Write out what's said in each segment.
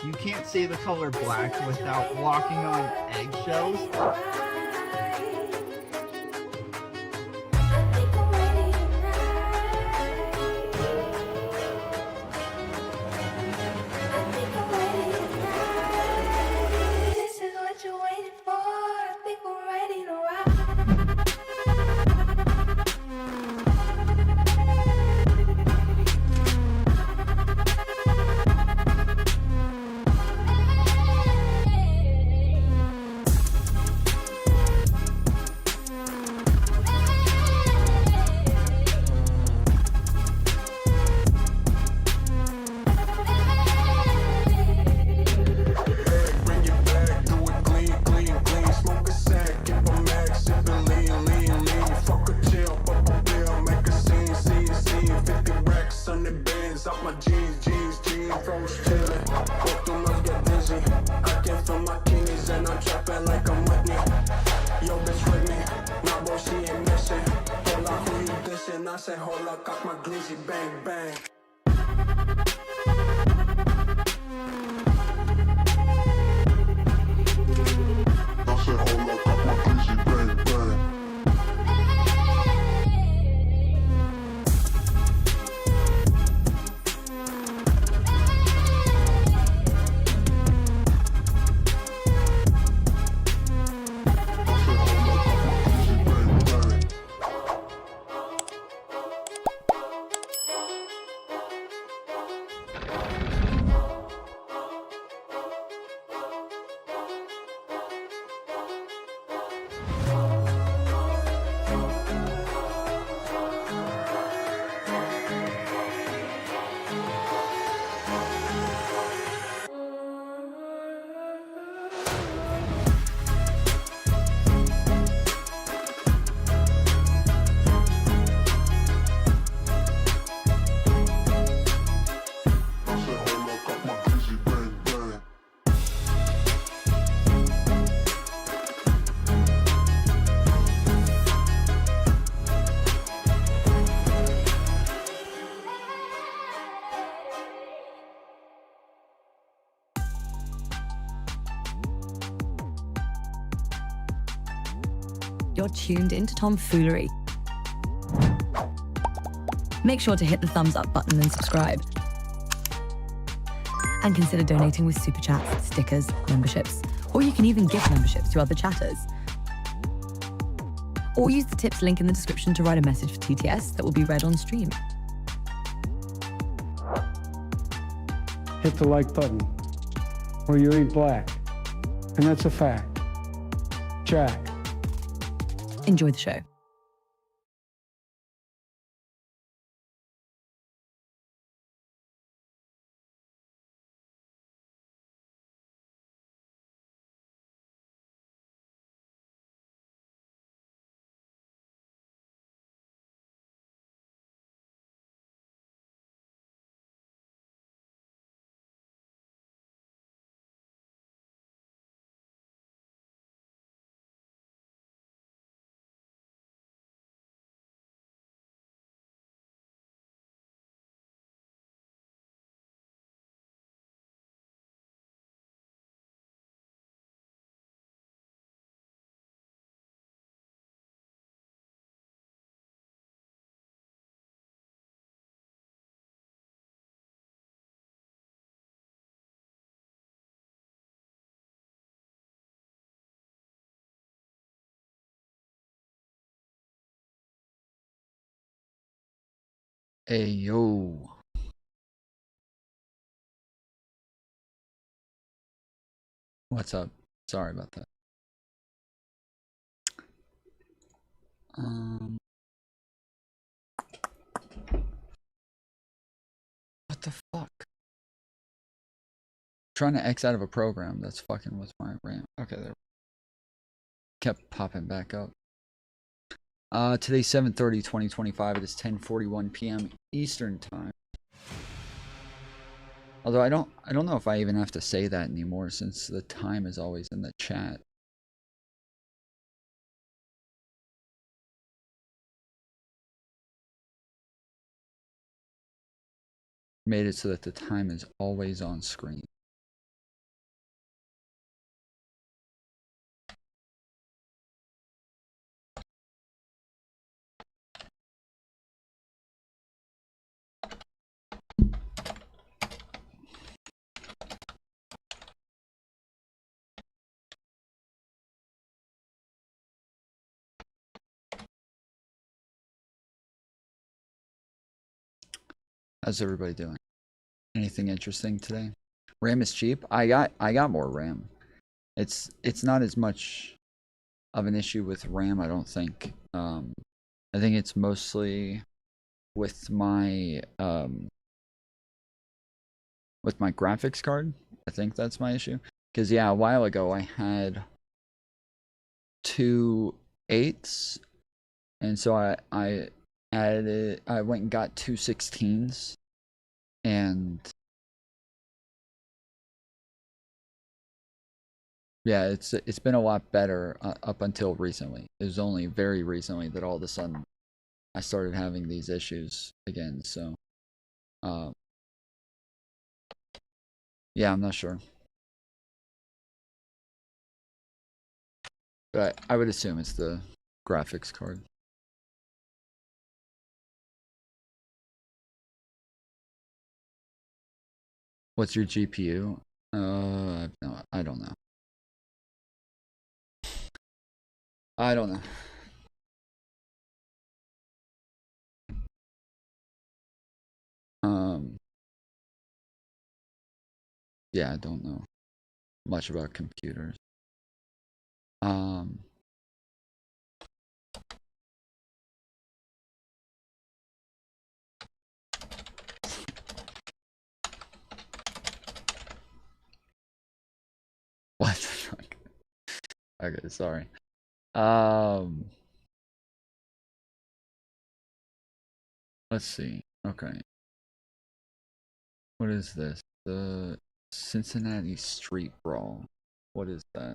You can't say the color black without walking on eggshells. This is what you waited for. I think we're ready to rock. I say, hold up, cock my glizzy, bang, bang. I say, hold up, cock my glizzy, bang, bang. You're tuned into Foolery. Make sure to hit the thumbs up button and subscribe. And consider donating with super chats, stickers, memberships, or you can even gift memberships to other chatters. Or use the tips link in the description to write a message for TTS that will be read on stream. Hit the like button, or you ain't black. And that's a fact. Jack. Enjoy the show. Hey, yo. What's up? Sorry about that. What the fuck? Trying to X out of a program that's fucking with my RAM. Okay, there. Kept popping back up. Today's 7/30/2025. It is 10:41 p.m. Eastern time. Although I don't know if I even have to say that anymore since the time is always in the chat. Made it so that the time is always on screen. How's everybody doing? Anything interesting today? RAM is cheap. I got more RAM. It's not as much of an issue with RAM, I don't think. I think it's mostly with my graphics card. I think that's my issue. Because yeah, a while ago I had 2 8s, and so I went and got 2 16s, and yeah, it's been a lot better up until recently. It was only very recently that all of a sudden I started having these issues again. So, yeah, I'm not sure, but I would assume it's the graphics card. What's your GPU? No, I don't know. I don't know. Yeah, I don't know much about computers. What the fuck? Okay, sorry. Let's see. Okay. What is this? The Cincinnati Street Brawl. What is that?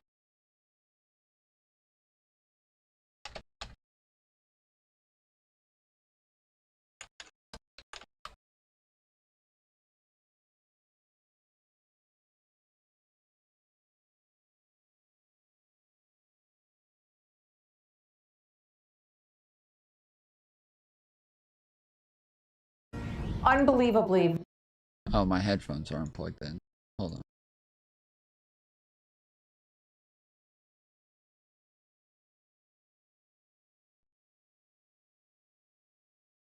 Unbelievably. Oh, my headphones aren't plugged in. Hold on.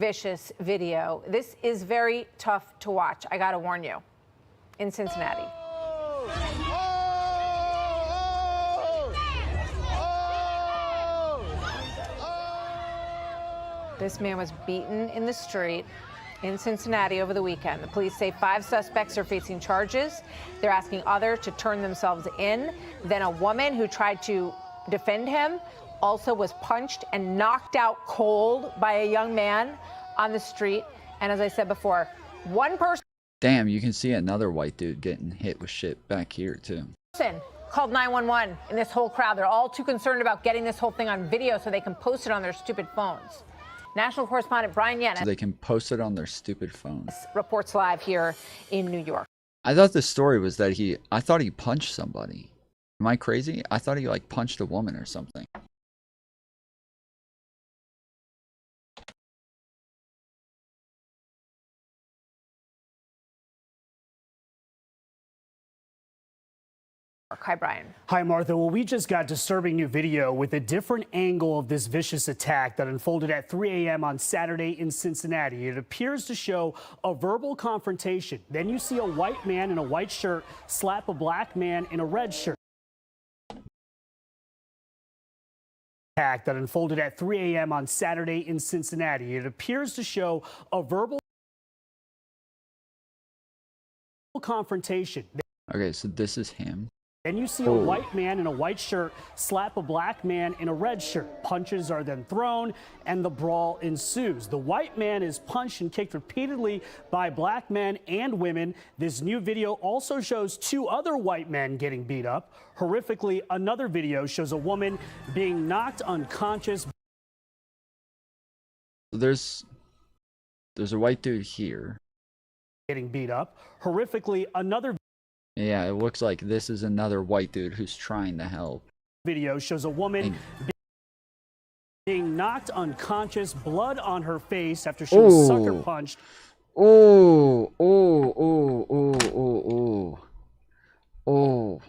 Vicious video. This is very tough to watch. I gotta warn you. In Cincinnati. This man was beaten in the street in Cincinnati over the weekend. The police say 5 suspects are facing charges. They're asking others to turn themselves in. Then a woman who tried to defend him also was punched and knocked out cold by a young man on the street. And as I said before, one person Damn, you can see another white dude getting hit with shit back here too. called 911 in this whole crowd. They're all too concerned about getting this whole thing on video so they can post it on their stupid phones. National correspondent Brian Yenna So they can post it on their stupid phone. reports live here in New York. I thought the story was that I thought he punched somebody. Am I crazy? I thought he like punched a woman or something. Hi, Brian. Hi, Martha. Well, we just got disturbing new video with a different angle of this vicious attack that unfolded at 3 a.m. on Saturday in Cincinnati. It appears to show a verbal confrontation. Then you see a white man in a white shirt slap a black man in a red shirt. Attack that unfolded at 3 a.m. on Saturday in Cincinnati. It appears to show a verbal confrontation. Okay, so this is him. Then you see a white man in a white shirt slap a black man in a red shirt. Punches are then thrown and the brawl ensues. The white man is punched and kicked repeatedly by black men and women. This new video also shows 2 other white men getting beat up. Horrifically, another video shows a woman being knocked unconscious. There's a white dude here. Getting beat up. Horrifically, another Yeah, it looks like this is another white dude who's trying to help. video shows a woman being knocked unconscious, blood on her face after she was sucker punched. Oh, oh, oh, oh, oh, oh. Oh.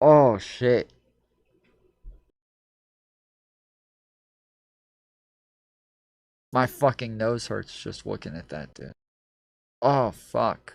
Oh, shit. My fucking nose hurts just looking at that, dude. Oh, fuck.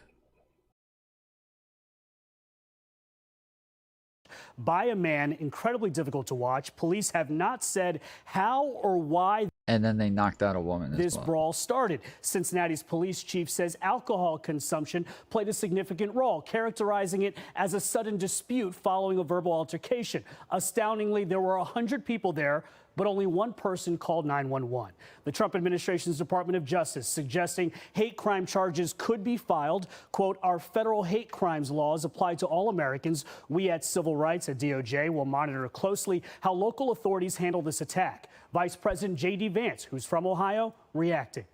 By a man, incredibly difficult to watch. Police have not said how or why And then they knocked out a woman this as well. brawl started. Cincinnati's police chief says alcohol consumption played a significant role, characterizing it as a sudden dispute following a verbal altercation. Astoundingly, there were 100 people there, but only one person called 911. The Trump administration's Department of Justice suggesting hate crime charges could be filed. Quote, our federal hate crimes laws apply to all Americans. We at Civil Rights at DOJ will monitor closely how local authorities handle this attack. Vice President J.D. Vance, who's from Ohio, reacting.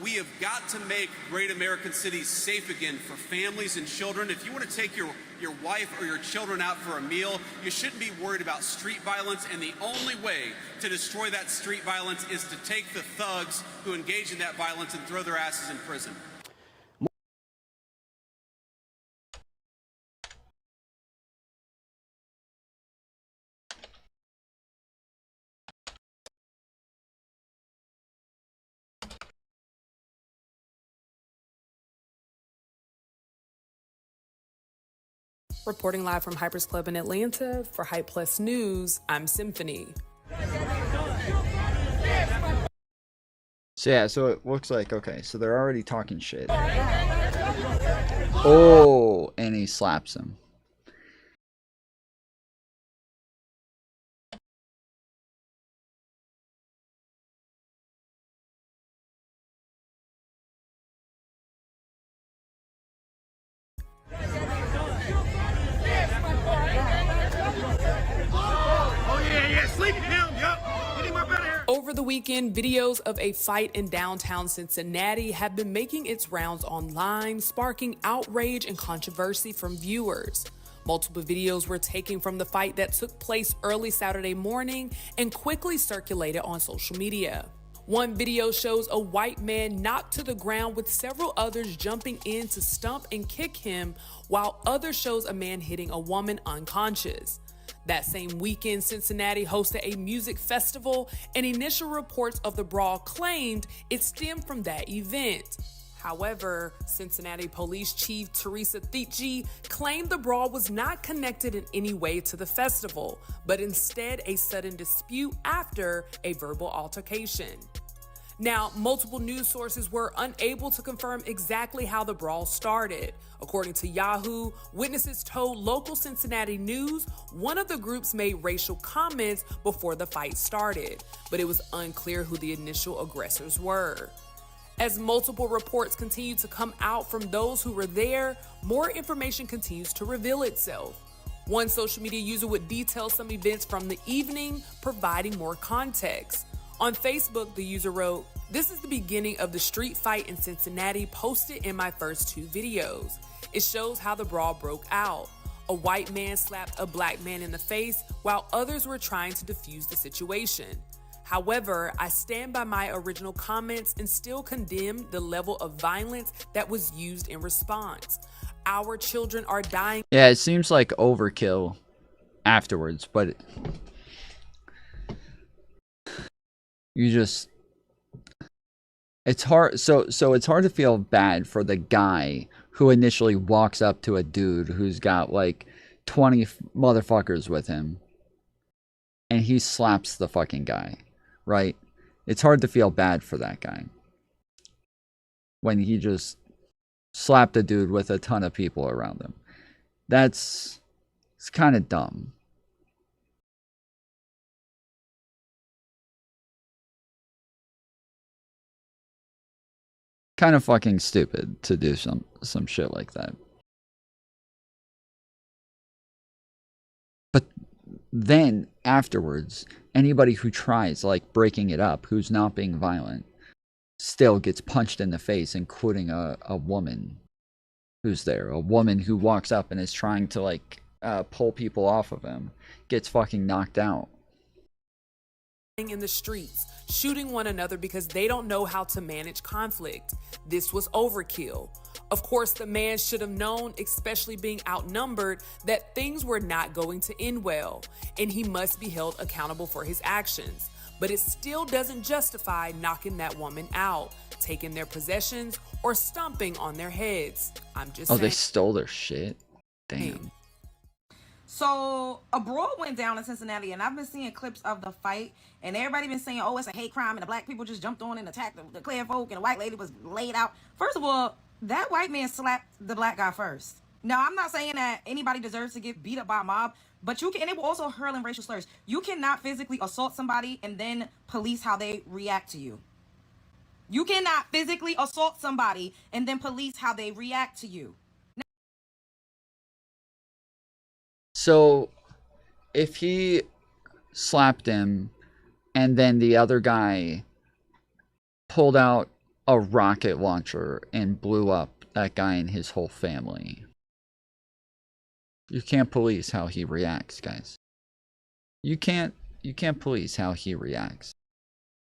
We have got to make great American cities safe again for families and children. If you want to take your wife or your children out for a meal, you shouldn't be worried about street violence. And the only way to destroy that street violence is to take the thugs who engage in that violence and throw their asses in prison. Reporting live from Hypers Club in Atlanta for Hype Plus News, I'm Symphony. So yeah, so it looks like, okay, so they're already talking shit. Oh, and he slaps him. Over the weekend, videos of a fight in downtown Cincinnati have been making its rounds online, sparking outrage and controversy from viewers. Multiple videos were taken from the fight that took place early Saturday morning and quickly circulated on social media. One video shows a white man knocked to the ground with several others jumping in to stump and kick him, while others shows a man hitting a woman unconscious. That same weekend, Cincinnati hosted a music festival, and initial reports of the brawl claimed it stemmed from that event. However, Cincinnati Police Chief Teresa Thietje claimed the brawl was not connected in any way to the festival, but instead a sudden dispute after a verbal altercation. Now, multiple news sources were unable to confirm exactly how the brawl started. According to Yahoo, witnesses told local Cincinnati news one of the groups made racial comments before the fight started, but it was unclear who the initial aggressors were. As multiple reports continue to come out from those who were there, more information continues to reveal itself. One social media user would detail some events from the evening, providing more context. On Facebook, the user wrote, "This is the beginning of the street fight in Cincinnati posted in my first two videos. It shows how the brawl broke out. A white man slapped a black man in the face while others were trying to defuse the situation. However, I stand by my original comments and still condemn the level of violence that was used in response. Our children are dying." Yeah, it seems like overkill afterwards, but you just, it's hard, so it's hard to feel bad for the guy who initially walks up to a dude who's got like 20 motherfuckers with him and he slaps the fucking guy, right? It's hard to feel bad for that guy when he just slapped a dude with a ton of people around him. It's kind of dumb. Kind of fucking stupid to do some shit like that. But then afterwards, anybody who tries like breaking it up, who's not being violent, still gets punched in the face, including a woman who's there. A woman who walks up and is trying to like pull people off of him, gets fucking knocked out. In the streets, shooting one another because they don't know how to manage conflict. This was overkill. Of course, the man should have known, especially being outnumbered, that things were not going to end well, and he must be held accountable for his actions. but it still doesn't justify knocking that woman out, taking their possessions, or stomping on their heads. I'm just saying. They stole their shit? Damn. So a brawl went down in Cincinnati, and I've been seeing clips of the fight, and everybody been saying, oh, it's a hate crime, and the black people just jumped on and attacked the clear folk, and the white lady was laid out. First of all, that white man slapped the black guy first. Now, I'm not saying that anybody deserves to get beat up by a mob, but you can, and they were also hurling racial slurs. You cannot physically assault somebody and then police how they react to you. You cannot physically assault somebody and then police how they react to you. So, if he slapped him and then the other guy pulled out a rocket launcher and blew up that guy and his whole family, you can't police how he reacts, guys. You can't police how he reacts.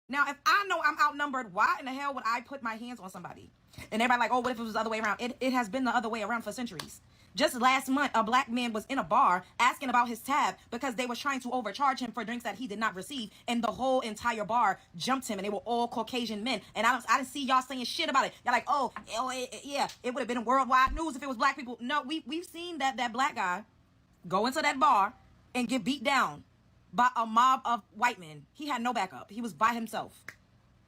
Now, if I know I'm outnumbered, why in the hell would I put my hands on somebody? And everybody like, oh, what if it was the other way around? It has been the other way around for centuries. Just last month, a black man was in a bar asking about his tab because they were trying to overcharge him for drinks that he did not receive, and the whole entire bar jumped him, and they were all Caucasian men. And I didn't see y'all saying shit about it. Y'all like, yeah, it would have been worldwide news if it was black people. No, we've seen that black guy go into that bar and get beat down by a mob of white men. He had no backup. He was by himself.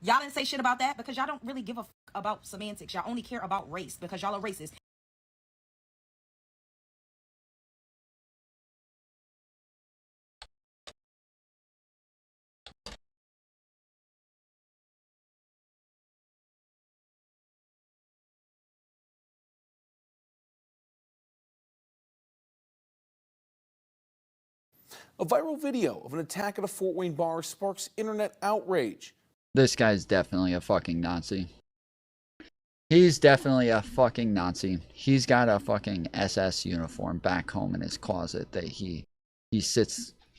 Y'all didn't say shit about that because y'all don't really give a fuck about semantics. Y'all only care about race because y'all are racist. A viral video of an attack at a Fort Wayne bar sparks internet outrage. This guy's definitely a fucking Nazi. He's definitely a fucking Nazi. He's got a fucking SS uniform back home in his closet that he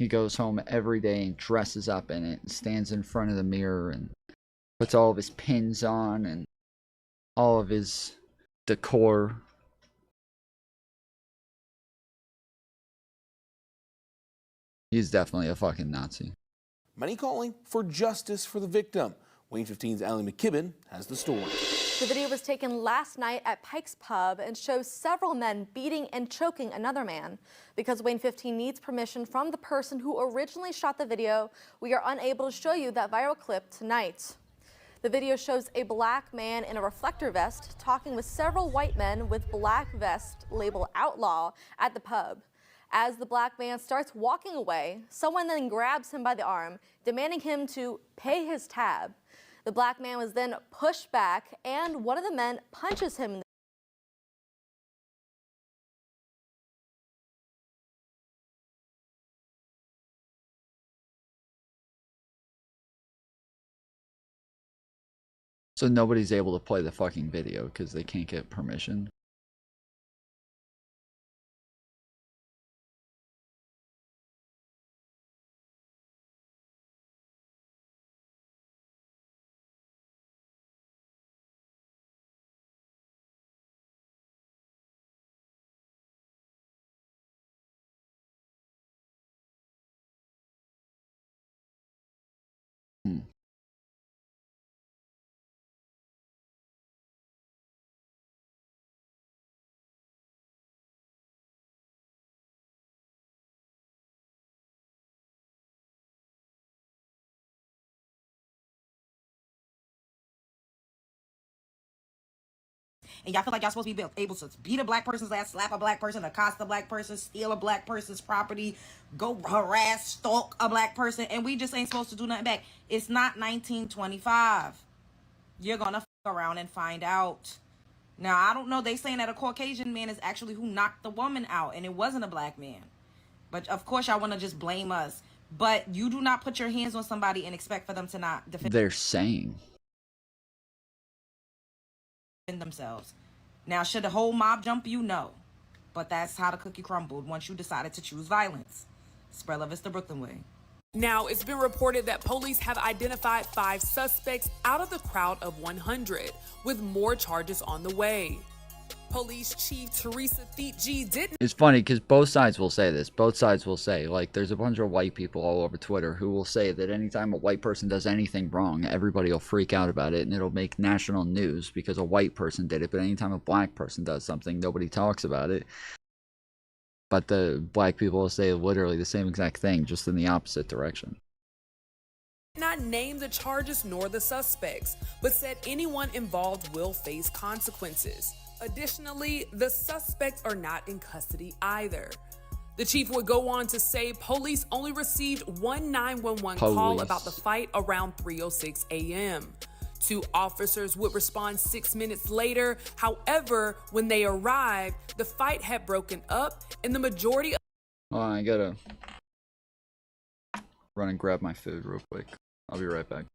goes home every day and dresses up in it and stands in front of the mirror and puts all of his pins on and all of his decor. He's definitely a fucking Nazi. Many calling for justice for the victim. Wayne 15's Allie McKibben has the story. The video was taken last night at Pike's Pub and shows several men beating and choking another man. Because Wayne 15 needs permission from the person who originally shot the video, we are unable to show you that viral clip tonight. The video shows a black man in a reflector vest talking with several white men with black vest labeled outlaw at the pub. As the black man starts walking away, someone then grabs him by the arm, demanding him to pay his tab. The black man was then pushed back, and one of the men punches him. So nobody's able to play the fucking video because they can't get permission. And y'all feel like y'all supposed to be able to beat a black person's ass, slap a black person, accost a black person, steal a black person's property, go harass, stalk a black person, and we just ain't supposed to do nothing back. It's not 1925. You're gonna fuck around and find out. Now, I don't know. They saying that a Caucasian man is actually who knocked the woman out, and it wasn't a black man. But of course, y'all want to just blame us. But you do not put your hands on somebody and expect for them to not defend themselves. Now, should the whole mob jump you? No. But that's how the cookie crumbled once you decided to choose violence. Spread love is the Brooklyn way. Now, it's been reported that police have identified 5 suspects out of the crowd of 100, with more charges on the way. Police Chief Teresa Thietge didn't. It's funny because both sides will say this. Both sides will say, like, there's a bunch of white people all over Twitter who will say that anytime a white person does anything wrong, everybody will freak out about it and it'll make national news because a white person did it. But anytime a black person does something, nobody talks about it. But the black people will say literally the same exact thing, just in the opposite direction. Not name the charges nor the suspects, but said anyone involved will face consequences. Additionally, the suspects are not in custody either. The chief would go on to say police only received one 911 call about the fight around 3:06 a.m. 2 officers would respond 6 minutes later. However, when they arrived, the fight had broken up and the majority of... Oh, I gotta run and grab my food real quick. I'll be right back.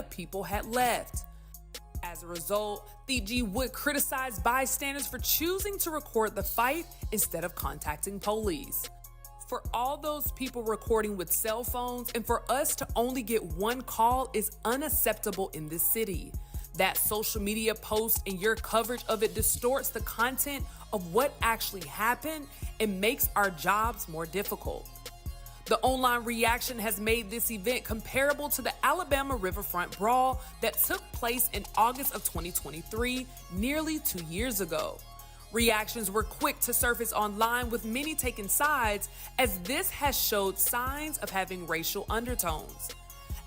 People had left. As a result, Thietge would criticize bystanders for choosing to record the fight instead of contacting police. For all those people recording with cell phones and for us to only get one call is unacceptable in this city. That social media post and your coverage of it distorts the content of what actually happened and makes our jobs more difficult. The online reaction has made this event comparable to the Alabama Riverfront Brawl that took place in August of 2023, nearly 2 years ago. Reactions were quick to surface online, with many taking sides, as this has showed signs of having racial undertones.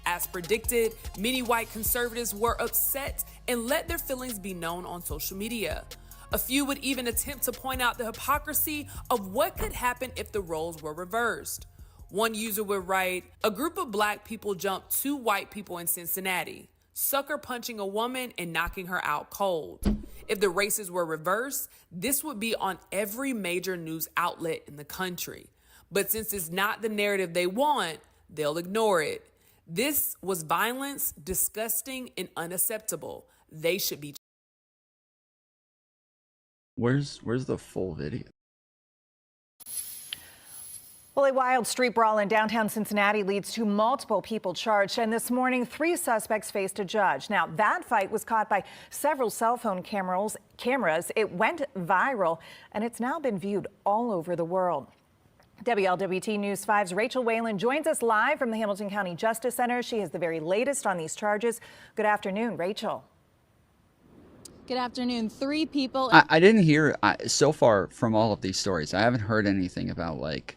As predicted, many white conservatives were upset and let their feelings be known on social media. A few would even attempt to point out the hypocrisy of what could happen if the roles were reversed. One user would write, "A group of black people jumped 2 white people in Cincinnati, sucker punching a woman and knocking her out cold. If the races were reversed, this would be on every major news outlet in the country. But since it's not the narrative they want, they'll ignore it. This was violence, disgusting, and unacceptable. They should be..." Where's the full video? Well, a wild street brawl in downtown Cincinnati leads to multiple people charged, and this morning 3 suspects faced a judge. Now, that fight was caught by several cell phone cameras. It went viral, and it's now been viewed all over the world. WLWT News 5's Rachel Whalen joins us live from the Hamilton County Justice Center. She has the very latest on these charges. Good afternoon, Rachel. Good afternoon. 3 people. I didn't hear, so far from all of these stories, I haven't heard anything about, like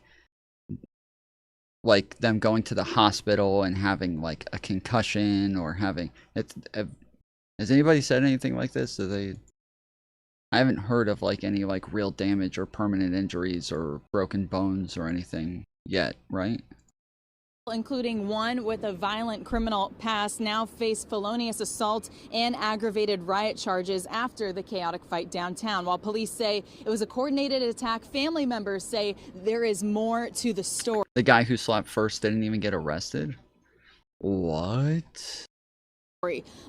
them going to the hospital and having like a concussion or having has anybody said anything like this? I haven't heard of like any like real damage or permanent injuries or broken bones or anything yet, right? Including one with a violent criminal past, now face felonious assault and aggravated riot charges after the chaotic fight downtown. While police say it was a coordinated attack, family members say there is more to the story. The guy who slapped first didn't even get arrested? What?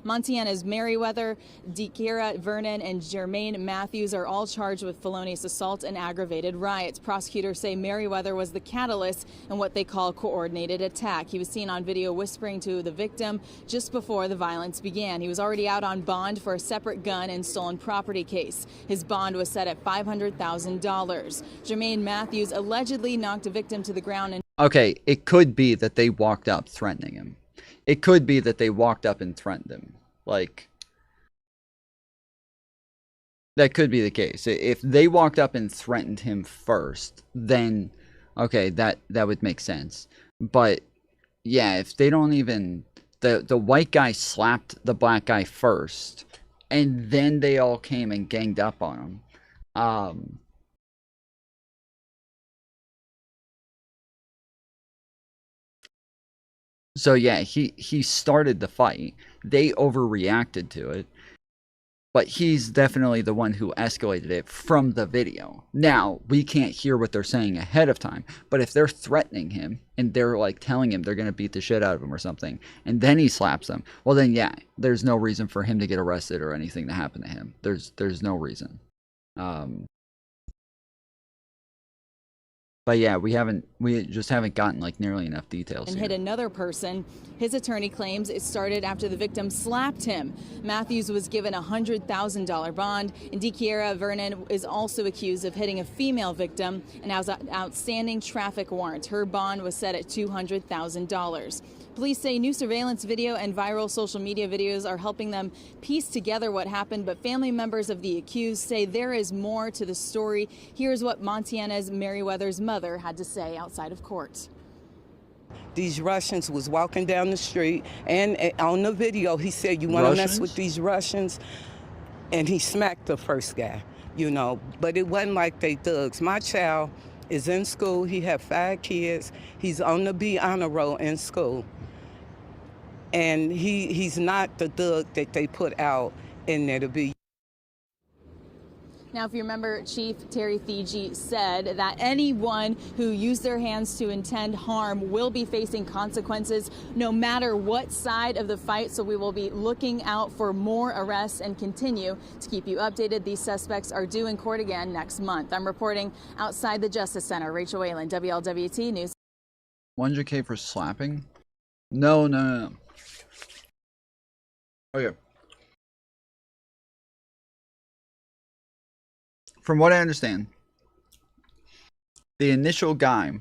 Montana's Merriweather, De'Kira Vernon, and Jermaine Matthews are all charged with felonious assault and aggravated riots. Prosecutors say Merriweather was the catalyst in what they call coordinated attack. He was seen on video whispering to the victim just before the violence began. He was already out on bond for a separate gun and stolen property case. His bond was set at $500,000. Jermaine Matthews allegedly knocked a victim to the ground and... Okay, it could be that they walked up threatening him. It could be that they walked up and threatened him. Like, that could be the case. If they walked up and threatened him first, then, okay, that would make sense. But, yeah, if they don't even... The white guy slapped the black guy first, and then they all came and ganged up on him. So yeah, he started the fight. They overreacted to it. But he's definitely the one who escalated it from the video. Now, we can't hear what they're saying ahead of time. But if they're threatening him and they're like telling him they're going to beat the shit out of him or something, and then he slaps them, well then yeah, there's no reason for him to get arrested or anything to happen to him. There's no reason. But yeah, we just haven't gotten like nearly enough details. And here. hit another person. His attorney claims it started after the victim slapped him. Matthews was given a $100,000 bond, and DeKiera Vernon is also accused of hitting a female victim and has an outstanding traffic warrant. Her bond was set at $200,000. Police say new surveillance video and viral social media videos are helping them piece together what happened, but family members of the accused say there is more to the story. Here's what Montiana's Merriweather's mother had to say outside of court. These Russians was walking down the street, and on the video he said, "You want to mess with these Russians?" And he smacked the first guy, you know, but it wasn't like they thugs. My child is in school. He had 5 kids. He's on the B honor roll in school. And he's not the thug that they put out in there to be. Now, if you remember, Chief Terry Fiji said that anyone who used their hands to intend harm will be facing consequences no matter what side of the fight. So we will be looking out for more arrests and continue to keep you updated. These suspects are due in court again next month. I'm reporting outside the Justice Center. Rachel Whalen, WLWT News. 100K for slapping? No. Okay. From what I understand, the initial guy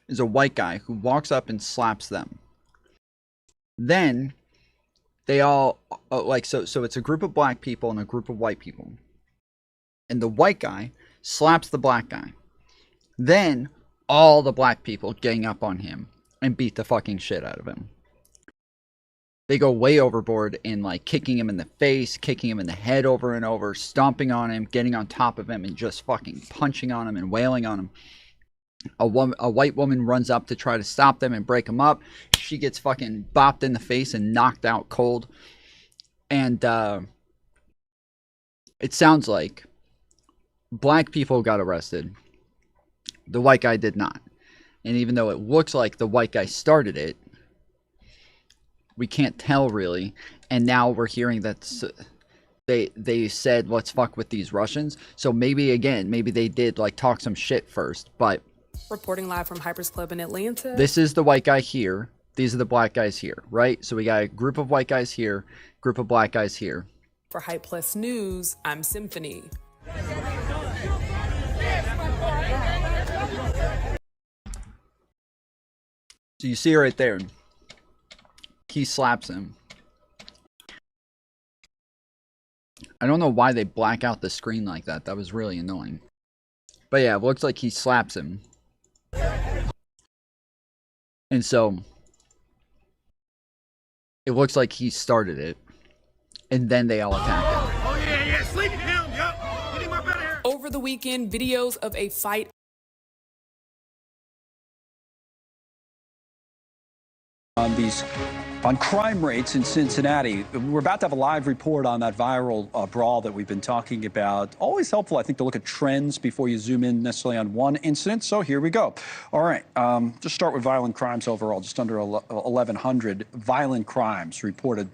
is a white guy who walks up and slaps them. Then they all so it's a group of black people and a group of white people. And the white guy slaps the black guy. Then all the black people gang up on him and beat the fucking shit out of him. They go way overboard in like kicking him in the face, kicking him in the head over and over, stomping on him, getting on top of him and just fucking punching on him and wailing on him. A white woman runs up to try to stop them and break them up. She gets fucking bopped in the face and knocked out cold. And it sounds like black people got arrested. The white guy did not. And even though it looks like the white guy started it, we can't tell really. And now we're hearing that they said, let's fuck with these Russians. So maybe they did like talk some shit first. But Reporting live from Hyper's Club in Atlanta. This is the white guy here. These are the black guys here, right? So we got a group of white guys here, group of black guys here. For Hype Plus News, I'm Symphony. So you see right there. He slaps him. I don't know why they black out the screen like that. That was really annoying. But yeah, it looks like he slaps him. And so it looks like he started it. And then they all attack him. Oh yeah, sleep him, yup. Get him up out of here. Over the weekend, videos of a fight on crime rates in Cincinnati. We're about to have a live report on that viral brawl that we've been talking about. Always helpful, I think, to look at trends before you zoom in necessarily on one incident. So here we go. All right, just start with violent crimes overall. Just under 1,100 violent crimes reported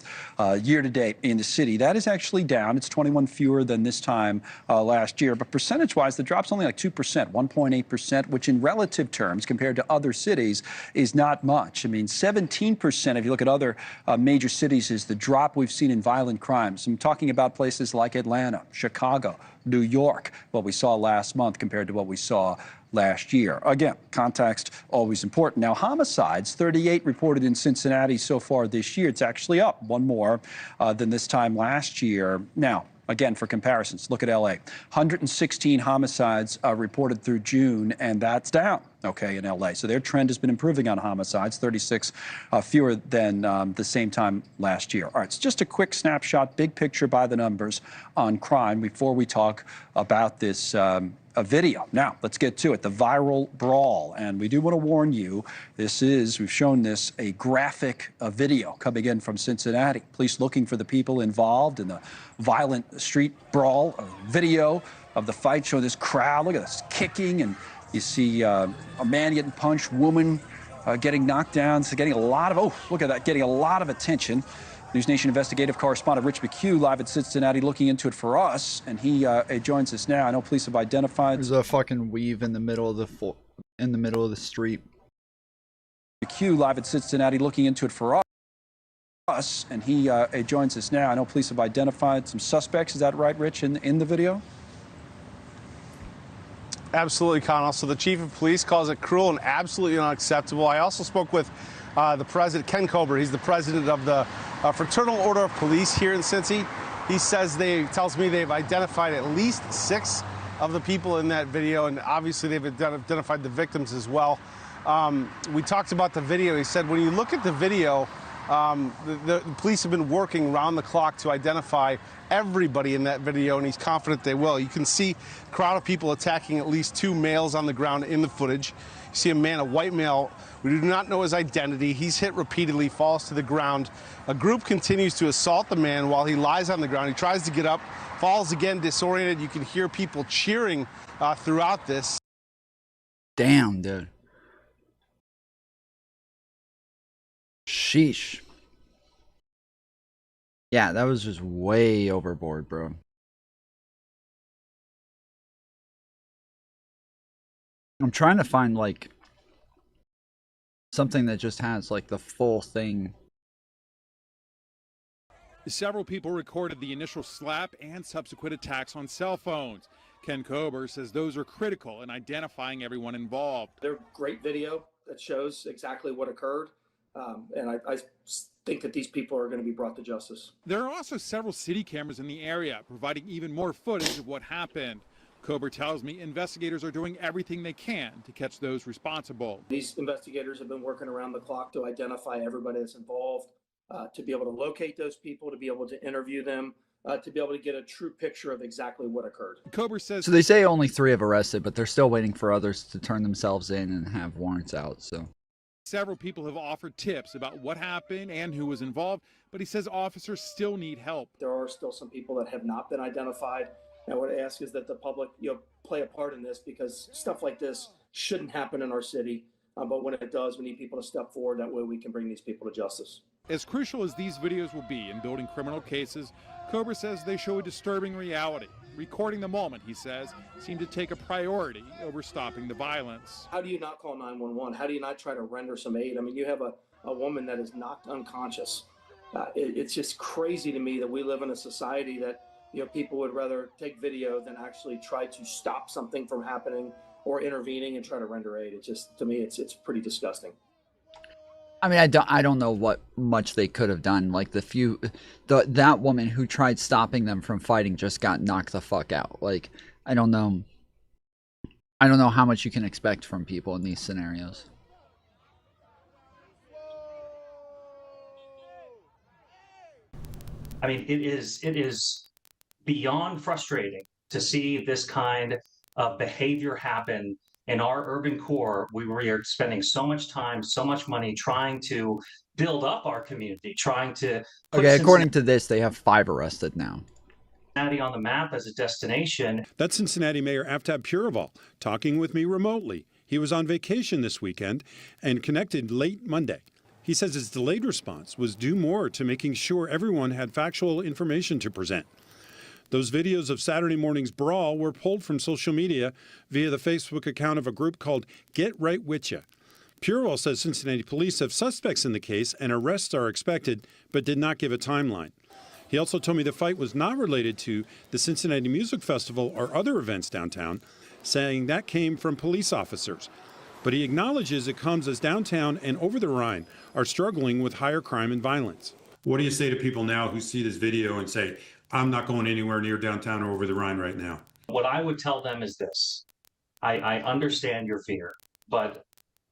year to date in the city. That is actually down. It's 21 fewer than this time last year. But percentage-wise, the drop's only like 2%, 1.8%, which in relative terms, compared to other cities, is not much. I mean, 17%, if you look at other major cities, is the drop we've seen in violent crimes. I'm talking about places like Atlanta, Chicago, New York, what we saw last month compared to what we saw last year. Again, context always important. Now, homicides, 38 reported in Cincinnati so far this year. It's actually up one more than this time last year. Now, again, for comparisons, look at LA. 116 homicides reported through June, and that's down, okay, in LA. So their trend has been improving on homicides, 36 fewer than the same time last year. All right, so just a quick snapshot, big picture by the numbers on crime before we talk about this video. Now, let's get to it, the viral brawl. And we do want to warn you, this is, we've shown this, a graphic video coming in from Cincinnati. Police looking for the people involved in the violent street brawl. A video of the fight showing this crowd. Look at this, kicking, and you see a man getting punched, woman getting knocked down. So getting a lot of, oh, look at that, getting a lot of attention. News Nation investigative correspondent Rich McHugh live at Cincinnati looking into it for us, and he joins us now. I know police have identified. There's a fucking weave in the middle of in the middle of the street. Q live at Cincinnati looking into it for us, and he joins us now. I know police have identified some suspects. Is that right, Rich, in the video? Absolutely, Connell. So the chief of police calls it cruel and absolutely unacceptable. I also spoke with the president, Ken Kober. He's the president of the Fraternal Order of Police here in Cincy. He tells me they've identified at least 6 of the people in that video, and obviously they've identified the victims as well. We talked about the video. He said when you look at the video, the police have been working round the clock to identify everybody in that video, and he's confident they will. You can see a crowd of people attacking at least 2 males on the ground in the footage. You see a man, a white male. We do not know his identity. He's hit repeatedly, falls to the ground. A group continues to assault the man while he lies on the ground. He tries to get up, falls again, disoriented. You can hear people cheering throughout this. Damn, dude. Sheesh. Yeah, that was just way overboard, bro. I'm trying to find, like, something that just has, like, the full thing. Several people recorded the initial slap and subsequent attacks on cell phones. Ken Kober says those are critical in identifying everyone involved. They're great video that shows exactly what occurred. And I think that these people are going to be brought to justice. There are also several city cameras in the area, providing even more footage of what happened. Kober tells me investigators are doing everything they can to catch those responsible. These investigators have been working around the clock to identify everybody that's involved, to be able to locate those people, to be able to interview them, to be able to get a true picture of exactly what occurred. Kober says. So they say only 3 have arrested, but they're still waiting for others to turn themselves in and have warrants out, so. Several people have offered tips about what happened and who was involved, but he says officers still need help. There are still some people that have not been identified. And what I ask is that the public, play a part in this, because stuff like this shouldn't happen in our city. But when it does, we need people to step forward. That way we can bring these people to justice. As crucial as these videos will be in building criminal cases, Kober says they show a disturbing reality. Recording the moment, he says, seemed to take a priority over stopping the violence. How do you not call 911? How do you not try to render some aid? I mean, you have a woman that is knocked unconscious. It's just crazy to me that we live in a society that people would rather take video than actually try to stop something from happening or intervening and try to render aid. It just, to me, it's pretty disgusting. I mean, I don't know what much they could have done. Like that woman who tried stopping them from fighting just got knocked the fuck out. Like, I don't know how much you can expect from people in these scenarios. I mean, it is beyond frustrating to see this kind of behavior happen in our urban core. We are spending so much time, so much money trying to build up our community, trying to put Okay, according to this, they have 5 arrested now. Cincinnati on the map as a destination. That's Cincinnati Mayor Aftab Purival talking with me remotely. He was on vacation this weekend and connected late Monday. He says his delayed response was due more to making sure everyone had factual information to present. Those videos of Saturday morning's brawl were pulled from social media via the Facebook account of a group called Get Right Witcha. Purewell says Cincinnati police have suspects in the case and arrests are expected, but did not give a timeline. He also told me the fight was not related to the Cincinnati Music Festival or other events downtown, saying that came from police officers. But he acknowledges it comes as downtown and over the Rhine are struggling with higher crime and violence. What do you say to people now who see this video and say, I'm not going anywhere near downtown or over the Rhine right now? What I would tell them is this. I understand your fear, but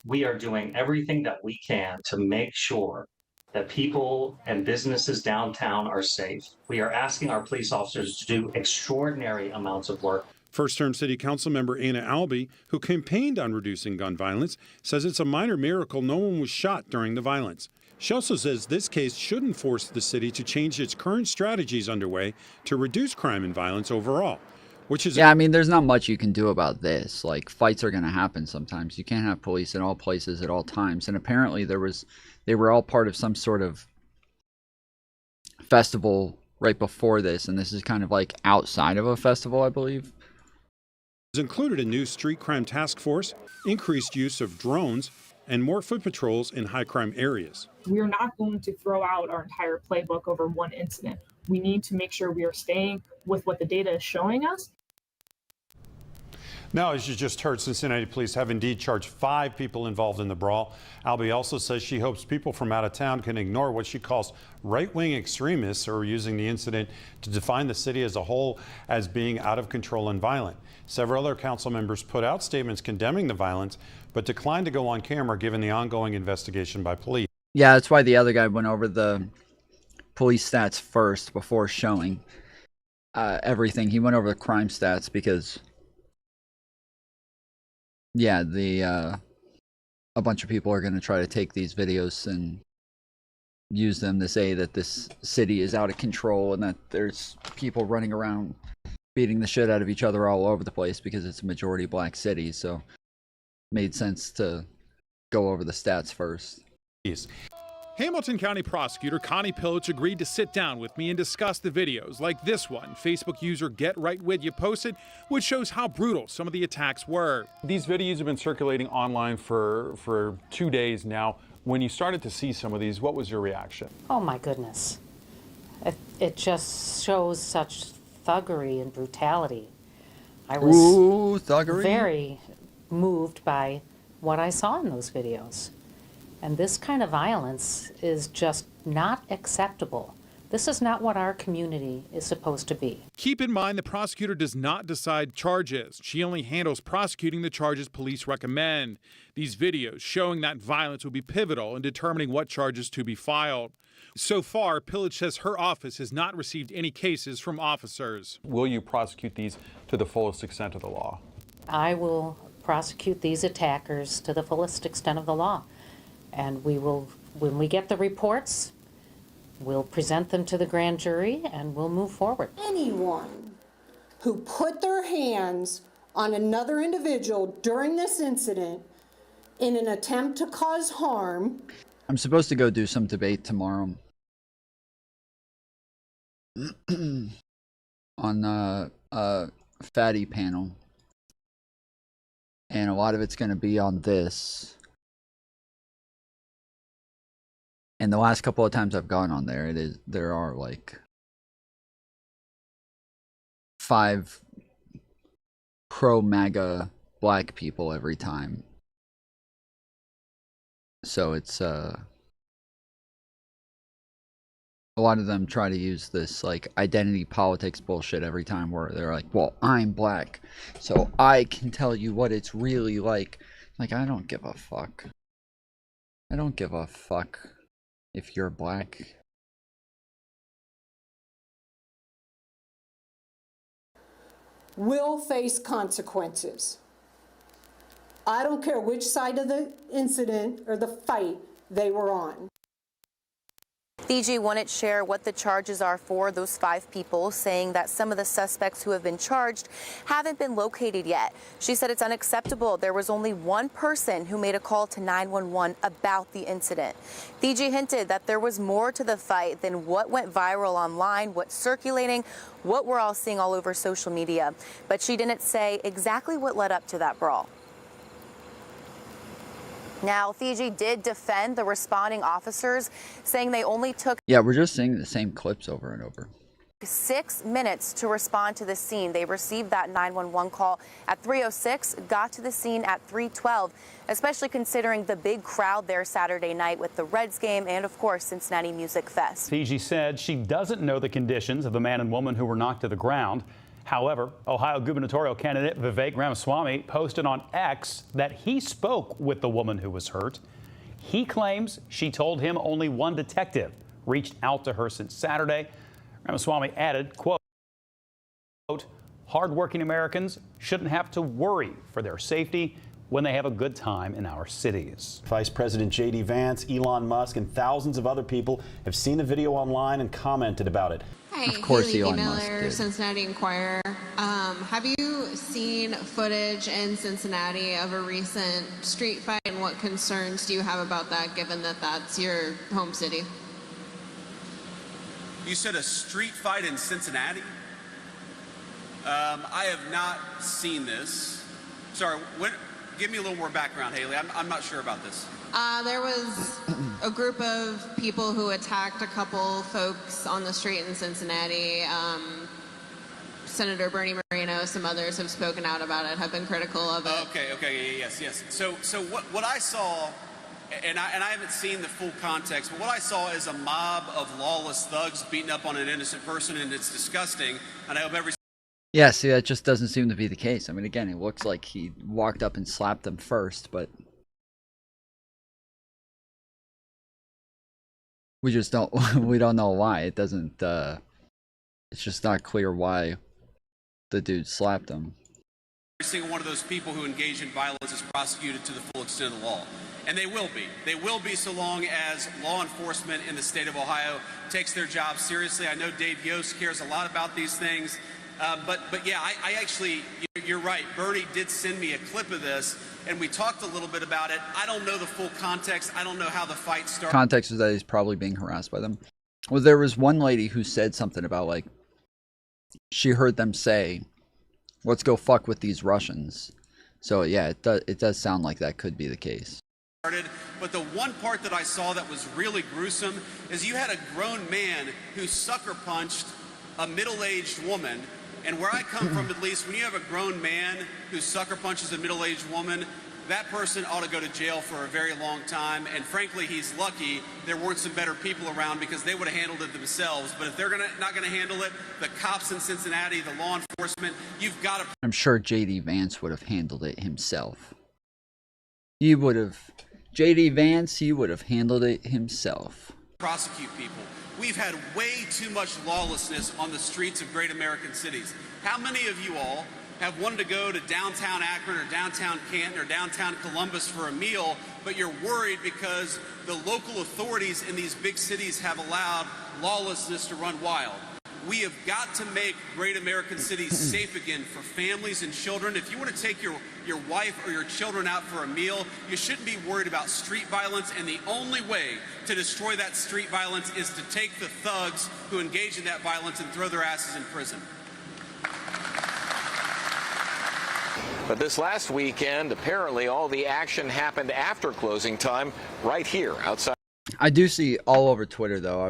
we are doing everything that we can to make sure that people and businesses downtown are safe. We are asking our police officers to do extraordinary amounts of work. First-term city council member Anna Albee, who campaigned on reducing gun violence, says it's a minor miracle no one was shot during the violence. She also says this case shouldn't force the city to change its current strategies underway to reduce crime and violence overall, which is... Yeah, I mean, there's not much you can do about this. Like, fights are going to happen sometimes. You can't have police in all places at all times. And apparently they were all part of some sort of festival right before this. And this is kind of like outside of a festival, I believe. included a new street crime task force, increased use of drones, and more foot patrols in high crime areas. We're not going to throw out our entire playbook over one incident. We need to make sure we are staying with what the data is showing us. Now, as you just heard, Cincinnati police have indeed charged 5 people involved in the brawl. Albee also says she hopes people from out of town can ignore what she calls right-wing extremists who are using the incident to define the city as a whole as being out of control and violent. Several other council members put out statements condemning the violence, but declined to go on camera given the ongoing investigation by police. Yeah, that's why the other guy went over the police stats first before showing everything. He went over the crime stats because, yeah, a bunch of people are going to try to take these videos and use them to say that this city is out of control and that there's people running around beating the shit out of each other all over the place because it's a majority black city. So made sense to go over the stats first. Hamilton County Prosecutor Connie Pillich agreed to sit down with me and discuss the videos like this one Facebook user Get Right With You posted, which shows how brutal some of the attacks were. These videos have been circulating online for 2 days now. When you started to see some of these, what was your reaction? Oh my goodness. It just shows such thuggery and brutality. I was very moved by what I saw in those videos. And this kind of violence is just not acceptable. This is not what our community is supposed to be. Keep in mind the prosecutor does not decide charges. She only handles prosecuting the charges police recommend. These videos showing that violence will be pivotal in determining what charges to be filed. So far, Pillich says her office has not received any cases from officers. Will you prosecute these to the fullest extent of the law? I will prosecute these attackers to the fullest extent of the law. And we will, when we get the reports, we'll present them to the grand jury and we'll move forward. Anyone who put their hands on another individual during this incident in an attempt to cause harm. I'm supposed to go do some debate tomorrow on a fatty panel. And a lot of it's going to be on this. And the last couple of times I've gone on there, there are like 5 pro-MAGA black people every time. So it's a lot of them try to use this like identity politics bullshit every time where they're like, well, I'm black, so I can tell you what it's really like. Like, I don't give a fuck. I don't give a fuck. If you're black. Will face consequences. I don't care which side of the incident or the fight they were on. DG wanted to share what the charges are for those 5 people, saying that some of the suspects who have been charged haven't been located yet. She said it's unacceptable. There was only one person who made a call to 911 about the incident. DG hinted that there was more to the fight than what went viral online, what's circulating, what we're all seeing all over social media. But she didn't say exactly what led up to that brawl. Now, Fiji did defend the responding officers, saying they only took... Yeah, we're just seeing the same clips over and over. 6 minutes to respond to the scene. They received that 911 call at 3:06, got to the scene at 3:12, especially considering the big crowd there Saturday night with the Reds game and, of course, Cincinnati Music Fest. Fiji said she doesn't know the conditions of the man and woman who were knocked to the ground. However, Ohio gubernatorial candidate Vivek Ramaswamy posted on X that he spoke with the woman who was hurt. He claims she told him only one detective reached out to her since Saturday. Ramaswamy added, quote, hardworking Americans shouldn't have to worry for their safety when they have a good time in our cities. Vice President J.D. Vance, Elon Musk, and thousands of other people have seen the video online and commented about it. Hi, of course, Haley Elon Miller, Musk did. Cincinnati Enquirer. Have you seen footage in Cincinnati of a recent street fight, and what concerns do you have about that, given that that's your home city? You said a street fight in Cincinnati? I have not seen this. Sorry, give me a little more background, Haley. I'm not sure about this. There was a group of people who attacked a couple folks on the street in Cincinnati. Senator Bernie Moreno, some others have spoken out about it, have been critical of it. Okay, yes. So what I saw, and I haven't seen the full context, but what I saw is a mob of lawless thugs beating up on an innocent person, and it's disgusting. And I hope every Yeah, see, that just doesn't seem to be the case. I mean, again, it looks like he walked up and slapped them first, but we just don't we don't know why. It doesn't it's just not clear why the dude slapped him. Every single one of those people who engage in violence is prosecuted to the full extent of the law. And they will be. They will be so long as law enforcement in the state of Ohio takes their job seriously. I know Dave Yost cares a lot about these things. But yeah, I actually, you're right. Bernie did send me a clip of this, and we talked a little bit about it. I don't know the full context. I don't know how the fight started. Context is that he's probably being harassed by them. Well, there was one lady who said something about, like, she heard them say, let's go fuck with these Russians. So yeah, it does sound like that could be the case. But the one part that I saw that was really gruesome is you had a grown man who sucker punched a middle-aged woman. And where I come from, at least, when you have a grown man who sucker punches a middle-aged woman, that person ought to go to jail for a very long time. And frankly, he's lucky there weren't some better people around, because they would have handled it themselves. But if they're not going to handle it, the cops in Cincinnati, the law enforcement, you've got to... I'm sure J.D. Vance would have handled it himself. He would have... J.D. Vance, he would have handled it himself. Prosecute people. We've had way too much lawlessness on the streets of great American cities. How many of you all have wanted to go to downtown Akron or downtown Canton or downtown Columbus for a meal, but you're worried because the local authorities in these big cities have allowed lawlessness to run wild? We have got to make great American cities safe again for families and children. If you want to take your wife or your children out for a meal, you shouldn't be worried about street violence, and the only way to destroy that street violence is to take the thugs who engage in that violence and throw their asses in prison. But this last weekend, apparently all the action happened after closing time right here outside. I do see all over Twitter, though.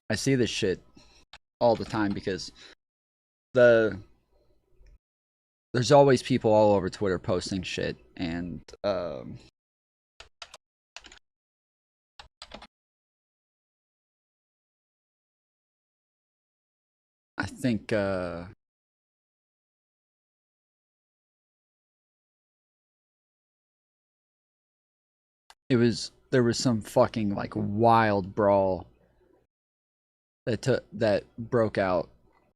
I see this shit all the time, because there's always people all over Twitter posting shit, and I think there was some fucking like wild brawl that broke out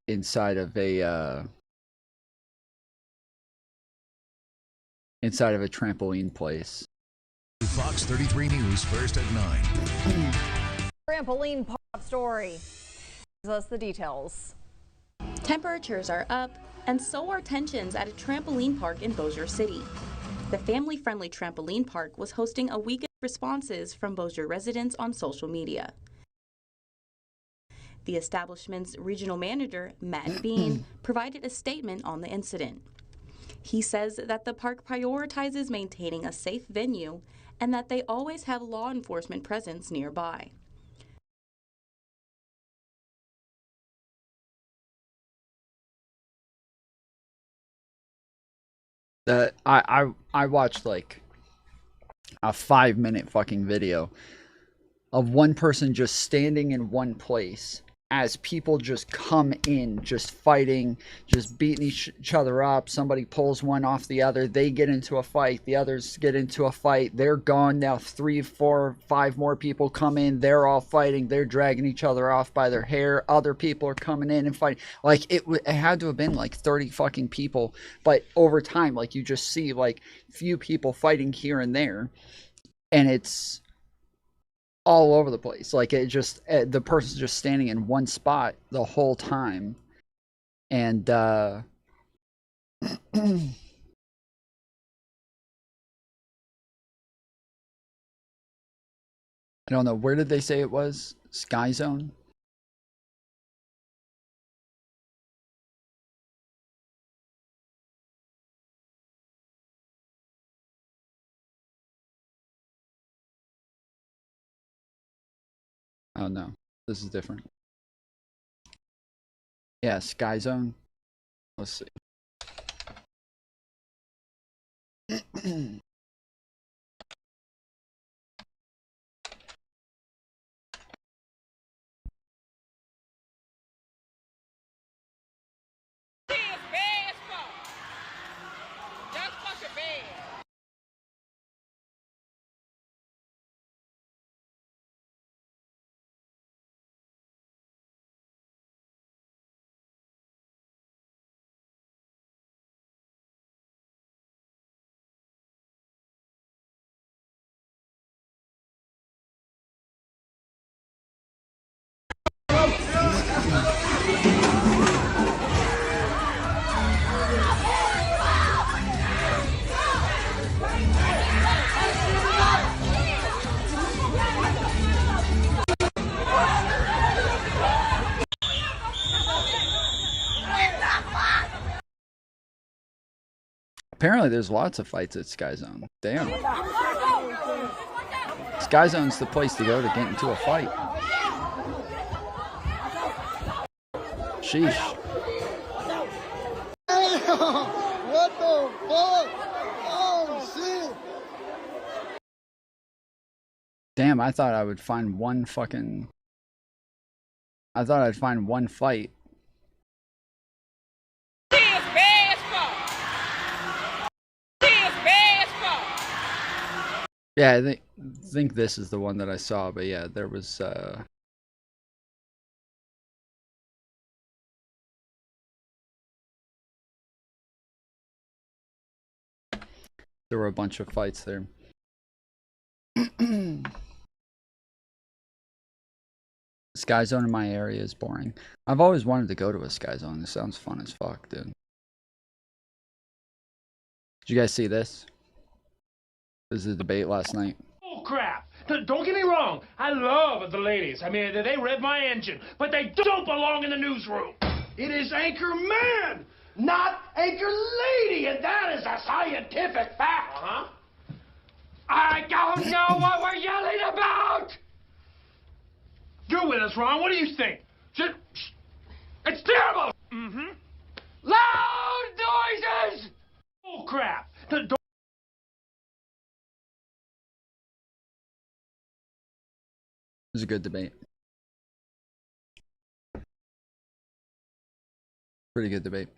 inside of a trampoline place. Fox 33 News, first at 9. Trampoline pop story. Gives us the details. Temperatures are up, and so are tensions at a trampoline park in Bossier City. The family-friendly trampoline park was hosting a week of responses from Bossier residents on social media. The establishment's regional manager, Matt Bean, provided a statement on the incident. He says that the park prioritizes maintaining a safe venue and that they always have law enforcement presence nearby. I watched like a 5-minute fucking video of one person just standing in one place as people just come in, just fighting, just beating each other up. Somebody pulls one off the other, they get into a fight, the others get into a fight, they're gone. Now 3, 4, 5 more people come in, they're all fighting, they're dragging each other off by their hair, other people are coming in and fighting. Like it had to have been like 30 fucking people, but over time, like you just see like few people fighting here and there, and it's all over the place. Like it just, the person's just standing in one spot the whole time. And I don't know, where did they say it was? Sky Zone? Oh no, this is different. Yeah, Sky Zone. Let's see. Apparently, there's lots of fights at Sky Zone. Damn. Sky Zone's the place to go to get into a fight. Sheesh. What the fuck? Oh, shit. Damn, I thought I would find one fucking... I thought I'd find one fight. Yeah, I think this is the one that I saw, but yeah, there was there were a bunch of fights there. Sky Zone in my area is boring. I've always wanted to go to a Sky Zone. This sounds fun as fuck, dude. Did you guys see this? This is a debate last night. Oh, crap. Don't get me wrong. I love the ladies. I mean, they rev my engine, but they don't belong in the newsroom. It is Anchor Man, not Anchor Lady, and that is a scientific fact. Uh-huh. I don't know what we're yelling about. You're with us, Ron. What do you think? It's terrible. Mm-hmm. Loud noises. Oh, crap. It was a good debate. Pretty good debate.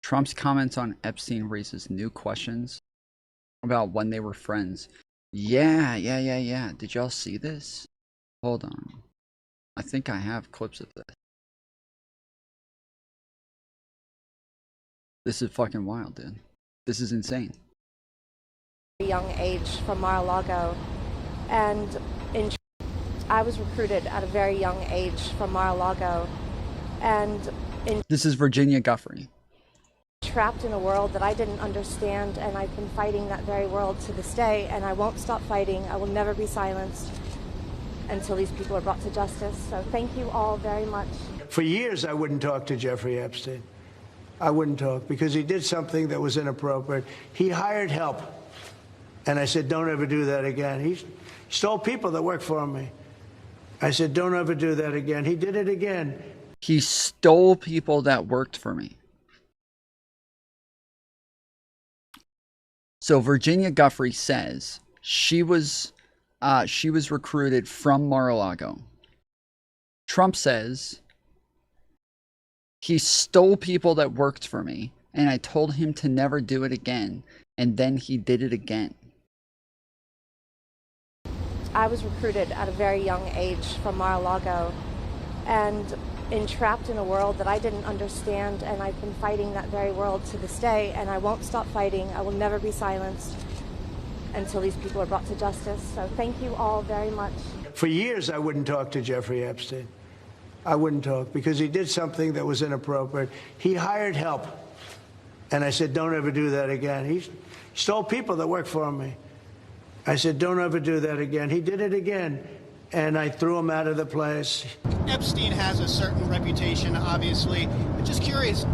Trump's comments on Epstein raises new questions about when they were friends. Yeah. Did y'all see this? Hold on. I think I have clips of this. This is fucking wild, dude. This is insane. Young age from Mar-a-Lago, and I was recruited at a very young age from Mar-a-Lago, and this is Virginia Guffrey. Trapped in a world that I didn't understand, and I've been fighting that very world to this day, and I won't stop fighting. I will never be silenced until these people are brought to justice. So thank you all very much. For years, I wouldn't talk to Jeffrey Epstein. I wouldn't talk because he did something that was inappropriate. He hired help, and I said, don't ever do that again. He stole people that worked for me. I said, don't ever do that again. He did it again. He stole people that worked for me. So Virginia Guffrey says she was recruited from Mar-a-Lago. Trump says he stole people that worked for me, and I told him to never do it again, and then he did it again. I was recruited at a very young age from Mar-a-Lago, and entrapped in a world that I didn't understand, and I've been fighting that very world to this day, and I won't stop fighting. I will never be silenced until these people are brought to justice. So thank you all very much. For years, I wouldn't talk to Jeffrey Epstein. I wouldn't talk because he did something that was inappropriate. He hired help, and I said, don't ever do that again. He stole people that worked for me. I said, don't ever do that again. He did it again, and I threw him out of the place. Epstein has a certain reputation, obviously. But just curious,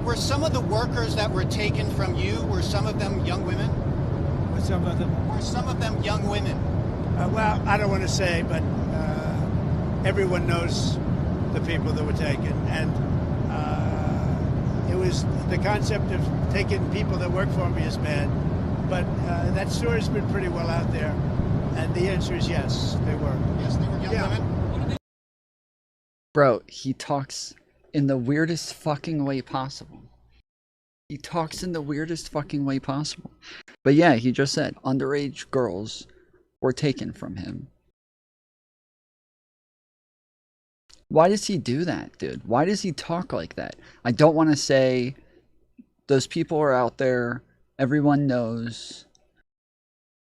were some of the workers that were taken from you, were some of them young women? Were some of them young women? Well, I don't want to say, but everyone knows the people that were taken. And it was the concept of taking people that work for me is bad. But that story's been pretty well out there. And the answer is yes, they were. Yes, they were young women? Bro, he talks in the weirdest fucking way possible. He talks in the weirdest fucking way possible. But yeah, he just said underage girls were taken from him. Why does he do that, dude? Why does he talk like that? I don't want to say those people are out there. Everyone knows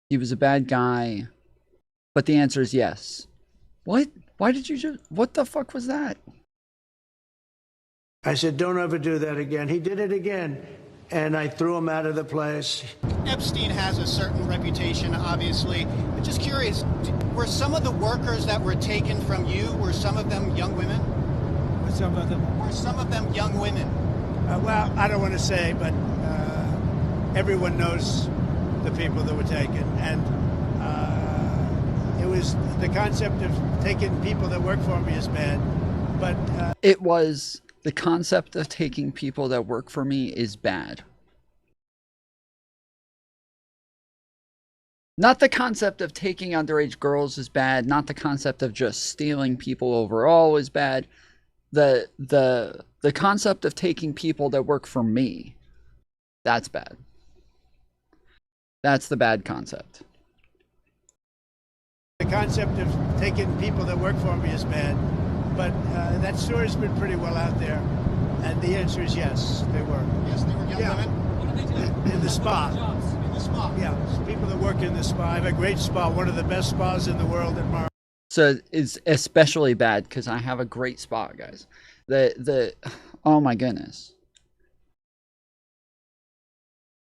he was a bad guy. But the answer is yes. What? Why did you just... What the fuck was that? I said, don't ever do that again. He did it again, and I threw him out of the place. Epstein has a certain reputation, obviously. But just curious, were some of the workers that were taken from you, were some of them young women? Were some of them young women? Well, I don't want to say, but everyone knows the people that were taken. And it was the concept of taking people that work for me is bad. But it was the concept of taking people that work for me is bad. Not the concept of taking underage girls is bad. Not the concept of just stealing people overall is bad. The concept of taking people that work for me, that's bad. That's the bad concept. The concept of taking people that work for me is bad. But that story's been pretty well out there. And the answer is yes, they were. Yes, they were young women? In the spa. In the spa? Yeah, people that work in the spa. I have a great spa, one of the best spas in the world at Mar. So it's especially bad because I have a great spa, guys. Oh my goodness.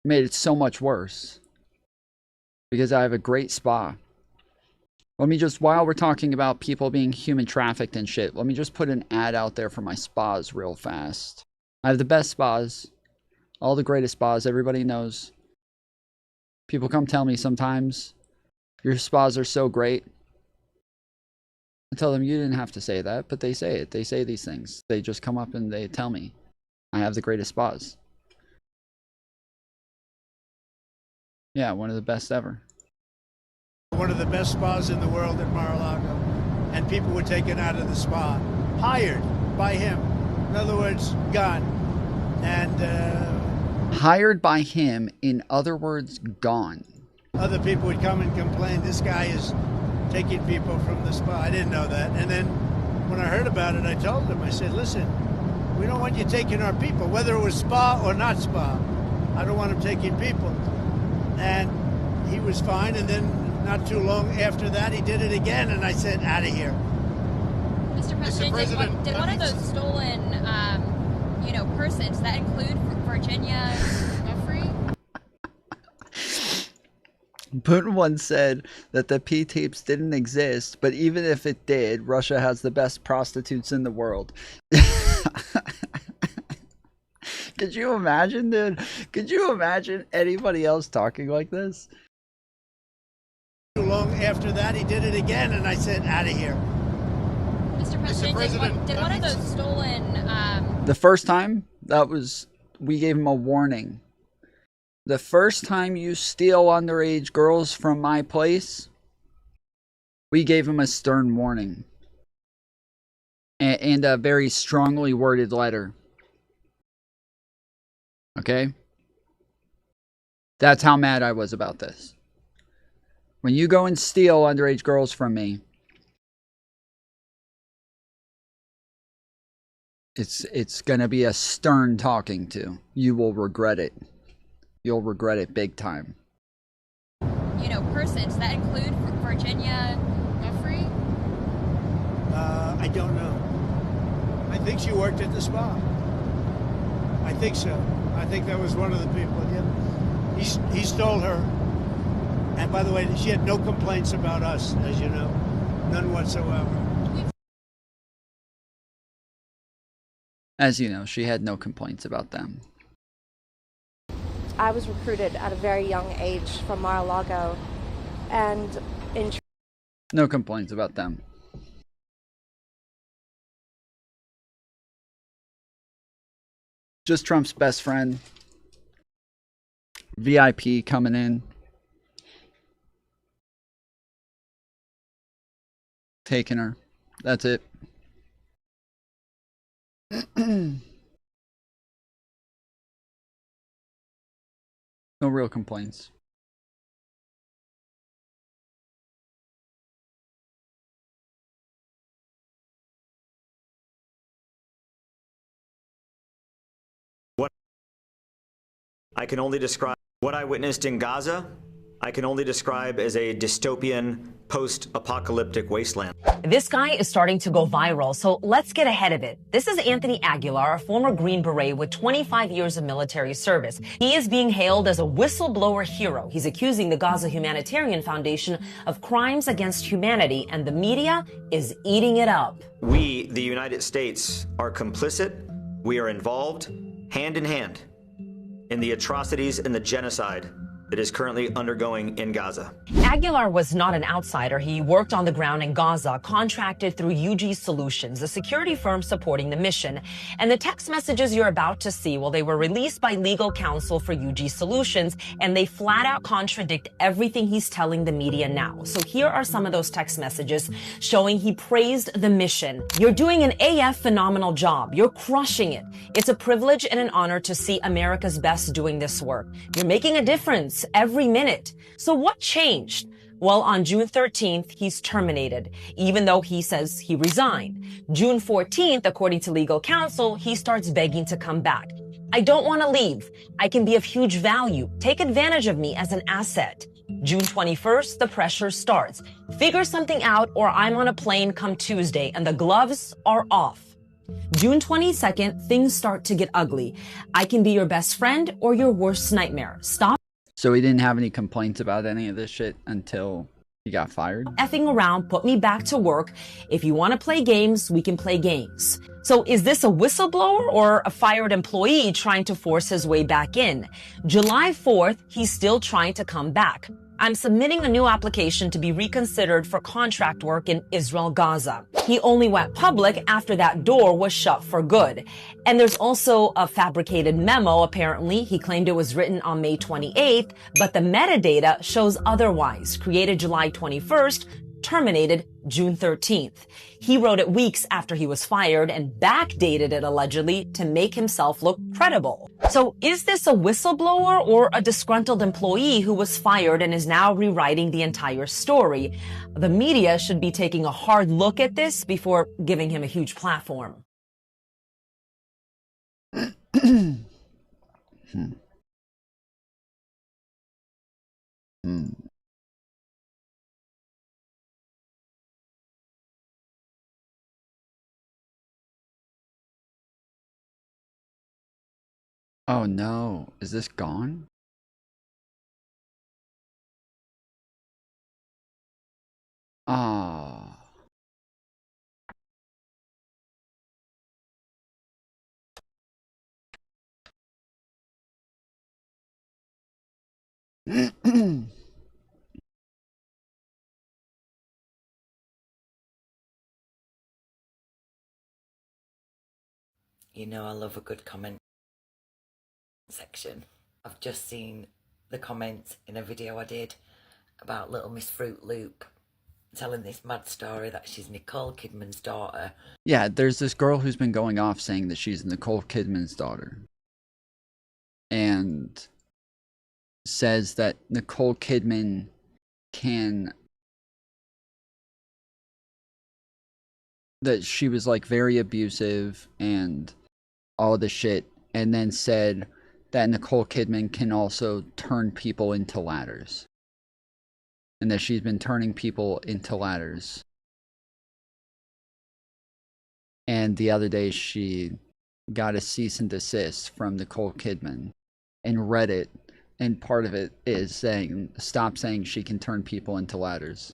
Made it so much worse. Because I have a great spa. Let me just, while we're talking about people being human trafficked and shit, let me just put an ad out there for my spas real fast. I have the best spas. All the greatest spas, everybody knows. People come tell me sometimes, your spas are so great. I tell them, you didn't have to say that, but they say it. They say these things. They just come up and they tell me, I have the greatest spas. Yeah, one of the best ever. One of the best spas in the world at Mar-a-Lago. And people were taken out of the spa. Hired by him. In other words, gone. And hired by him, in other words, gone. Other people would come and complain, this guy is taking people from the spa. I didn't know that. And then when I heard about it, I told him, I said, listen, we don't want you taking our people, whether it was spa or not spa. I don't want him taking people. And he was fine, and then not too long after that, he did it again, and I said, out of here. Mr. President, did one of those stolen, persons, does that include Virginia Jeffrey? Putin once said that the P-tapes didn't exist, but even if it did, Russia has the best prostitutes in the world. Could you imagine, dude? Could you imagine anybody else talking like this? Too long after that, he did it again, and I said, out of here. Mr. President, did one of those stolen... The first time, we gave him a warning. The first time you steal underage girls from my place, we gave him a stern warning. And a very strongly worded letter. Okay? That's how mad I was about this. When you go and steal underage girls from me, it's gonna be a stern talking to. You will regret it. You'll regret it big time. Persons, does that include Virginia Jeffrey? I don't know. I think she worked at the spa. I think so. I think that was one of the people. Yeah. He stole her. And by the way, she had no complaints about us, as you know. None whatsoever. As you know, she had no complaints about them. I was recruited at a very young age from Mar-a-Lago, and No complaints about them. Just Trump's best friend. VIP coming in. Taking her. That's it. No real complaints. What I can only describe what I witnessed in Gaza, I can only describe as a dystopian, post-apocalyptic wasteland. This guy is starting to go viral, so let's get ahead of it. This is Anthony Aguilar, a former Green Beret with 25 years of military service. He is being hailed as a whistleblower hero. He's accusing the Gaza Humanitarian Foundation of crimes against humanity, and the media is eating it up. We, the United States, are complicit. We are involved, hand in hand, in the atrocities and the genocide that is currently undergoing in Gaza. Aguilar was not an outsider. He worked on the ground in Gaza, contracted through UG Solutions, a security firm supporting the mission. And the text messages you're about to see, well, they were released by legal counsel for UG Solutions, and they flat out contradict everything he's telling the media now. So here are some of those text messages showing he praised the mission. You're doing an AF phenomenal job. You're crushing it. It's a privilege and an honor to see America's best doing this work. You're making a difference every minute. So what changed? Well, on June 13th, he's terminated, even though he says he resigned. June 14th, according to legal counsel, he starts begging to come back. I don't want to leave. I can be of huge value. Take advantage of me as an asset. June 21st, the pressure starts. Figure something out or I'm on a plane come Tuesday and the gloves are off. June 22nd, things start to get ugly. I can be your best friend or your worst nightmare. Stop So he didn't have any complaints about any of this shit until he got fired? effing around, put me back to work. If you want to play games, we can play games. So is this a whistleblower or a fired employee trying to force his way back in? July 4th, he's still trying to come back. I'm submitting a new application to be reconsidered for contract work in Israel, Gaza. He only went public after that door was shut for good. And there's also a fabricated memo, apparently. He claimed it was written on May 28th, but the metadata shows otherwise. Created July 21st, terminated June 13th. He wrote it weeks after he was fired and backdated it allegedly to make himself look credible. So is this a whistleblower or a disgruntled employee who was fired and is now rewriting the entire story? The media should be taking a hard look at this before giving him a huge platform. Oh no, is this gone? Ah. You know I love a good comment section. I've just seen the comments in a video I did about Little Miss Fruit Loop telling this mad story that she's Nicole Kidman's daughter. Yeah, there's this girl who's been going off saying that she's Nicole Kidman's daughter. And says that Nicole Kidman that she was like very abusive and all this shit, and then said that Nicole Kidman can also turn people into ladders. And that she's been turning people into ladders. And the other day she got a cease and desist from Nicole Kidman and Reddit And part of it is saying, stop saying she can turn people into ladders.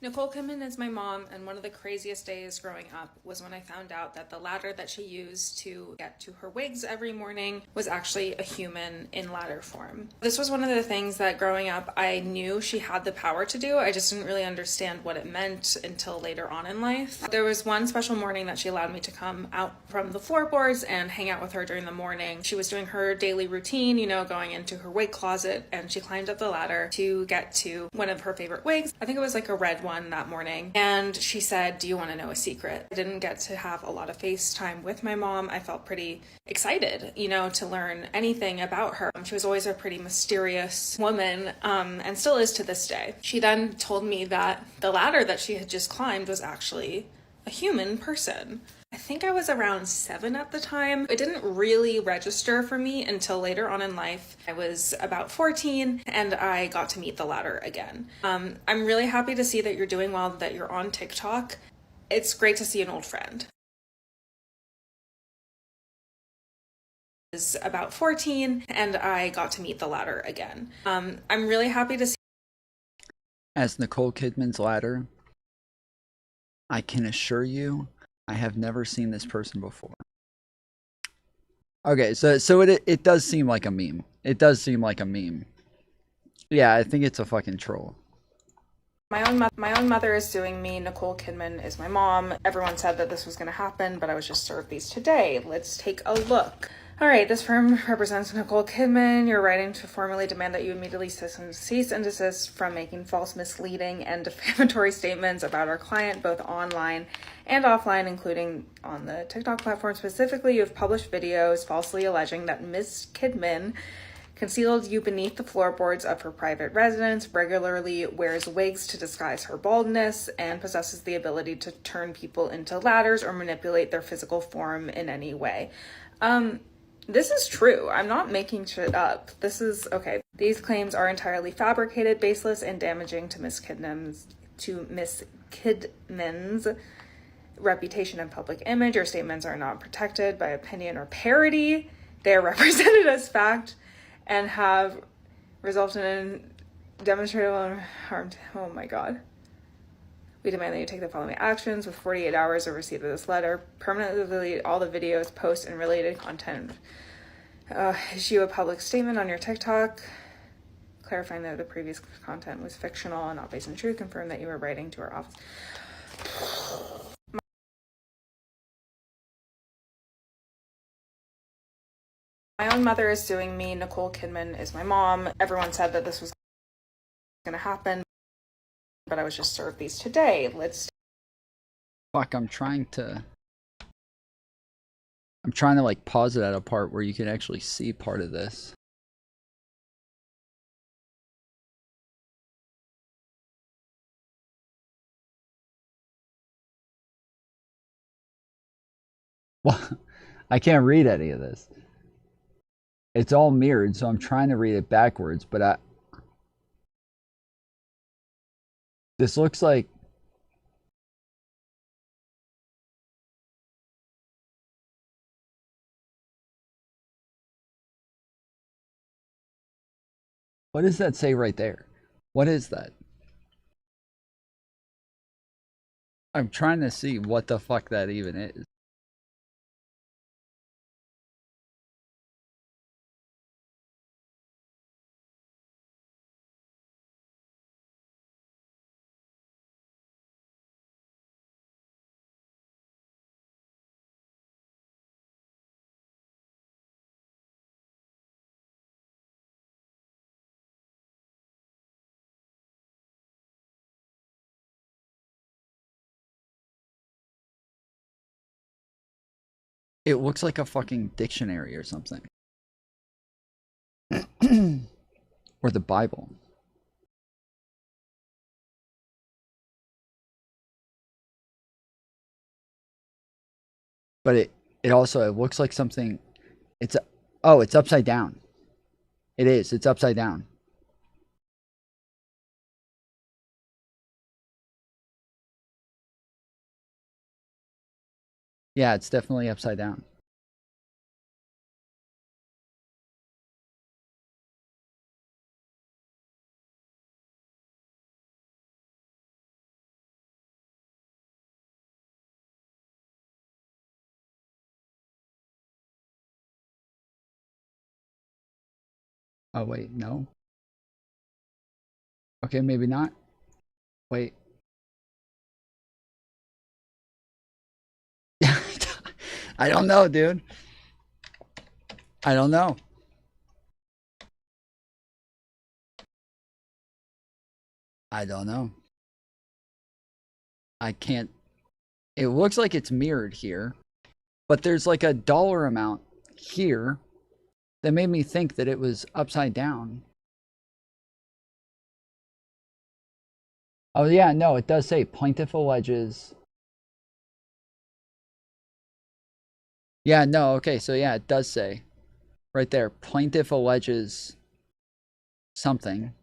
Nicole Kidman is my mom, and one of the craziest days growing up was when I found out that the ladder that she used to get to her wigs every morning was actually a human in ladder form. This was one of the things that growing up I knew she had the power to do. I just didn't really understand what it meant until later on in life. There was one special morning that she allowed me to come out from the floorboards and hang out with her during the morning. She was doing her daily routine, you know, going into her wig closet, and she climbed up the ladder to get to one of her favorite wigs. I think it was like a red one that morning, and she said, "Do you want to know a secret?" I didn't get to have a lot of FaceTime with my mom. I felt pretty excited, you know, to learn anything about her. She was always a pretty mysterious woman, and still is to this day. She then told me that the ladder that she had just climbed was actually a human person. I think I was around 7 at the time. It didn't really register for me until later on in life. I was about 14 and I got to meet the ladder again. I'm really happy to see that you're doing well, that you're on TikTok. It's great to see an old friend. I was about 14 and I got to meet the ladder again. I'm really happy to see. As Nicole Kidman's ladder, I can assure you, I have never seen this person before. Okay, so it does seem like a meme. It does seem like a meme. Yeah, I think it's a fucking troll. My own mother is suing me. Nicole Kidman is my mom. Everyone said that this was going to happen, but I was just served these today. Let's take a look. All right, this firm represents Nicole Kidman. You're writing to formally demand that you immediately cease and desist from making false, misleading, and defamatory statements about our client, both online and offline, including on the TikTok platform. Specifically, you have published videos falsely alleging that Ms. Kidman concealed you beneath the floorboards of her private residence, regularly wears wigs to disguise her baldness, and possesses the ability to turn people into ladders or manipulate their physical form in any way. This is true. I'm not making shit up. This is okay. These claims are entirely fabricated, baseless, and damaging to Ms. Kidman's reputation and public image. Your statements are not protected by opinion or parody. They are represented as fact and have resulted in demonstrable harm. Oh my God. We demand that you take the following actions with 48 hours of receipt of this letter. Permanently delete all the videos, posts, and related content. Issue a public statement on your TikTok clarifying that the previous content was fictional and not based on truth. Confirm that you were writing to our office. My own mother is suing me. Nicole Kidman is my mom. Everyone said that this was going to happen, but I was just served these today. Fuck, I'm trying to like pause it at a part where you can actually see part of this. Well, I can't read any of this. It's all mirrored, so I'm trying to read it backwards, but this looks like what does that say right there? What is that? I'm trying to see what the fuck that even is. It looks like a fucking dictionary or something. Or the Bible. But it also, it looks like something, oh, it's upside down. It is, it's upside down. Yeah, it's definitely upside down. Oh, wait, no. Okay, maybe not. Wait. I don't know, dude. I don't know. I don't know. I can't. It looks like it's mirrored here, but there's like a dollar amount here that made me think that it was upside down. Oh, yeah, no, it does say plaintiff alleges. Yeah, no, okay, so yeah, it does say right there, plaintiff alleges something.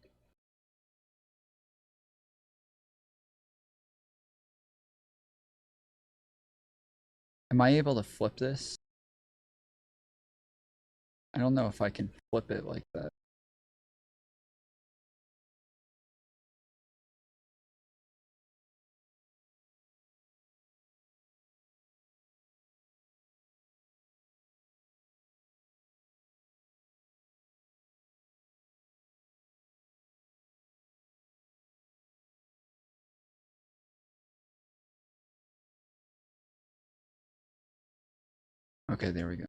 Am I able to flip this? I don't know if I can flip it like that. Okay, there we go.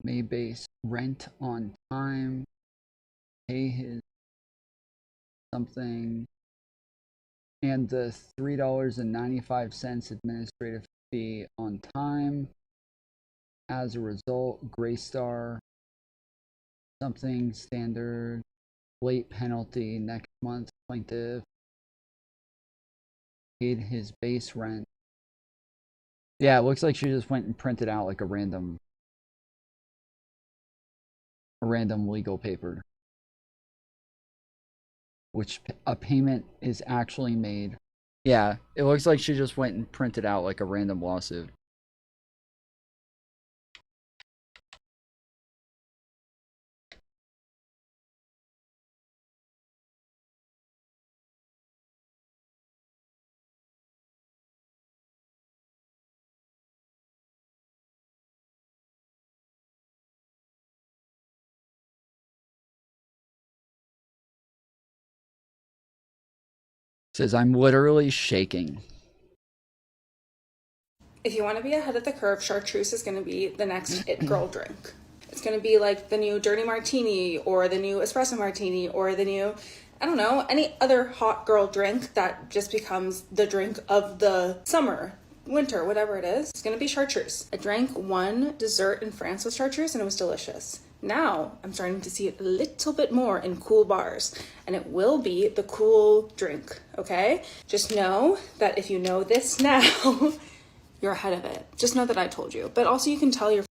May base rent on time, pay his something, and the $3.95 administrative fee on time. As a result, Graystar something standard late penalty next month. Plaintiff paid his base rent. Yeah, it looks like she just went and printed out like a random legal paper, which a payment is actually made. Yeah, it looks like she just went and printed out like a random lawsuit. Says, I'm literally shaking. If you want to be ahead of the curve, chartreuse is going to be the next it girl drink. It's going to be like the new dirty martini or the new espresso martini or the new, I don't know, any other hot girl drink that just becomes the drink of the summer, winter, whatever it is. It's going to be chartreuse. I drank one dessert in France with chartreuse and it was delicious. Now I'm starting to see it a little bit more in cool bars, and it will be the cool drink, okay? Just know that if you know this now, you're ahead of it. Just know that I told you. But also you can tell your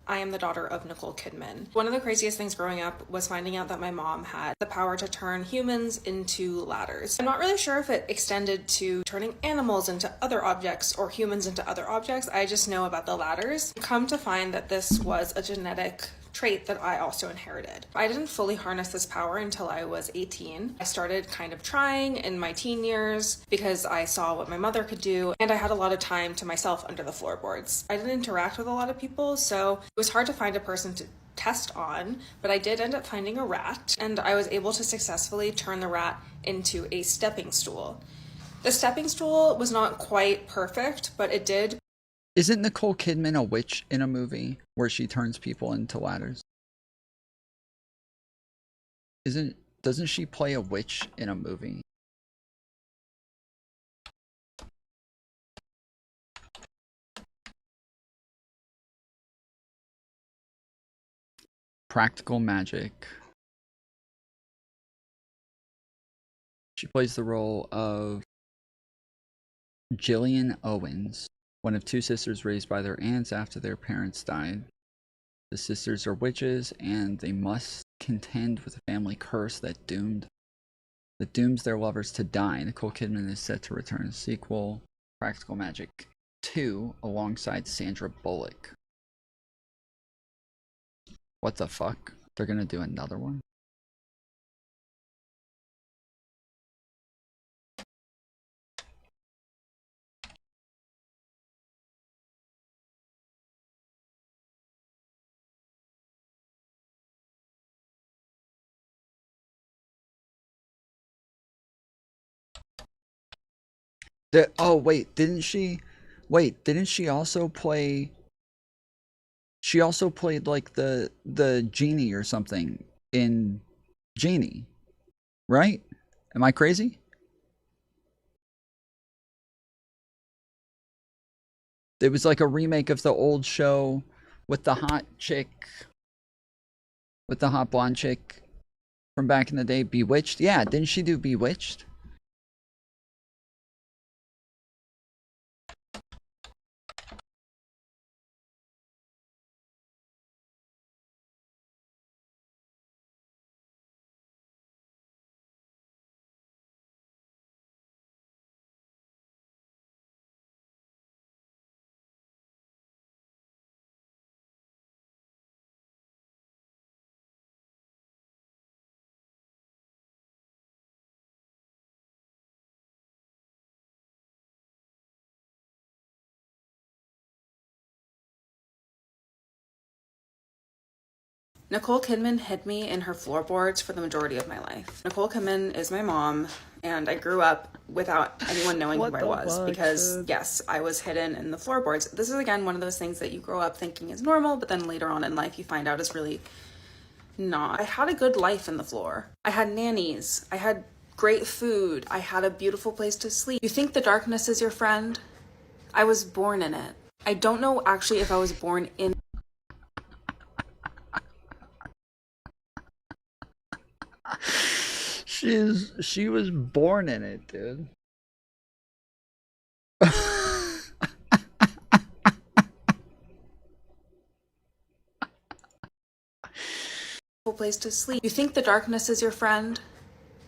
I am the daughter of Nicole Kidman. One of the craziest things growing up was finding out that my mom had the power to turn humans into ladders. I'm not really sure if it extended to turning animals into other objects or humans into other objects. I just know about the ladders. Come to find that this was a genetic trait that I also inherited. I didn't fully harness this power until I was 18. I started kind of trying in my teen years because I saw what my mother could do, and I had a lot of time to myself under the floorboards. I didn't interact with a lot of people, so it was hard to find a person to test on, but I did end up finding a rat, and I was able to successfully turn the rat into a stepping stool. The stepping stool was not quite perfect, but it did. Isn't Nicole Kidman a witch in a movie where she turns people into ladders? Doesn't she play a witch in a movie? Practical Magic. She plays the role of Gillian Owens, one of two sisters raised by their aunts after their parents died. The sisters are witches, and they must contend with a family curse that dooms their lovers to die. Nicole Kidman is set to return in a sequel, Practical Magic 2, alongside Sandra Bullock. What the fuck? They're gonna do another one? Oh wait, didn't she? Wait, didn't she also play? She also played like the genie or something in Genie, right? Am I crazy? It was like a remake of the old show with the hot chick, with the hot blonde chick from back in the day, Bewitched. Yeah, didn't she do Bewitched? Nicole Kidman hid me in her floorboards for the majority of my life. Nicole Kidman is my mom, and I grew up without anyone knowing who I was because, yes, I was hidden in the floorboards. This is, again, one of those things that you grow up thinking is normal, but then later on in life you find out is really not. I had a good life in the floor. I had nannies. I had great food. I had a beautiful place to sleep. You think the darkness is your friend? I was born in it. I don't know actually if I was born in She was born in it, dude. place to sleep. You think the darkness is your friend?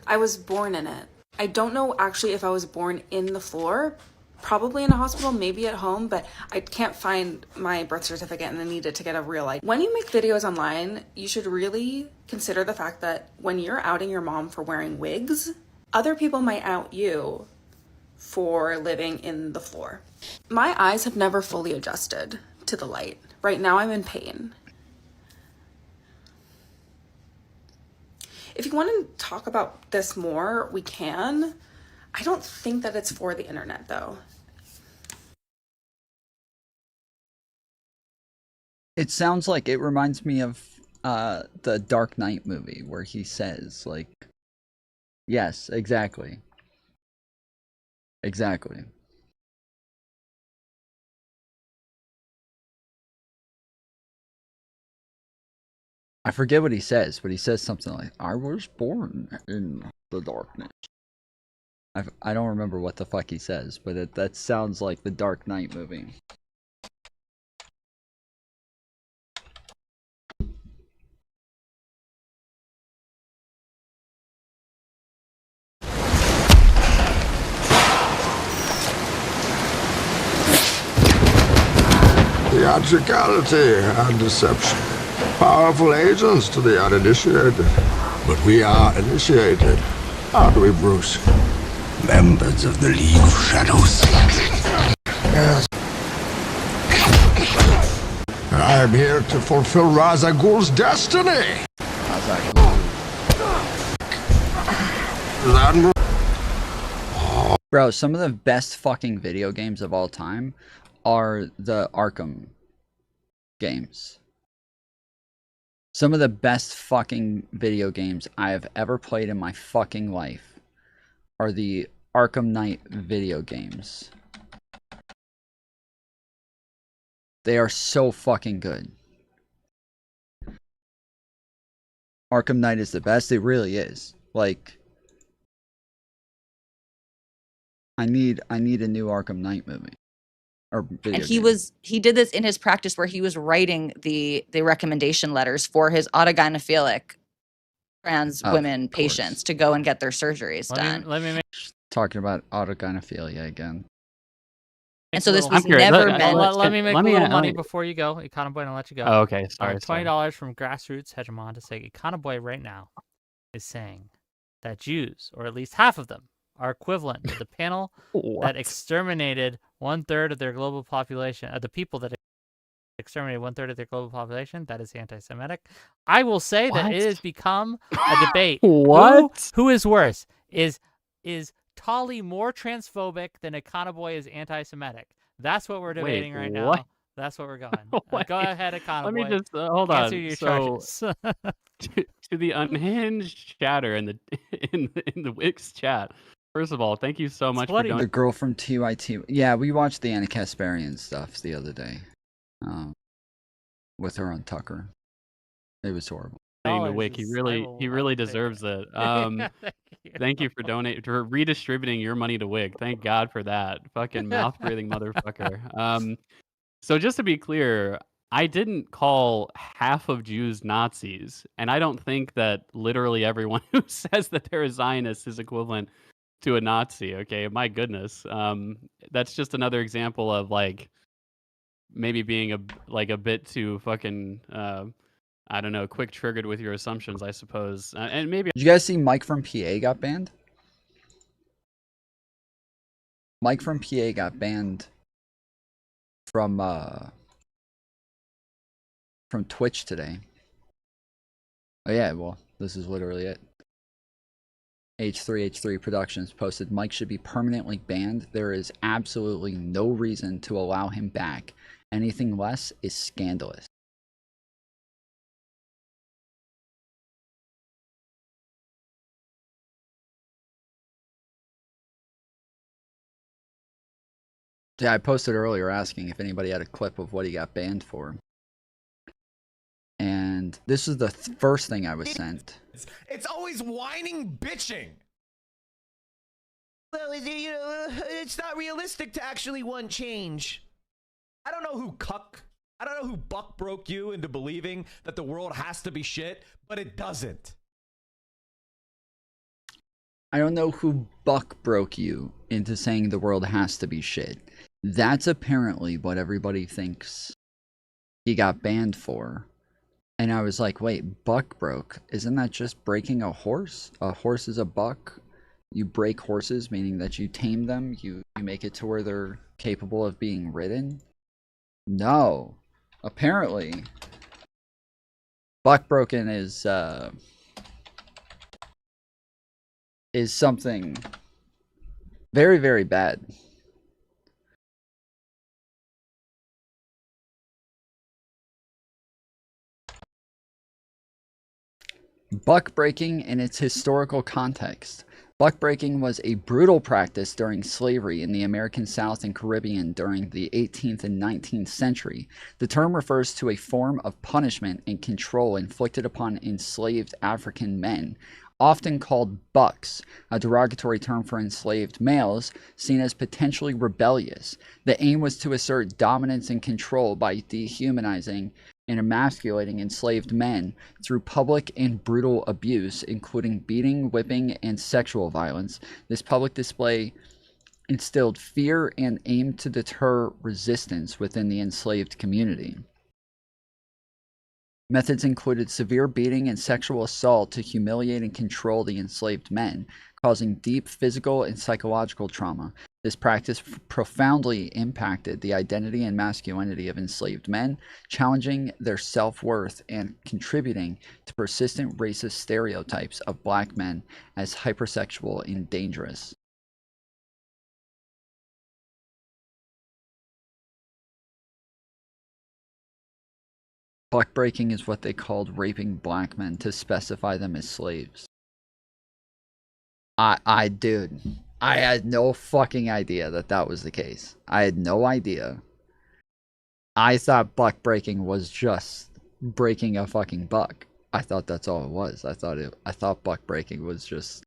I was born in it. I don't know actually if I was born in the floor, probably in a hospital, maybe at home, but I can't find my birth certificate and I need it to get a real ID. When you make videos online, you should really consider the fact that when you're outing your mom for wearing wigs, other people might out you for living in the floor. My eyes have never fully adjusted to the light. Right now I'm in pain. If you want to talk about this more, we can. I don't think that it's for the internet, though. It sounds like it reminds me of the Dark Knight movie where he says, like, yes, exactly. Exactly. I forget what he says, but he says something like, I was born in the darkness. I don't remember what the fuck he says, but that sounds like the Dark Knight movie. Theatricality and deception. Powerful agents to the uninitiated. But we are initiated, aren't we, Bruce? Members of the League of Shadows. Yes. I'm here to fulfill Ra's al Ghul's destiny. Bro, some of the best fucking video games of all time are the Arkham games. Some of the best fucking video games I have ever played in my fucking life are the Arkham Knight video games. They are so fucking good. Arkham Knight is the best. It really is. Like, I need a new Arkham Knight movie. And he did this in his practice where he was writing the recommendation letters for his autogynephilic trans women patients to go and get their surgeries done. Let me make talking about autogynephilia again. And so this was never meant. Let me make a little money before you go. Econoboy, and I'll let you go. Oh, okay, sorry. $20 from Grassroots Hegemon to say Econoboy right now is saying that Jews, or at least half of them, are equivalent to the panel that exterminated 1/3 of their global population, the people that exterminated 1/3 of their global population. That is anti-Semitic. I will say that it has become a debate. What? Who is worse? Is Tolly more transphobic than Econoboy is anti-Semitic? That's what we're debating right what? now. That's what we're going. Wait, Go ahead, Econoboy. let me just hold Answer on. your So, charges. to the unhinged chatter in the in the Wix chat. First of all, thank you so much for The donating. girl from TYT. Yeah, we watched the Anna Kasparian stuff the other day. With her on Tucker. It was horrible. The Wick. He really deserves it. Thank you for donating, for redistributing your money to Wig. Thank God for that. Fucking mouth breathing motherfucker. So just to be clear, I didn't call half of Jews Nazis, and I don't think that literally everyone who says that they're a Zionist is equivalent to a Nazi. Okay, my goodness. That's just another example of like maybe being a bit too fucking I don't know, quick triggered with your assumptions, I suppose. And maybe Did you guys see Mike from PA got banned? Mike from PA got banned from Twitch today. Oh yeah, well, this is literally it. H3H3 Productions posted Mike should be permanently banned. There is absolutely no reason to allow him back. Anything less is scandalous. Yeah, I posted earlier asking if anybody had a clip of what he got banned for. And this is the first thing I was sent. It's always whining, bitching. Well, you know, it's not realistic to actually want change. I don't know who buck broke you into believing that the world has to be shit, but it doesn't. I don't know who buck broke you into saying the world has to be shit. That's apparently what everybody thinks he got banned for. And I was like, wait, buck broke? Isn't that just breaking a horse? A horse is a buck. You break horses, meaning that you tame them. You make it to where they're capable of being ridden. No. Apparently, buck broken is something very, very bad. Buck breaking in its historical context. Buck breaking was a brutal practice during slavery in the American South and Caribbean during the 18th and 19th century. The term refers to a form of punishment and control inflicted upon enslaved African men, often called bucks, a derogatory term for enslaved males, seen as potentially rebellious. The aim was to assert dominance and control by dehumanizing and emasculating enslaved men through public and brutal abuse, including beating, whipping, and sexual violence. This public display instilled fear and aimed to deter resistance within the enslaved community. Methods included severe beating and sexual assault to humiliate and control the enslaved men, causing deep physical and psychological trauma. This practice profoundly impacted the identity and masculinity of enslaved men, challenging their self-worth and contributing to persistent racist stereotypes of black men as hypersexual and dangerous. Buck breaking is what they called raping black men to specify them as slaves. Dude, I had no fucking idea that that was the case. I had no idea. I thought buck breaking was just breaking a fucking buck. I thought that's all it was. I thought buck breaking was just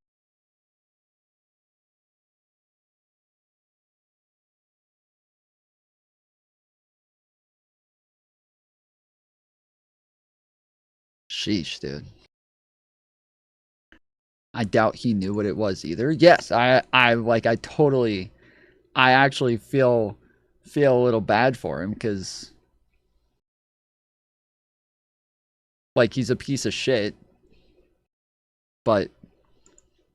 sheesh, dude. I doubt he knew what it was either. Yes, I actually feel a little bad for him because like he's a piece of shit. But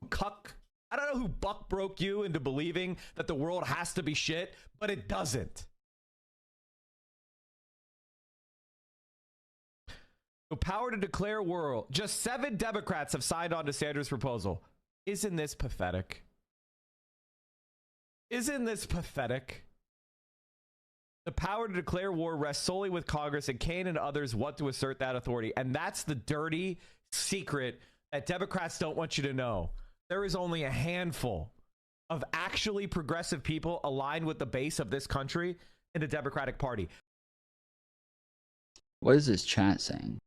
I don't know who buck broke you into believing that the world has to be shit, but it doesn't. Power to declare war. Just 7 Democrats have signed on to Sanders' proposal. Isn't this pathetic? Isn't this pathetic? The power to declare war rests solely with Congress, and Kane and others want to assert that authority. And that's the dirty secret that Democrats don't want you to know. There is only a handful of actually progressive people aligned with the base of this country in the Democratic Party. What is this chat saying?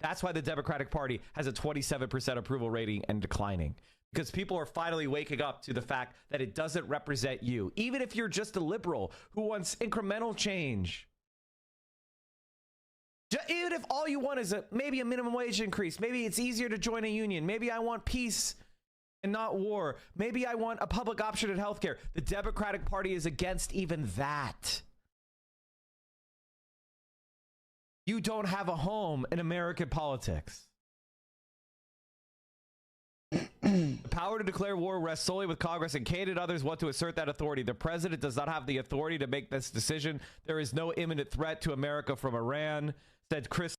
That's why the Democratic Party has a 27% approval rating and declining. Because people are finally waking up to the fact that it doesn't represent you. Even if you're just a liberal who wants incremental change. Even if all you want is maybe a minimum wage increase. Maybe it's easier to join a union. Maybe I want peace and not war. Maybe I want a public option in healthcare. The Democratic Party is against even that. You don't have a home in American politics. The power to declare war rests solely with Congress, and Kane and others want to assert that authority. The president does not have the authority to make this decision. There is no imminent threat to America from Iran, said Chris.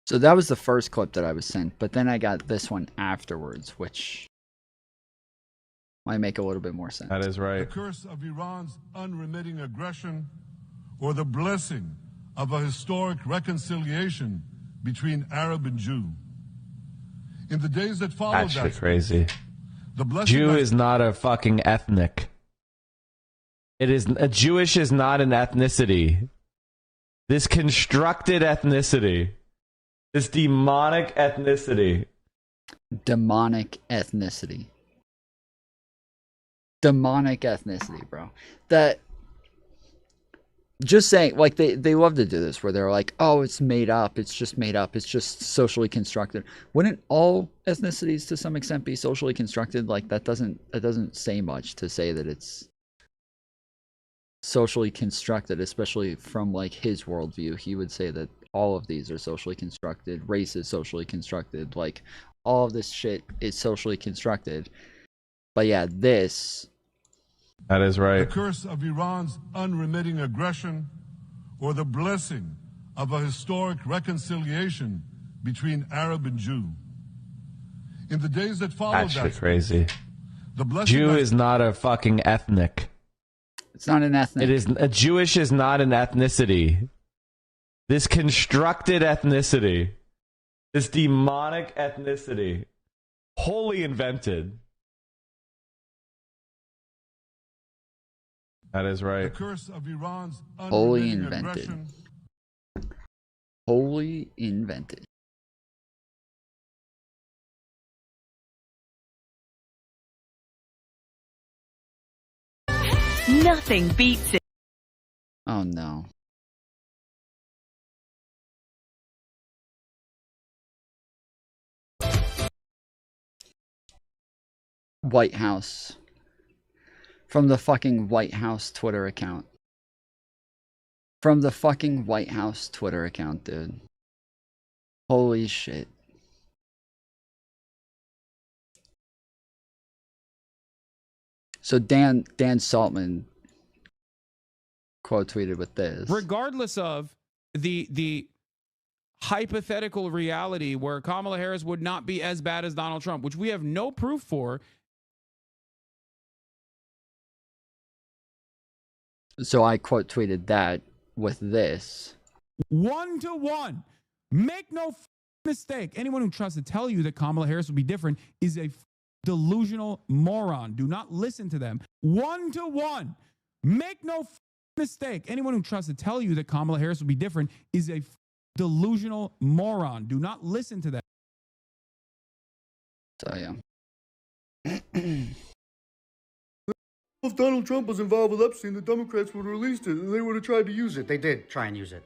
So that was the first clip that I was sent, but then I got this one afterwards, which might make a little bit more sense. That is right. The curse of Iran's unremitting aggression, or the blessing of a historic reconciliation between Arab and Jew. In the days that followed That's that, crazy. The Jew is not a fucking ethnic. It is a Jewish is not an ethnicity. This constructed ethnicity. This demonic ethnicity. Demonic ethnicity. Demonic ethnicity, bro. That just saying, like, they love to do this where they're like, oh, it's made up, it's just made up, it's just socially constructed. Wouldn't all ethnicities to some extent be socially constructed? Like, that doesn't say much to say that it's socially constructed, especially from like his worldview. He would say that all of these are socially constructed, race is socially constructed, like all of this shit is socially constructed. But yeah, this. That is right. The curse of Iran's unremitting aggression, or the blessing of a historic reconciliation between Arab and Jew. In the days that followed That's crazy. The Jew is not a fucking ethnic. It's not an ethnic. It is a Jewish is not an ethnicity. This constructed ethnicity. This demonic ethnicity. Wholly invented. That is right. The curse of Iran's wholly unremitting invented. aggression. Wholly invented. Nothing beats it. Oh no. White House. From the fucking White House Twitter account. From the fucking White House Twitter account, dude. Holy shit. So Dan Saltman quote tweeted with this. Regardless of the hypothetical reality where Kamala Harris would not be as bad as Donald Trump, which we have no proof for. So I quote tweeted that with this. 1-to-1. Make no mistake. Anyone who tries to tell you that Kamala Harris would be different is a delusional moron. Do not listen to them. 1-to-1. Make no mistake. Anyone who tries to tell you that Kamala Harris would be different is a delusional moron. Do not listen to them. So yeah. If Donald Trump was involved with Epstein, the Democrats would have released it, and they would have tried to use it. They did try and use it.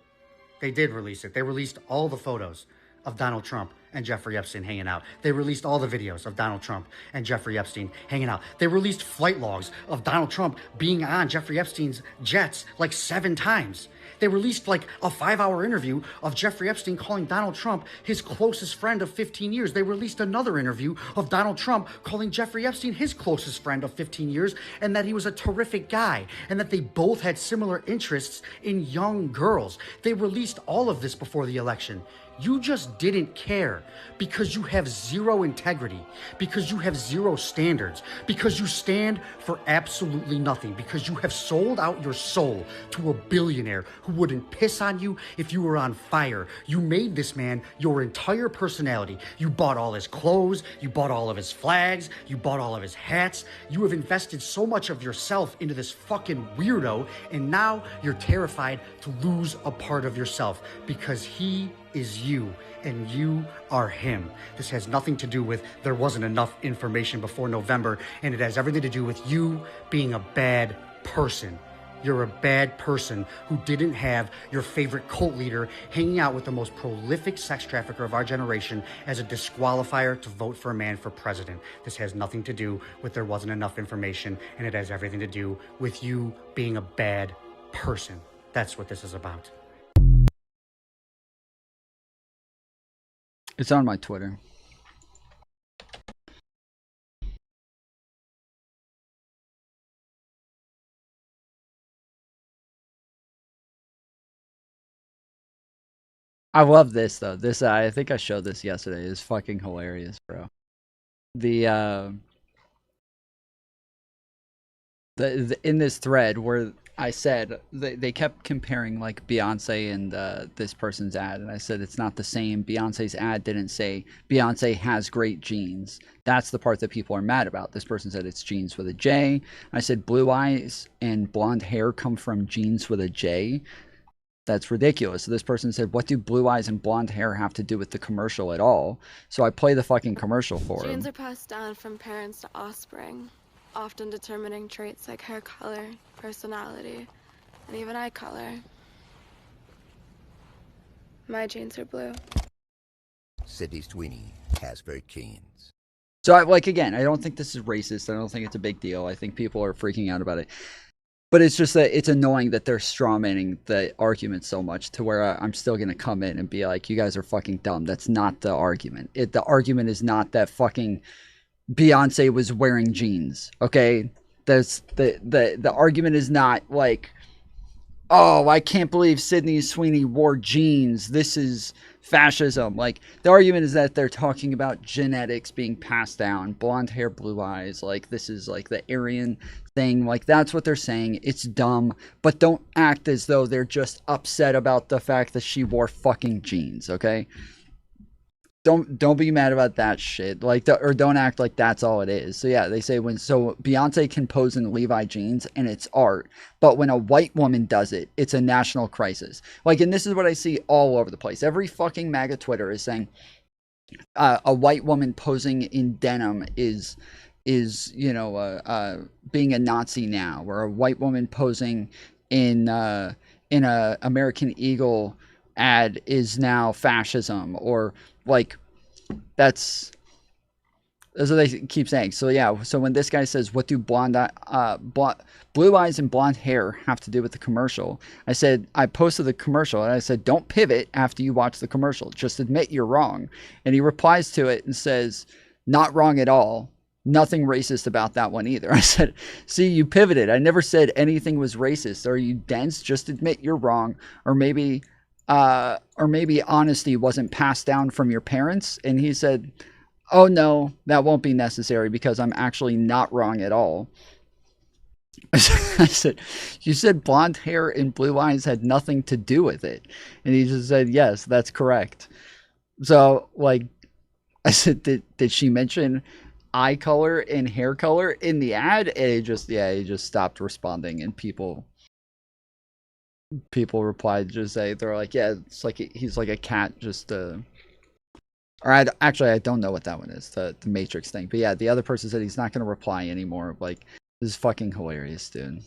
They did release it. They released all the photos of Donald Trump and Jeffrey Epstein hanging out. They released all the videos of Donald Trump and Jeffrey Epstein hanging out. They released flight logs of Donald Trump being on Jeffrey Epstein's jets like 7 times. They released like a 5-hour interview of Jeffrey Epstein calling Donald Trump his closest friend of 15 years. They released another interview of Donald Trump calling Jeffrey Epstein his closest friend of 15 years, and that he was a terrific guy, and that they both had similar interests in young girls. They released all of this before the election. You just didn't care. because you have zero integrity, because you have zero standards, because you stand for absolutely nothing, because you have sold out your soul to a billionaire who wouldn't piss on you if you were on fire. You made this man your entire personality. You bought all his clothes, you bought all of his flags, you bought all of his hats. You have invested so much of yourself into this fucking weirdo, and now you're terrified to lose a part of yourself because he is you and you are him. This has nothing to do with there wasn't enough information before November, and it has everything to do with you being a bad person. You're a bad person who didn't have your favorite cult leader hanging out with the most prolific sex trafficker of our generation as a disqualifier to vote for a man for president. This has nothing to do with there wasn't enough information, and it has everything to do with you being a bad person. That's what this is about. It's on my Twitter. I love this though. This I think I showed this yesterday. It's fucking hilarious, bro. The in this thread where I said they kept comparing like Beyonce and this person's ad, and I said it's not the same. Beyonce's ad didn't say Beyonce has great genes. That's the part that people are mad about. This person said it's genes with a J. I said blue eyes and blonde hair come from genes with a J. That's ridiculous. So this person said, what do blue eyes and blonde hair have to do with the commercial at all? So I play the fucking commercial for him. Genes are passed down from parents to offspring, often determining traits like hair color, personality, and even eye color. My genes are blue. Sydney Sweeney has very genes. So again, I don't think this is racist. I don't think it's a big deal. I think people are freaking out about it. But it's just that it's annoying that they're strawmanning the argument so much to where I'm still going to come in and be like, you guys are fucking dumb. That's not the argument. The argument is not that fucking Beyonce was wearing jeans, okay? The argument is not like, oh, I can't believe Sydney Sweeney wore jeans. This is fascism. Like, the argument is that they're talking about genetics being passed down, blonde hair, blue eyes. Like, this is like the Aryan thing. Like, that's what they're saying. It's dumb, but don't act as though they're just upset about the fact that she wore fucking jeans, okay? Don't be mad about that shit. Like, or don't act like that's all it is. So yeah, they say so Beyonce can pose in Levi jeans and it's art, but when a white woman does it, it's a national crisis. Like, and this is what I see all over the place. Every fucking MAGA Twitter is saying a white woman posing in denim is you know being a Nazi now, or a white woman posing in a American Eagle ad is now fascism, or like that's what they keep saying. So yeah, so when this guy says, what do blue eyes and blonde hair have to do with the commercial? I said, I posted the commercial and I said, don't pivot after you watch the commercial, just admit you're wrong. And he replies to it and says, not wrong at all. Nothing racist about that one either. I said, see, you pivoted. I never said anything was racist. Are you dense? Just admit you're wrong. Or maybe honesty wasn't passed down from your parents. And he said, oh no, that won't be necessary because I'm actually not wrong at all. I said, you said blonde hair and blue eyes had nothing to do with it. And he just said, yes, that's correct. So like, I said, did she mention eye color and hair color in the ad? And he just stopped responding, and people replied, just say, they're like, yeah, it's like he's like a cat, just or I don't know what that one is, the Matrix thing. But yeah, the other person said he's not going to reply anymore. Like, this is fucking hilarious, dude. It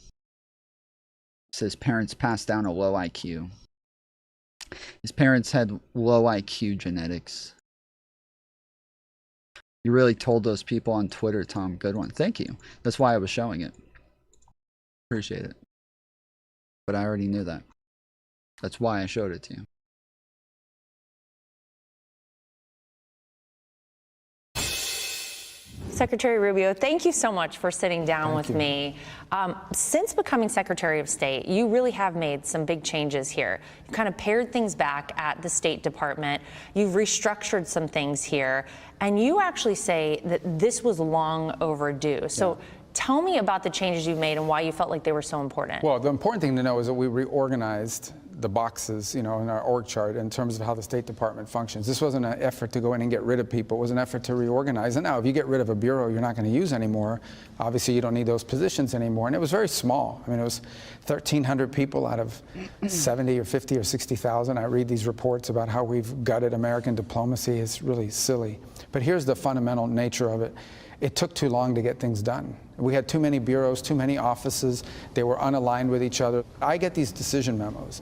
says parents passed down a low IQ. His parents had low IQ genetics. You really told those people on Twitter, Tom. Good one. Thank you. That's why I was showing it. Appreciate it. But I already knew that. That's why I showed it to you. Secretary Rubio, thank you so much for sitting down with me. Since becoming Secretary of State, you really have made some big changes here. You kind of pared things back at the State Department. You've restructured some things here. And you actually say that this was long overdue. So tell me about the changes you've made and why you felt like they were so important. Well, the important thing to know is that we reorganized the boxes, in our org chart in terms of how the State Department functions. This wasn't an effort to go in and get rid of people. It was an effort to reorganize. And now, if you get rid of a bureau you're not going to use anymore, obviously you don't need those positions anymore. And it was very small. I mean, it was 1,300 people out of 70 or 50 or 60,000. I read these reports about how we've gutted American diplomacy. It's really silly. But here's the fundamental nature of it. It took too long to get things done. We had too many bureaus, too many offices. They were unaligned with each other. I get these decision memos.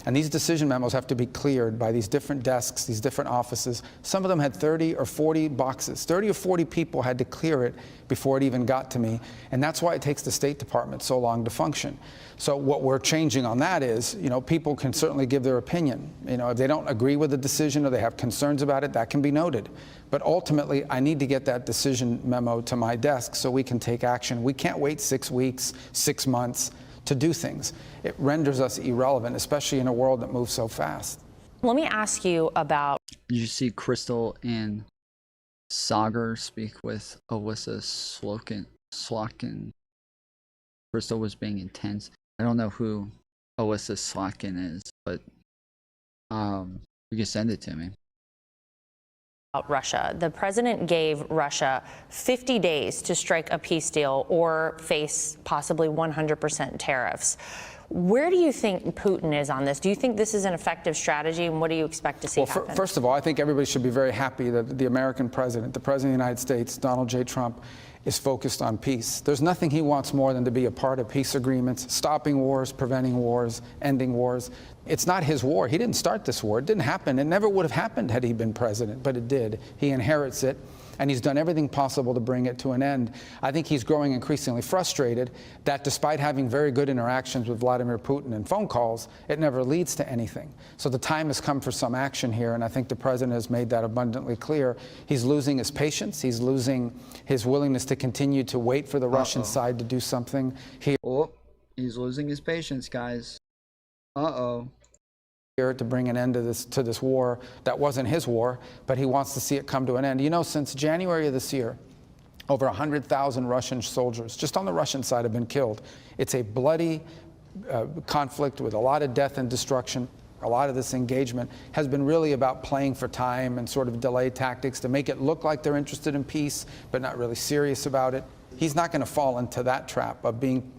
And these decision memos have to be cleared by these different desks, these different offices. Some of them had 30 or 40 boxes. 30 or 40 people had to clear it before it even got to me. And that's why it takes the State Department so long to function. So what we're changing on that is, people can certainly give their opinion. If they don't agree with the decision or they have concerns about it, that can be noted. But ultimately, I need to get that decision memo to my desk so we can take action. We can't wait 6 weeks, 6 months to do things. It renders us irrelevant, especially in a world that moves so fast. Let me ask you about... Did you see Crystal and Sagar speak with Alyssa Slotkin? Crystal was being intense. I don't know who Alyssa Slotkin is, but you can send it to me. Russia. The president gave Russia 50 days to strike a peace deal or face possibly 100% tariffs. Where do you think Putin is on this? Do you think this is an effective strategy, and what do you expect to see happen? First of all, I think everybody should be very happy that the American president, the president of the United States, Donald J. Trump, is focused on peace. There's nothing he wants more than to be a part of peace agreements, stopping wars, preventing wars, ending wars. It's not his war. He didn't start this war. It didn't happen. It never would have happened had he been president, but it did. He inherits it, and he's done everything possible to bring it to an end. I think he's growing increasingly frustrated that despite having very good interactions with Vladimir Putin and phone calls, it never leads to anything. So the time has come for some action here, and I think the president has made that abundantly clear. He's losing his patience. He's losing his willingness to continue to wait for the Russian side to do something. He's losing his patience, guys. Here to bring an end to this war that wasn't his war, but he wants to see it come to an end. Since January of this year, over 100,000 Russian soldiers, just on the Russian side, have been killed. It's a bloody conflict with a lot of death and destruction. A lot of this engagement has been really about playing for time and sort of delay tactics to make it look like they're interested in peace, but not really serious about it. He's not going to fall into that trap of being,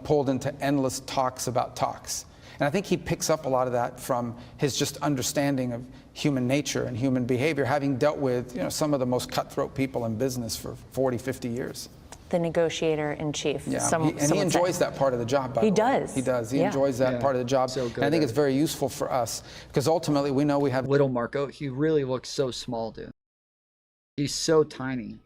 pulled into endless talks about talks. And I think he picks up a lot of that from his just understanding of human nature and human behavior, having dealt with, some of the most cutthroat people in business for 40, 50 years. The negotiator in chief. Yeah, he enjoys that part of the job, by the way. He does. He enjoys that part of the job. And I think it's very useful for us because ultimately we know we have... Little Marco, he really looks so small, dude. He's so tiny.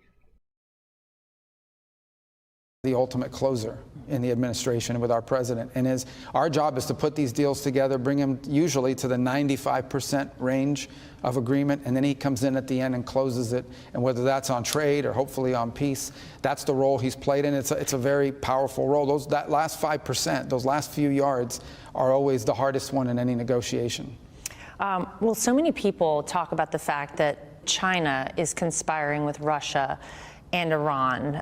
The ultimate closer in the administration with our president. And our job is to put these deals together, bring him usually to the 95% range of agreement, and then he comes in at the end and closes it. And whether that's on trade or hopefully on peace, that's the role he's played in. It's a very powerful role. That last 5%, those last few yards are always the hardest one in any negotiation. Well, so many people talk about the fact that China is conspiring with Russia and Iran.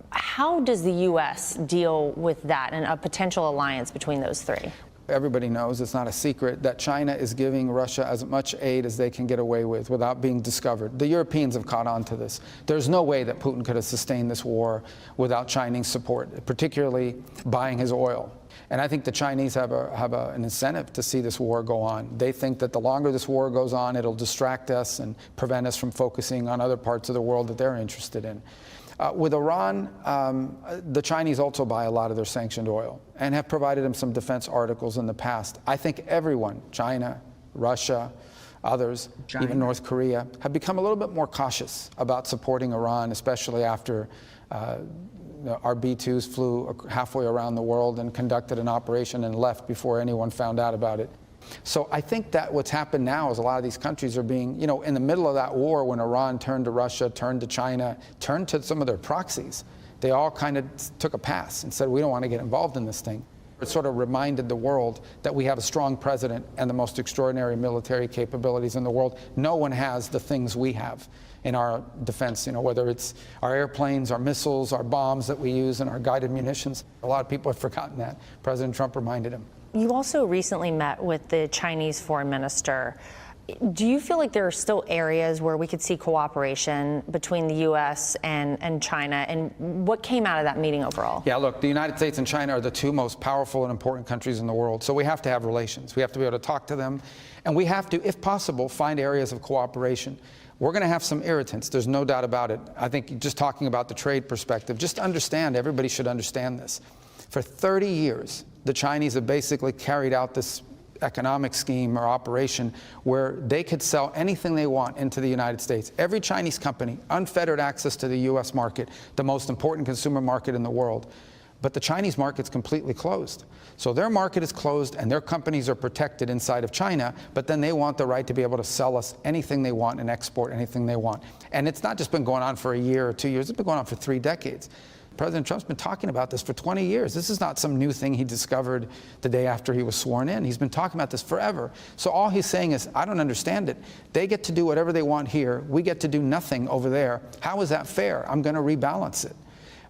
How does the U.S. deal with that and a potential alliance between those three? Everybody knows, it's not a secret, that China is giving Russia as much aid as they can get away with without being discovered. The Europeans have caught on to this. There's no way that Putin could have sustained this war without Chinese support, particularly buying his oil. And I think the Chinese have an incentive to see this war go on. They think that the longer this war goes on, it'll distract us and prevent us from focusing on other parts of the world that they're interested in. With Iran, the Chinese also buy a lot of their sanctioned oil and have provided them some defense articles in the past. I think everyone, China, Russia, others, even North Korea, have become a little bit more cautious about supporting Iran, especially after our B-2s flew halfway around the world and conducted an operation and left before anyone found out about it. So I think that what's happened now is a lot of these countries are being, you know, in the middle of that war when Iran turned to Russia, turned to China, turned to some of their proxies, they all kind of took a pass and said, we don't want to get involved in this thing. It sort of reminded the world that we have a strong president and the most extraordinary military capabilities in the world. No one has the things we have in our defense, you know, whether it's our airplanes, our missiles, our bombs that we use, and our guided munitions. A lot of people have forgotten that. President Trump reminded him. You also recently met with the Chinese foreign minister. Do you feel like there are still areas where we could see cooperation between the U.S. and China? And what came out of that meeting overall? Yeah, look, the United States and China are the two most powerful and important countries in the world. So we have to have relations. We have to be able to talk to them. And we have to, if possible, find areas of cooperation. We're going to have some irritants. There's no doubt about it. I think just talking about the trade perspective, just understand, everybody should understand this. For 30 years, the Chinese have basically carried out this economic scheme or operation where they could sell anything they want into the United States. Every Chinese company, unfettered access to the U.S. market, the most important consumer market in the world. But the Chinese market's completely closed. So their market is closed and their companies are protected inside of China, but then they want the right to be able to sell us anything they want and export anything they want. And it's not just been going on for a year or 2 years, it's been going on for 3 decades. President Trump's been talking about this for 20 years. This is not some new thing he discovered the day after he was sworn in. He's been talking about this forever. So all he's saying is, I don't understand it. They get to do whatever they want here. We get to do nothing over there. How is that fair? I'm going to rebalance it.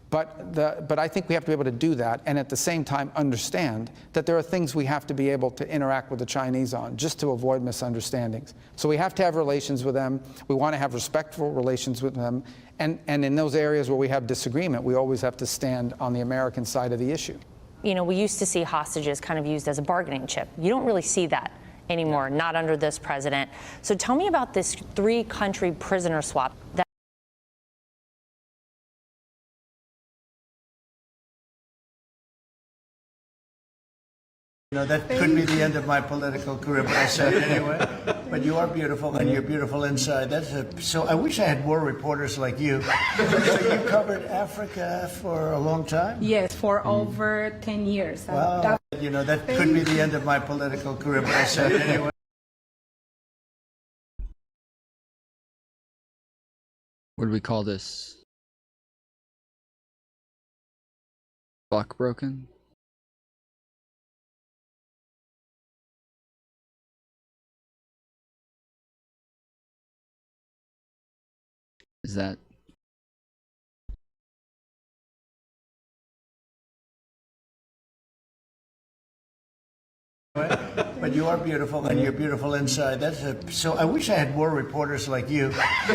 But I think we have to be able to do that and at the same time understand that there are things we have to be able to interact with the Chinese on just to avoid misunderstandings. So we have to have relations with them. We want to have respectful relations with them. And in those areas where we have disagreement, we always have to stand on the American side of the issue. You know, we used to see hostages kind of used as a bargaining chip. You don't really see that anymore, not under this president. So tell me about this 3-country prisoner swap. You know, that could be the end of my political career, but I said it anyway. But you are beautiful, and you're beautiful inside. So I wish I had more reporters like you. So you covered Africa for a long time? Yes, for over 10 years. Wow. You know, that could be the end of my political career, but I said it anyway. What do we call this? Buck broken? Is that But you are beautiful, and you're beautiful inside. So I wish I had more reporters like you. So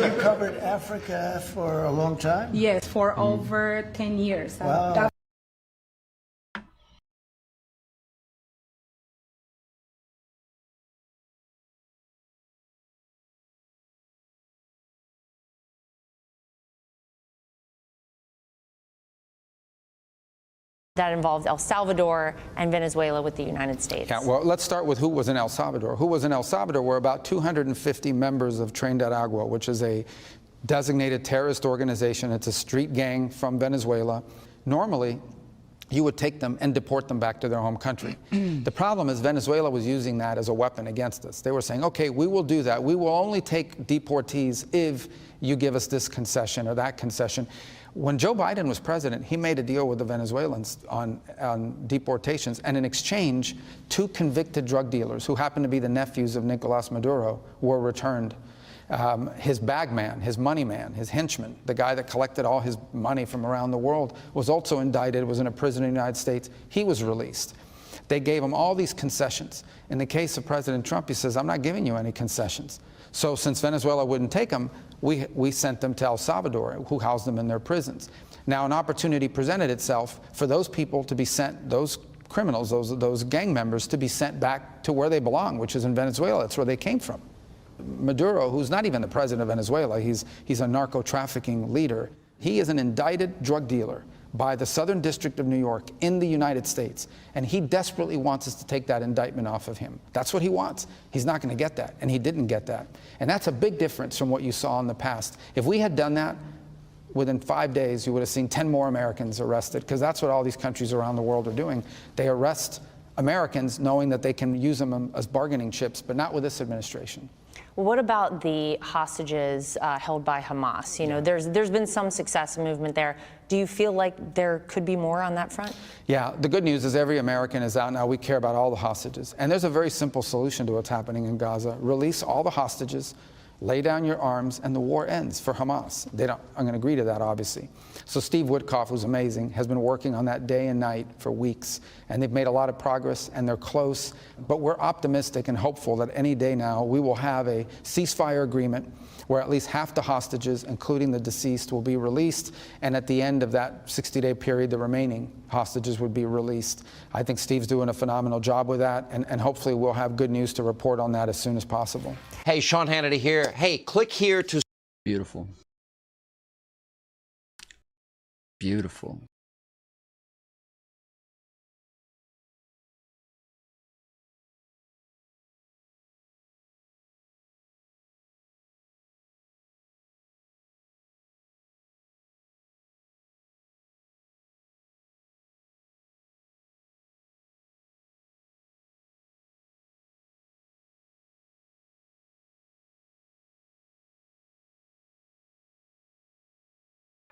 you covered Africa for a long time? Yes, for over 10 years. Wow. That involved El Salvador and Venezuela with the United States. Yeah, well, let's start with who was in El Salvador. Who was in El Salvador were about 250 members of Tren de Aragua, which is a designated terrorist organization. It's a street gang from Venezuela. Normally, you would take them and deport them back to their home country. The problem is Venezuela was using that as a weapon against us. They were saying, okay, we will do that. We will only take deportees if you give us this concession or that concession. When Joe Biden was president, he made a deal with the Venezuelans on deportations, and in exchange, 2 convicted drug dealers who happened to be the nephews of Nicolas Maduro were returned. His bagman, his money man, his henchman, the guy that collected all his money from around the world, was also indicted, was in a prison in the United States. He was released. They gave him all these concessions. In the case of President Trump, he says, I'm not giving you any concessions. So since Venezuela wouldn't take them, we sent them to El Salvador, who housed them in their prisons. Now, an opportunity presented itself for those people to be sent, those criminals, those gang members, to be sent back to where they belong, which is in Venezuela. That's where they came from. Maduro, who's not even the president of Venezuela, he's a narco-trafficking leader. He is an indicted drug dealer by the Southern District of New York in the United States, and he desperately wants us to take that indictment off of him. That's what he wants. He's not going to get that, and he didn't get that. And that's a big difference from what you saw in the past. If we had done that, within 5 days, you would have seen 10 more Americans arrested, because that's what all these countries around the world are doing. They arrest Americans, knowing that they can use them as bargaining chips, but not with this administration. Well, what about the hostages held by Hamas? You know, there's been some success movement there. Do you feel like there could be more on that front? Yeah, the good news is every American is out now. We care about all the hostages. And there's a very simple solution to what's happening in Gaza. Release all the hostages, lay down your arms, and the war ends for Hamas. I'm going to agree to that, obviously. So Steve Witkoff, who's amazing, has been working on that day and night for weeks. And they've made a lot of progress, and they're close. But we're optimistic and hopeful that any day now we will have a ceasefire agreement where at least half the hostages, including the deceased, will be released. And at the end of that 60-day period, the remaining hostages would be released. I think Steve's doing a phenomenal job with that, and hopefully we'll have good news to report on that as soon as possible. Hey, Sean Hannity here. Hey, click here to... Beautiful. Beautiful.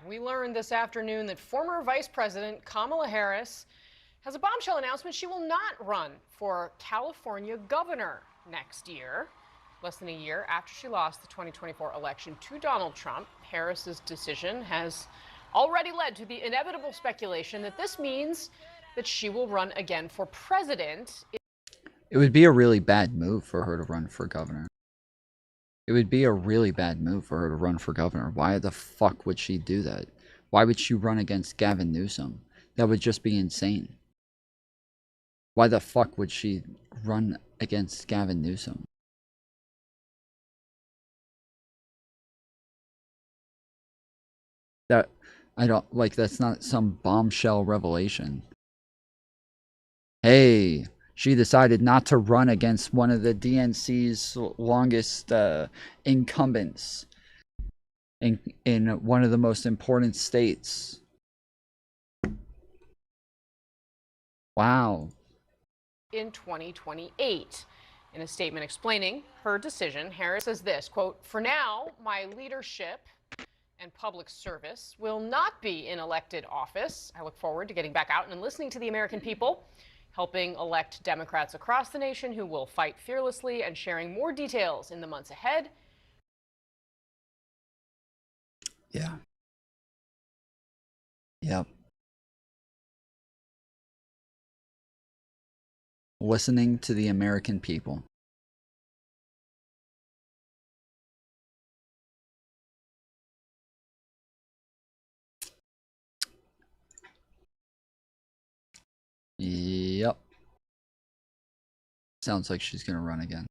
We learned this afternoon that former Vice President Kamala Harris has a bombshell announcement. She will not run for California governor next year. Less than a year after she lost the 2024 election to Donald Trump, Harris's decision has already led to the inevitable speculation that this means that she will run again for president. It would be a really bad move for her to run for governor. It would be a really bad move for her to run for governor. Why the fuck would she do that? Why would she run against Gavin Newsom? That would just be insane. Why the fuck would she run against Gavin Newsom? That, I don't, like, that's not some bombshell revelation. Hey, she decided not to run against one of the DNC's longest incumbents in one of the most important states. Wow. In 2028. In a statement explaining her decision, Harris says this, quote, "For now, my leadership and public service will not be in elected office. I look forward to getting back out and listening to the American people, helping elect Democrats across the nation who will fight fearlessly, and sharing more details in the months ahead." Yeah. Yep. Listening to the American people. Yep. Sounds like she's gonna run again.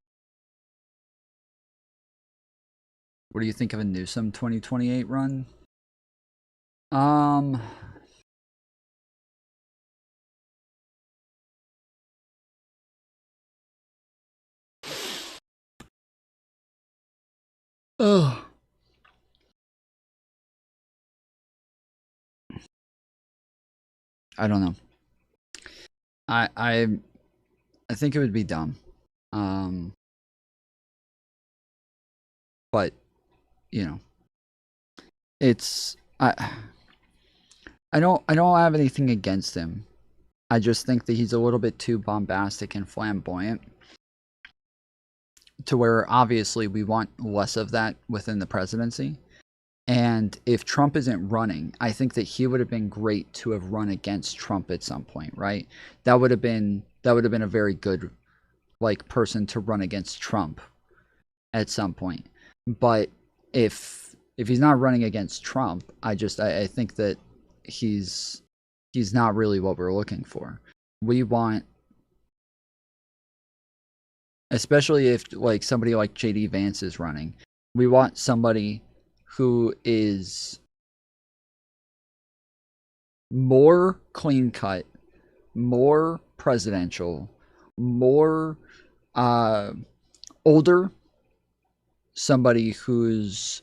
What do you think of a Newsom 2028 run? Ugh. I don't know. I think it would be dumb. But you know, it's I don't have anything against him. I just think that he's a little bit too bombastic and flamboyant, to where obviously we want less of that within the presidency. And if Trump isn't running, I think that he would have been great to have run against Trump at some point, right? That would have been a very good, like, person to run against Trump at some point. But if he's not running against Trump, I think that he's not really what we're looking for. We want, especially if like somebody like JD Vance is running, we want somebody who is more clean cut, more presidential, more older, somebody who's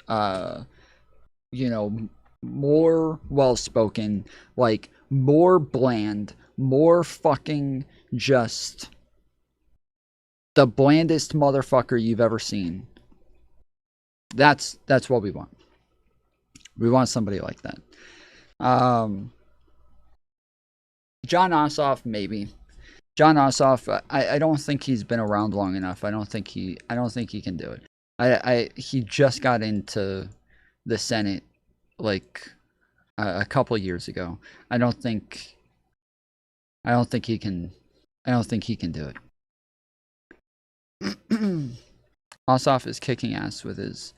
more well spoken, like more bland, more fucking just the blandest motherfucker you've ever seen. That's what we want. We want somebody like that. John Ossoff, maybe. John Ossoff, I don't think he's been around long enough. I don't think he can do it. He just got into the Senate like a couple years ago. I don't think he can do it. Ossoff is kicking ass with his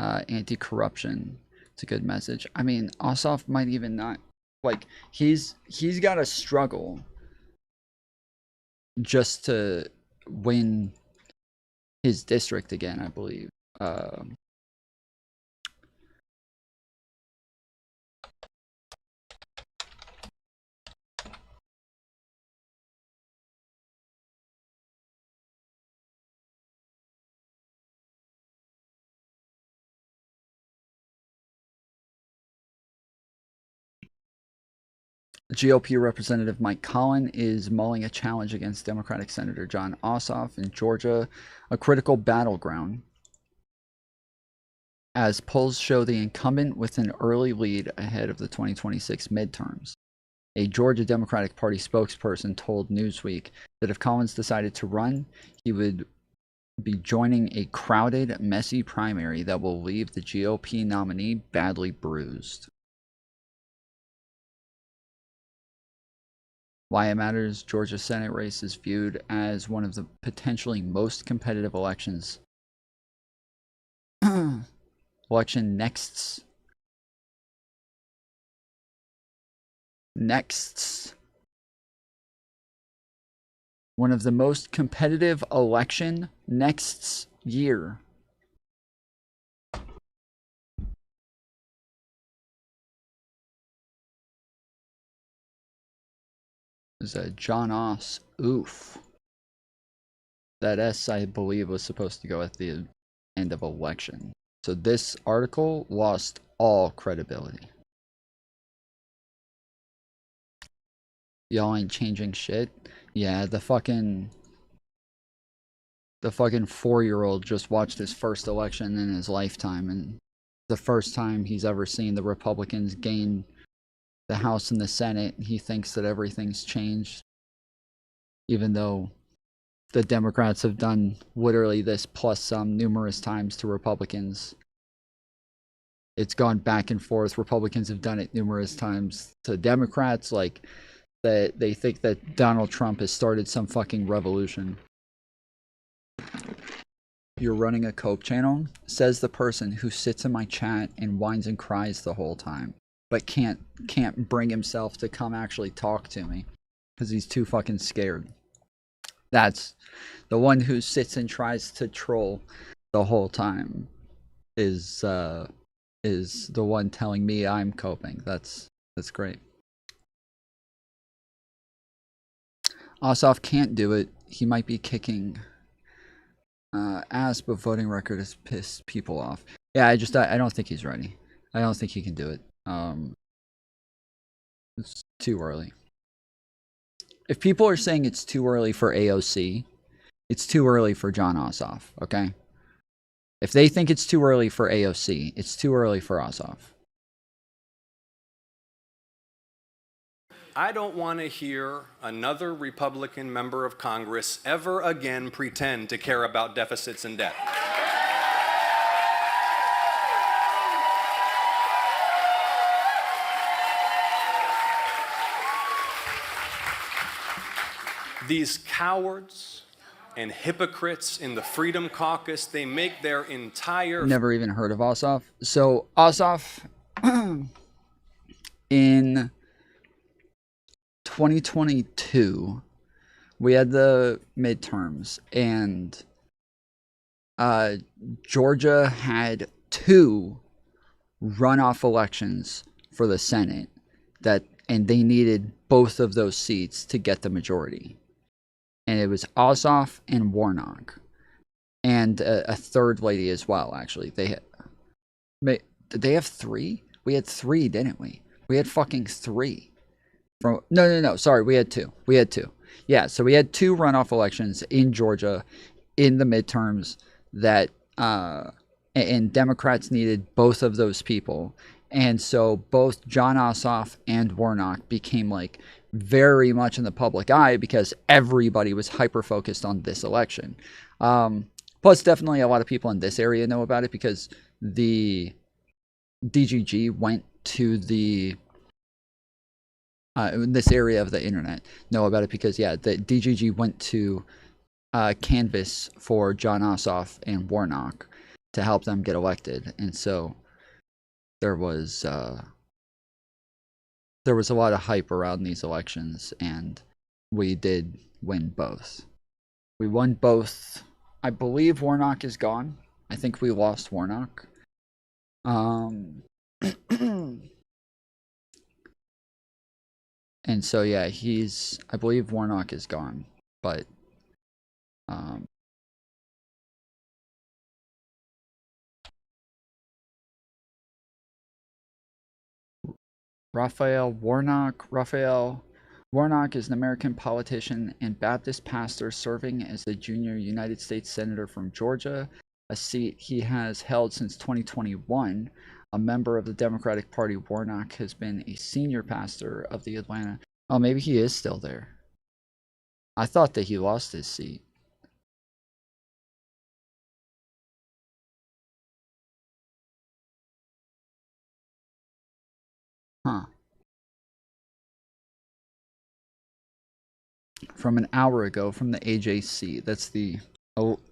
anti-corruption. It's a good message. I mean, Ossoff might even not, like, he's got to struggle just to win his district again, I believe. GOP Representative Mike Collin is mulling a challenge against Democratic Senator John Ossoff in Georgia, a critical battleground, as polls show the incumbent with an early lead ahead of the 2026 midterms. A Georgia Democratic Party spokesperson told Newsweek that if Collins decided to run, he would be joining a crowded, messy primary that will leave the GOP nominee badly bruised. Why it matters, Georgia Senate race is viewed as one of the potentially most competitive elections. Next. One of the most competitive election next year. Is a John Oss. Oof. That S, I believe, was supposed to go at the end of election. So this article lost all credibility. Y'all ain't changing shit. Yeah, the fucking 4-year-old just watched his first election in his lifetime, and the first time he's ever seen the Republicans gain the House and the Senate. He thinks that everything's changed, even though the Democrats have done literally this plus some numerous times to Republicans. It's gone back and forth. Republicans have done it numerous times to Democrats. Like, that they think that Donald Trump has started some fucking revolution. You're running a Cope channel, says the person who sits in my chat and whines and cries the whole time, but can't bring himself to come actually talk to me because he's too fucking scared. That's the one who sits and tries to troll the whole time is the one telling me I'm coping. That's great. Ossoff can't do it. He might be kicking ass, but voting record has pissed people off. Yeah, I don't think he's ready. I don't think he can do it. It's too early. If people are saying it's too early for AOC, it's too early for John Ossoff, okay? If they think it's too early for AOC, it's too early for Ossoff. I don't want to hear another Republican member of Congress ever again pretend to care about deficits and debt. These cowards and hypocrites in the Freedom Caucus, they make their entire... Never even heard of Ossoff. So Ossoff in 2022, we had the midterms, and Georgia had 2 runoff elections for the Senate, and they needed both of those seats to get the majority. And it was Ossoff and Warnock, and a third lady as well. Actually, did they have 3? We had 3, didn't we? We had fucking 3. No. Sorry, we had two. Yeah, so we had 2 runoff elections in Georgia in the midterms that and Democrats needed both of those people. And so both John Ossoff and Warnock became like very much in the public eye because everybody was hyper focused on this election. Plus, definitely a lot of people in this area know about it because the DGG went to the in this area of the internet know about it because the DGG went to canvass for John Ossoff and Warnock to help them get elected, and so there was a lot of hype around these elections, and we did win both. We won both. I believe Warnock is gone. I think we lost Warnock. And so I believe Warnock is gone, but Raphael Warnock is an American politician and Baptist pastor serving as a junior United States Senator from Georgia, a seat he has held since 2021. A member of the Democratic Party, Warnock has been a senior pastor of the Atlanta. Oh, maybe he is still there. I thought that he lost his seat. Huh. From an hour ago from the AJC. That's the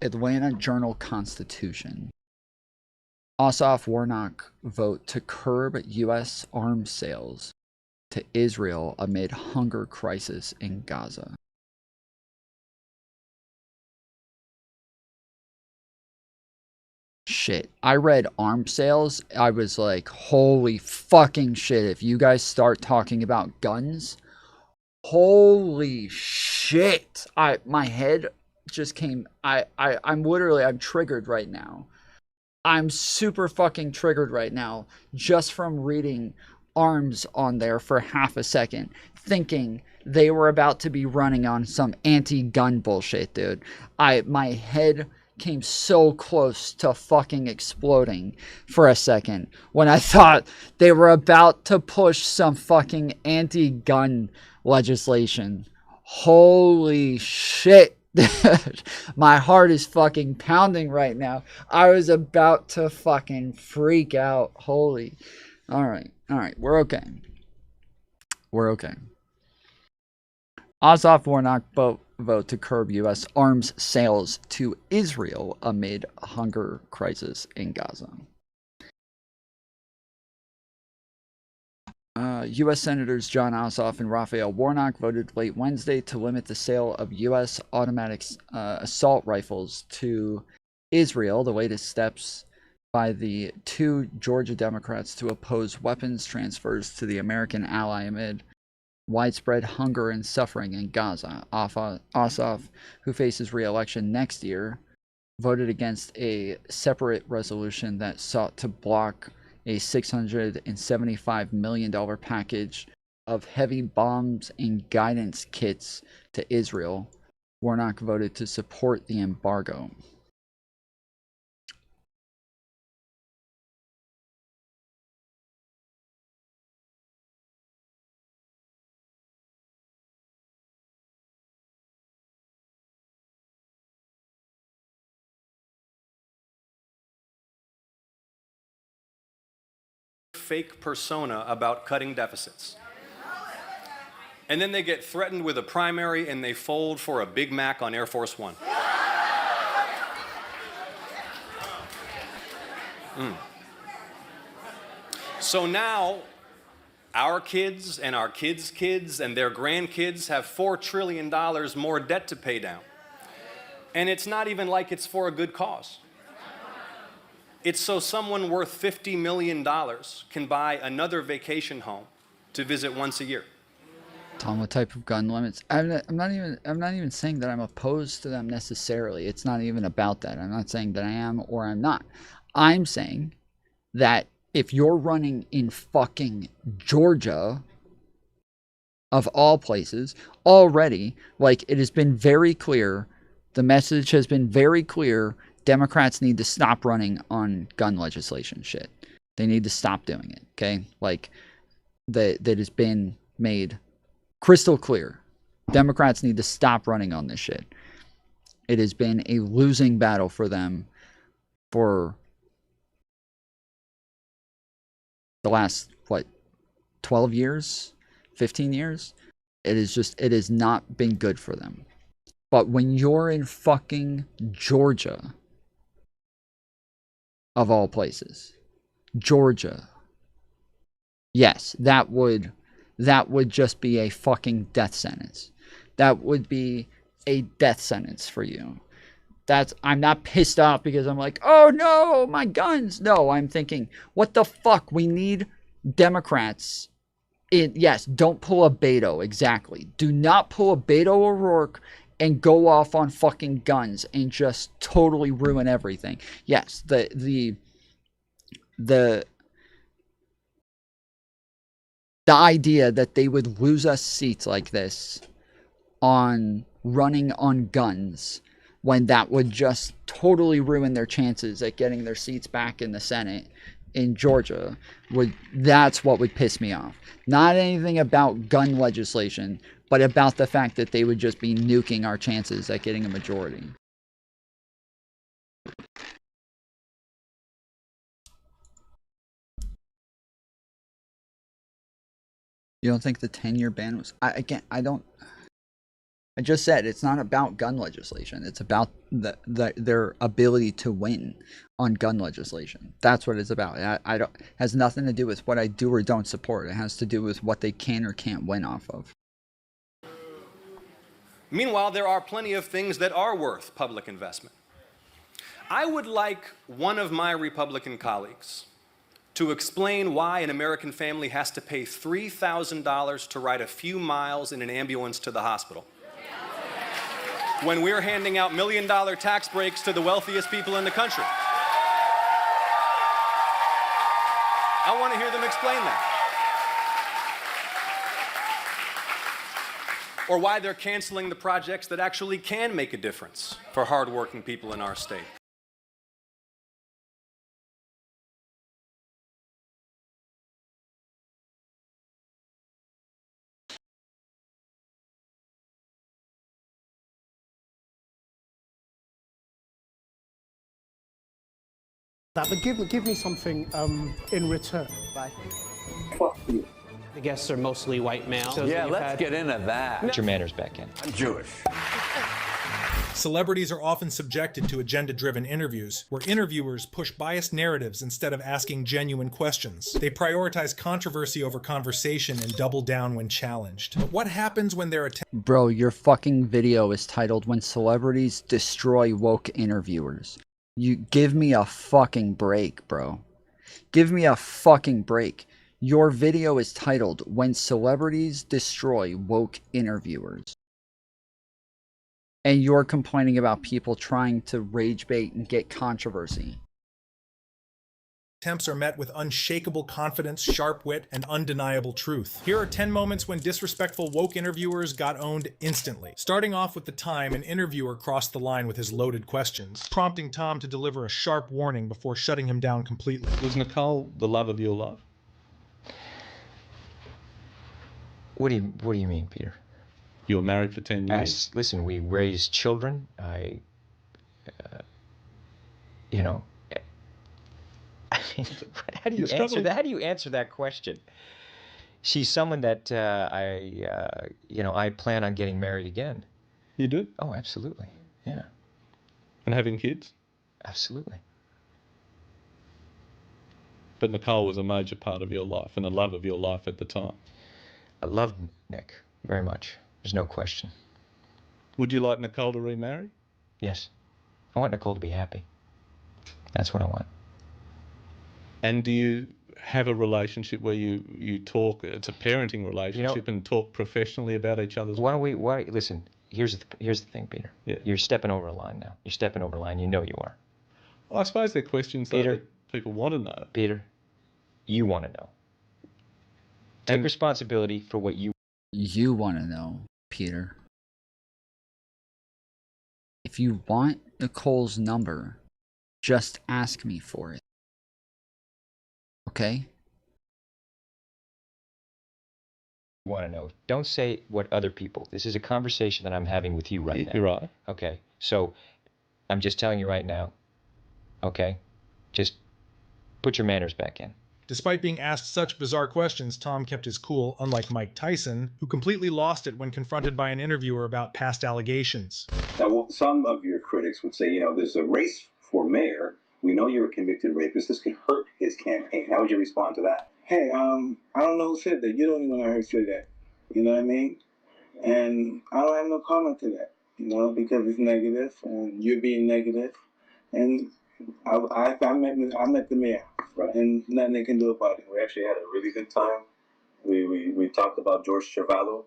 Atlanta Journal-Constitution. Ossoff Warnock vote to curb U.S. arms sales to Israel amid hunger crisis in Gaza. Shit. I read arms sales. I was like, holy fucking shit. If you guys start talking about guns, holy shit. My head just came. I'm triggered right now. I'm super fucking triggered right now just from reading arms on there for half a second, thinking they were about to be running on some anti-gun bullshit, dude. My head came so close to fucking exploding for a second when I thought they were about to push some fucking anti-gun legislation. Holy shit. My heart is fucking pounding right now. I was about to fucking freak out. Holy. All right. We're okay. Ossoff Warnock vote to curb U.S. arms sales to Israel amid hunger crisis in Gaza. U.S. Senators John Ossoff and Raphael Warnock voted late Wednesday to limit the sale of U.S. automatic assault rifles to Israel, the latest steps by the 2 Georgia Democrats to oppose weapons transfers to the American ally amid widespread hunger and suffering in Gaza. Ossoff, who faces re-election next year, voted against a separate resolution that sought to block a $675 million package of heavy bombs and guidance kits to Israel. Warnock voted to support the embargo. Fake persona about cutting deficits. And then they get threatened with a primary and they fold for a Big Mac on Air Force One. So now our kids and our kids' kids and their grandkids have $4 trillion more debt to pay down. And it's not even like it's for a good cause. It's so someone worth $50 million can buy another vacation home to visit once a year. Tom, what type of gun limits? I'm not even saying that I'm opposed to them necessarily. It's not even about that. I'm not saying that I am or I'm not. I'm saying that if you're running in fucking Georgia, of all places, already, like, it has been very clear, the message has been very clear, Democrats need to stop running on gun legislation shit. They need to stop doing it, okay? Like, that has been made crystal clear. Democrats need to stop running on this shit. It has been a losing battle for them for the last, 12 years? 15 years? It has not been good for them. But when you're in fucking Georgia, of all places, Georgia, yes, that would just be a fucking death sentence. That would be a death sentence for you. I'm not pissed off because I'm like, oh no, my guns. No, I'm thinking, what the fuck? We need Democrats. Yes, don't pull a Beto, exactly. Do not pull a Beto O'Rourke and go off on fucking guns and just totally ruin everything. Yes, the idea that they would lose us seats like this on running on guns, when that would just totally ruin their chances at getting their seats back in the Senate in Georgia, that's what would piss me off. Not anything about gun legislation, but about the fact that they would just be nuking our chances at getting a majority. You don't think the 10-year ban was... I just said it's not about gun legislation. It's about their ability to win on gun legislation. That's what it's about. It has nothing to do with what I do or don't support. It has to do with what they can or can't win off of. Meanwhile, there are plenty of things that are worth public investment. I would like one of my Republican colleagues to explain why an American family has to pay $3,000 to ride a few miles in an ambulance to the hospital, when we're handing out million-dollar tax breaks to the wealthiest people in the country. I want to hear them explain that. Or why they're canceling the projects that actually can make a difference for hardworking people in our state. But give me something in return. Bye. Fuck you. The guests are mostly white males. Yeah, let's get into that. Put your manners back in. I'm Jewish. Celebrities are often subjected to agenda-driven interviews, where interviewers push biased narratives instead of asking genuine questions. They prioritize controversy over conversation and double down when challenged. But what happens when they're Bro, your fucking video is titled "When Celebrities Destroy Woke Interviewers." You give me a fucking break, bro. Give me a fucking break. Your video is titled "When Celebrities Destroy Woke Interviewers." And you're complaining about people trying to rage bait and get controversy. attempts are met with unshakable confidence, sharp wit, and undeniable truth. Here are 10 moments when disrespectful woke interviewers got owned instantly. Starting off with the time an interviewer crossed the line with his loaded questions, prompting Tom to deliver a sharp warning before shutting him down completely. Was Nicole the love of your life? What do you mean, Peter? You were married for 10 years. Listen, we raised children. How do you answer that? How do you answer that question? She's someone that I plan on getting married again. You do? Oh, absolutely. Yeah. And having kids? Absolutely. But Nicole was a major part of your life and the love of your life at the time. I loved Nick very much. There's no question. Would you like Nicole to remarry? Yes. I want Nicole to be happy. That's what I want. And do you have a relationship where you talk, it's a parenting relationship, and talk professionally about each other's... Listen, here's the thing, Peter. Yeah. You're stepping over a line now. You're stepping over a line. You know you are. Well, I suppose they're questions that people want to know. Peter, you want to know. Take responsibility for what you You want to know, Peter. If you want Nicole's number, just ask me for it. Okay? Want to know. Don't say what other people. This is a conversation that I'm having with you right now. You're right. Okay. So I'm just telling you right now. Okay? Just put your manners back in. Despite being asked such bizarre questions, Tom kept his cool, unlike Mike Tyson, who completely lost it when confronted by an interviewer about past allegations. Now, some of your critics would say, there's a race for mayor. We know you're a convicted rapist. This could hurt his campaign. How would you respond to that? Hey, I don't know who said that. You don't even know who said that. You know what I mean? And I don't have no comment to that, because it's negative, and you're being negative. And I met the mayor, right, and nothing they can do about it. We actually had a really good time. We talked about George Cervallo,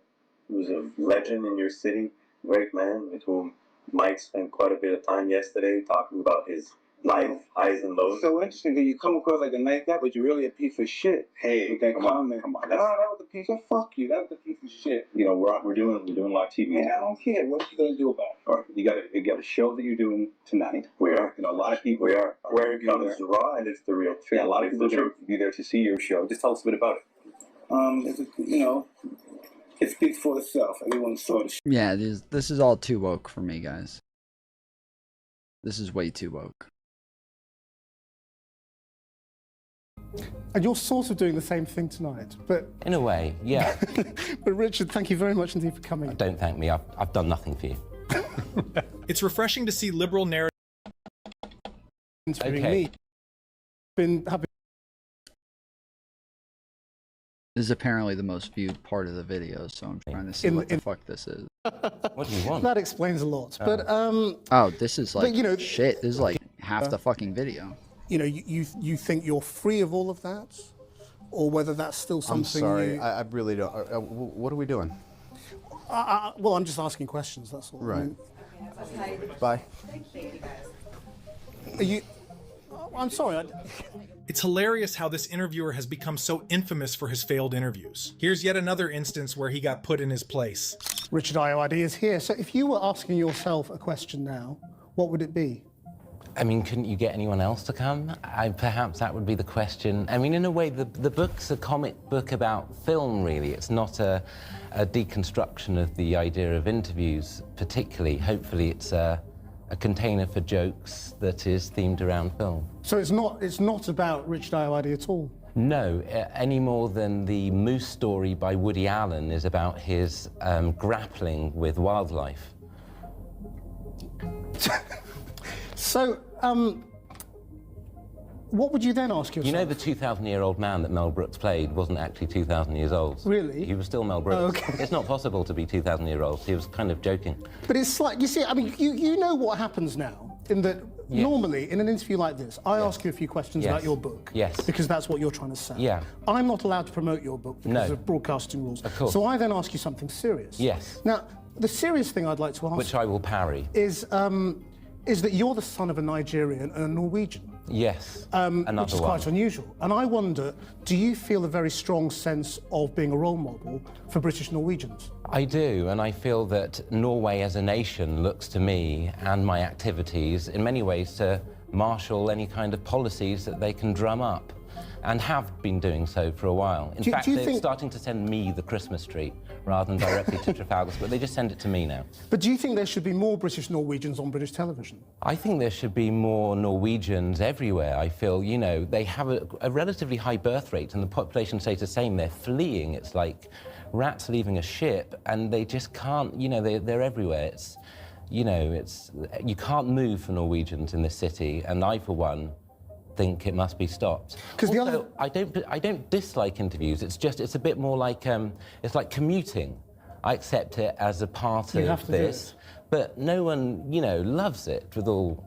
who's a legend in your city, great man, with whom Mike spent quite a bit of time yesterday talking about his life, highs and lows. So interesting, because you come across like a nice guy, but you're really a piece of shit. Hey, with that comment. Come on. That was a piece of fuck you. That was a piece of shit. We're doing live TV. Yeah, I don't care. What are you gonna do about it? All right, you got a show that you're doing tonight. We are. A lot of people. We are. Where it comes the raw and it's the real truth. Yeah, a lot of people are be there to see your show. Just tell us a bit about it. It speaks for itself. Anyone saw the show. Yeah, this is all too woke for me, guys. This is way too woke. And you're sort of doing the same thing tonight, but... In a way, yeah. But Richard, thank you very much indeed for coming. Don't thank me, I've done nothing for you. It's refreshing to see liberal narrative... Okay. This is apparently the most viewed part of the video, so I'm trying to see what the fuck this is. What do you want? That explains a lot, but Oh, this is like, but, shit, this is like half the fucking video. You think you're free of all of that? Or whether that's still something I'm sorry, I really don't. What are we doing? Well, I'm just asking questions, that's all. Right. Bye. Are you... I'm sorry. It's hilarious how this interviewer has become so infamous for his failed interviews. Here's yet another instance where he got put in his place. Richard IOID is here. So if you were asking yourself a question now, what would it be? I mean, couldn't you get anyone else to come? Perhaps that would be the question. I mean, in a way, the book's a comic book about film, really. It's not a deconstruction of the idea of interviews, particularly. Hopefully, it's a container for jokes that is themed around film. So it's not about Richard IOID at all? No, any more than the Moose story by Woody Allen is about his grappling with wildlife. So, what would you then ask yourself? You know the 2,000-year-old man that Mel Brooks played wasn't actually 2,000 years old. Really? He was still Mel Brooks. Oh, okay. It's not possible to be 2,000 years old. He was kind of joking. But it's like, you see, I mean, you know what happens now, in that normally, in an interview like this, I ask you a few questions about your book. Yes. Because that's what you're trying to say. Yeah. I'm not allowed to promote your book because of broadcasting rules. Of course. So I then ask you something serious. Yes. Now, the serious thing I'd like to ask... Which I will parry. Is that you're the son of a Nigerian and a Norwegian. Yes, which is quite unusual. And I wonder, do you feel a very strong sense of being a role model for British Norwegians? I do, and I feel that Norway as a nation looks to me and my activities in many ways to marshal any kind of policies that they can drum up, and have been doing so for a while. In fact, they're starting to send me the Christmas tree rather than directly to Trafalgar Square. They just send it to me now. But do you think there should be more British Norwegians on British television? I think there should be more Norwegians everywhere. I feel, they have a relatively high birth rate, and the population stays the same. They're fleeing. It's like rats leaving a ship, and they just can't, they're everywhere. It's, you can't move for Norwegians in this city, and I, for one, think it must be stopped. Also, I don't dislike interviews. It's a bit more like it's like commuting. I accept it as a part of this, but no one loves it with all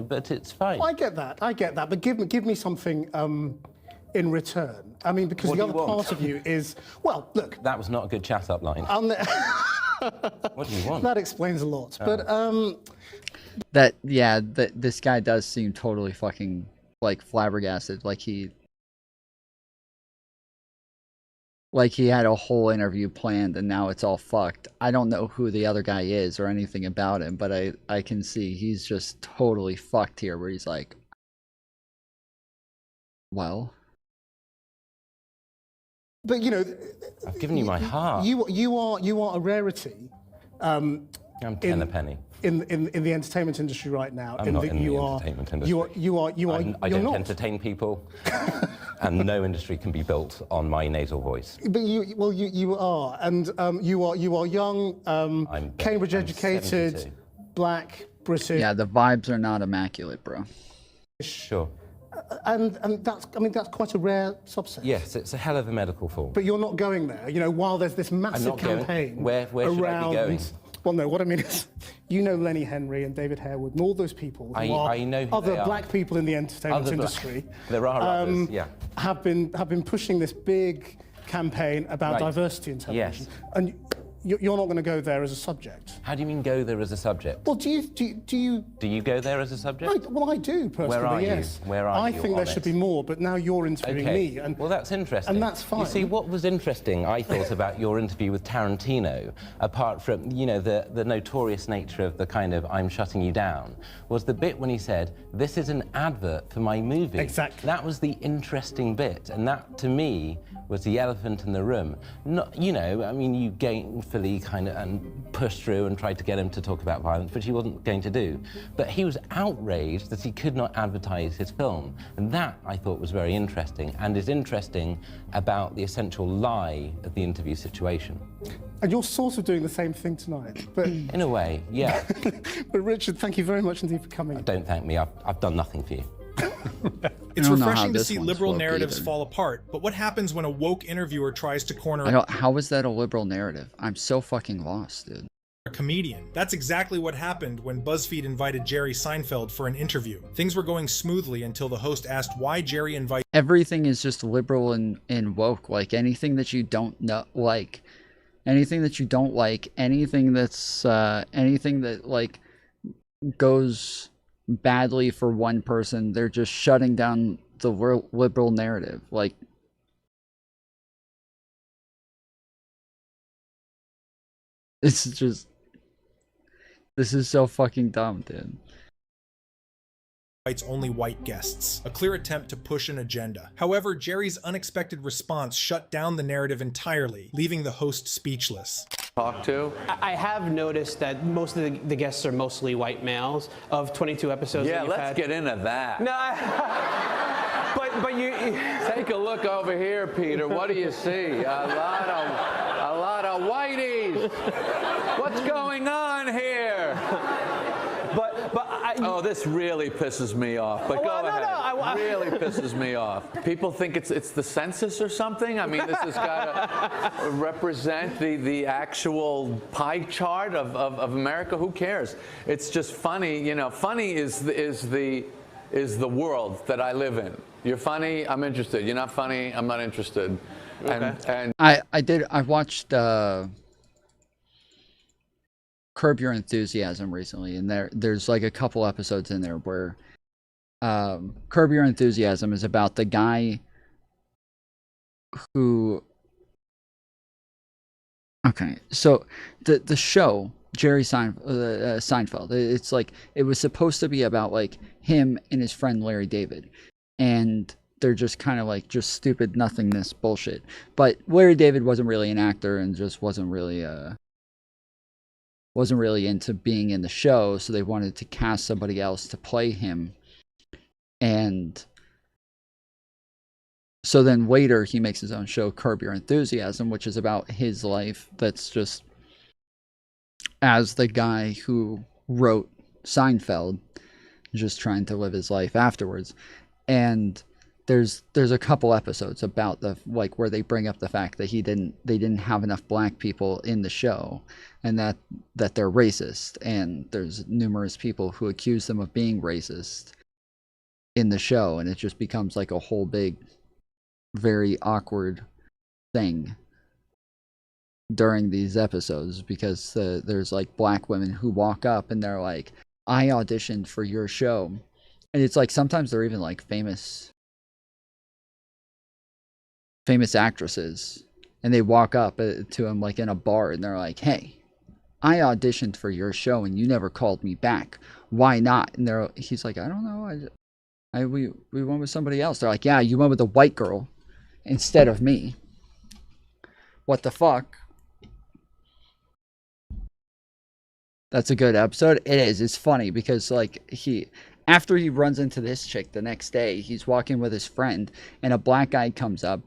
but it's fine. I get that. But give me something in return. I mean, because the other part of you is, well, look. That was not a good chat up line. What do you want? That explains a lot. But this guy does seem totally fucking like flabbergasted, like he Like he had a whole interview planned and now it's all fucked. I don't know who the other guy is or anything about him, but I can see he's just totally fucked here where he's like, well. But you know, I've given you my heart. You are a rarity. I'm 10 a penny. In the entertainment industry right now. I'm not in the entertainment industry. I don't entertain people, and no industry can be built on my nasal voice. But you are, and you are young, Cambridge educated, 72. black, British. Yeah, the vibes are not immaculate, bro. Sure. And that's quite a rare subset. Yes, it's a hell of a medical form. But you're not going there, you know, while there's this massive campaign. Where should I be going? Well, no, what I mean is, you know Lenny Henry and David Harewood and all those people who are I know who other they are. black people in the entertainment industry. There are others, yeah. Have been pushing this big campaign about diversity in television. Yes. And you're not going to go there as a subject. How do you mean go there as a subject? Well, do you? Do you go there as a subject? I do personally. Where are yes. you? Where are you? I think there should be more, but now you're interviewing me. And, well, that's interesting. And that's fine. You see, what was interesting, I thought, about your interview with Tarantino, apart from, you know, the notorious nature of the kind of I'm shutting you down, was the bit when he said, this is an advert for my movie. Exactly. That was the interesting bit, and that, to me, was the elephant in the room. Not, you know, I mean, you gainfully kind of and pushed through and tried to get him to talk about violence, which he wasn't going to do. But he was outraged that he could not advertise his film. And that, I thought, was very interesting, and is interesting about the essential lie of the interview situation. And you're sort of doing the same thing tonight. But in a way, yeah. But Richard, thank you very much indeed for coming. Don't thank me, I've done nothing for you. It's refreshing to see liberal narratives fall apart, but what happens when a woke interviewer tries to corner how is that a liberal narrative? I'm so fucking lost, dude. a comedian? That's exactly what happened when BuzzFeed invited Jerry Seinfeld for an interview. Things were going smoothly until the host asked why Jerry invited... Everything is just liberal and woke. Like, anything that you don't know, like, anything that you don't like, anything that's, anything that, like, goes badly for one person, they're just shutting down the liberal narrative. Like, it's just, this is so fucking dumb, dude. Invites only white guests, a clear attempt to push an agenda. However, Jerry's unexpected response shut down the narrative entirely, leaving the host speechless. Talk to? I have noticed that most of the guests are mostly white males of 22 episodes. Yeah, that you've let's had. get into that. No, but you take a look over here, Peter. What do you see? A lot of whiteys. What's going on here? Oh, this really pisses me off. But go ahead. Really pisses me off. People think it's the census or something. I mean, this has got to represent the actual pie chart of America. Who cares? It's just funny. You know, funny is the world that I live in. You're funny, I'm interested. You're not funny, I'm not interested. Okay. And I watched Curb Your Enthusiasm recently, and there's like a couple episodes in there where Curb Your Enthusiasm is about the guy who... Okay, so the show, Jerry Seinfeld, it's like, it was supposed to be about like him and his friend Larry David, and they're just kind of like just stupid nothingness bullshit. But Larry David wasn't really an actor and just wasn't really into being in the show, so they wanted to cast somebody else to play him. And so then later he makes his own show, Curb Your Enthusiasm, which is about his life. That's just as the guy who wrote Seinfeld, just trying to live his life afterwards. And there's a couple episodes about the, like, where they bring up the fact that they didn't have enough black people in the show, and that they're racist, and there's numerous people who accuse them of being racist in the show, and it just becomes like a whole big, very awkward thing during these episodes, because there's like black women who walk up and they're like, I auditioned for your show. And it's like, sometimes they're even like famous actresses, and they walk up to him like in a bar, and they're like, "Hey, I auditioned for your show and you never called me back. Why not?" And he's like, "I don't know. We went with somebody else." They're like, "Yeah, you went with a white girl instead of me. What the fuck?" That's a good episode. It is. It's funny because like after he runs into this chick the next day, he's walking with his friend and a black guy comes up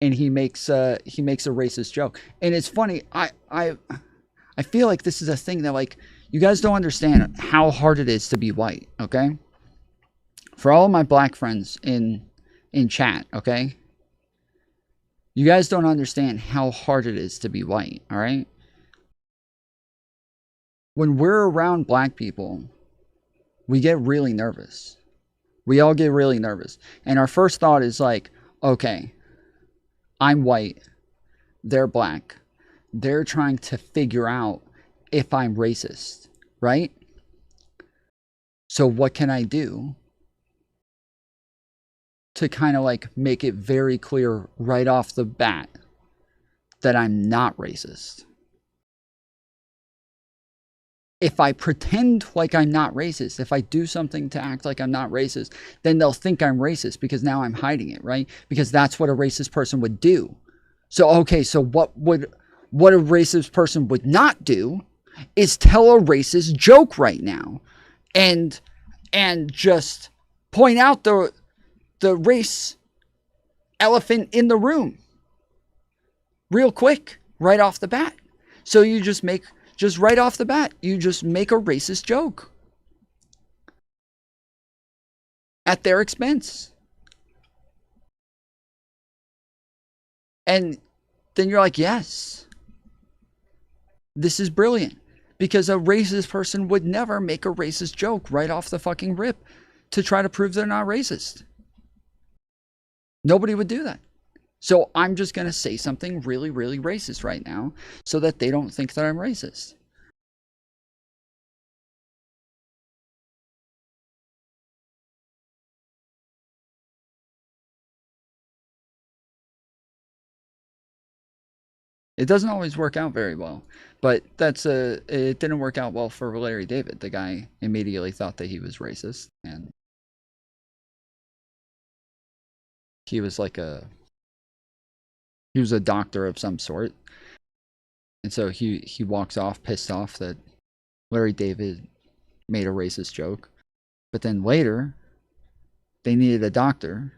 and he makes a racist joke. And it's funny. I feel like this is a thing that like you guys don't understand how hard it is to be white, okay? For all of my black friends in chat, okay? You guys don't understand how hard it is to be white, all right? When we're around black people, we get really nervous. We all get really nervous. And our first thought is like, okay, I'm white, they're black. They're trying to figure out if I'm racist, right? So what can I do to kind of like make it very clear right off the bat that I'm not racist? If I pretend like I'm not racist, if I do something to act like I'm not racist, then they'll think I'm racist because now I'm hiding it, right? Because that's what a racist person would do. So, okay, so what a racist person would not do is tell a racist joke right now and just point out the race elephant in the room real quick right off the bat. So you just right off the bat, you just make a racist joke at their expense. And then you're like, yes, this is brilliant. Because a racist person would never make a racist joke right off the fucking rip to try to prove they're not racist. Nobody would do that. So I'm just going to say something really, really racist right now so that they don't think that I'm racist. It doesn't always work out very well, but it didn't work out well for Larry David. The guy immediately thought that he was racist, and he was a doctor of some sort. And so he walks off pissed off that Larry David made a racist joke. But then later, they needed a doctor,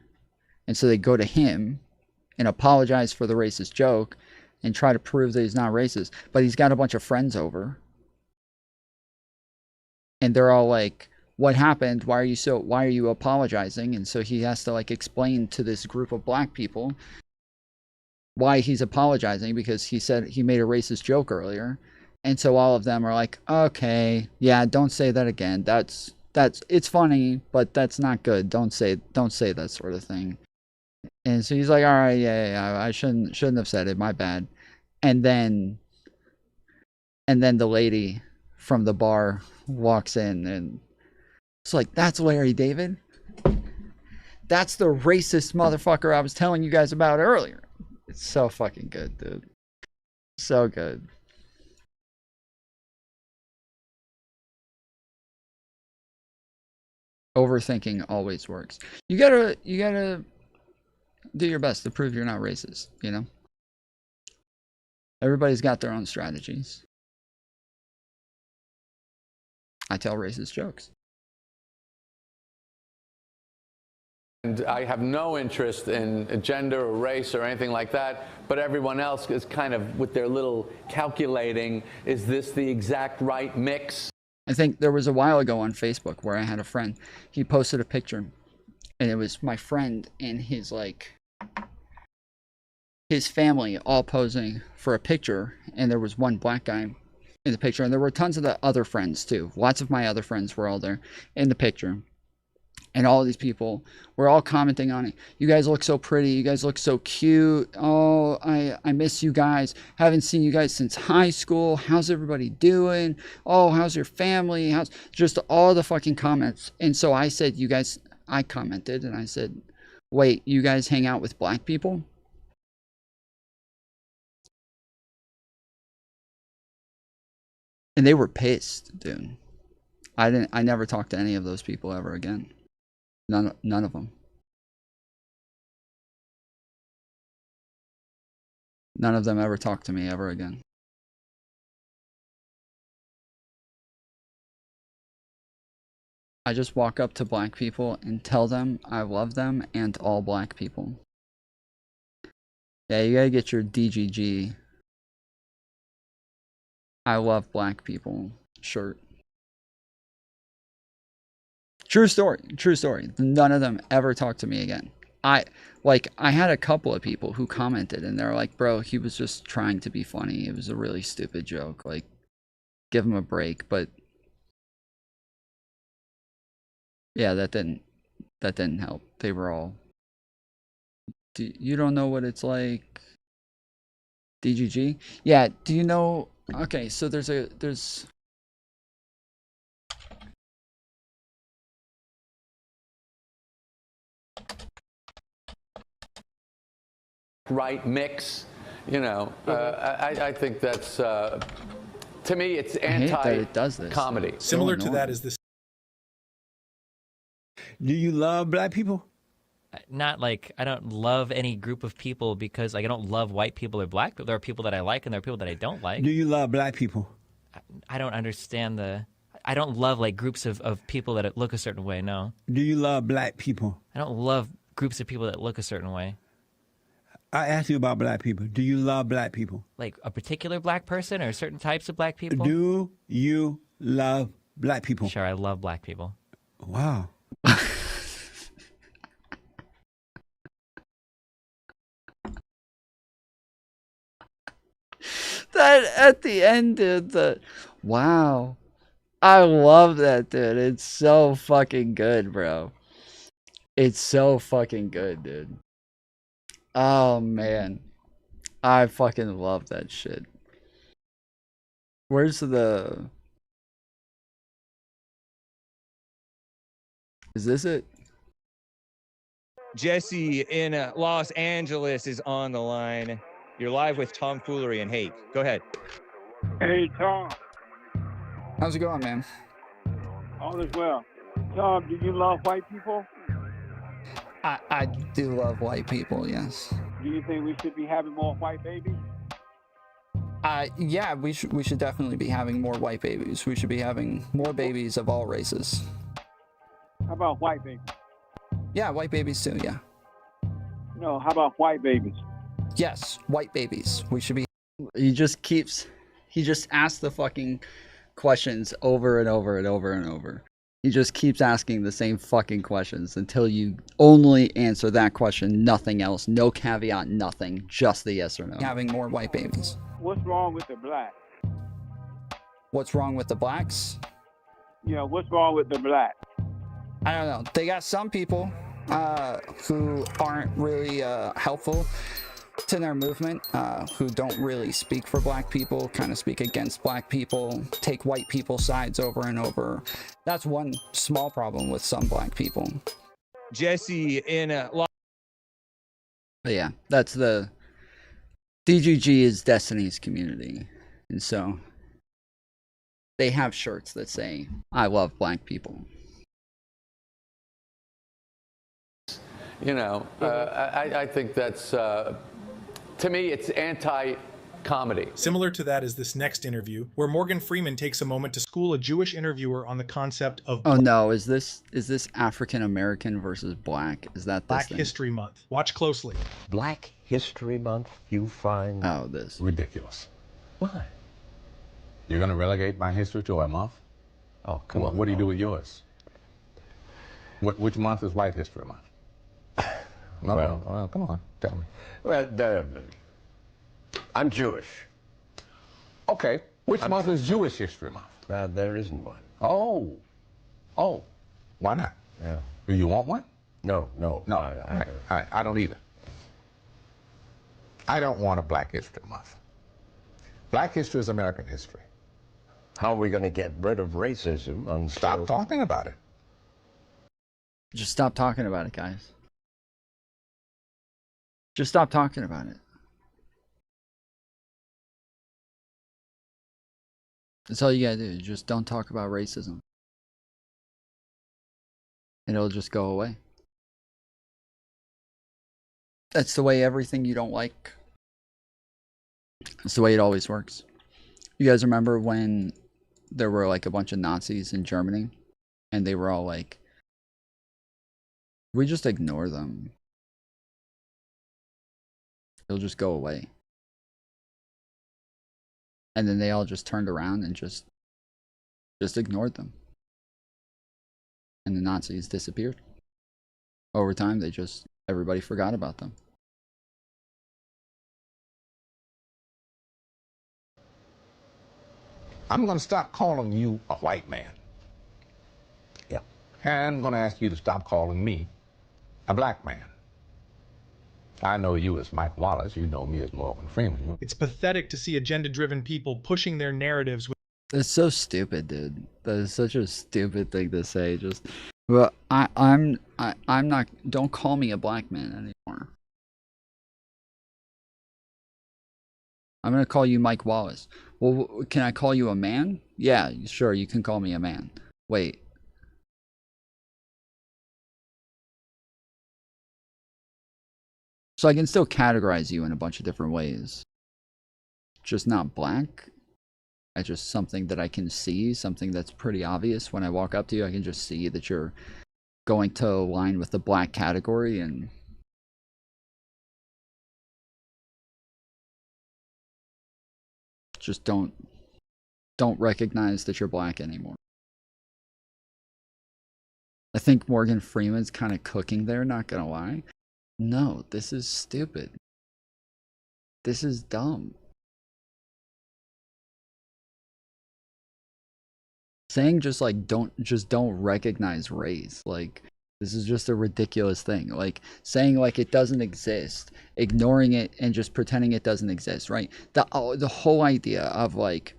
and so they go to him and apologize for the racist joke and try to prove that he's not racist. But he's got a bunch of friends over. And they're all like, "What happened? Why are you apologizing?" And so he has to like explain to this group of black people why he's apologizing, because he said he made a racist joke earlier. And so all of them are like, "Okay, yeah, don't say that again. That's it's funny, but that's not good. Don't say that sort of thing." And so he's like, "All right, yeah, I shouldn't have said it. My bad." And then the lady from the bar walks in, and it's like, "That's Larry David. That's the racist motherfucker I was telling you guys about earlier." It's so fucking good, dude. So good. Overthinking always works. You gotta do your best to prove you're not racist, you know? Everybody's got their own strategies. I tell racist jokes. And I have no interest in gender or race or anything like that, but everyone else is kind of with their little calculating, is this the exact right mix? I think there was a while ago on Facebook where I had a friend. He posted a picture, and it was my friend and his family all posing for a picture, and there was one black guy in the picture, and there were tons of the other friends too. Lots of my other friends were all there in the picture. And all of these people were all commenting on it. "You guys look so pretty. You guys look so cute. Oh, I miss you guys. Haven't seen you guys since high school. How's everybody doing? Oh, how's your family? How's..." Just all the fucking comments. And so I said, I commented and I said, "Wait, you guys hang out with black people?" And they were pissed, dude. I never talked to any of those people ever again. None of them. None of them ever talked to me ever again. I just walk up to black people and tell them I love them and all black people. Yeah, you gotta get your DGG. I love black people shirt. True story. True story. None of them ever talked to me again. I had a couple of people who commented and they're like, bro, he was just trying to be funny. It was a really stupid joke. Like, give him a break. But yeah, that didn't help. They were all, you don't know what it's like. DGG? Yeah, do you know? Okay, so there's right mix, you know. I think that's to me it's anti-comedy. Similar to that is this. Do you love black people? Not like I don't love any group of people because like, I don't love white people or black people. There are people that I like and there are people that I don't like. Do you love black people? I don't understand I don't love like groups of people that look a certain way, no. Do you love black people? I don't love groups of people that look a certain way. I asked you about black people. Do you love black people? Like a particular black person or certain types of black people? Do you love black people? Sure, I love black people. Wow. That at the end, dude, wow. I love that, dude. It's so fucking good, bro. It's so fucking good, dude. Oh, man. I fucking love that shit. Where's the... Is this it? Jesse in Los Angeles is on the line. You're live with Tom Foolery and Hate. Go ahead. Hey, Tom. How's it going, man? All is well. Tom, do you love white people? I do love white people, yes. Do you think we should be having more white babies? Yeah, we should definitely be having more white babies. We should be having more babies of all races. How about white babies? Yeah, white babies too, yeah. No, how about white babies? Yes, white babies. We should be... He just asks the fucking questions over and over and over and over. He just keeps asking the same fucking questions until you only answer that question, nothing else, no caveat, nothing, just the yes or no. Having more white babies. What's wrong with the black? What's wrong with the blacks? Yeah, what's wrong with the black? I don't know. They got some people who aren't really helpful to their movement, who don't really speak for black people, kind of speak against black people, take white people's sides over and over. That's one small problem with some black people. Jesse in But yeah, that's the... DGG is Destiny's community. And so they have shirts that say, I love black people. You know, I think that's, to me, it's anti-comedy. Similar to that is this next interview, where Morgan Freeman takes a moment to school a Jewish interviewer on the concept of... Oh no, is this African American versus black? Is that this Black thing? History Month? Watch closely. Black History Month, you find... Oh, this. Ridiculous. Why? You're going to relegate my history to a month? Oh, come on. What do you do with yours? Which month is White History Month? No, well, come on, tell me. Well, I'm Jewish. Okay, which month is Jewish History Month? There isn't one. Oh, why not? Yeah. Do you want one? No. I don't either. I don't want a Black History Month. Black history is American history. How are we going to get rid of racism? Stop talking about it. Just stop talking about it, guys. Just stop talking about it. That's all you gotta do. Just don't talk about racism. And it'll just go away. That's the way everything you don't like. That's the way it always works. You guys remember when there were like a bunch of Nazis in Germany? And they were all like, we just ignore them. It'll just go away. And then they all just turned around and just ignored them. And the Nazis disappeared. Over time, everybody forgot about them. I'm going to stop calling you a white man. Yeah. And I'm going to ask you to stop calling me a black man. I know you as Mike Wallace. You know me as Morgan Freeman. It's pathetic to see agenda-driven people pushing their narratives. It's so stupid, dude. That is such a stupid thing to say. Just, well, I'm not. Don't call me a black man anymore. I'm gonna call you Mike Wallace. Well, can I call you a man? Yeah, sure. You can call me a man. Wait. So I can still categorize you in a bunch of different ways. Just not black. It's just something that I can see, something that's pretty obvious. When I walk up to you, I can just see that you're going to align with the black category, and just don't recognize that you're black anymore. I think Morgan Freeman's kind of cooking there, not gonna lie. No, this is stupid. This is dumb. Saying just like don't recognize race, like this is just a ridiculous thing. Like saying like it doesn't exist, ignoring it and just pretending it doesn't exist, right? The whole idea of like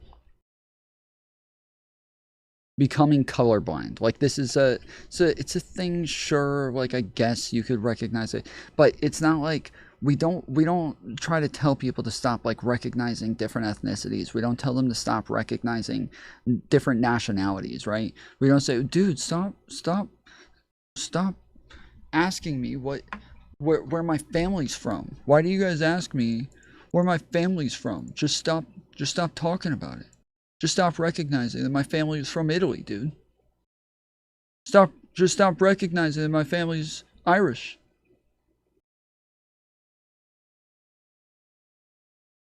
becoming colorblind, like this is it's a thing, sure, like I guess you could recognize it, but it's not like we don't try to tell people to stop like recognizing different ethnicities. We don't tell them to stop recognizing different nationalities, right? We don't say, dude, stop asking me where my family's from. Why do you guys ask me where my family's from? Just stop talking about it. Just stop recognizing that my family is from Italy, dude. Just stop recognizing that my family's Irish.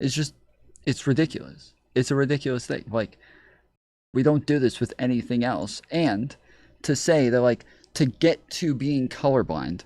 It's ridiculous. It's a ridiculous thing. Like, we don't do this with anything else. And to say that, like, to get to being colorblind,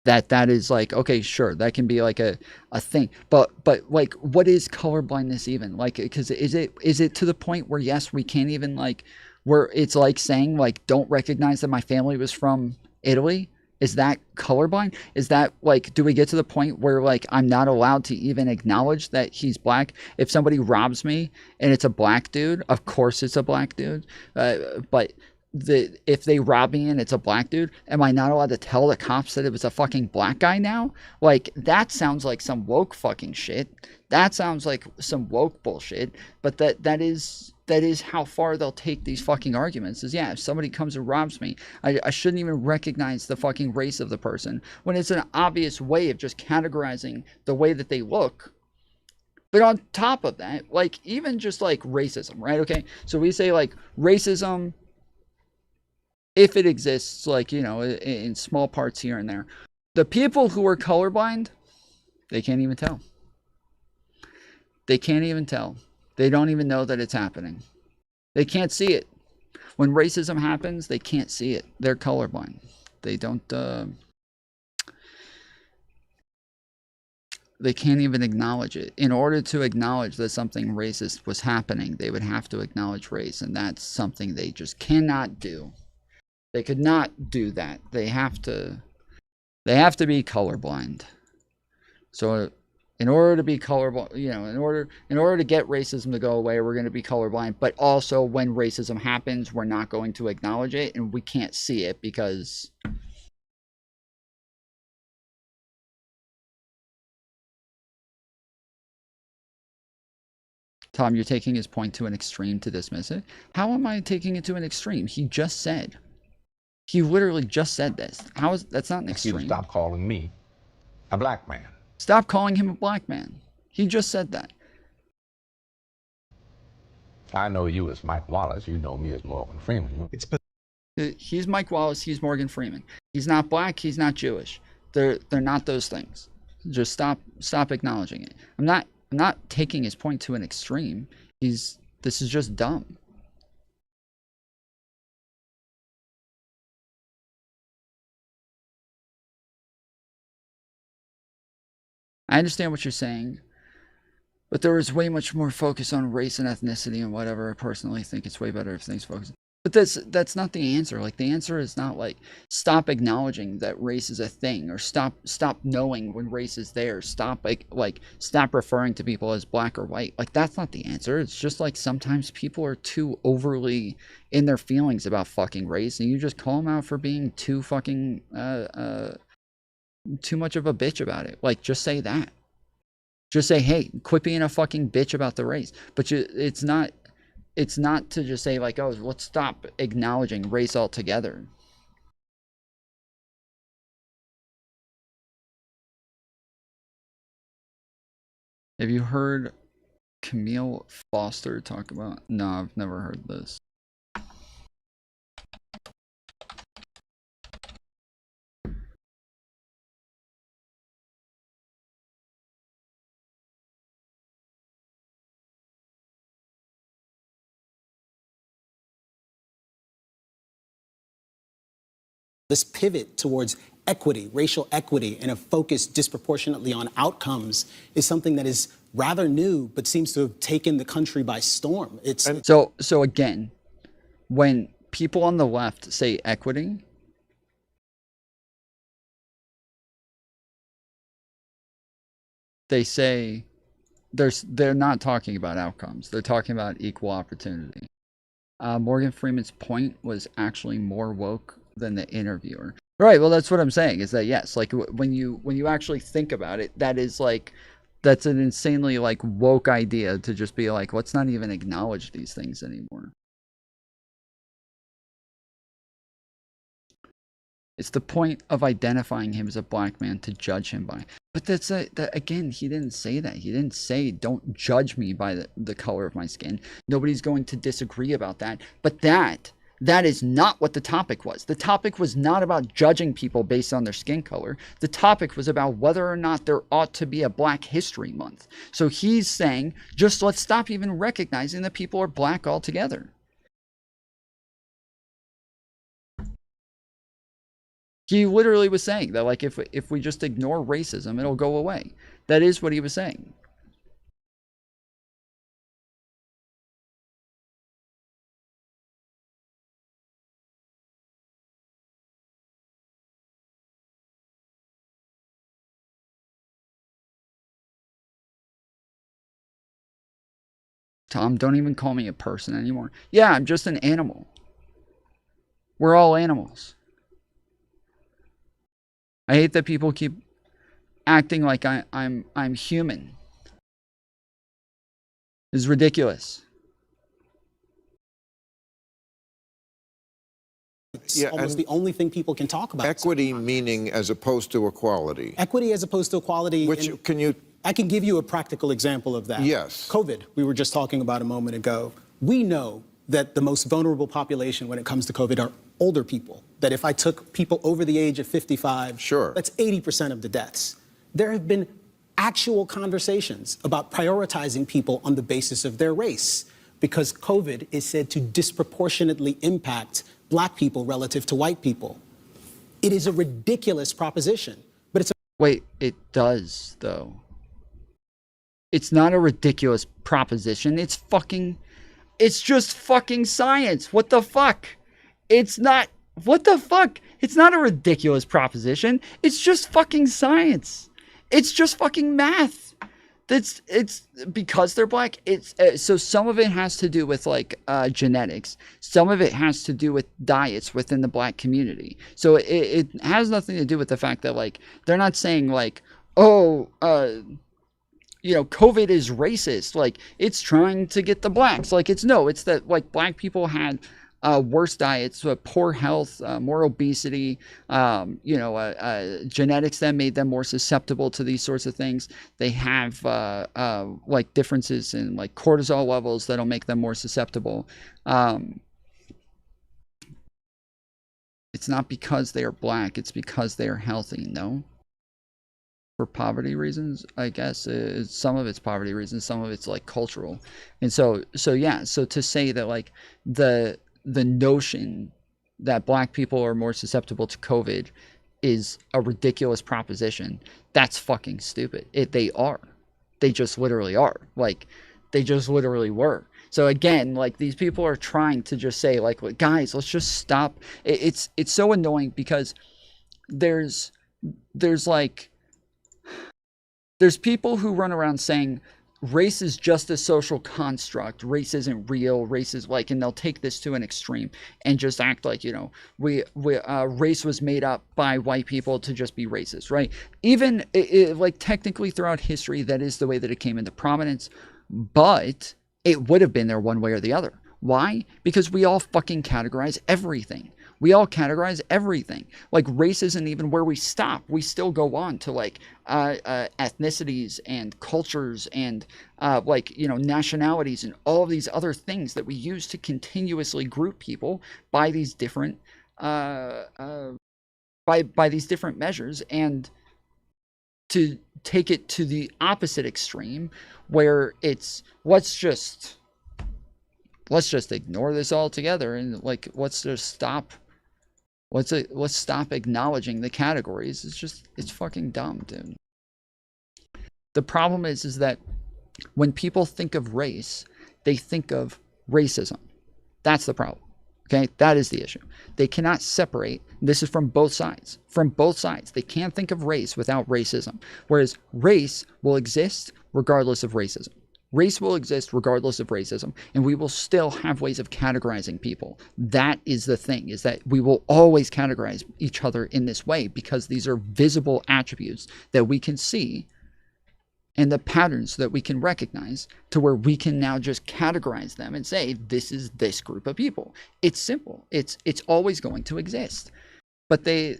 that is like, okay, sure, that can be like a thing. But like, what is colorblindness even? Like, because is it to the point where, yes, we can't even like, where it's like saying like, don't recognize that my family was from Italy? Is that colorblind? Is that like, do we get to the point where like I'm not allowed to even acknowledge that he's black? If somebody robs me and it's a black dude, of course it's a black dude. But if they rob me and it's a black dude, am I not allowed to tell the cops that it was a fucking black guy now? Like, that sounds like some woke fucking shit. That sounds like some woke bullshit. But that is how far they'll take these fucking arguments. Is, yeah, if somebody comes and robs me, I shouldn't even recognize the fucking race of the person, when it's an obvious way of just categorizing the way that they look. But on top of that, like, even just like racism, right? Okay, so we say like racism, if it exists, like, you know, in small parts here and there, the people who are colorblind, they can't even tell. They can't even tell. They don't even know that it's happening. They can't see it. When racism happens, they can't see it. They're colorblind. They don't, they can't even acknowledge it. In order to acknowledge that something racist was happening, they would have to acknowledge race, and that's something they just cannot do. They could not do that. They have to be colorblind. So in order to be colorblind, you know, in order to get racism to go away, we're going to be colorblind. But also, when racism happens, we're not going to acknowledge it, and we can't see it because Tom, you're taking his point to an extreme to dismiss it. How am I taking it to an extreme? He just said. He literally just said this. How is that's not an extreme? You stop calling me a black man. Stop calling him a black man. He just said that. I know you as Mike Wallace. You know me as Morgan Freeman. He's Mike Wallace. He's Morgan Freeman. He's not black. He's not Jewish. They're not those things. Just stop acknowledging it. I'm not taking his point to an extreme. This is just dumb. I understand what you're saying, but there is way much more focus on race and ethnicity and whatever. I personally think it's way better if things focus. But that's not the answer. Like, the answer is not like stop acknowledging that race is a thing, or stop knowing when race is there. Stop stop referring to people as black or white. Like, that's not the answer. It's just like sometimes people are too overly in their feelings about fucking race, and you just call them out for being too fucking too much of a bitch about it. Like, just say that. Just say, hey, quit being a fucking bitch about the race. But it's not to just say like, oh, let's stop acknowledging race altogether. Have you heard Camille Foster talk about? No, I've never heard this. This pivot towards equity, racial equity, and a focus disproportionately on outcomes is something that is rather new, but seems to have taken the country by storm. So again, when people on the left say equity, they say they're not talking about outcomes. They're talking about equal opportunity. Morgan Freeman's point was actually more woke than the interviewer. Right, well, that's what I'm saying, is that yes, like when you actually think about it, that's an insanely like woke idea to just be like, let's not even acknowledge these things anymore. It's the point of identifying him as a black man to judge him by. But again, he didn't say that. He didn't say, don't judge me by the color of my skin. Nobody's going to disagree about that. But that is not what the topic was. The topic was not about judging people based on their skin color. The topic was about whether or not there ought to be a Black History Month. So he's saying, just let's stop even recognizing that people are black altogether. He literally was saying that, like, if we just ignore racism, it'll go away. That is what he was saying. Tom, don't even call me a person anymore. Yeah, I'm just an animal. We're all animals. I hate that people keep acting like I'm human. It's ridiculous. It's almost the only thing people can talk about. Equity meaning as opposed to equality. Equity as opposed to equality. Which can you? I can give you a practical example of that. Yes. COVID, we were just talking about a moment ago. We know that the most vulnerable population when it comes to COVID are older people. That if I took people over the age of 55, sure, that's 80% of the deaths. There have been actual conversations about prioritizing people on the basis of their race, because COVID is said to disproportionately impact Black people relative to white people. It is a ridiculous proposition, but it's a— Wait, it does, though. It's not a ridiculous proposition. It's just fucking science. What the fuck? It's not, what the fuck? It's not a ridiculous proposition. It's just fucking science. It's just fucking math. It's because they're black. So some of it has to do with like genetics. Some of it has to do with diets within the black community. So it has nothing to do with the fact that like they're not saying like, oh, you know, COVID is racist. Like, it's trying to get the blacks. Like, it's that, like, black people had worse diets, poor health, more obesity, you know, genetics that made them more susceptible to these sorts of things. They have, like, differences in, like, cortisol levels that'll make them more susceptible. It's not because they are black, it's because they are healthy, no? For poverty reasons, I guess. Some of it's poverty reasons, some of it's like cultural. And so yeah, so to say that like the notion that black people are more susceptible to COVID is a ridiculous proposition. That's fucking stupid. They are. They just literally are. Like, they just literally were. So again, like, these people are trying to just say like, guys, let's just stop. It's so annoying because there's people who run around saying race is just a social construct, race isn't real, race is like, and they'll take this to an extreme and just act like, you know, race was made up by white people to just be racist, right? Even like technically throughout history, that is the way that it came into prominence, but it would have been there one way or the other. Why? Because we all fucking categorize everything. We all categorize everything. Like, race isn't even where we stop. We still go on to like ethnicities and cultures and like, you know, nationalities and all of these other things that we use to continuously group people by these different by these different measures, and to take it to the opposite extreme where it's let's just ignore this altogether and like let's stop acknowledging the categories. It's fucking dumb, dude. The problem is that when people think of race, they think of racism. That's the problem. Okay, that is the issue. They cannot separate. This is from both sides. From both sides. They can't think of race without racism. Whereas race will exist regardless of racism. Race will exist regardless of racism, and we will still have ways of categorizing people. That is the thing, is that we will always categorize each other in this way because these are visible attributes that we can see and the patterns that we can recognize to where we can now just categorize them and say, this is this group of people. It's simple. It's always going to exist. But they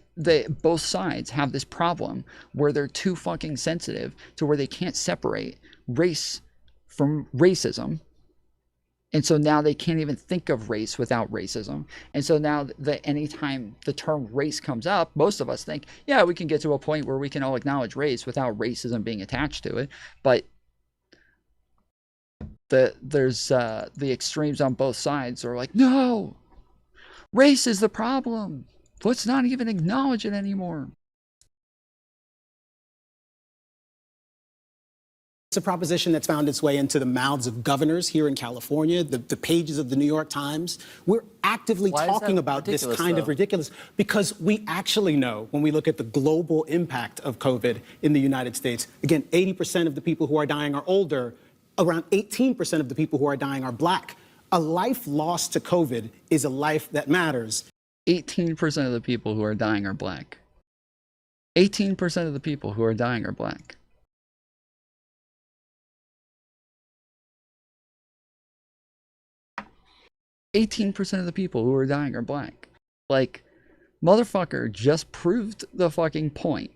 both sides have this problem where they're too fucking sensitive to where they can't separate race from racism. And so now they can't even think of race without racism. And so now anytime the term race comes up, most of us think, yeah, we can get to a point where we can all acknowledge race without racism being attached to it. But there's the extremes on both sides are like, no, race is the problem. Let's not even acknowledge it anymore. It's a proposition that's found its way into the mouths of governors here in California, the pages of the New York Times. We're actively talking about this kind of ridiculous because we actually know when we look at the global impact of COVID in the United States, again, 80% of the people who are dying are older, around 18% of the people who are dying are black. A life lost to COVID is a life that matters. 18% of the people who are dying are black. 18% of the people who are dying are black. %18 of the people who are dying are black. Like, motherfucker just proved the fucking point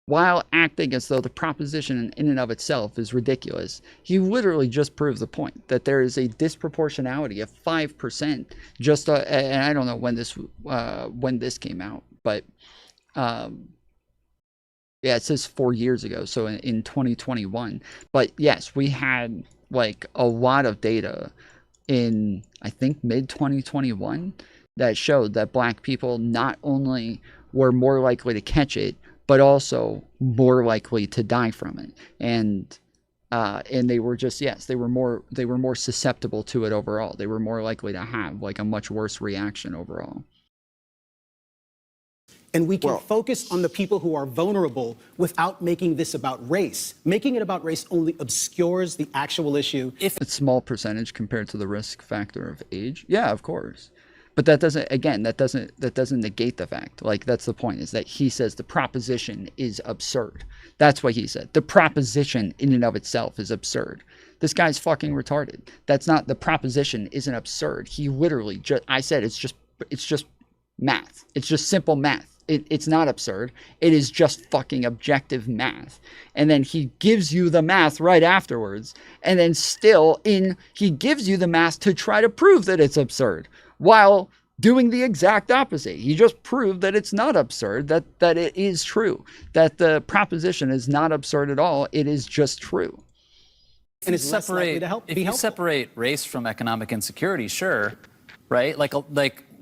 while acting as though the proposition in and of itself is ridiculous. He literally just proved the point that there is a disproportionality of 5%. Just and I don't know when this came out, but yeah, it says 4 years ago, so in 2021. But yes, we had like a lot of data in, I think, mid-2021 that showed that black people not only were more likely to catch it, but also more likely to die from it. And they were just, yes, they were more susceptible to it overall. They were more likely to have like a much worse reaction overall. And we can focus on the people who are vulnerable without making this about race. Making it about race only obscures the actual issue. If it's a small percentage compared to the risk factor of age, yeah, of course. But that doesn't, again, that doesn't negate the fact. Like, that's the point, is that he says the proposition is absurd. That's what he said. The proposition in and of itself is absurd. This guy's fucking retarded. That's not, the proposition isn't absurd. He literally just, I said it's just math. It's just simple math. It's not absurd. It is just fucking objective math. And then he gives you the math right afterwards. And then still he gives you the math to try to prove that it's absurd, while doing the exact opposite. He just proved that it's not absurd, that it is true, that the proposition is not absurd at all. It is just true. And it's separate. If you separate race from economic insecurity, sure, right? Like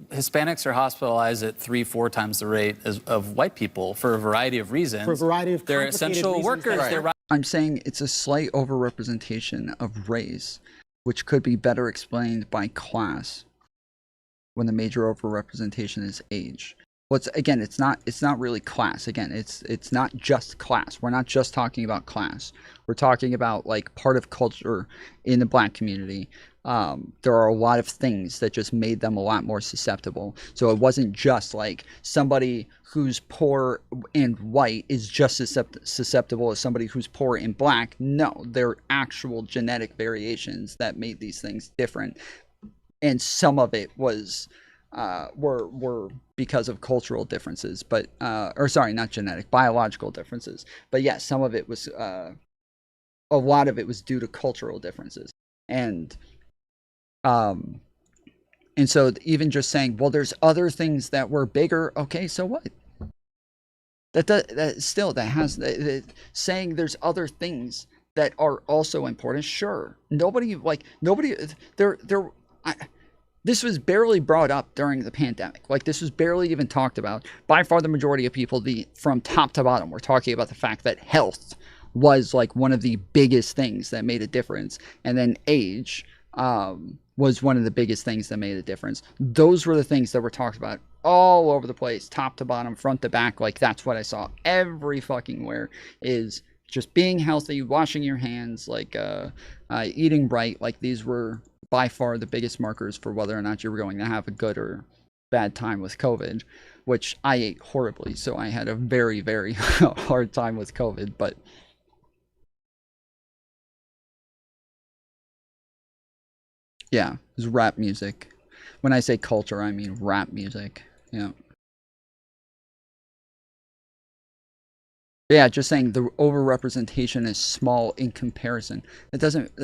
Hispanics are hospitalized at 3-4 times the rate of white people for a variety of reasons. For a variety of they're essential workers. Right. I'm saying it's a slight overrepresentation of race, which could be better explained by class, when the major overrepresentation is age. Again, it's not really class. Again, it's not just class. We're not just talking about class. We're talking about like part of culture in the black community. There are a lot of things that just made them a lot more susceptible. So it wasn't just like somebody who's poor and white is just susceptible as somebody who's poor and black. No, there are actual genetic variations that made these things different. And some of it was were because of cultural differences, but or sorry, not genetic, biological differences. But yes, some of it was a lot of it was due to cultural differences. And so even just saying, well, there's other things that were bigger. Okay, so what? Saying there's other things that are also important. Sure, this was barely brought up during the pandemic. Like, this was barely even talked about. By far the majority of people, from top to bottom, were talking about the fact that health was like one of the biggest things that made a difference. And then age was one of the biggest things that made a difference. Those were the things that were talked about all over the place, top to bottom, front to back. Like, that's what I saw every fucking where, is just being healthy, washing your hands, like eating right. Like, these were by far the biggest markers for whether or not you were going to have a good or bad time with COVID, which I ate horribly. So I had a very, very hard time with COVID, but yeah, it was rap music. When I say culture, I mean rap music. Yeah. Yeah, just saying the overrepresentation is small in comparison. That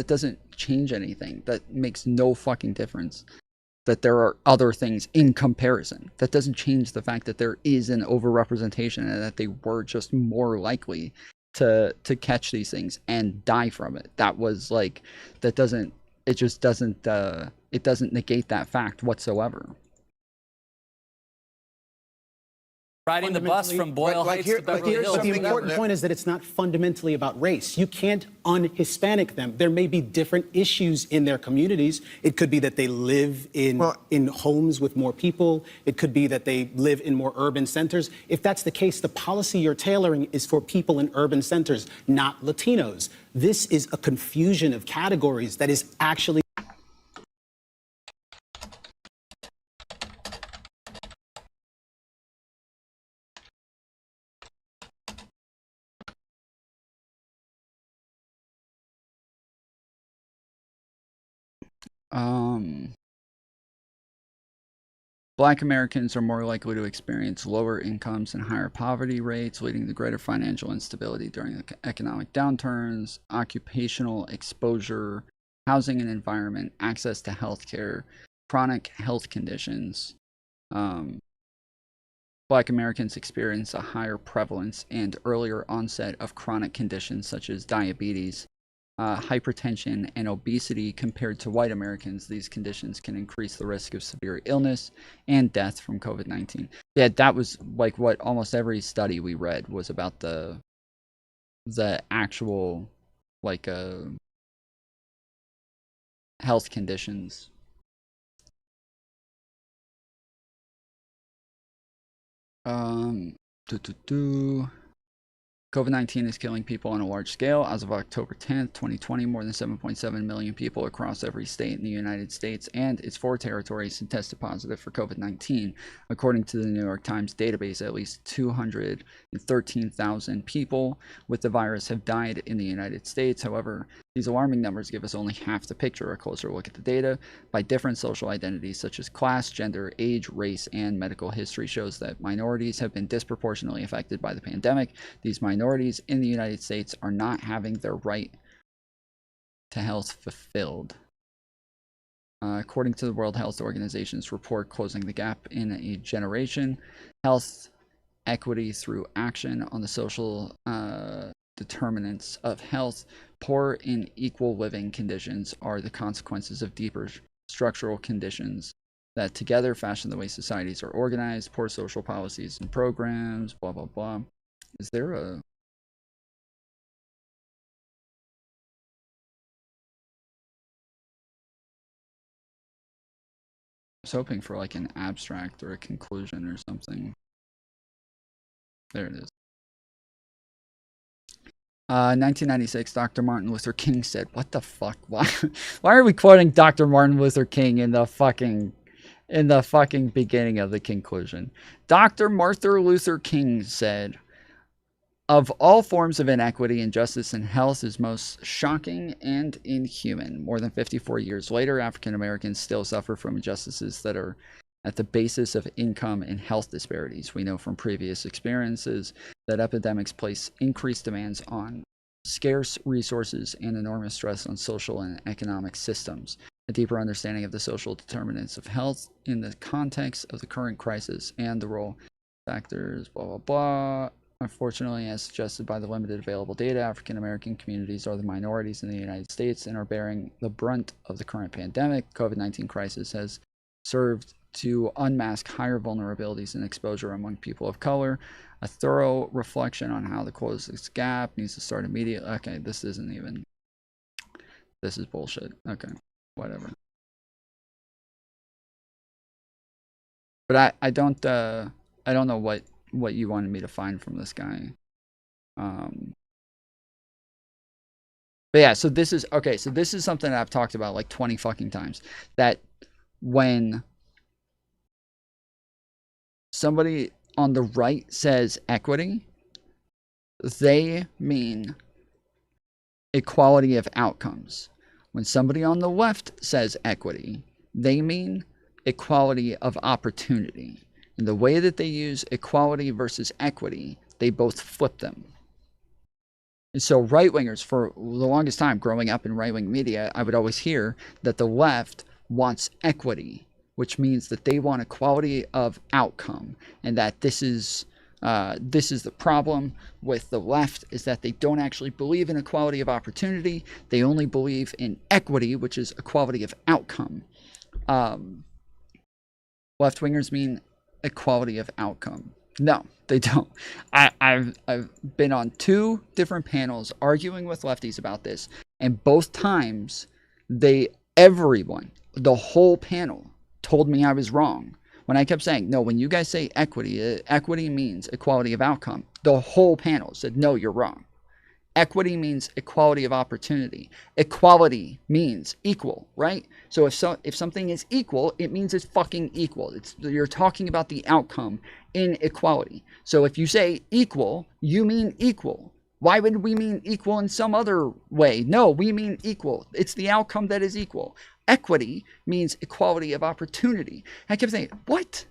doesn't change anything. That makes no fucking difference. That there are other things in comparison. That doesn't change the fact that there is an overrepresentation and that they were just more likely to catch these things and die from it. That was like, it doesn't negate that fact whatsoever. Riding the bus from Boyle Heights to Beverly Hills. But the important point is that it's not fundamentally about race. You can't un-Hispanic them. There may be different issues in their communities. It could be that they live in homes with more people. It could be that they live in more urban centers. If that's the case, the policy you're tailoring is for people in urban centers, not Latinos. This is a confusion of categories that is actually Black Americans are more likely to experience lower incomes and higher poverty rates, leading to greater financial instability during economic downturns, occupational exposure, housing and environment, access to health care, chronic health conditions. Black Americans experience a higher prevalence and earlier onset of chronic conditions such as diabetes, hypertension, and obesity compared to white Americans. These conditions can increase the risk of severe illness and death from COVID-19. Yeah, that was like what almost every study we read was about the actual like health conditions. COVID-19 is killing people on a large scale. As of October 10th, 2020, more than 7.7 million people across every state in the United States and its 4 territories have tested positive for COVID-19. According to the New York Times database, at least 213,000 people with the virus have died in the United States. However, these alarming numbers give us only half the picture. A closer look at the data by different social identities such as class, gender, age, race, and medical history shows that minorities have been disproportionately affected by the pandemic. These minorities in the United States are not having their right to health fulfilled. According to the World Health Organization's report, Closing the Gap in a Generation, health equity through action on the social determinants of health, poor and equal living conditions are the consequences of deeper structural conditions that together fashion the way societies are organized, poor social policies and programs, blah, blah, blah. Is there a... I was hoping for like an abstract or a conclusion or something. There it is. 1996, Dr. Martin Luther King said, what the fuck? Why are we quoting Dr. Martin Luther King in the fucking beginning of the conclusion? Dr. Martin Luther King said, of all forms of inequity, injustice in health is most shocking and inhuman. More than 54 years later, African Americans still suffer from injustices that are at the basis of income and health disparities. We know from previous experiences that epidemics place increased demands on scarce resources and enormous stress on social and economic systems. A deeper understanding of the social determinants of health in the context of the current crisis and the role factors, blah, blah, blah. Unfortunately, as suggested by the limited available data, African American communities are the minorities in the United States and are bearing the brunt of the current pandemic. COVID-19 crisis has served to unmask higher vulnerabilities and exposure among people of color. A thorough reflection on how to close this gap needs to start immediately. Okay, this isn't even... This is bullshit. Okay, whatever. But I don't know what you wanted me to find from this guy. But yeah, so this is okay. So this is something that I've talked about like 20 fucking times. That when somebody on the right says equity, they mean equality of outcomes. When somebody on the left says equity, they mean equality of opportunity. And the way that they use equality versus equity, they both flip them. And so right-wingers, for the longest time growing up in right-wing media, I would always hear that the left wants equity, which means that they want equality of outcome, and that this is the problem with the left, is that they don't actually believe in equality of opportunity. They only believe in equity, which is equality of outcome. Left-wingers mean equality of outcome. No, they don't. I've been on 2 different panels arguing with lefties about this, and both times everyone, the whole panel, told me I was wrong. When I kept saying, no, when you guys say equity, equity means equality of outcome, the whole panel said, no, you're wrong. Equity means equality of opportunity. Equality means equal, right? So if something is equal, it means it's fucking equal. You're talking about the outcome in equality. So if you say equal, you mean equal. Why would we mean equal in some other way? No, we mean equal. It's the outcome that is equal. Equity means equality of opportunity. I kept saying, what?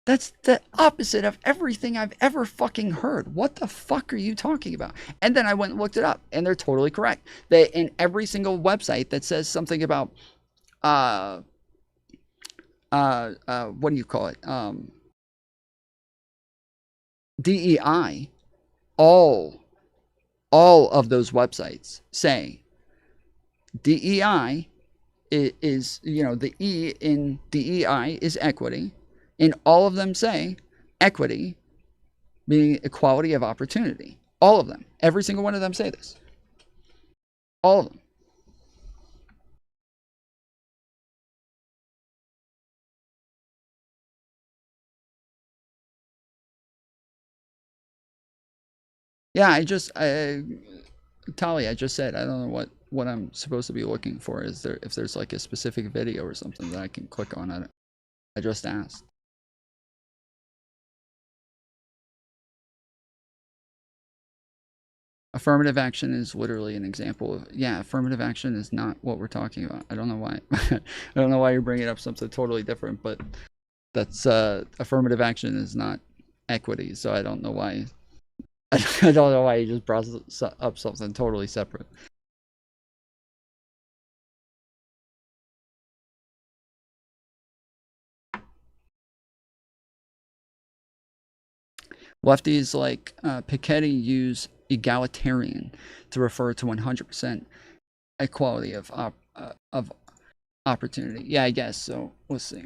That's the opposite of everything I've ever fucking heard. What the fuck are you talking about? And then I went and looked it up, and they're totally correct. In every single website that says something about, what do you call it? DEI, all of those websites say DEI is, the E in DEI is equity. And all of them say equity being equality of opportunity. All of them. Every single one of them say this. All of them. Yeah, Tali, I just said I don't know what I'm supposed to be looking for. Is there if there's like a specific video or something that I can click on? I just asked. Affirmative action is literally an example of, yeah, affirmative action is not what we're talking about. I don't know why. I don't know why you're bringing up something totally different, but that's affirmative action is not equity, so I don't know why. I don't know why you just brought up something totally separate. Lefties like Piketty use egalitarian to refer to 100% equality of opportunity. Yeah, I guess so. We'll see.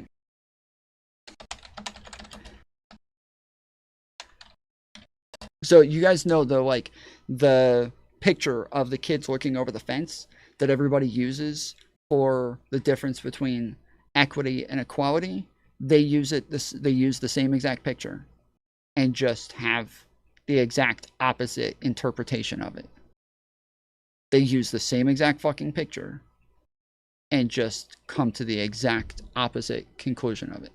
So you guys know the picture of the kids looking over the fence that everybody uses for the difference between equity and equality. They use they use the same exact picture and just have the exact opposite interpretation of it. They use the same exact fucking picture and just come to the exact opposite conclusion of it.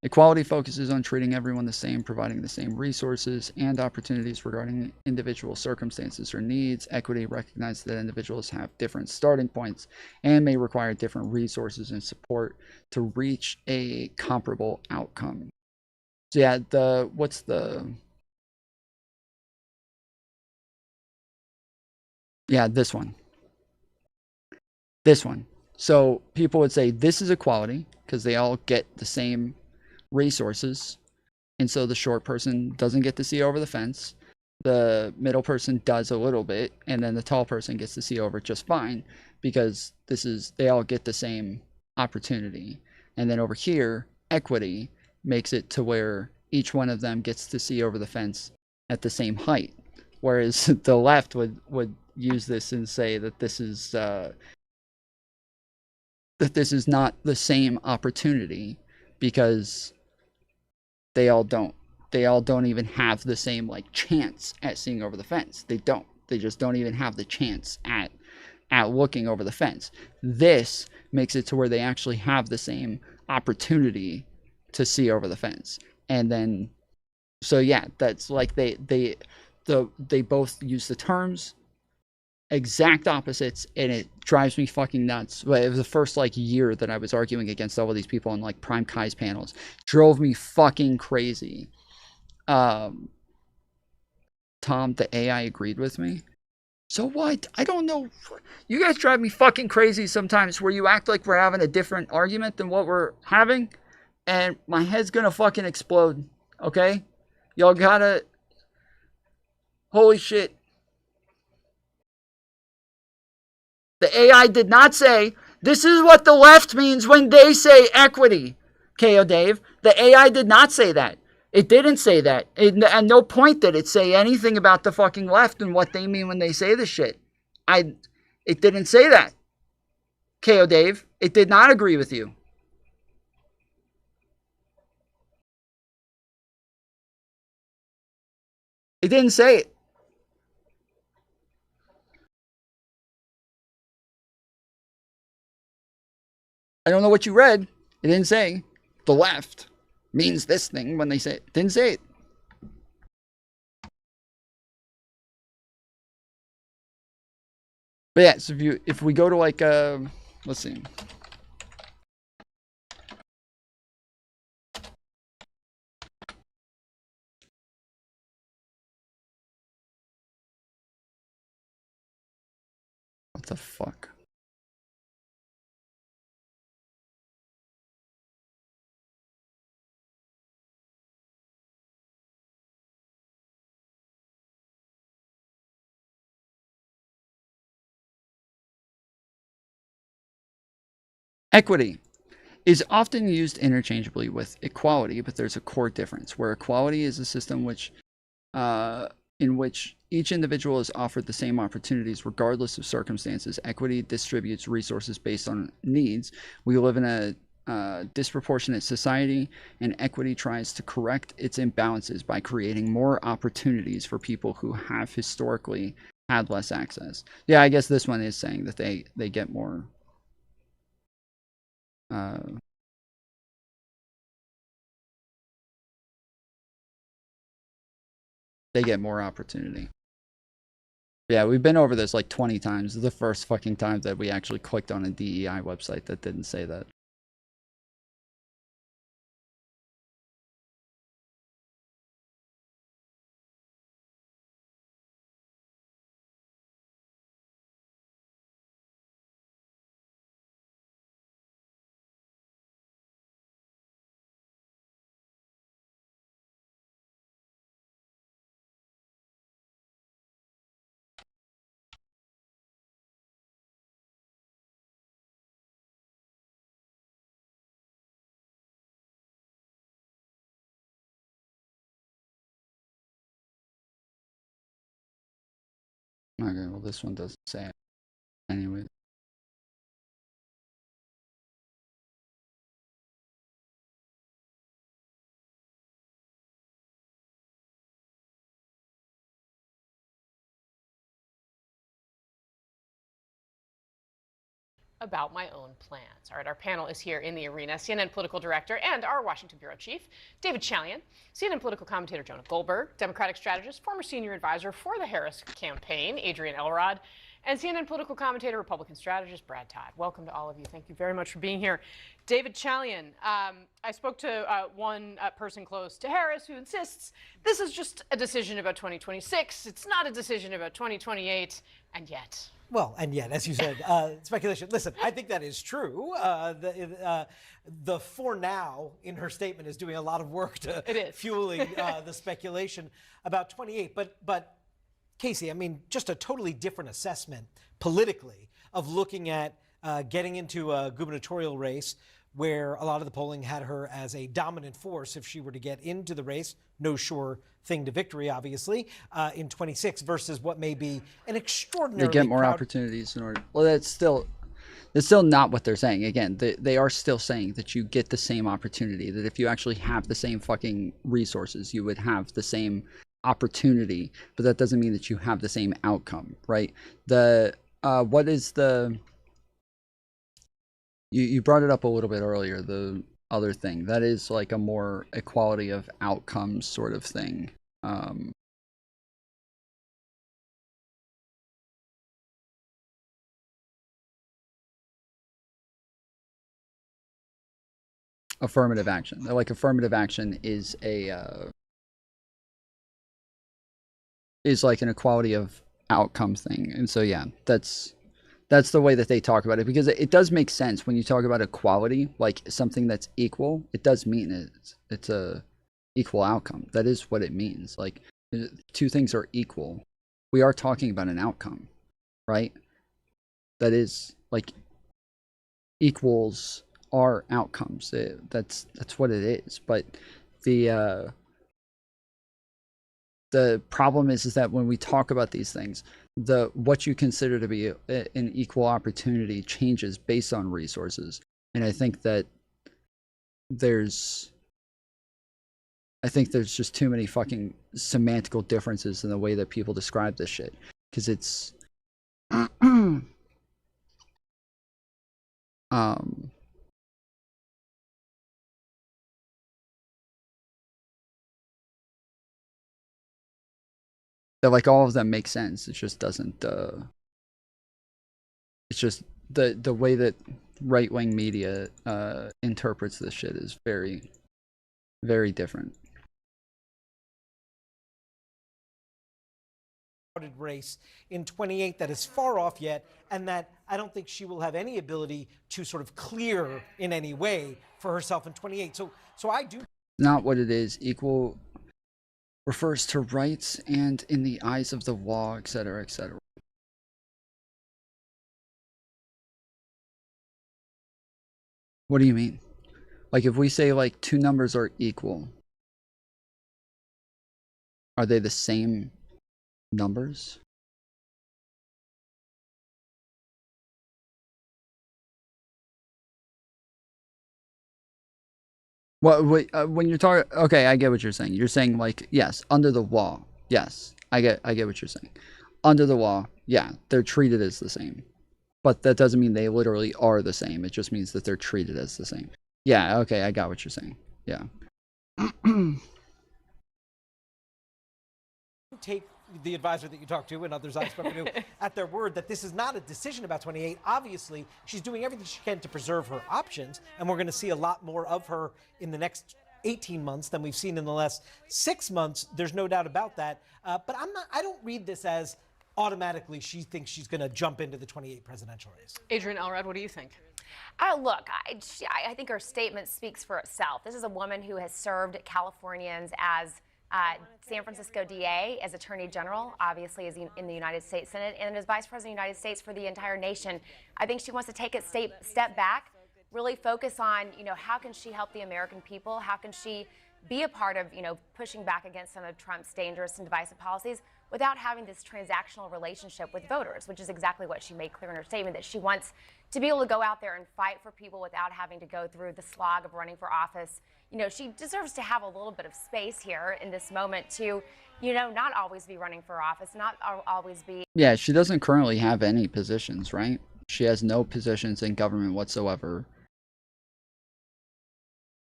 Equality focuses on treating everyone the same, providing the same resources and opportunities regarding individual circumstances or needs. Equity recognizes that individuals have different starting points and may require different resources and support to reach a comparable outcome. So yeah, this one. This one. So people would say this is equality because they all get the same resources, and so the short person doesn't get to see over the fence, the middle person does a little bit, and then the tall person gets to see over just fine because they all get the same opportunity. And then over here, equity makes it to where each one of them gets to see over the fence at the same height, whereas the left would use this and say that this is not the same opportunity because they all don't even have the same chance at seeing over the fence. They just don't even have the chance at looking over the fence. This makes it to where they actually have the same opportunity to see over the fence. And then so yeah, that's like they both use the terms exact opposites, and it drives me fucking nuts. But it was the first year that I was arguing against all of these people on Prime Kai's panels. Drove me fucking crazy. Tom, the AI agreed with me. So what? I don't know. You guys drive me fucking crazy sometimes where you act like we're having a different argument than what we're having, and my head's gonna fucking explode. Okay? Y'all gotta... Holy shit. The AI did not say, this is what the left means when they say equity. KO Dave. The AI did not say that. It didn't say that. At no point did it say anything about the fucking left and what they mean when they say this shit. It didn't say that. KO Dave. It did not agree with you. It didn't say it. I don't know what you read. It didn't say the left means this thing when they say it. Didn't say it. But yeah, so if we go to let's see. What the fuck? Equity is often used interchangeably with equality, but there's a core difference where equality is a system which in which each individual is offered the same opportunities regardless of circumstances. Equity distributes resources based on needs. We live in a disproportionate society, and equity tries to correct its imbalances by creating more opportunities for people who have historically had less access. Yeah, I guess this one is saying that they get more they get more opportunity. Yeah, we've been over this like 20 times. This is the first fucking time that we actually clicked on a DEI website that didn't say that. Okay, well this one doesn't say it. Anyway. About my own plans. All right, our panel is here in the arena. CNN political director and our Washington bureau chief, David Chalian, CNN political commentator Jonah Goldberg, Democratic strategist, former senior advisor for the Harris campaign, Adrian Elrod, and CNN political commentator, Republican strategist, Brad Todd. Welcome to all of you. Thank you very much for being here. David Chalian, I spoke to one person close to Harris who insists this is just a decision about 2026. It's not a decision about 2028, and yet. Well, and yet, as you said, speculation. Listen, I think that is true. The for now in her statement is doing a lot of work to fueling the speculation about 28. But Casey, I mean, just a totally different assessment politically of looking at getting into a gubernatorial race where a lot of the polling had her as a dominant force if she were to get into the race. No sure thing to victory, obviously, in 26 versus what may be an extraordinarily They get more opportunities in order. Well, that's still not what they're saying. Again, they are still saying that you get the same opportunity, that if you actually have the same fucking resources, you would have the same opportunity, but that doesn't mean that you have the same outcome, right? What is the... You brought it up a little bit earlier, the other thing. That is like a more equality of outcomes sort of thing. Affirmative action. Like affirmative action is is like an equality of outcome thing. And so yeah, that's the way that they talk about it, because it does make sense when you talk about equality, like something that's equal. It does mean it's a equal outcome. That is what it means. Like two things are equal. We are talking about an outcome, right? That is like equals are outcomes. That's what it is. But the problem is that when we talk about these things, what you consider to be an equal opportunity changes based on resources. And I think that there's just too many fucking semantical differences in the way that people describe this shit. Because it's that like all of them make sense. It just doesn't it's just the way that right-wing media interprets this shit is very, very different. Race in 28 that is far off yet, and that I don't think she will have any ability to sort of clear in any way for herself in 28. So I do. Not what it is. Equal refers to rights and in the eyes of the law, etc., etc. What do you mean? Like if we say like two numbers are equal, are they the same numbers. Well, wait, when you're talking, okay, I get what you're saying. You're saying like, yes, under the law. Yes, I get what you're saying. Under the law, yeah, they're treated as the same. But that doesn't mean they literally are the same. It just means that they're treated as the same. Yeah, okay, I got what you're saying. Yeah. Take the advisor that you talked to and others I've spoken to at their word that this is not a decision about 28. Obviously, she's doing everything she can to preserve her options, and we're going to see a lot more of her in the next 18 months than we've seen in the last 6 months. There's no doubt about that. But I don't read this as automatically she thinks she's going to jump into the 28 presidential race. Adrienne Elrod, what do you think? Look, I think her statement speaks for itself. This is a woman who has served Californians as San Francisco DA, as Attorney General, obviously as in the United States Senate, and as Vice President of the United States for the entire nation. I think she wants to take a step back, really focus on, how can she help the American people? How can she be a part of, pushing back against some of Trump's dangerous and divisive policies without having this transactional relationship with voters, which is exactly what she made clear in her statement, that she wants to be able to go out there and fight for people without having to go through the slog of running for office. She deserves to have a little bit of space here in this moment to, not always be running for office, not always be. Yeah, she doesn't currently have any positions, right? She has no positions in government whatsoever.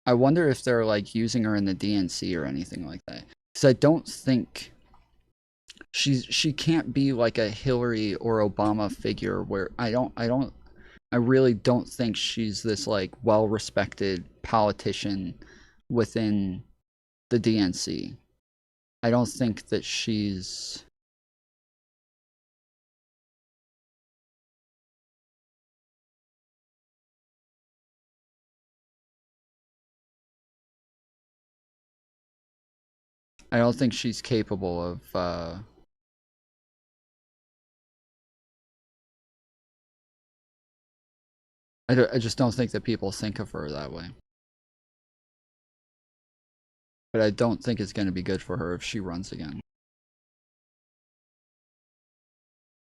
I wonder if they're like using her in the DNC or anything like that. Because I don't think she can't be like a Hillary or Obama figure where I really don't think she's this like well-respected politician within the DNC. I don't think that she's capable of I just don't think that people think of her that way. But I don't think it's going to be good for her if she runs again.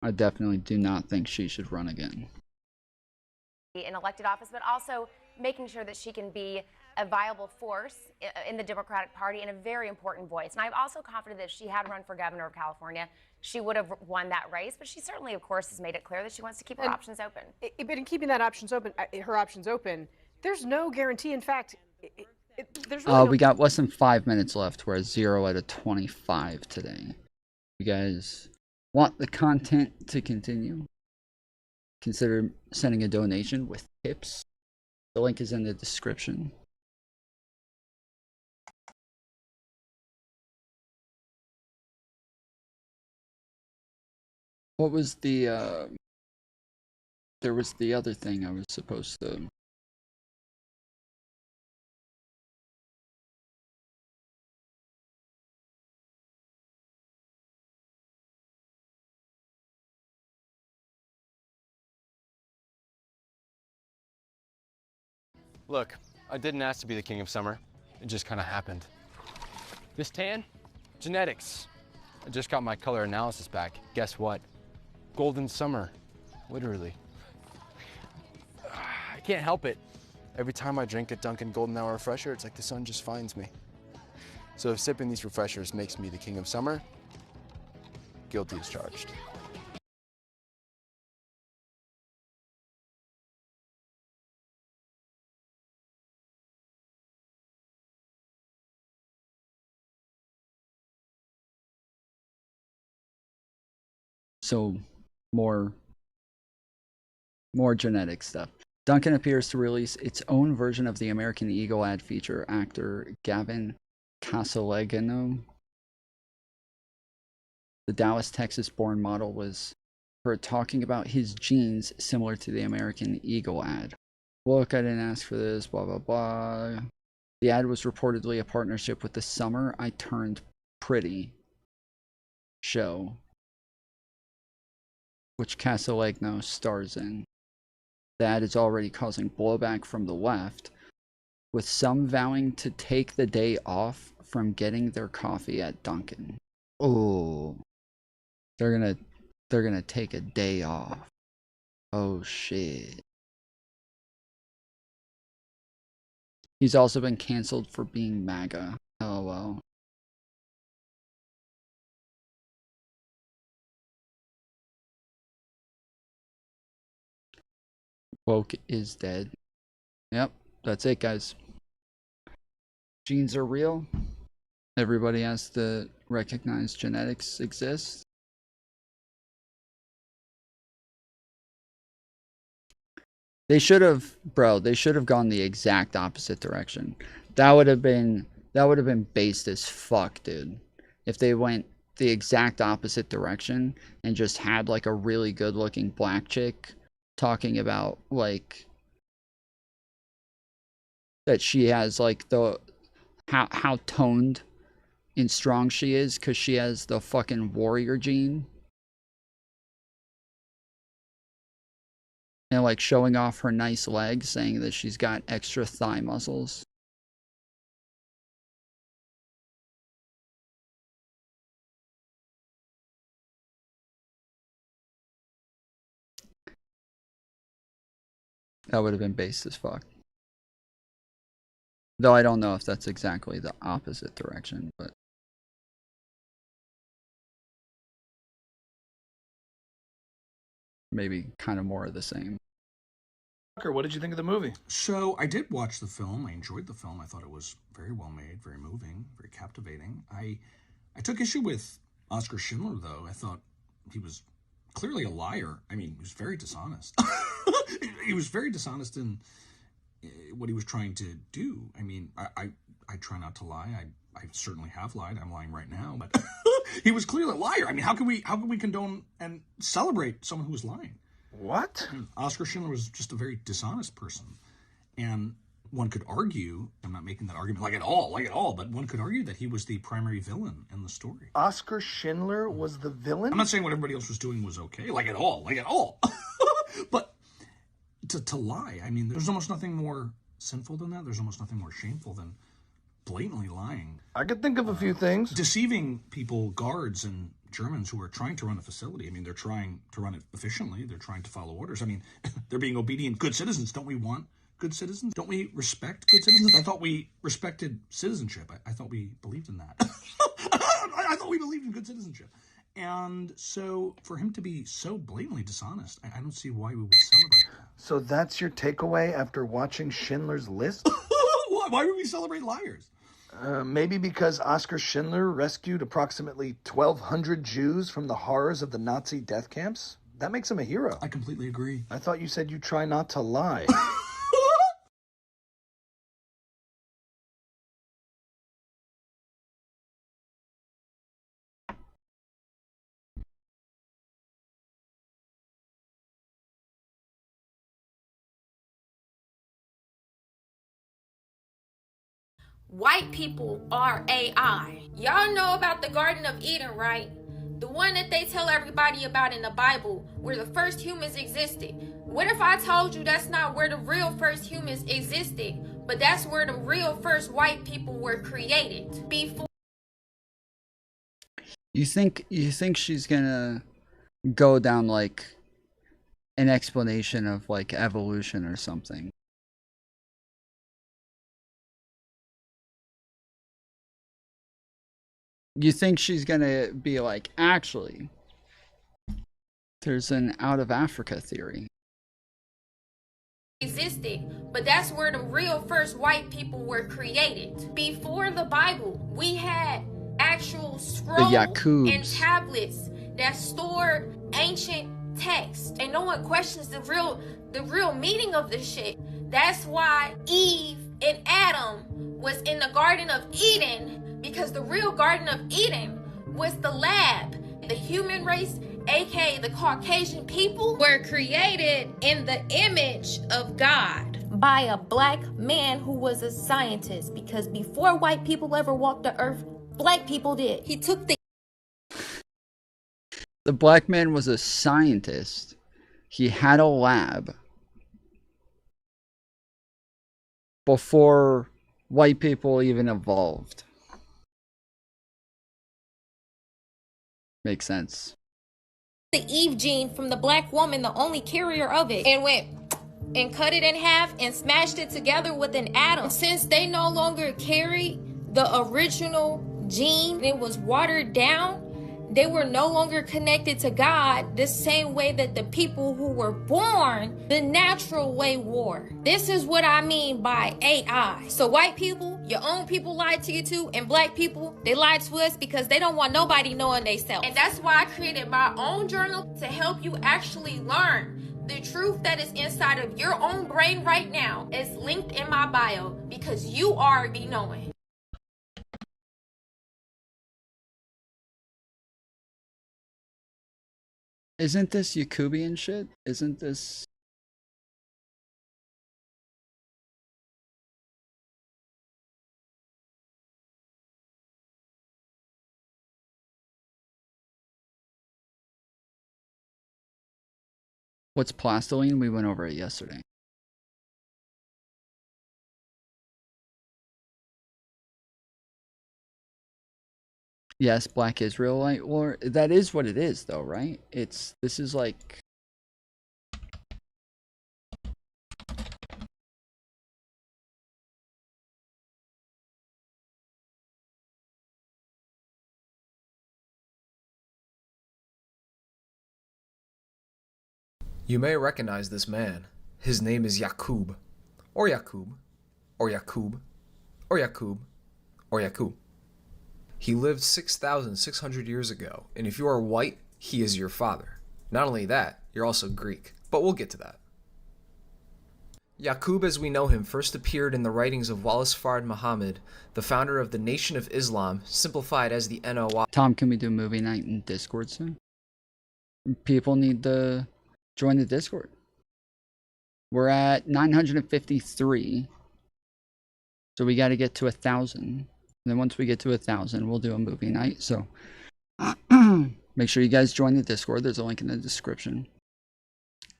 I definitely do not think she should run again. In elected office, but also making sure that she can be a viable force in the Democratic Party and a very important voice. And I'm also confident that if she had run for governor of California, she would have won that race. But she certainly, of course, has made it clear that she wants to keep her options open. But in keeping that her options open, there's no guarantee. In fact, there's really we got less than 5 minutes left. We're at 0 out of 25 today. You guys want the content to continue? Consider sending a donation with tips. The link is in the description. What was the, there was the other thing I was supposed to... Look, I didn't ask to be the king of summer. It just kind of happened. This tan? Genetics. I just got my color analysis back. Guess what? Golden summer. Literally. I can't help it. Every time I drink a Dunkin' Golden Hour refresher, it's like the sun just finds me. So if sipping these refreshers makes me the king of summer, guilty as charged. So, more genetic stuff. Dunkin' appears to release its own version of the American Eagle ad feature actor Gavin Casalegno. The Dallas, Texas-born model was heard talking about his genes similar to the American Eagle ad. Look, I didn't ask for this, blah, blah, blah. The ad was reportedly a partnership with the Summer I Turned Pretty show, which Casalegno stars in. The ad is already causing blowback from the left, with some vowing to take the day off from getting their coffee at Dunkin'. Oh. They're gonna take a day off. Oh shit. He's also been canceled for being MAGA. LOL. Woke is dead. Yep, that's it, guys. Genes are real. Everybody has to recognize genetics exist. They should have, bro, they should have gone the exact opposite direction. That would have been based as fuck, dude. If they went the exact opposite direction and just had like a really good looking black chick talking about like that she has like the how toned and strong she is because she has the fucking warrior gene. And like showing off her nice legs, saying that she's got extra thigh muscles. That would have been based as fuck. Though I don't know if that's exactly the opposite direction, but maybe kind of more of the same. What did you think of the movie? So I did watch the film. I enjoyed the film. I thought it was very well made, very moving, very captivating. I took issue with Oscar Schindler, though. I thought he was clearly a liar. I mean, he was very dishonest. He was very dishonest in what he was trying to do. I mean, I try not to lie. I certainly have lied. I'm lying right now. But he was clearly a liar. I mean, how can we condone and celebrate someone who was lying? What? Oscar Schindler was just a very dishonest person. And one could argue, I'm not making that argument like at all, but one could argue that he was the primary villain in the story. Oscar Schindler was the villain? I'm not saying what everybody else was doing was okay, like at all. But to lie, I mean, there's almost nothing more sinful than that. There's almost nothing more shameful than blatantly lying. I could think of a few things. Deceiving people, guards and Germans who are trying to run a facility. I mean, they're trying to run it efficiently. They're trying to follow orders. I mean, they're being obedient, good citizens. Don't we want good citizens? Don't we respect good citizens? I thought we respected citizenship. I thought we believed in that. I thought we believed in good citizenship. And so for him to be so blatantly dishonest, I don't see why we would celebrate that. So that's your takeaway after watching Schindler's List? Why would we celebrate liars? Maybe because Oscar Schindler rescued approximately 1,200 Jews from the horrors of the Nazi death camps? That makes him a hero. I completely agree. I thought you said you try not to lie. White people are AI. Y'all know about the Garden of Eden, right? The one that they tell everybody about in the Bible, where the first humans existed. What if I told you that's not where the real first humans existed, but that's where the real first white people were created? Before. You think she's gonna go down like an explanation of like evolution or something? You think she's gonna be like, actually, there's an out of Africa theory. Existed, but that's where the real first white people were created. Before the Bible, we had actual scrolls and tablets that stored ancient text, and no one questions the real meaning of this shit. That's why Eve and Adam was in the Garden of Eden, because the real Garden of Eden was the lab. The human race, aka the Caucasian people, were created in the image of God by a black man who was a scientist, because before white people ever walked the earth, black people did. He took the black man was a scientist. He had a lab before white people even evolved. Makes sense. the Eve gene from the black woman, the only carrier of it, and went and cut it in half and smashed it together with an atom. Since they no longer carry the original gene, it was watered down, they were no longer connected to God the same way that the people who were born the natural way were. This is what I mean by AI. So white people, your own people lied to you too, and black people, they lied to us because they don't want nobody knowing they self. And that's why I created my own journal to help you actually learn the truth that is inside of your own brain right now. Is linked in my bio because you already know it. Isn't this Yakubian shit? Isn't this... What's plastiline? We went over it yesterday. Yes, Black Israelite. Or that is what it is, though, right? This is like... You may recognize this man. His name is Yaqub, or Yaqub, or Yaqub, or Yaqub, or Yaqub. He lived 6,600 years ago, and if you are white, he is your father. Not only that, you're also Greek, but we'll get to that. Yaqub, as we know him, first appeared in the writings of Wallace Fard Muhammad, the founder of the Nation of Islam, simplified as the NOI. Tom, can we do movie night in Discord soon? People need to join the Discord. We're at 953, so we got to get to 1,000. And then once we get to 1,000, we'll do a movie night. So make sure you guys join the Discord. There's a link in the description.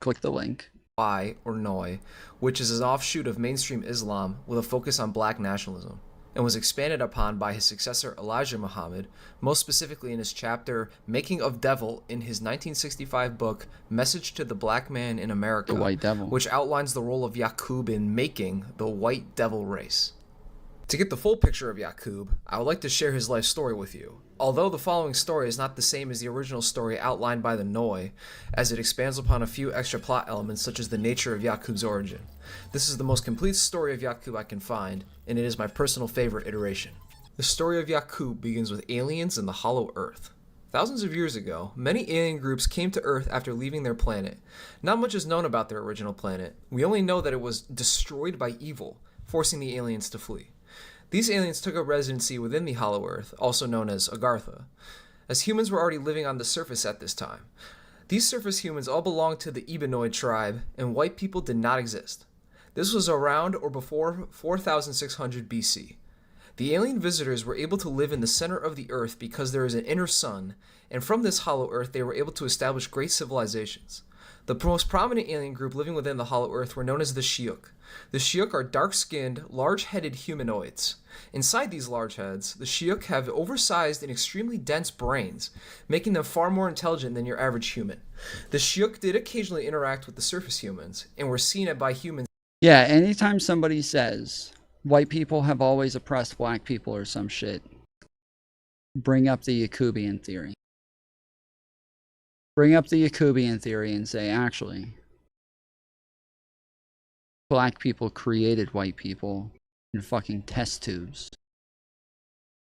Click the link. Or Noi, which is an offshoot of mainstream Islam with a focus on black nationalism, and was expanded upon by his successor Elijah Muhammad, most specifically in his chapter Making of Devil in his 1965 book Message to the Black Man in America, The White Devil, which outlines the role of Yaqub in making the white devil race. To get the full picture of Yaqub, I would like to share his life story with you. Although the following story is not the same as the original story outlined by the Noi, as it expands upon a few extra plot elements such as the nature of Yaqub's origin. This is the most complete story of Yaqub I can find, and it is my personal favorite iteration. The story of Yaqub begins with aliens and the Hollow Earth. Thousands of years ago, many alien groups came to Earth after leaving their planet. Not much is known about their original planet. We only know that it was destroyed by evil, forcing the aliens to flee. These aliens took up residency within the Hollow Earth, also known as Agartha, as humans were already living on the surface at this time. These surface humans all belonged to the Ebenoid tribe, and white people did not exist. This was around or before 4600 BC. The alien visitors were able to live in the center of the Earth because there is an inner sun, and from this Hollow Earth they were able to establish great civilizations. The most prominent alien group living within the Hollow Earth were known as the Shiuk. The Shiuk are dark-skinned, large-headed humanoids. Inside these large heads, the Shiuk have oversized and extremely dense brains, making them far more intelligent than your average human. The Shiuk did occasionally interact with the surface humans, and were seen by humans. Yeah, anytime somebody says, white people have always oppressed black people or some shit, bring up the Yakubian theory. Bring up the Yakubian theory and say, actually, black people created white people in fucking test tubes.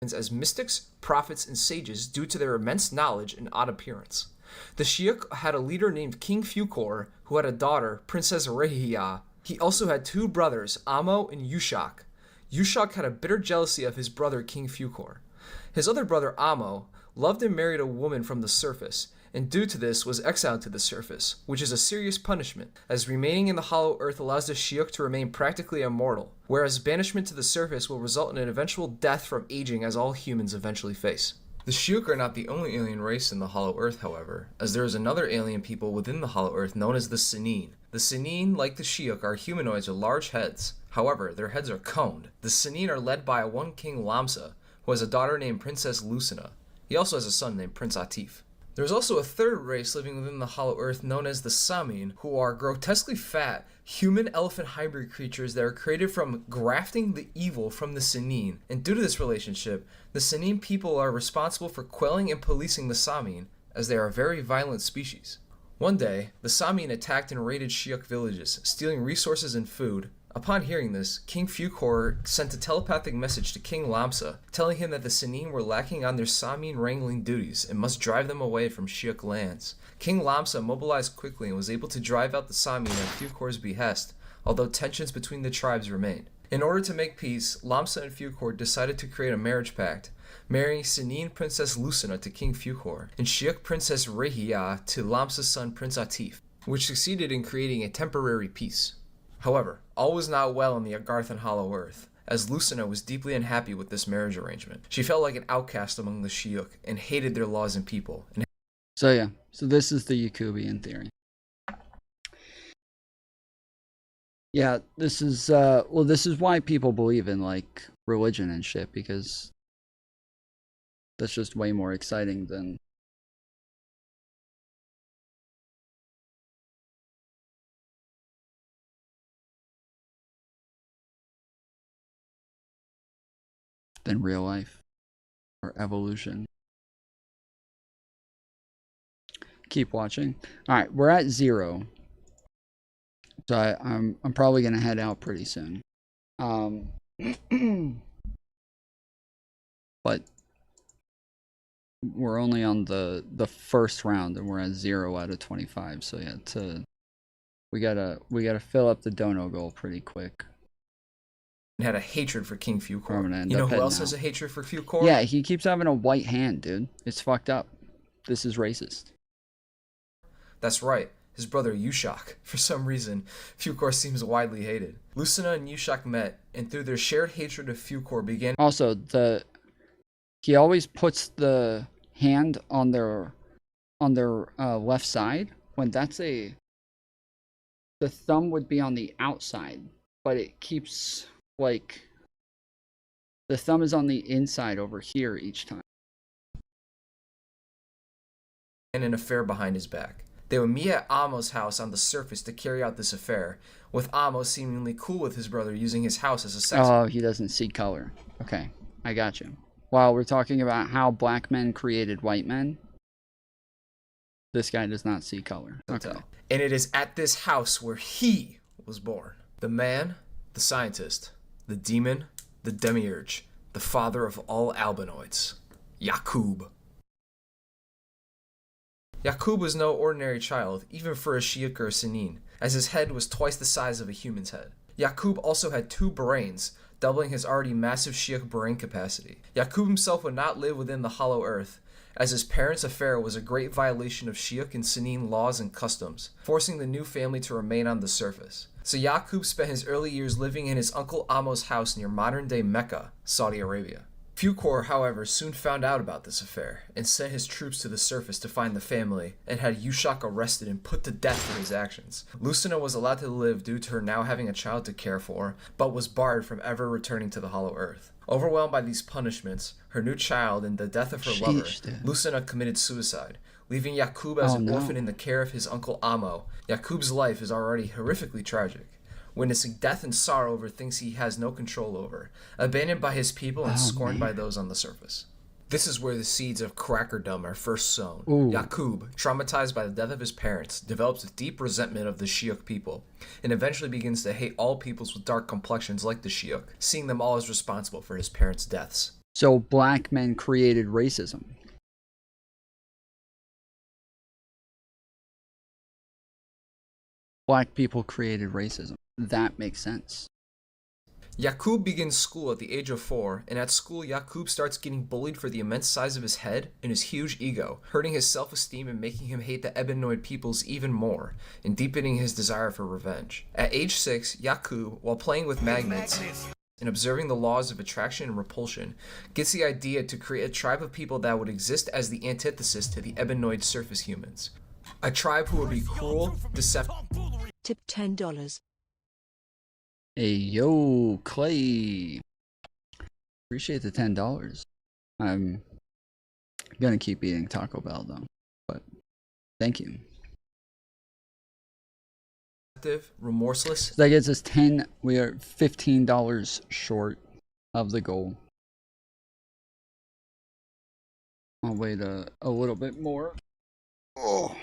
As mystics, prophets, and sages due to their immense knowledge and odd appearance. The Shiuk had a leader named King Fukor, who had a daughter, Princess Rehia. He also had two brothers, Amo and Yushak. Yushak had a bitter jealousy of his brother King Fukor. His other brother, Amo, loved and married a woman from the surface, and due to this was exiled to the surface, which is a serious punishment, as remaining in the Hollow Earth allows the Shiuk to remain practically immortal, whereas banishment to the surface will result in an eventual death from aging, as all humans eventually face. The Shiuk are not the only alien race in the Hollow Earth, however, as there is another alien people within the Hollow Earth known as the Sinine. The Sinine, like the Shiuk, are humanoids with large heads. However, their heads are coned. The Sinine are led by one king Lamsa, who has a daughter named Princess Lucina. He also has a son named Prince Atif. There's also a third race living within the Hollow Earth known as the Samin, who are grotesquely fat, human-elephant hybrid creatures that are created from grafting the evil from the Sinin. And due to this relationship, the Sinin people are responsible for quelling and policing the Samin, as they are a very violent species. One day, the Samin attacked and raided Shiok villages, stealing resources and food. Upon hearing this, King Fukor sent a telepathic message to King Lamsa, telling him that the Sinin were lacking on their Samin wrangling duties and must drive them away from Shiok lands. King Lamsa mobilized quickly and was able to drive out the Samin at Fukor's behest, although tensions between the tribes remained. In order to make peace, Lamsa and Fukor decided to create a marriage pact, marrying Sinin Princess Lucina to King Fukor, and Shiok Princess Rehia to Lamsa's son Prince Atif, which succeeded in creating a temporary peace. However, all was not well in the Agarthan Hollow Earth, as Lucina was deeply unhappy with this marriage arrangement. She felt like an outcast among the Shiok and hated their laws and people. So yeah, so this is the Yakubian theory. Yeah, this is well, this is why people believe in like religion and shit, because that's just way more exciting than real life or evolution. Keep watching. All right, we're at 0, so I'm probably gonna head out pretty soon. But we're only on the first round, and we're at 0 out of 25. So yeah, we gotta fill up the dono goal pretty quick. Had a hatred for King Fukor. You know who else has a hatred for Fukor? Yeah, he keeps having a white hand, dude. It's fucked up. This is racist. That's right, his brother Yushak. For some reason, Fukor seems widely hated. Lucina and Yushak met, and through their shared hatred of Fukor began... Also, he always puts the hand on their left side, when the thumb would be on the outside, but it keeps... like, the thumb is on the inside over here each time. And an affair behind his back. They would meet at Amo's house on the surface to carry out this affair, with Amo seemingly cool with his brother using his house as a sex... Oh, he doesn't see color. Okay, I got you. While we're talking about how black men created white men, this guy does not see color. Okay. And it is at this house where he was born. The man, the scientist, the demon, the demiurge, the father of all albinoids, Yakub. Yakub was no ordinary child, even for a Shiok or a Sinin, as his head was twice the size of a human's head. Yakub also had 2 brains, doubling his already massive Shiok brain capacity. Yakub himself would not live within the Hollow Earth, as his parents' affair was a great violation of Shiok and Sinin laws and customs, forcing the new family to remain on the surface. So Yakub spent his early years living in his uncle Amo's house near modern-day Mecca, Saudi Arabia. Fukor, however, soon found out about this affair, and sent his troops to the surface to find the family, and had Yushak arrested and put to death for his actions. Lucina was allowed to live due to her now having a child to care for, but was barred from ever returning to the Hollow Earth. Overwhelmed by these punishments, her new child, and the death of her lover, Lucina committed suicide, leaving Yakub as an orphan in the care of his uncle Amo. Yakub's life is already horrifically tragic, witnessing death and sorrow over things he has no control over, abandoned by his people and scorned by those on the surface. This is where the seeds of crackerdom are first sown. Yakub, traumatized by the death of his parents, develops a deep resentment of the Shiok people, and eventually begins to hate all peoples with dark complexions like the Shiok, seeing them all as responsible for his parents' deaths. So black men created racism. Black people created racism. That makes sense. Yakub begins school at the age of 4, and at school Yakub starts getting bullied for the immense size of his head and his huge ego, hurting his self-esteem and making him hate the Ebenoid peoples even more, and deepening his desire for revenge. At age 6, Yakub, while playing with magnets and observing the laws of attraction and repulsion, gets the idea to create a tribe of people that would exist as the antithesis to the Ebenoid surface humans. A tribe who would be cruel, deceptive... Tip $10. Hey, yo, Clay. Appreciate the $10. I'm gonna keep eating Taco Bell, though. But thank you. Remorseless. That gets us 10. We are $15 short of the goal. I'll wait a little bit more. Oh.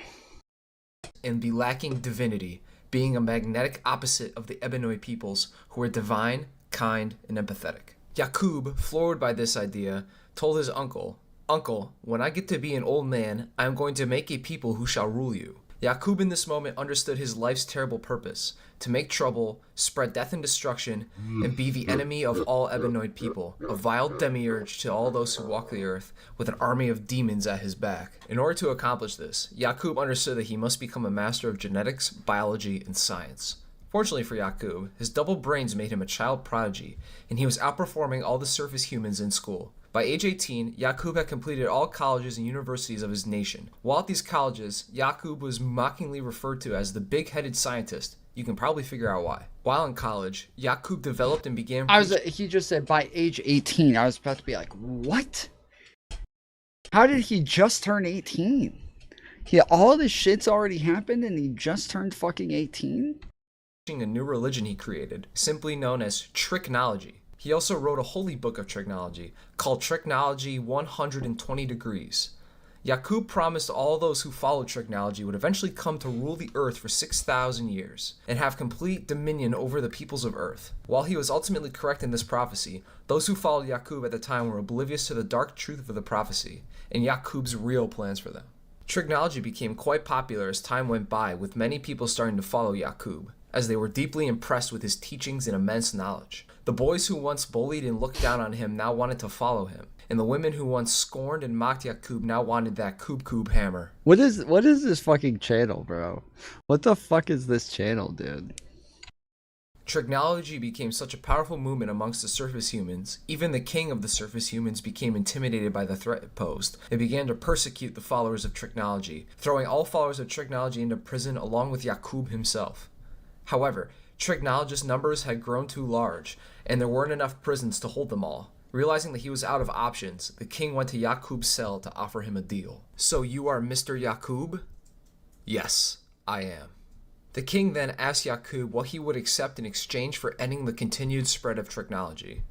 And be lacking divinity, being a magnetic opposite of the Ebonoi peoples who were divine, kind, and empathetic. Yaqub, floored by this idea, told his uncle, "Uncle, when I get to be an old man, I am going to make a people who shall rule you." Yaqub in this moment understood his life's terrible purpose, to make trouble, spread death and destruction, and be the enemy of all Ebonioid people, a vile demiurge to all those who walk the earth, with an army of demons at his back. In order to accomplish this, Yaqub understood that he must become a master of genetics, biology, and science. Fortunately for Yaqub, his double brains made him a child prodigy, and he was outperforming all the surface humans in school. By age 18, Yaqub had completed all colleges and universities of his nation. While at these colleges, Yaqub was mockingly referred to as the big-headed scientist. You can probably figure out why. While in college, Yaqub developed and began... He just said by age 18. I was about to be like, what? How did he just turn 18? All this shit's already happened and he just turned fucking 18? A new religion he created, simply known as tricknology. He also wrote a holy book of tricknology, called Tricknology 120 Degrees. Yaqub promised all those who followed tricknology would eventually come to rule the earth for 6,000 years, and have complete dominion over the peoples of earth. While he was ultimately correct in this prophecy, those who followed Yaqub at the time were oblivious to the dark truth of the prophecy, and Yaqub's real plans for them. Tricknology became quite popular as time went by, with many people starting to follow Yaqub, as they were deeply impressed with his teachings and immense knowledge. The boys who once bullied and looked down on him now wanted to follow him, and the women who once scorned and mocked Yaqub now wanted that Kub hammer. What is this fucking channel, bro? What the fuck is this channel, dude? Tricknology became such a powerful movement amongst the surface humans, even the king of the surface humans became intimidated by the threat it posed, and began to persecute the followers of tricknology, throwing all followers of tricknology into prison along with Yaqub himself. However, tricknologist numbers had grown too large, and there weren't enough prisons to hold them all. Realizing that he was out of options, the king went to Yaqub's cell to offer him a deal. "So you are Mr. Yaqub?" "Yes, I am." The king then asked Yaqub what he would accept in exchange for ending the continued spread of tricknology.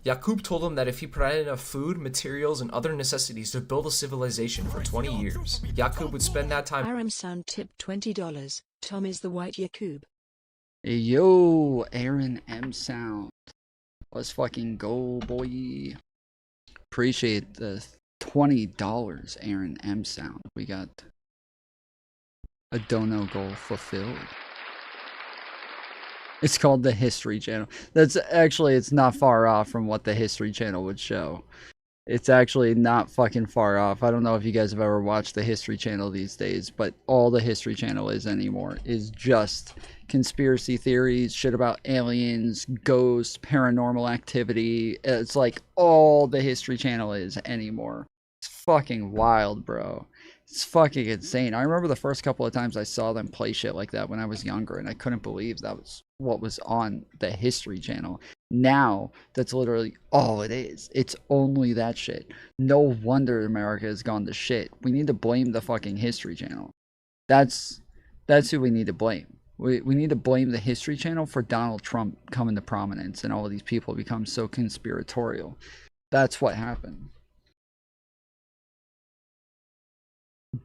Yaqub told him that if he provided enough food, materials, and other necessities to build a civilization for 20 years, Yaqub would spend that time... Aram Sound tip $20. Tom is the white Yaqub. Yo, Aaron M. Sound. Let's fucking go, boy. Appreciate the $20, Aaron M. Sound. We got a dono goal fulfilled. It's called the History Channel. That's actually, it's not far off from what the History Channel would show. It's actually not fucking far off. I don't know if you guys have ever watched the History Channel these days, but all the History Channel is anymore is just conspiracy theories, shit about aliens, ghosts, paranormal activity. It's like all the History Channel is anymore. It's fucking wild, bro. It's fucking insane. I remember the first couple of times I saw them play shit like that when I was younger, and I couldn't believe that was what was on the History Channel. Now, that's literally all it is. It's only that shit. No wonder America has gone to shit. We need to blame the fucking History Channel. That's who we need to blame. We need to blame the History Channel for Donald Trump coming to prominence and all of these people become so conspiratorial. That's what happened.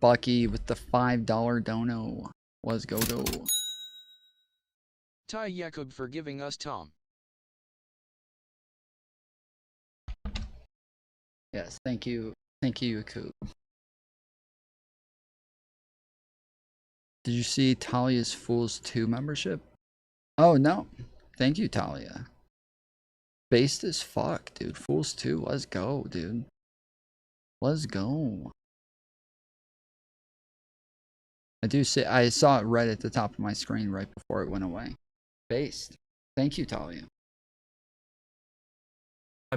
Bucky with the $5 dono. Let's go. Ty Yaqub for giving us Tom. Yes, thank you. Thank you, Yaqub. Did you see Talia's Fools 2 membership? Oh, no. Thank you, Talia. Based as fuck, dude. Fools 2, let's go, dude. Let's go. I saw it right at the top of my screen right before it went away. Based. Thank you, Talia.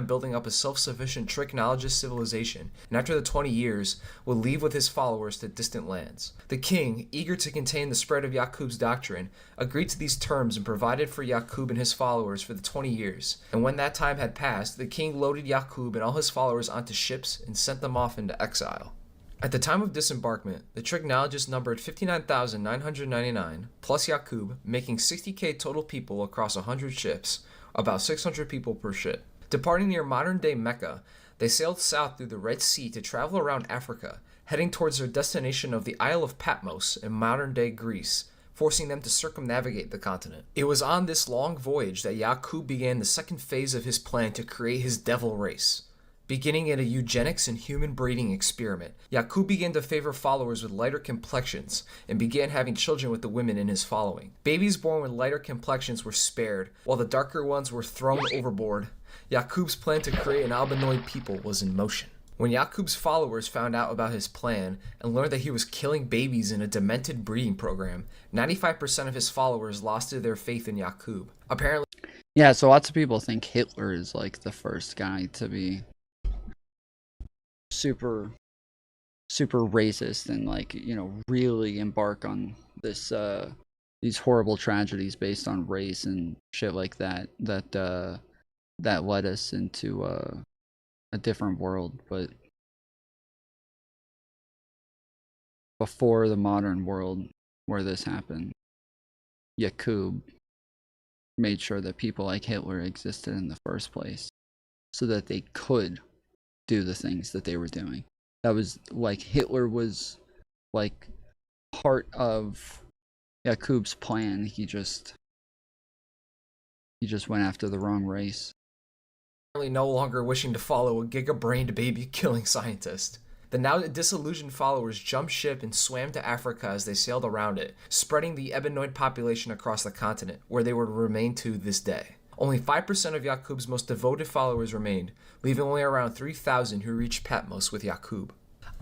Building up a self-sufficient tricknologist civilization, and after the 20 years, would leave with his followers to distant lands. The king, eager to contain the spread of Yaqub's doctrine, agreed to these terms and provided for Yaqub and his followers for the 20 years. And when that time had passed, the king loaded Yaqub and all his followers onto ships and sent them off into exile. At the time of disembarkment, the trichnologists numbered 59,999 plus Yaqub, making 60K total people across 100 ships, about 600 people per ship. Departing near modern-day Mecca, they sailed south through the Red Sea to travel around Africa, heading towards their destination of the Isle of Patmos in modern-day Greece, forcing them to circumnavigate the continent. It was on this long voyage that Yaqub began the second phase of his plan to create his devil race. Beginning at a eugenics and human breeding experiment, Yaqub began to favor followers with lighter complexions and began having children with the women in his following. Babies born with lighter complexions were spared, while the darker ones were thrown overboard. Yaqub's plan to create an albinoid people was in motion. When Yaqub's followers found out about his plan and learned that he was killing babies in a demented breeding program, 95% of his followers lost their faith in Yaqub. Apparently, yeah, so lots of people think Hitler is like the first guy to be super racist and, like, you know, really embark on this these horrible tragedies based on race and shit like that that led us into a different world. But before the modern world where this happened, Yaqub made sure that people like Hitler existed in the first place so that they could do the things that they were doing. That was like, Hitler was like part of Yaqub's plan. He just went after the wrong race. No longer wishing to follow a giga-brained baby-killing scientist. The now disillusioned followers jumped ship and swam to Africa as they sailed around it, spreading the Ebenoid population across the continent, where they would remain to this day. Only 5% of Yaqub's most devoted followers remained, leaving only around 3,000 who reached Patmos with Yaqub.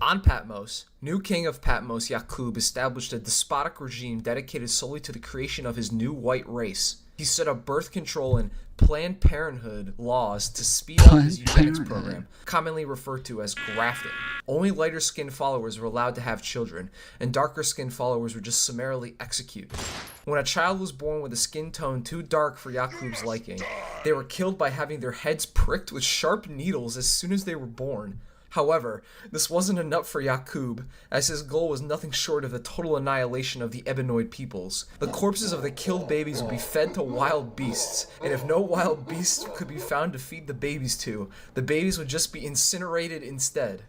On Patmos, new king of Patmos, Yaqub, established a despotic regime dedicated solely to the creation of his new white race. He set up birth control and Planned Parenthood laws to speed up his eugenics program, commonly referred to as grafting. Only lighter-skinned followers were allowed to have children, and darker-skinned followers were just summarily executed. When a child was born with a skin tone too dark for Yaqub's liking, they were killed by having their heads pricked with sharp needles as soon as they were born. However, this wasn't enough for Yaqub, as his goal was nothing short of the total annihilation of the Ebenoid peoples. The corpses of the killed babies would be fed to wild beasts, and if no wild beasts could be found to feed the babies to, the babies would just be incinerated instead.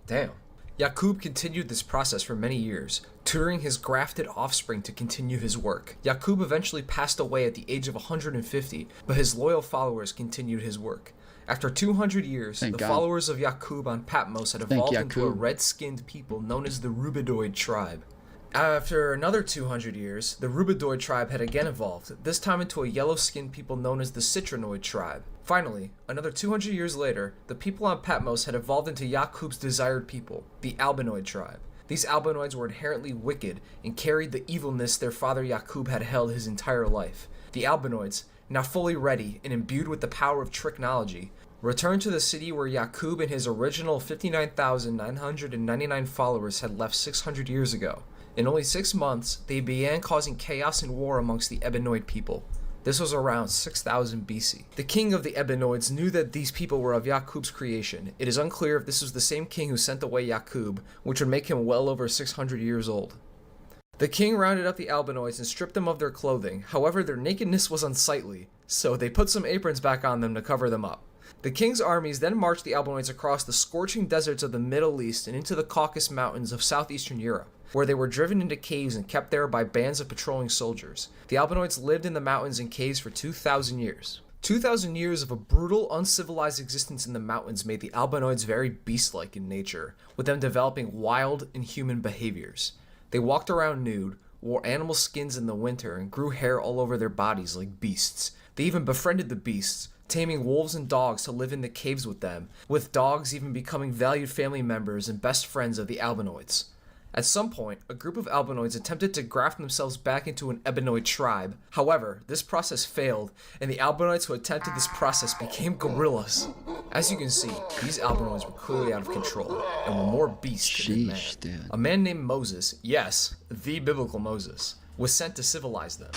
Damn. Yaqub continued this process for many years, tutoring his grafted offspring to continue his work. Yaqub eventually passed away at the age of 150, but his loyal followers continued his work. After 200 years, the followers of Yaqub on Patmos had evolved into a red-skinned people known as the Rubidoid tribe. After another 200 years, the Rubidoid tribe had again evolved, this time into a yellow-skinned people known as the Citrinoid tribe. Finally, another 200 years later, the people on Patmos had evolved into Yaqub's desired people, the Albinoid tribe. These Albinoids were inherently wicked and carried the evilness their father Yaqub had held his entire life. The Albinoids, now fully ready and imbued with the power of trichnology, returned to the city where Yaqub and his original 59,999 followers had left 600 years ago. In only 6 months, they began causing chaos and war amongst the Ebenoid people. This was around 6000 BC. The king of the Ebenoids knew that these people were of Yaqub's creation. It is unclear if this was the same king who sent away Yaqub, which would make him well over 600 years old. The king rounded up the Albinoids and stripped them of their clothing. However, their nakedness was unsightly, so they put some aprons back on them to cover them up. The king's armies then marched the Albinoids across the scorching deserts of the Middle East and into the Caucasus Mountains of southeastern Europe, where they were driven into caves and kept there by bands of patrolling soldiers. The Albinoids lived in the mountains and caves for 2,000 years. 2,000 years of a brutal, uncivilized existence in the mountains made the Albinoids very beast-like in nature, with them developing wild, inhuman behaviors. They walked around nude, wore animal skins in the winter, and grew hair all over their bodies like beasts. They even befriended the beasts, taming wolves and dogs to live in the caves with them, with dogs even becoming valued family members and best friends of the Albinoids. At some point, a group of Albinoids attempted to graft themselves back into an Ebenoid tribe. However, this process failed, and the Albinoids who attempted this process became gorillas. As you can see, these Albinoids were clearly out of control, and were more beast than man. Dude. A man named Moses, yes, the biblical Moses, was sent to civilize them.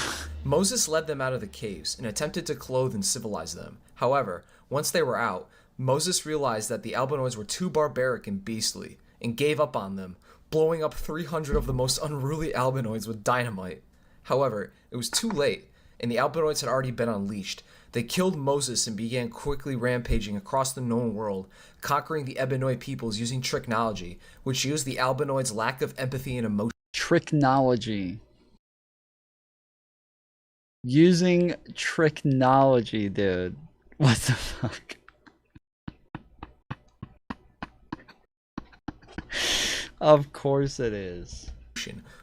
Moses led them out of the caves and attempted to clothe and civilize them. However, once they were out, Moses realized that the Albinoids were too barbaric and beastly, and gave up on them, blowing up 300 of the most unruly albinoids with dynamite. However, it was too late, and the albinoids had already been unleashed. They killed Moses and began quickly rampaging across the known world, conquering the Ebenoid peoples using tricknology, which used the albinoids' lack of empathy and emotion. Tricknology. Using tricknology, dude. What the fuck? Of course it is.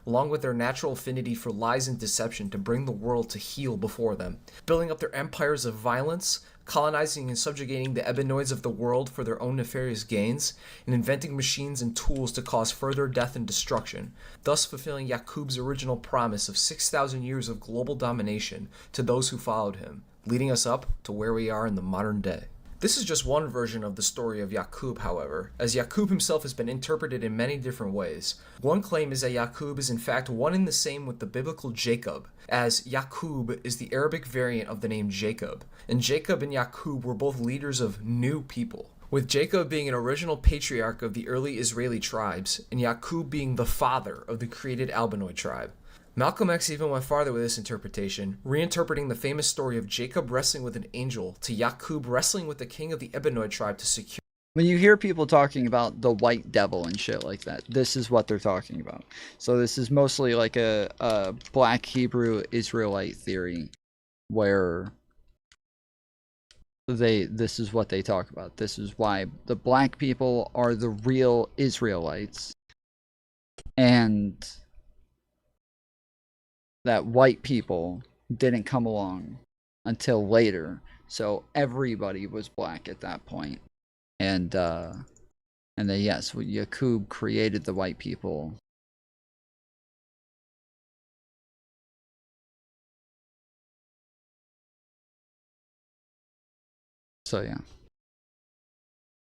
Along with their natural affinity for lies and deception to bring the world to heel before them, building up their empires of violence, colonizing and subjugating the Ebenoids of the world for their own nefarious gains, and inventing machines and tools to cause further death and destruction, thus fulfilling Yaqub's original promise of 6,000 years of global domination to those who followed him, leading us up to where we are in the modern day. This is just one version of the story of Yaqub, however, as Yaqub himself has been interpreted in many different ways. One claim is that Yaqub is in fact one and the same with the biblical Jacob, as Yaqub is the Arabic variant of the name Jacob, and Jacob and Yaqub were both leaders of new people, with Jacob being an original patriarch of the early Israeli tribes, and Yaqub being the father of the created Albinoid tribe. Malcolm X even went farther with this interpretation, reinterpreting the famous story of Jacob wrestling with an angel to Yaqub wrestling with the king of the Ebenoid tribe to secure. When you hear people talking about the white devil and shit like that, this is what they're talking about. So this is mostly like a black Hebrew Israelite theory where this is what they talk about. This is why the black people are the real Israelites, and that white people didn't come along until later, so everybody was black at that point. And then yes, Yaqub created the white people. So yeah.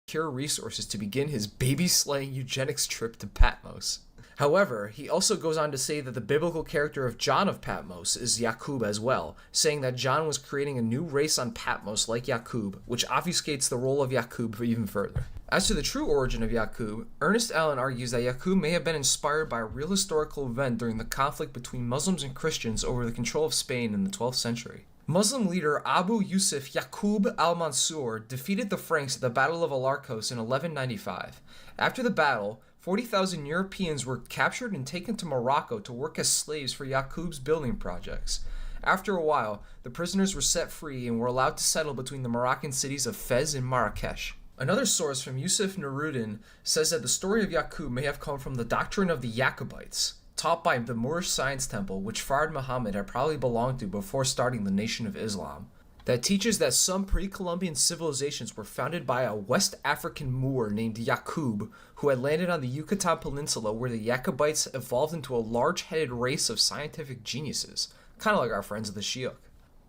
Secure resources to begin his baby-slaying eugenics trip to Patmos. However, he also goes on to say that the biblical character of John of Patmos is Yaqub as well, saying that John was creating a new race on Patmos like Yaqub, which obfuscates the role of Yaqub even further. As to the true origin of Yaqub, Ernest Allen argues that Yaqub may have been inspired by a real historical event during the conflict between Muslims and Christians over the control of Spain in the 12th century. Muslim leader Abu Yusuf Yaqub al-Mansur defeated the Franks at the Battle of Alarcos in 1195. After the battle, 40,000 Europeans were captured and taken to Morocco to work as slaves for Yaqub's building projects. After a while, the prisoners were set free and were allowed to settle between the Moroccan cities of Fez and Marrakesh. Another source from Yusuf Nuruddin says that the story of Yaqub may have come from the doctrine of the Yacobites, taught by the Moorish science temple which Fard Muhammad had probably belonged to before starting the Nation of Islam, that teaches that some pre-Columbian civilizations were founded by a West African Moor named Yaqub, who had landed on the Yucatan Peninsula, where the Yacobites evolved into a large-headed race of scientific geniuses, kind of like our friends of the Shi'ok,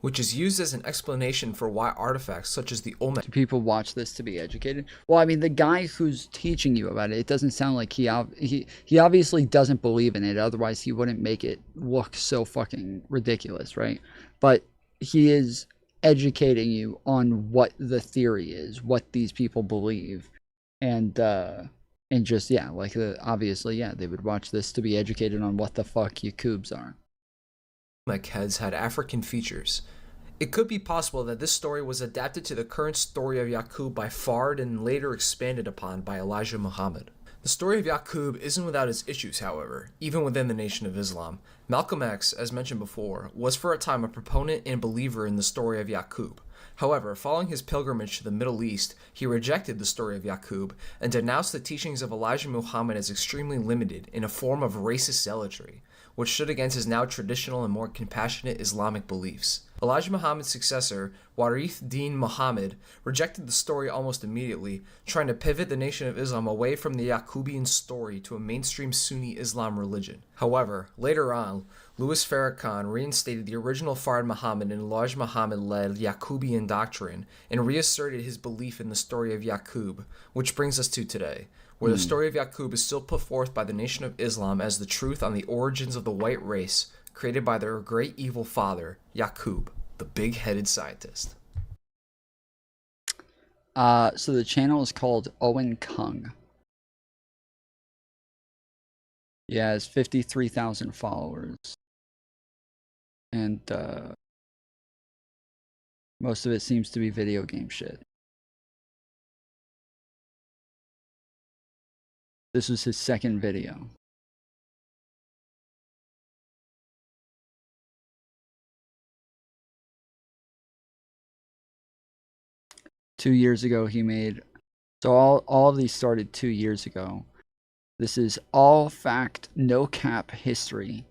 which is used as an explanation for why artifacts such as the Olmec... Do people watch this to be educated? Well, I mean, the guy who's teaching you about it doesn't sound like he obviously doesn't believe in it, otherwise he wouldn't make it look so fucking ridiculous, right? But he is educating you on what the theory is, what these people believe, and just, yeah, like, obviously, yeah, they would watch this to be educated on what the fuck Yaqubs are. Heads had African features. It could be possible that this story was adapted to the current story of Yaqub by Fard and later expanded upon by Elijah Muhammad. The story of Yaqub isn't without its issues, however, even within the Nation of Islam. Malcolm X, as mentioned before, was for a time a proponent and believer in the story of Yaqub. However, following his pilgrimage to the Middle East, he rejected the story of Yaqub and denounced the teachings of Elijah Muhammad as extremely limited in a form of racist zealotry, which stood against his now traditional and more compassionate Islamic beliefs. Elijah Muhammad's successor, Warith Din Muhammad, rejected the story almost immediately, trying to pivot the Nation of Islam away from the Yaqubian story to a mainstream Sunni Islam religion. However, later on, Louis Farrakhan reinstated the original Fard Muhammad and Elijah Muhammad-led Yaqubian doctrine and reasserted his belief in the story of Yaqub, which brings us to today, where the story of Yaqub is still put forth by the Nation of Islam as the truth on the origins of the white race created by their great evil father, Yaqub, the big-headed scientist. So the channel is called Owen Kung. He has 53,000 followers. And most of it seems to be video game shit. This was his second video. Two years ago he made, so all of these started 2 years ago. This is all fact, no cap history.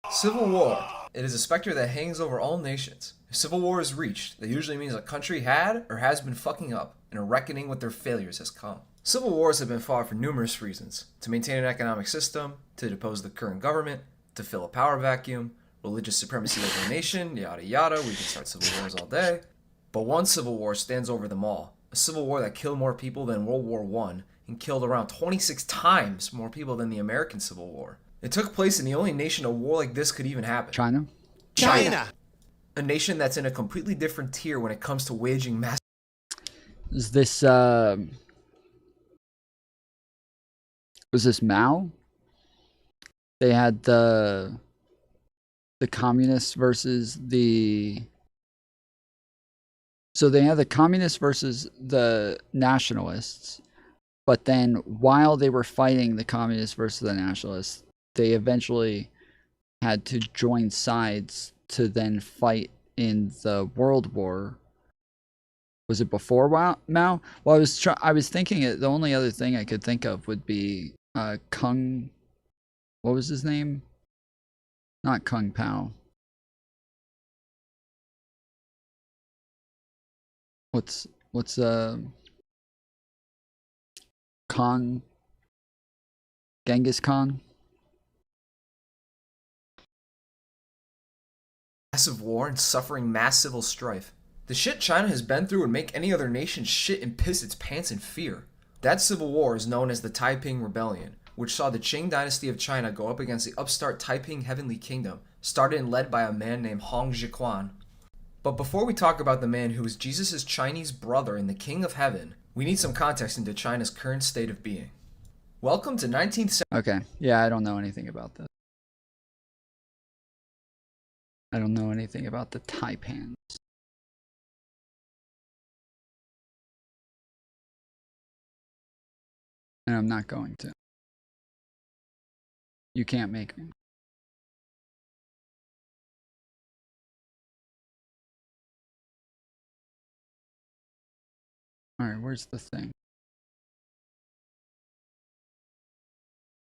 Civil war. It is a specter that hangs over all nations. If civil war is reached, that usually means a country had or has been fucking up, and a reckoning with their failures has come. Civil wars have been fought for numerous reasons. To maintain an economic system, to depose the current government, to fill a power vacuum, religious supremacy over a nation, yada yada, we can start civil wars all day. But one civil war stands over them all. A civil war that killed more people than World War I, and killed around 26 times more people than the American Civil War. It took place in the only nation a war like this could even happen. China? China! A nation that's in a completely different tier when it comes to waging mass... Is this, was this Mao? They had the communists versus the... So they had the communists versus the nationalists. But then while they were fighting the communists versus the nationalists, they eventually had to join sides to then fight in the World War. Was it before Mao? Well, I was thinking the only other thing I could think of would be Kung. What was his name? Not Kung Pao. What's Khan? Genghis Khan? Massive war and suffering mass civil strife. The shit China has been through would make any other nation shit and piss its pants in fear. That civil war is known as the Taiping Rebellion, which saw the Qing dynasty of China go up against the upstart Taiping Heavenly Kingdom, started and led by a man named Hong Zhiquan. But before we talk about the man who is Jesus' Chinese brother and the King of Heaven, we need some context into China's current state of being. Welcome to 19th century. Okay, yeah, I don't know anything about this. I don't know anything about the Taipans. And I'm not going to. You can't make me. Alright, where's the thing?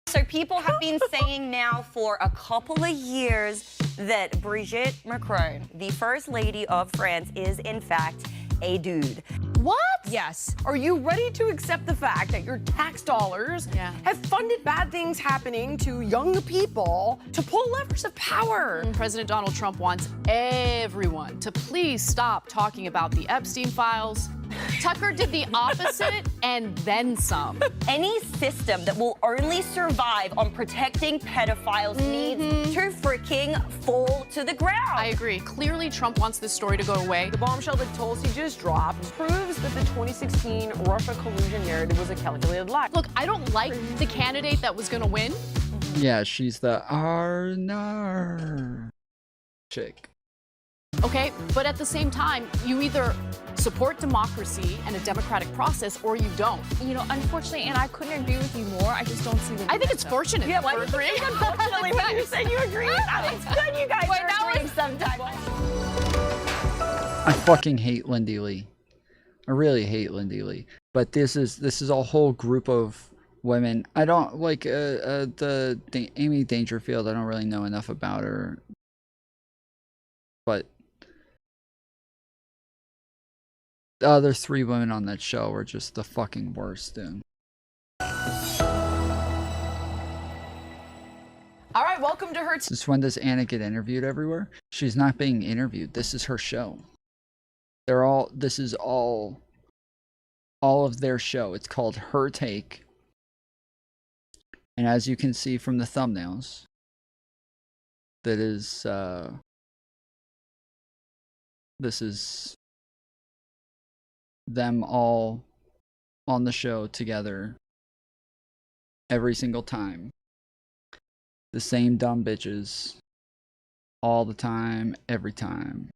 So people have been saying now for a couple of years that Brigitte Macron, the First Lady of France, is in fact a dude. What? Yes. Are you ready to accept the fact that your tax dollars have funded bad things happening to young people to pull levers of power? President Donald Trump wants everyone to please stop talking about the Epstein files. Tucker did the opposite and then some. Any system that will only survive on protecting pedophiles needs to freaking fall to the ground. I agree. Clearly, Trump wants this story to go away. The bombshell that Tulsi just dropped proves that the 2016 Russia collusion narrative was a calculated lie. Look, I don't like the candidate that was going to win. Yeah, she's the Arnar chick. Okay, but at the same time, you either support democracy and a democratic process or you don't. You know, unfortunately, and I couldn't agree with you more. I just don't see the. I think it's fortunate. Yeah, that why we're did you agreeing. think unfortunately when you said you agree with that? It's good you guys are agreeing sometimes. I fucking hate Lindy Lee. I really hate Lindy Lee. But this is a whole group of women. I don't like the Amy Dangerfield. I don't really know enough about her. But the other three women on that show were just the fucking worst, dude. All right, welcome to her. Since when does Anna get interviewed everywhere? She's not being interviewed. This is her show. This is all of their show. It's called Her Take. And as you can see from the thumbnails, that is, this is them all on the show together every single time. The same dumb bitches. All the time, every time.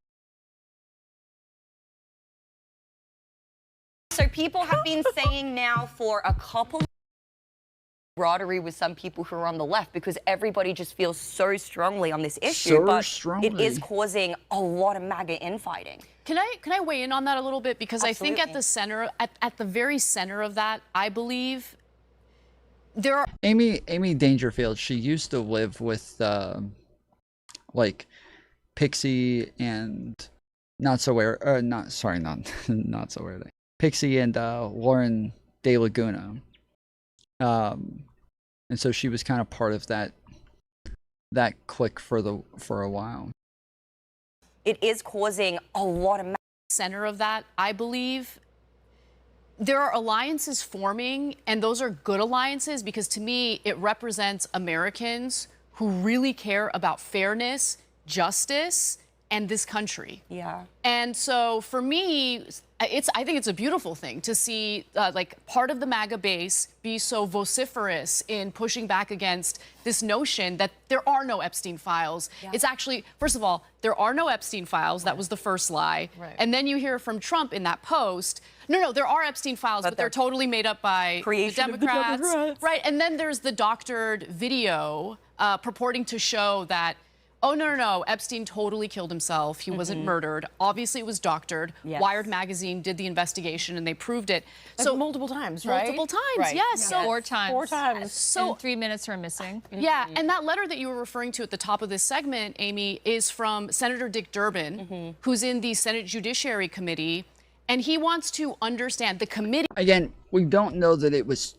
So people have been saying now for a couple of camaraderie with some people who are on the left because everybody just feels so strongly on this issue. So but strongly. It is causing a lot of MAGA infighting. Can I weigh in on that a little bit? Because Absolutely. I think at the center, at the very center of that, I believe there are Amy Dangerfield, she used to live with like Pixie and not so weird. Pixie and Lauren De Laguna. And so she was kind of part of that clique for a while. It is causing a lot of center of that, I believe. There are alliances forming, and those are good alliances because to me, it represents Americans who really care about fairness, justice, and this country. Yeah. And so for me, I think it's a beautiful thing to see like part of the MAGA base be so vociferous in pushing back against this notion that there are no Epstein files. Yeah. It's actually, first of all, there are no Epstein files. That was the first lie. Right. And then you hear from Trump in that post, no, there are Epstein files, but they're totally made up by the Democrats. Right. And then there's the doctored video purporting to show that, oh, no, Epstein totally killed himself. He wasn't murdered. Obviously, it was doctored. Yes. Wired magazine did the investigation, and they proved it. So multiple times, right? Multiple times, Right. yes. Yeah. So 4 times. 4 times. So and 3 minutes are missing. yeah, and that letter that you were referring to at the top of this segment, Amy, is from Senator Dick Durbin, who's in the Senate Judiciary Committee, and he wants to understand the committee. Again, we don't know that it was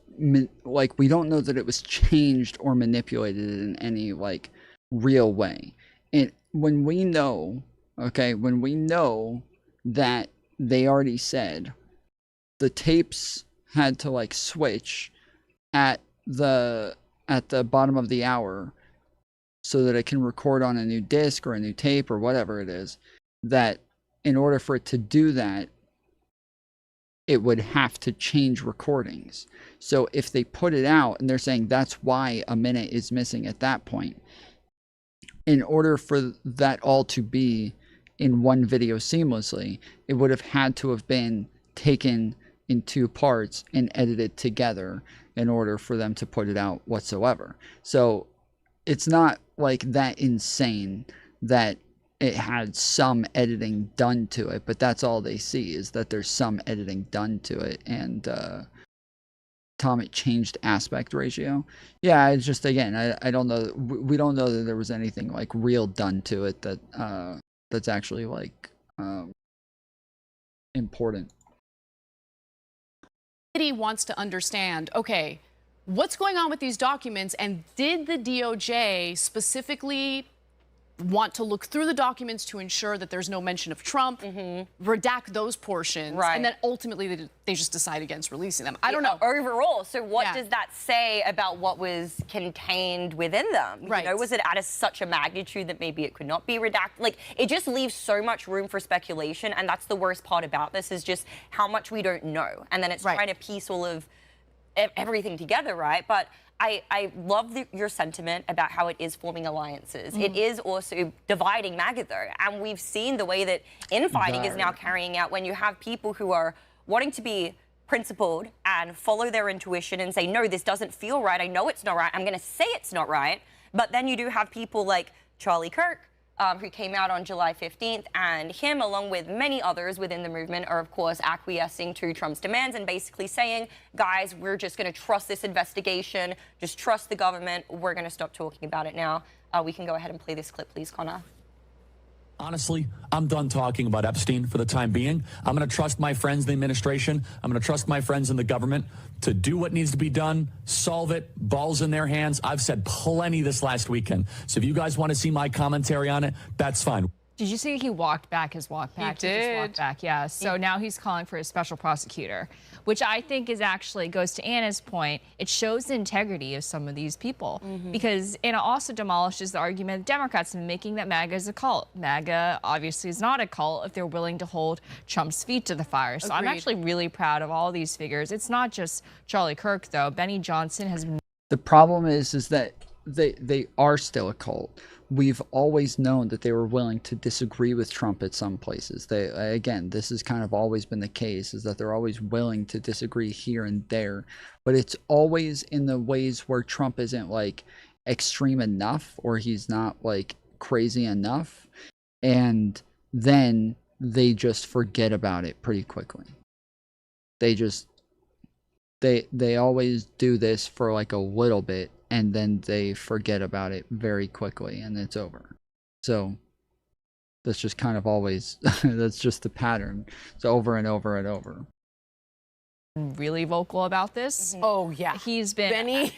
changed or manipulated in any like real way. And when we know that they already said the tapes had to like switch at the bottom of the hour so that it can record on a new disc or a new tape or whatever it is, that in order for it to do that, it would have to change recordings. So if they put it out and they're saying that's why a minute is missing at that point, in order for that all to be in one video seamlessly, it would have had to have been taken in 2 parts and edited together in order for them to put it out whatsoever. So it's not like that insane that it had some editing done to it, but that's all they see is that there's some editing done to it. And Tom, it changed aspect ratio. Yeah, it's just, again, I don't know. We don't know that there was anything like real done to it that that's actually like important. Committee wants to understand, okay, what's going on with these documents, and did the DOJ specifically want to look through the documents to ensure that there's no mention of Trump, redact those portions, and then ultimately they just decide against releasing them. I don't know. Overall, so what does that say about what was contained within them? Right. You know, was it at such a magnitude that maybe it could not be redacted? Like, it just leaves so much room for speculation, and that's the worst part about this, is just how much we don't know. And then it's trying to piece all of everything together, right? But I love your sentiment about how it is forming alliances. It is also dividing MAGA, though. And we've seen the way that infighting is now carrying out when you have people who are wanting to be principled and follow their intuition and say, no, this doesn't feel right. I know it's not right. I'm going to say it's not right. But then you do have people like Charlie Kirk, who came out on July 15th, and him, along with many others within the movement, are, of course, acquiescing to Trump's demands and basically saying, guys, we're just going to trust this investigation, just trust the government, we're going to stop talking about it now. We can go ahead and play this clip, please, Connor. Honestly, I'm done talking about Epstein for the time being. I'm going to trust my friends in the administration. I'm going to trust my friends in the government to do what needs to be done, solve it, balls in their hands. I've said plenty this last weekend. So if you guys want to see my commentary on it, that's fine. Did you see he walked back his walk back? He did. Just walked back, yeah. So now he's calling for a special prosecutor, which I think is actually, goes to Anna's point, it shows the integrity of some of these people. Because Anna also demolishes the argument Democrats have been making that MAGA is a cult. MAGA obviously is not a cult if they're willing to hold Trump's feet to the fire. So I'm actually really proud of all these figures. It's not just Charlie Kirk, though. Benny Johnson has been The problem is that they are still a cult. We've always known that they were willing to disagree with Trump at some places. Again, this has kind of always been the case, is that they're always willing to disagree here and there, but it's always in the ways where Trump isn't like extreme enough, or he's not like crazy enough, and then they just forget about it pretty quickly. They always do this for like a little bit, and then they forget about it very quickly, and it's over. So that's just kind of always, that's just the pattern. It's over and over and over. Really vocal about this. Oh yeah, he's been Benny.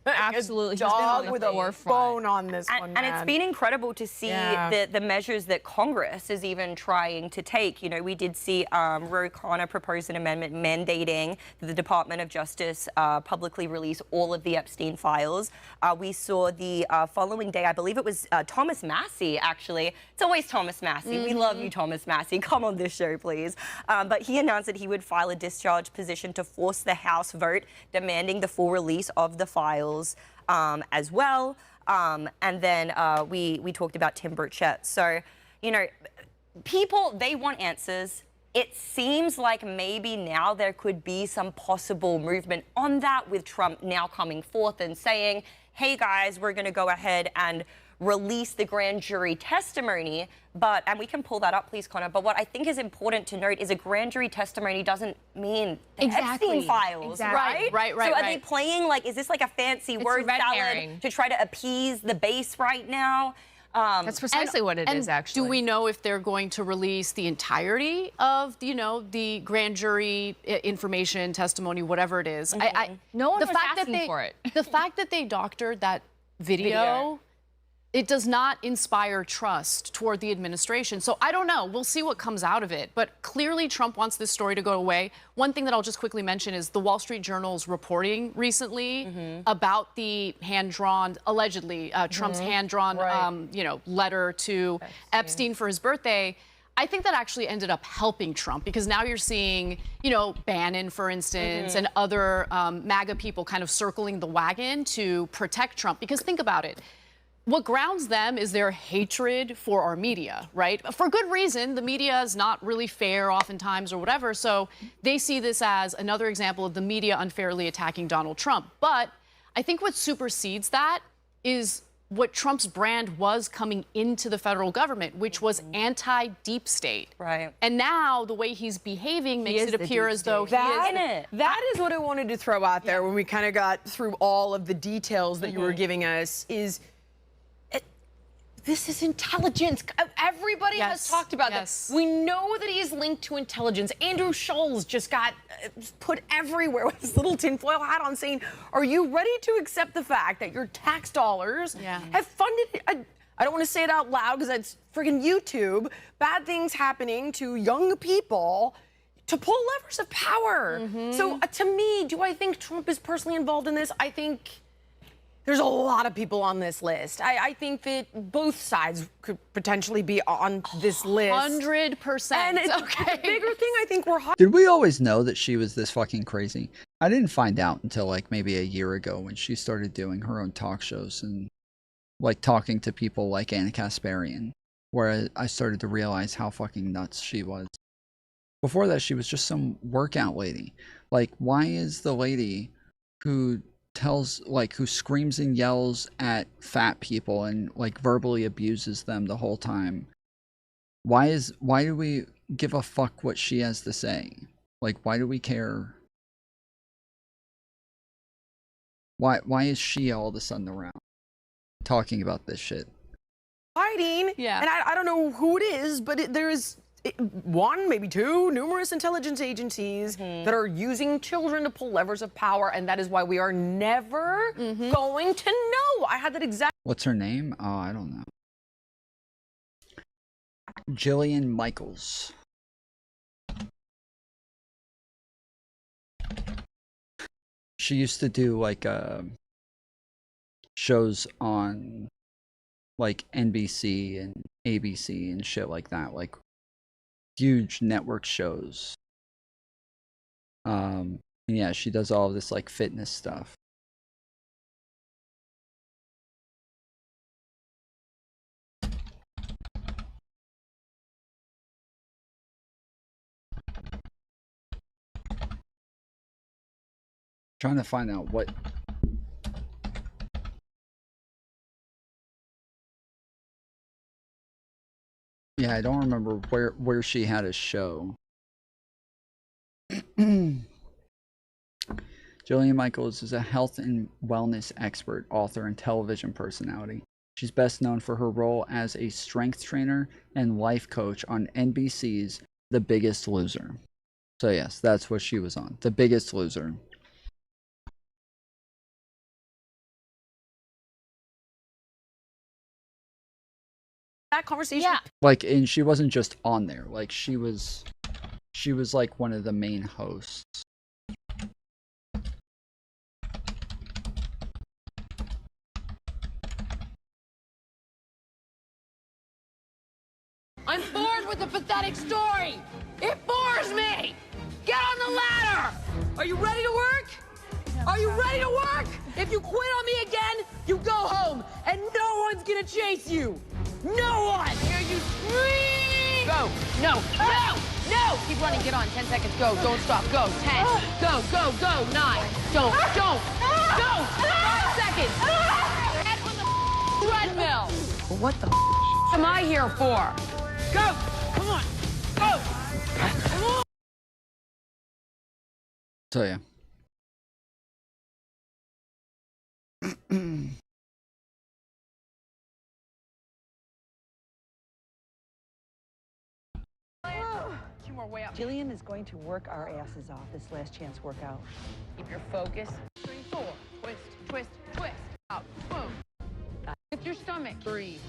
Absolutely, dog with a bone on this one, and it's been incredible to see the measures that Congress is even trying to take. You know, we did see Ro Khanna propose an amendment mandating that the Department of Justice publicly release all of the Epstein files. We saw the following day, I believe it was Thomas Massie, actually. It's always Thomas Massie. We love you, Thomas Massie. Come on this show, please. But he announced that he would file a discharge petition to force the House vote demanding the full release of the files as well. And then we talked about Tim Burchett. So, you know, people, they want answers. It seems like maybe now there could be some possible movement on that, with Trump now coming forth and saying, hey guys, we're going to go ahead and release the grand jury testimony. But, and we can pull that up, please, Connor. But what I think is important to note is a grand jury testimony doesn't mean the Epstein files, right? Right. So are they playing, like, is this like a fancy word salad to try to appease the base right now? That's precisely what it is, actually. Do we know if they're going to release the entirety of, you know, the grand jury information, testimony, whatever it is? No one was fact asking for it. The fact that they doctored that video, it does not inspire trust toward the administration. So I don't know. We'll see what comes out of it. But clearly Trump wants this story to go away. One thing that I'll just quickly mention is the Wall Street Journal's reporting recently about the hand-drawn, allegedly, Trump's hand-drawn, you know, letter to Epstein for his birthday. I think that actually ended up helping Trump, because now you're seeing, you know, Bannon, for instance, and other MAGA people kind of circling the wagon to protect Trump. Because think about it. What grounds them is their hatred for our media, right? For good reason. The media is not really fair oftentimes or whatever. So they see this as another example of the media unfairly attacking Donald Trump. But I think what supersedes that is what Trump's brand was coming into the federal government, which was anti-deep state. Right. And now the way he's behaving makes it appear as though he is in it. That is what I wanted to throw out there when we kind of got through all of the details that you were giving us, is this is intelligence. Everybody has talked about this. We know that he is linked to intelligence. Andrew Schultz just got put everywhere with his little tinfoil hat on, saying, are you ready to accept the fact that your tax dollars have funded, I don't want to say it out loud because that's friggin' YouTube, bad things happening to young people to pull levers of power. So to me, do I think Trump is personally involved in this? I think there's a lot of people on this list. I think that both sides could potentially be on this list. 100%. And it's the bigger thing I think we're... Did we always know that she was this fucking crazy? I didn't find out until like maybe a year ago, when she started doing her own talk shows and like talking to people like Anna Kasparian, where I started to realize how fucking nuts she was. Before that, she was just some workout lady. Like, why is the lady who who screams and yells at fat people and like verbally abuses them the whole time, why do we give a fuck what she has to say? Like, why do we care? Why is she all of a sudden around talking about this shit? Hiding, and I don't know who it is, but there is one, maybe two, numerous intelligence agencies that are using children to pull levers of power, and that is why we are never going to know. I had that exact... What's her name? Oh, I don't know. Jillian Michaels. She used to do like shows on like NBC and ABC and shit like that, like huge network shows. Yeah, she does all of this like fitness stuff. Trying to find out what. Yeah, I don't remember where she had a show. Jillian Michaels is a health and wellness expert, author, and television personality. She's best known for her role as a strength trainer and life coach on NBC's The Biggest Loser. So yes, that's what she was on. The Biggest Loser. That conversation. Yeah. Like, and she wasn't just on there. Like, she was like one of the main hosts. I'm bored with the pathetic story. It bores me. Get on the ladder. Are you ready to work? Are you ready to work? If you quit on me again, you go home, and no one's gonna chase you. No one. I hear you scream. Go. No. No. No. Keep running. Get on. 10 seconds. Go. Don't stop. Go. 10. Go. Go. Go. 9. Don't. Go. 5 seconds. Head on the treadmill. What the am I here for? Go. Come on. Go. Come on. So yeah. Two more way up. Jillian is going to work our asses off this last chance workout. Keep your focus. 3, 4. Twist, twist, twist. Out. Boom. Lift your stomach. Breathe.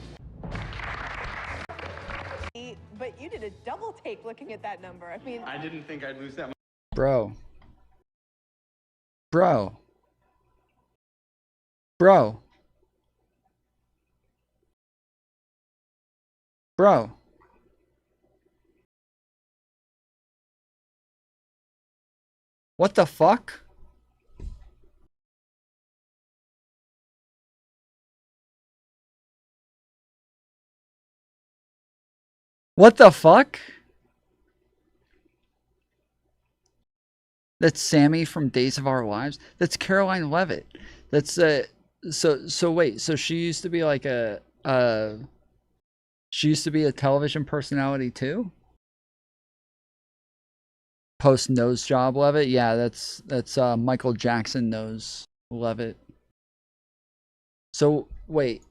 But you did a double take looking at that number. I mean, I didn't think I'd lose that much. Bro. Bro. Bro. Bro. What the fuck? What the fuck? That's Sammy from Days of Our Lives. That's Caroline Levitt. That's so wait, so she used to be like she used to be a television personality too? Post nose job Levitt? Yeah, that's Michael Jackson nose Levitt. So wait.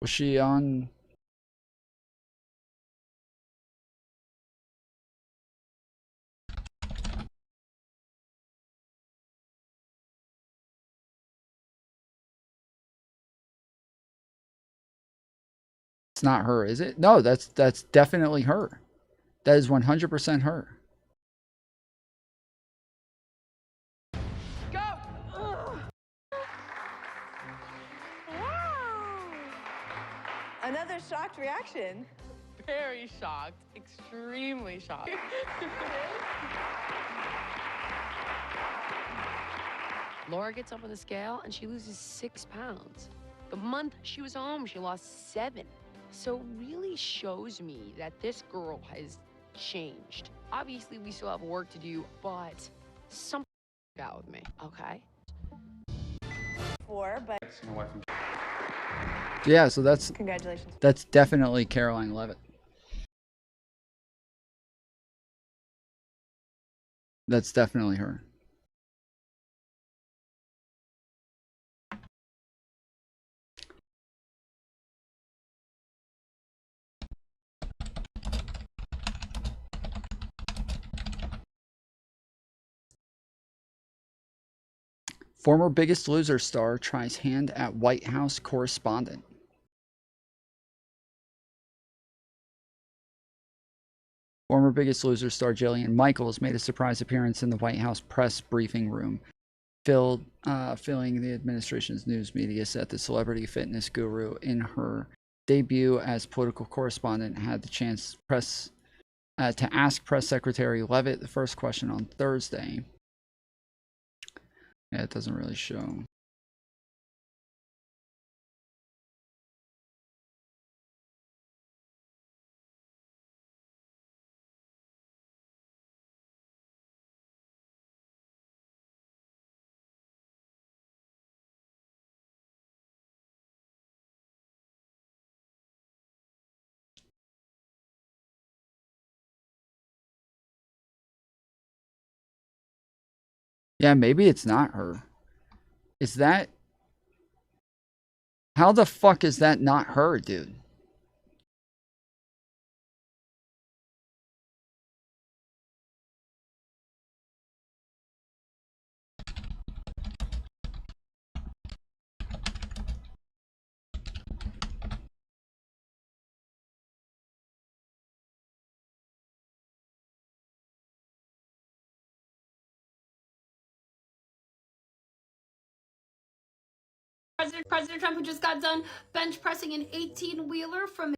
Was she on? It's not her, is it? No, that's definitely her. That is 100% her. Go. Wow. another shocked reaction. Very shocked. Extremely shocked. Laura gets up on the scale and she loses 6 pounds. The month she was home, she lost 7. So really shows me that this girl has changed. Obviously, we still have work to do, but something out with me, okay? But yeah, so that's congratulations. That's definitely Caroline Levitt. That's definitely her. Former Biggest Loser star tries hand at White House correspondent. Former Biggest Loser star Jillian Michaels made a surprise appearance in the White House press briefing room, filling the administration's news media set. The celebrity fitness guru, in her debut as political correspondent, had the chance to ask Press Secretary Levitt the first question on Thursday. Yeah, it doesn't really show. Yeah, maybe it's not her. Is that... How the fuck is that not her, dude? President Trump, who just got done bench pressing an 18-wheeler from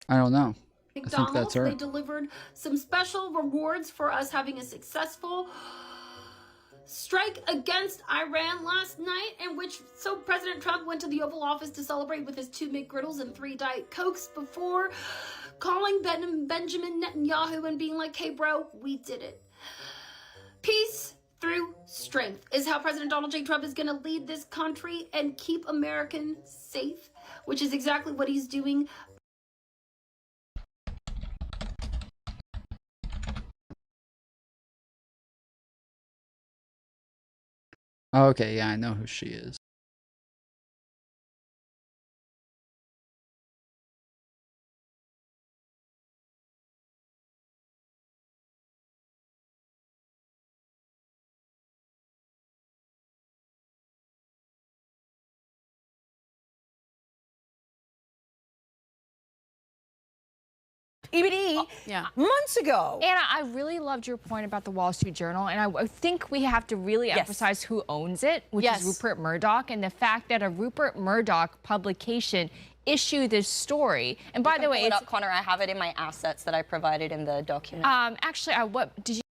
I don't know. I think McDonald's. that's her. They delivered some special rewards for us having a successful strike against Iran last night, so President Trump went to the Oval Office to celebrate with his 2 McGriddles and 3 Diet Cokes before calling Benjamin Netanyahu and being like, hey bro, we did it. Peace through strength is how President Donald J. Trump is going to lead this country and keep Americans safe, which is exactly what he's doing. Okay, yeah, I know who she is. EBD months ago. Anna, I really loved your point about the Wall Street Journal, and I think we have to really emphasize who owns it, which is Rupert Murdoch, and the fact that a Rupert Murdoch publication issued this story. And by the way, it's up, Connor. I have it in my assets that I provided in the document. Actually, what did you?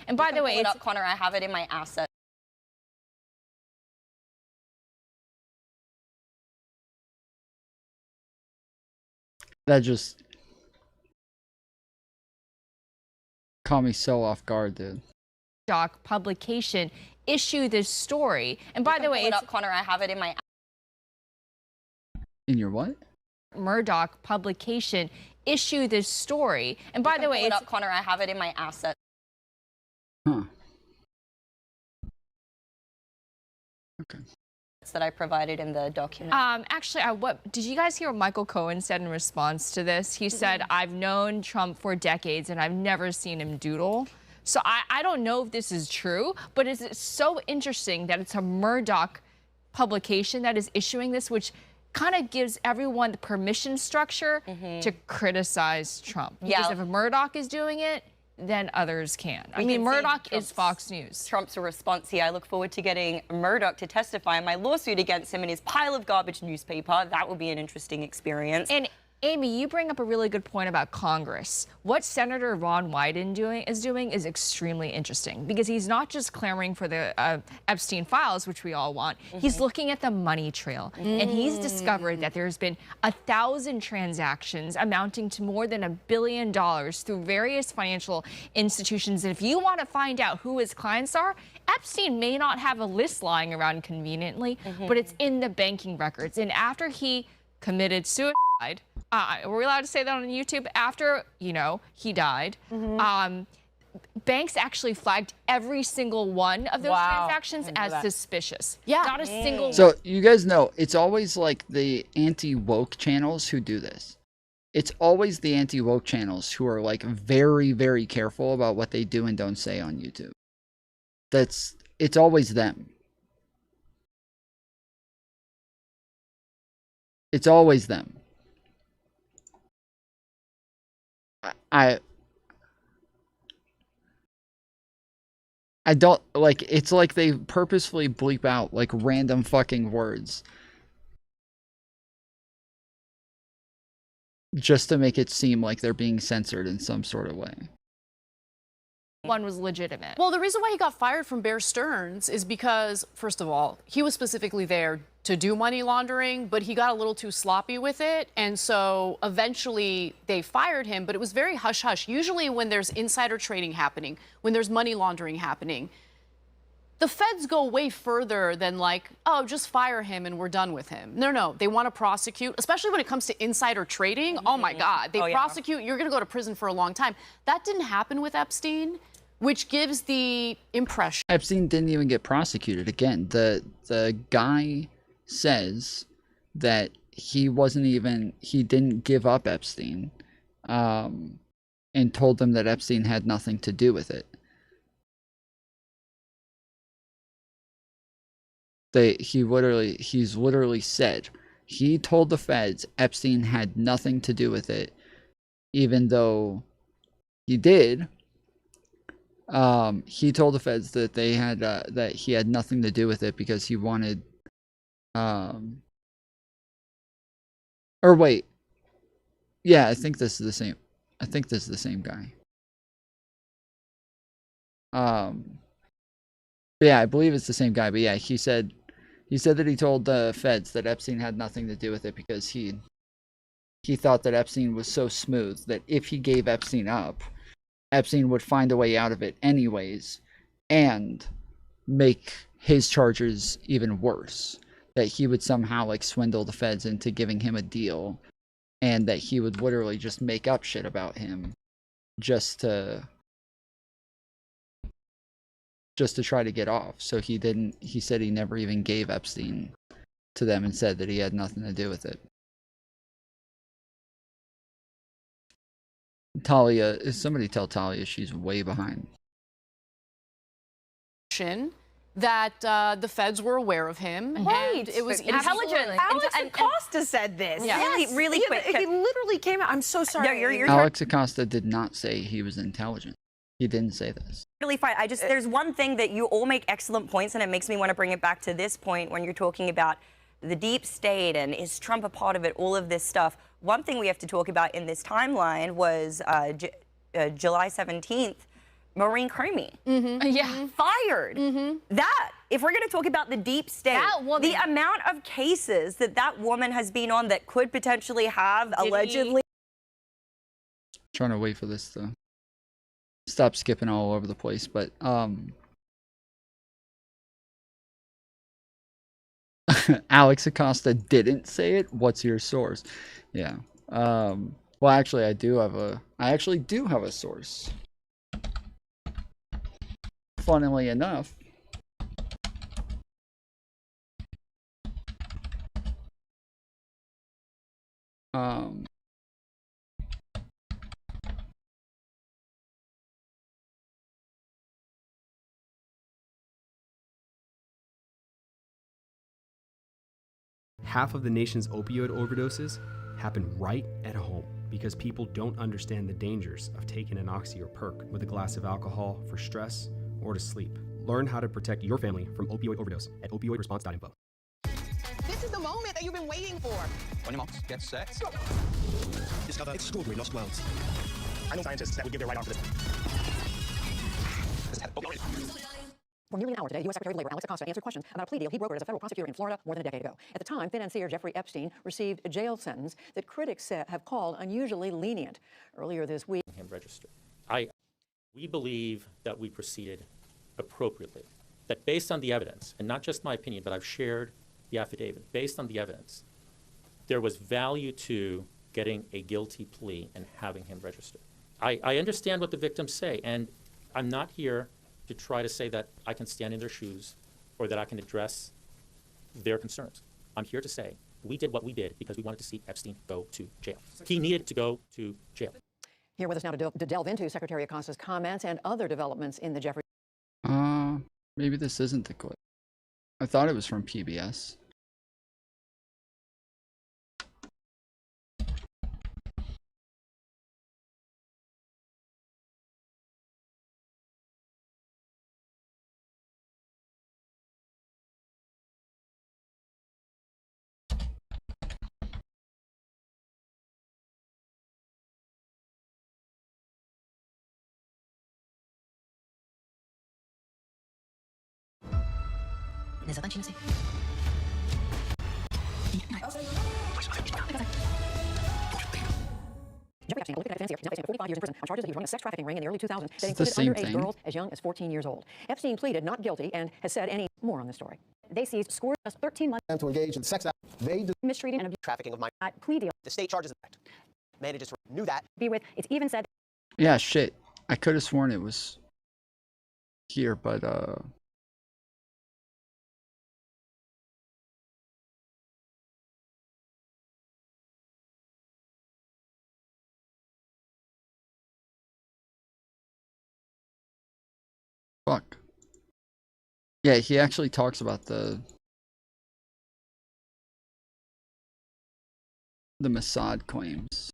And by the way, it's up, Connor. I have it in my assets. That just caught me so off guard, dude. Murdoch publication issued this story. And by the way, it's up, Connor. I have it in my. In your what? Murdoch publication issued this story. And by the way, it's up, Connor. I have it in my assets. Huh. Okay. That I provided in the document. Actually, what did you guys hear what Michael Cohen said in response to this? He said, I've known Trump for decades and I've never seen him doodle. So I don't know if this is true, but it's so interesting that it's a Murdoch publication that is issuing this, which kind of gives everyone the permission structure to criticize Trump. Because if Murdoch is doing it, then others can. I mean, Murdoch is Fox News. Trump's response here. I look forward to getting Murdoch to testify in my lawsuit against him in his pile of garbage newspaper. That will be an interesting experience. And Amy, you bring up a really good point about Congress. What Senator Ron Wyden is doing is extremely interesting because he's not just clamoring for the Epstein files, which we all want. He's looking at the money trail, and he's discovered that there's been 1,000 transactions amounting to more than $1 billion through various financial institutions. And if you want to find out who his clients are, Epstein may not have a list lying around conveniently, but it's in the banking records. And after he committed suicide, we're allowed to say that on YouTube? After, he died, banks actually flagged every single one of those transactions as suspicious. Yeah. Not a single So you guys know, it's always like the anti-woke channels who do this. It's always the anti-woke channels who are like very, very careful about what they do and don't say on YouTube. It's always them. It's always them. I don't like, it's like they purposefully bleep out like random fucking words just to make it seem like they're being censored in some sort of way. One was legitimate. Well, the reason why he got fired from Bear Stearns is because, first of all, he was specifically there to do money laundering, but he got a little too sloppy with it. And so eventually they fired him, but it was very hush-hush. Usually when there's insider trading happening, when there's money laundering happening, the feds go way further than like, oh, just fire him and we're done with him. No, they want to prosecute, especially when it comes to insider trading. Oh my God, they prosecute, you're going to go to prison for a long time. That didn't happen with Epstein, which gives the impression. Epstein didn't even get prosecuted. Again, the guy says that he didn't give up Epstein, and told them that Epstein had nothing to do with it. He's literally said, he told the feds Epstein had nothing to do with it, even though he did. He told the feds that they had, that he had nothing to do with it because he wanted, or wait. Yeah, I think this is the same. I think this is the same guy. Yeah, I believe it's the same guy, but yeah, he said that he told the feds that Epstein had nothing to do with it because he thought that Epstein was so smooth that if he gave Epstein up, Epstein would find a way out of it anyways and make his charges even worse. That he would somehow like swindle the feds into giving him a deal, and that he would literally just make up shit about him just to try to get off. So he said he never even gave Epstein to them and said that he had nothing to do with it. Talia, somebody tell Talia she's way behind. That the feds were aware of him. Right. And it was intelligent. Alex Acosta said this. Yes. Really quick. He literally came out. I'm so sorry. No, you're Alex Acosta did not say he was intelligent. He didn't say this. Really fine. There's one thing that you all make excellent points, and it makes me want to bring it back to this point when you're talking about the deep state and is Trump a part of it, all of this stuff. One thing we have to talk about in this timeline was July 17th, Maureen Comey. Yeah. Fired. That, if we're going to talk about the deep state, the amount of cases that woman has been on that could potentially have allegedly. Trying to wait for this to stop skipping all over the place, but Alex Acosta didn't say it. What's your source? Yeah. Well, actually, I actually do have a source. Funnily enough, half of the nation's opioid overdoses happen right at home because people don't understand the dangers of taking an oxy or perk with a glass of alcohol for stress or to sleep. Learn how to protect your family from opioid overdose at opioidresponse.info. This is the moment that you've been waiting for. When your mom gets set. Discover extraordinary lost worlds. I know scientists that would give their right arm for this. For nearly an hour today, U.S. Secretary of Labor Alex Acosta answered questions about a plea deal he brokered as a federal prosecutor in Florida more than a decade ago. At the time, financier Jeffrey Epstein received a jail sentence that critics have called unusually lenient. Earlier this week, him registered. We believe that we proceeded appropriately. That based on the evidence, and not just my opinion, but I've shared the affidavit, based on the evidence, there was value to getting a guilty plea and having him registered. I understand what the victims say, and I'm not here to try to say that I can stand in their shoes or that I can address their concerns. I'm here to say we did what we did because we wanted to see Epstein go to jail. He needed to go to jail. here with us now to delve into Secretary Acosta's comments and other developments in the Jeffrey. Maybe this isn't the clip. I thought it was from PBS. Niezatańczy. Jeffrey Epstein, a prolific financier, is now facing 45 years in prison on charges that he was running a sex trafficking ring in the early 2000s that It's the included same underage thing. girls as young as 14 years old. Epstein pleaded not guilty and has said any more on this story. They seized scores of 13 months To engage in sex act, they do mistreating and abuse. trafficking of minors. Plea deal. The state charges that. Managers knew that. Be with. It's even said. Yeah, shit. I could have sworn it was here, but fuck. Yeah, he actually talks about the Mossad claims.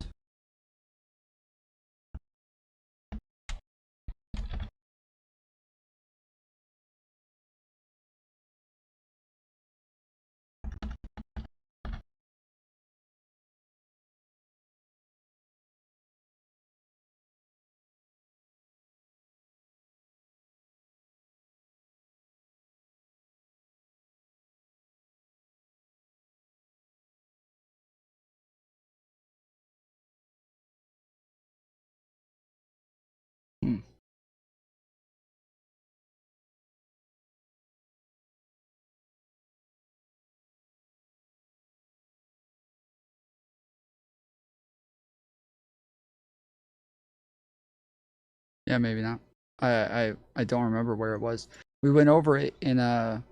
Yeah, maybe not. I don't remember where it was. We went over it in a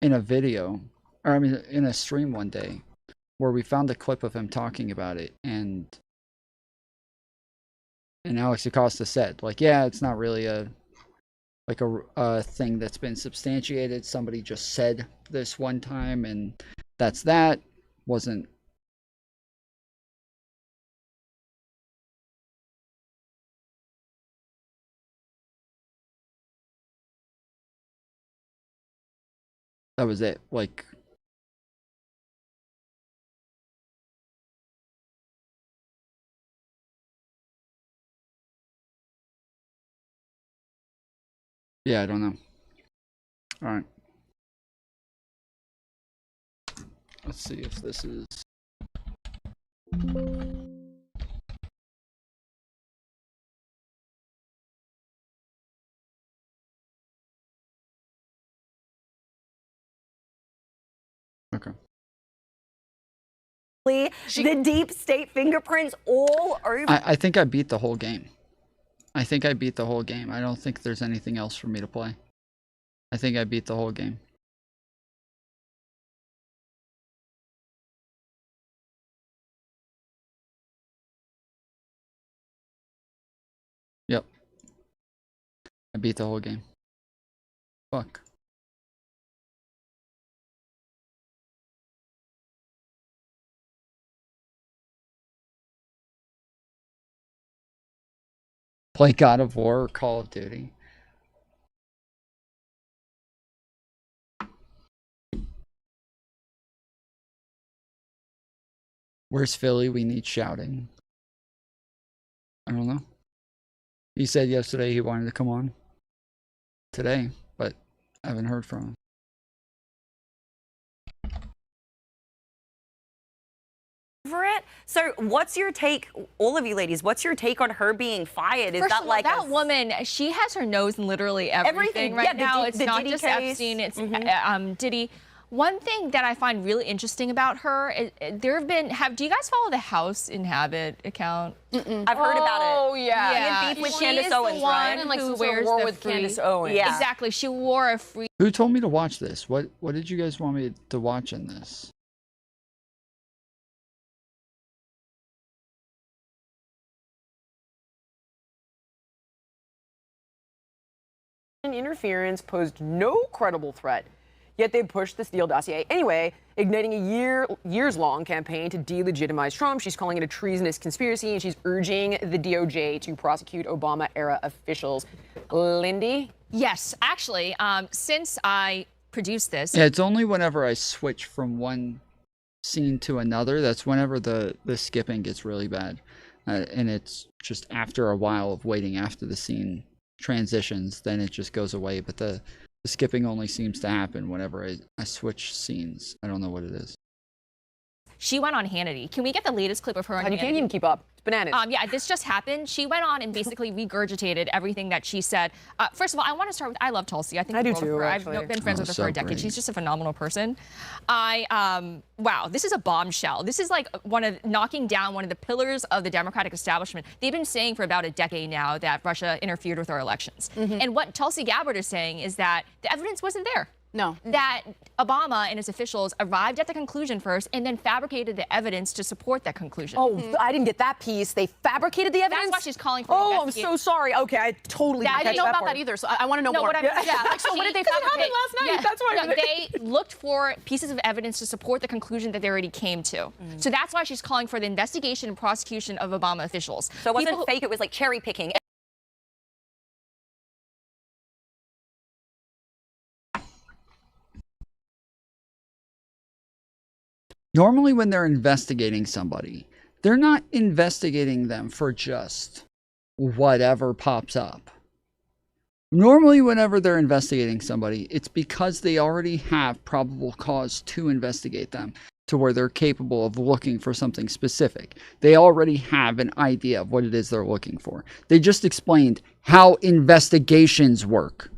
video, or I mean in a stream one day, where we found a clip of him talking about it, and Alex Acosta said, like, yeah, it's not really a thing that's been substantiated. Somebody just said this one time, and that's that. Wasn't. That was it. Like, yeah, I don't know. All right. Let's see if this is. Okay. The deep state fingerprints all over. I think I beat the whole game. I think I beat the whole game. I don't think there's anything else for me to play. I think I beat the whole game. Yep. I beat the whole game. Fuck. Play God of War or Call of Duty. Where's Philly? We need shouting. I don't know. He said yesterday he wanted to come on today, but I haven't heard from him. Over it. So, what's your take, all of you ladies? What's your take on her being fired? Is First that of all, like that woman? She has her nose in literally everything right now. It's not just Epstein. It's Diddy. One thing that I find really interesting about her, there have been. Do you guys follow the House Inhabit account? I've heard about it. Oh yeah. Yeah. Beef with Candace Owens, right? And like who some sort of wears war the with free- Candace Owens. Yeah. Exactly. She wore a free. Who told me to watch this? What did you guys want me to watch in this? Interference posed no credible threat, yet they pushed the Steele dossier anyway, igniting a years-long campaign to delegitimize Trump. She's calling it a treasonous conspiracy, and she's urging the DOJ to prosecute Obama-era officials. Lindy? Yes, actually, since I produced this. Yeah, it's only whenever I switch from one scene to another, that's whenever the skipping gets really bad. And it's just after a while of waiting after the scene transitions, then it just goes away. But the skipping only seems to happen whenever I switch scenes. I don't know what it is. She went on Hannity. Can we get the latest clip of her on And Hannity? you can't even keep up. It's bananas. Yeah, this just happened. She went on and basically regurgitated everything that she said. First of all, I want to start with, I love Tulsi. I think I do the world of too, her. actually. I've been friends with her so for a decade. great. She's just a phenomenal person. Wow, this is a bombshell. This is like knocking down one of the pillars of the Democratic establishment. They've been saying for about a decade now that Russia interfered with our elections. And what Tulsi Gabbard is saying is that the evidence wasn't there. No. That Obama and his officials arrived at the conclusion first and then fabricated the evidence to support that conclusion. Oh, I didn't get that piece. They fabricated the evidence? That's why she's calling for Oh, I'm so sorry. Okay, I totally I didn't know about that either, so I want to know more. What I mean, Like, so what did they fabricate? happened last night. That's why. No, they looked for pieces of evidence to support the conclusion that they already came to. So that's why she's calling for the investigation and prosecution of Obama officials. So it wasn't fake, it was like cherry picking. Normally when they're investigating somebody, they're not investigating them for just whatever pops up. Normally whenever they're investigating somebody, it's because they already have probable cause to investigate them to where they're capable of looking for something specific. They already have an idea of what it is they're looking for. They just explained how investigations work.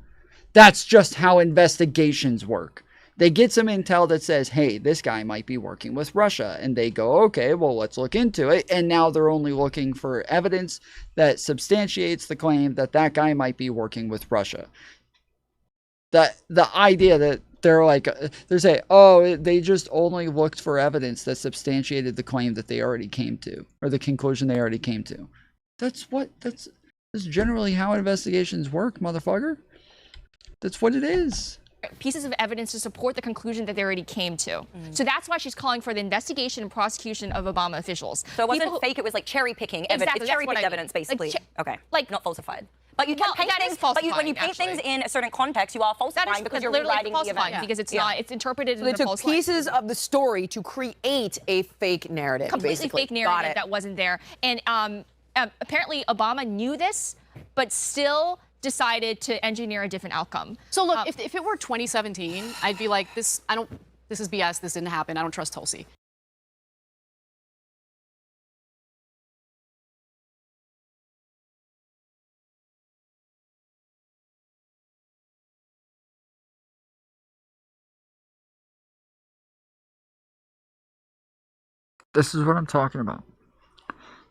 That's just how investigations work. They get some intel that says, hey, this guy might be working with Russia. And they go, okay, well, let's look into it. And now they're only looking for evidence that substantiates the claim that that guy might be working with Russia. The idea that they're like, they're saying, oh, they just only looked for evidence that substantiated the claim that they already came to, or the conclusion they already came to. That's generally how investigations work, motherfucker. That's what it is. Pieces of evidence to support the conclusion that they already came to. So that's why she's calling for the investigation and prosecution of Obama officials. So it wasn't fake, it was like cherry picking evidence. Exactly, It's cherry that's what picked I mean. evidence, basically. Like, okay, not falsified. But you can paint that things, is but when you falsifying, paint things actually. in a certain context, you are falsifying because you're literally rewriting the falsifying event. because it's not, it's interpreted So in they a false took light. pieces of the story to create a fake narrative, Completely basically. fake narrative that wasn't there. And apparently Obama knew this, but still decided to engineer a different outcome. So look, if it were 2017, I'd be like, this is BS, this didn't happen, I don't trust Tulsi. This is what I'm talking about.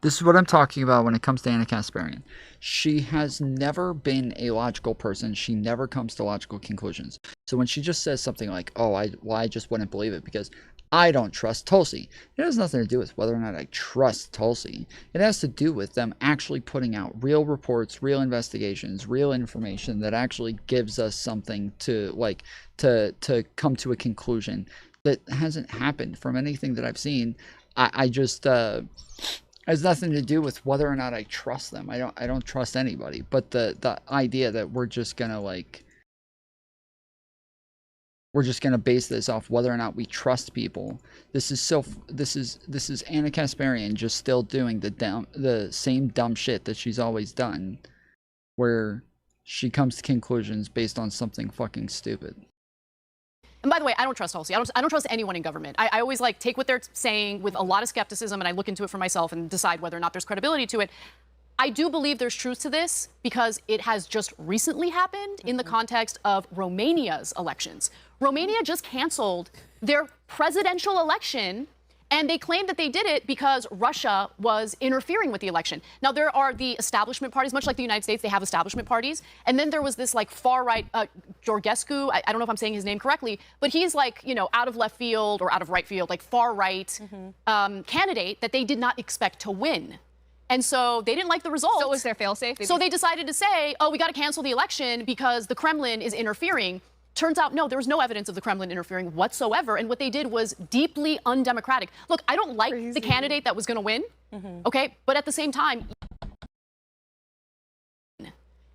This is what I'm talking about when it comes to Anna Kasparian. She has never been a logical person. She never comes to logical conclusions. So when she just says something like, oh, I just wouldn't believe it because I don't trust Tulsi. It has nothing to do with whether or not I trust Tulsi. It has to do with them actually putting out real reports, real investigations, real information that actually gives us something to to come to a conclusion that hasn't happened from anything that I've seen. I just has nothing to do with whether or not I trust them. I don't trust anybody. But the idea that we're just gonna base this off whether or not we trust people. This is Anna Kasparian just still doing the same dumb shit that she's always done, where she comes to conclusions based on something fucking stupid. And by the way, I don't trust Tulsi. I don't trust anyone in government. I always take what they're saying with a lot of skepticism, and I look into it for myself and decide whether or not there's credibility to it. I do believe there's truth to this because it has just recently happened in the context of Romania's elections. Romania just canceled their presidential election, and they claimed that they did it because Russia was interfering with the election. Now, there are the establishment parties, much like the United States, they have establishment parties. And then there was this far-right, Georgescu, I don't know if I'm saying his name correctly, but he's out of left field or out of right field, far-right candidate that they did not expect to win. And so they didn't like the results. So was their fail-safe? So they decided to say, oh, we got to cancel the election because the Kremlin is interfering. Turns out, no, there was no evidence of the Kremlin interfering whatsoever. And what they did was deeply undemocratic. Look, I don't like the candidate that was going to win, okay? But at the same time,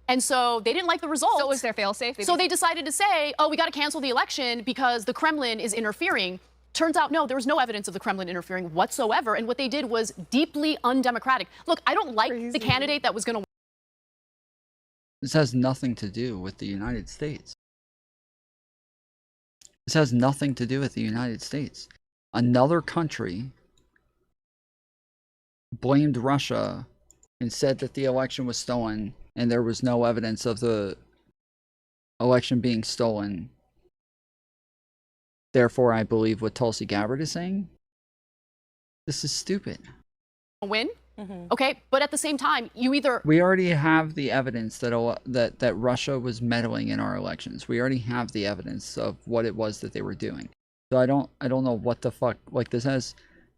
and so they didn't like the results. So was their fail-safe? So they decided to say, oh, we got to cancel the election because the Kremlin is interfering. Turns out, no, there was no evidence of the Kremlin interfering whatsoever. And what they did was deeply undemocratic. Look, I don't like the candidate that was going to win. This has nothing to do with the United States. This has nothing to do with the United States. another country blamed Russia and said that the election was stolen and there was no evidence of the election being stolen. Therefore, I believe what Tulsi Gabbard is saying. This is stupid. Win. Okay, but at the same time, you either We already have the evidence that Russia was meddling in our elections. We already have the evidence of what it was that they were doing. So I don't know what the fuck, like, this has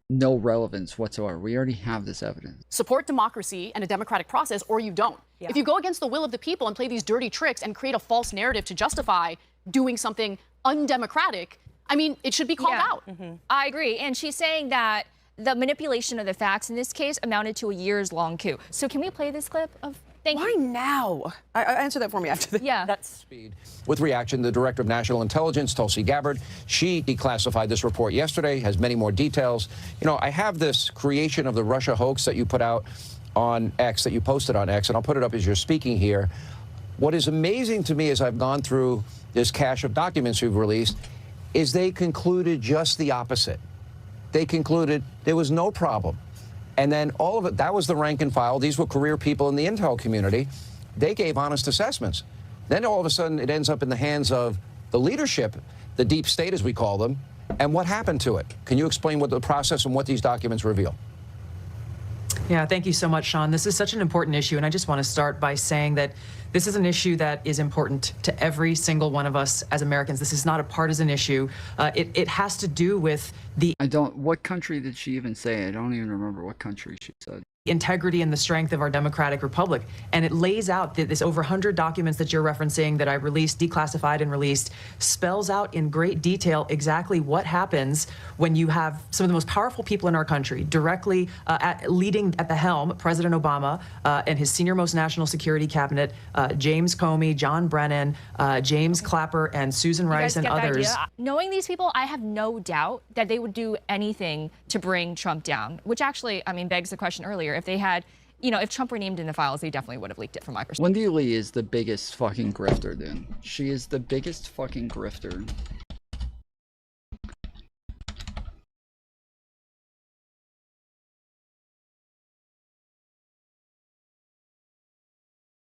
no relevance whatsoever. We already have this evidence. support democracy and a democratic process, or you don't. If you go against the will of the people and play these dirty tricks and create a false narrative to justify doing something undemocratic, I mean, it should be called out. I agree. And she's saying that the manipulation of the facts in this case amounted to a years-long coup. So can we play this clip of... Why now? Answer that for me after this. Yeah. With reaction, the Director of National Intelligence, Tulsi Gabbard, she declassified this report yesterday, has many more details. You know, I have this creation of the Russia hoax that you put out on X, that you posted on X, and I'll put it up as you're speaking here. What is amazing to me as I've gone through this cache of documents we've released is they concluded just the opposite. They concluded there was no problem. And then all of it, that was the rank and file. These were career people in the intel community. They gave honest assessments. Then all of a sudden it ends up in the hands of the leadership, the deep state as we call them. And what happened to it? Can you explain what the process and what these documents reveal? Yeah, thank you so much, Sean. This is such an important issue, and I just want to start by saying that this is an issue that is important to every single one of us as Americans. This is not a partisan issue. It has to do with the... What country did she even say? I don't even remember what country she said. integrity and the strength of our democratic republic. And it lays out that this over 100 documents that you're referencing that I released, declassified and released, spells out in great detail exactly what happens when you have some of the most powerful people in our country directly leading at the helm, President Obama and his senior most national security cabinet, James Comey, John Brennan, James Clapper, and Susan Rice and others. Knowing these people, I have no doubt that they would do anything to bring Trump down, which actually, I mean, begs the question earlier. If they had, if Trump were named in the files, they definitely would have leaked it from my perspective. Wendy Lee is the biggest fucking grifter, dude. She is the biggest fucking grifter.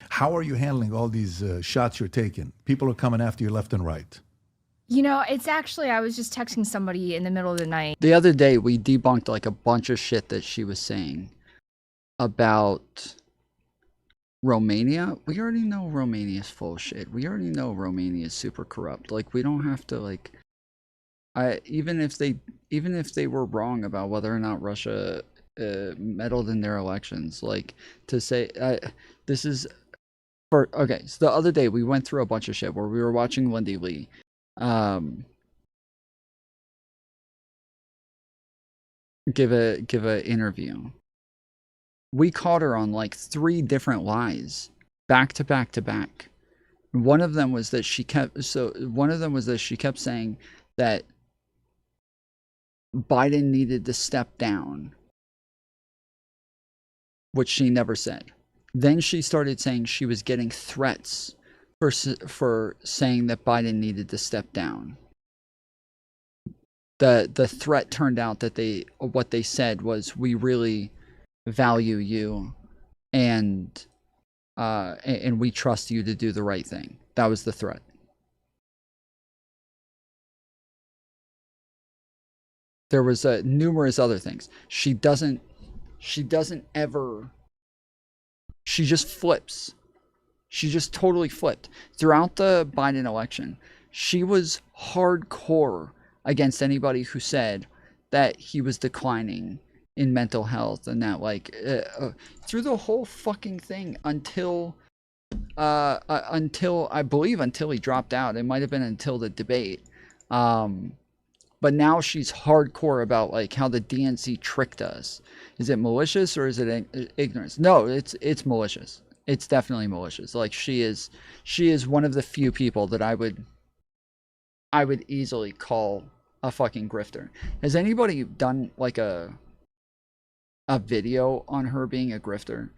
How are you handling all these shots you're taking? People are coming after you left and right. It's actually, I was just texting somebody in the middle of the night. The other day, we debunked like a bunch of shit that she was saying about Romania. We already know Romania's full of shit. We already know Romania's super corrupt. Like, we don't have to, like, even if they were wrong about whether or not Russia meddled in their elections, like, to say this is okay, so the other day we went through a bunch of shit where we were watching Wendy Lee give a interview. We caught her on like 3 different lies, back to back to back. One of them was that she kept saying that Biden needed to step down, which she never said. Then she started saying she was getting threats for saying that Biden needed to step down. The threat turned out that what they said was, we really value you and we trust you to do the right thing. That was the threat. There was numerous other things. She doesn't ever, she just flips. She just totally flipped. Throughout the Biden election, she was hardcore against anybody who said that he was declining in mental health, and that through the whole fucking thing until I believe until he dropped out. It might have been until the debate. But now she's hardcore about like how the DNC tricked us. Is it malicious or is it ignorance? No, it's malicious. It's definitely malicious. Like, she is one of the few people that I would easily call a fucking grifter. Has anybody done like a video on her being a grifter?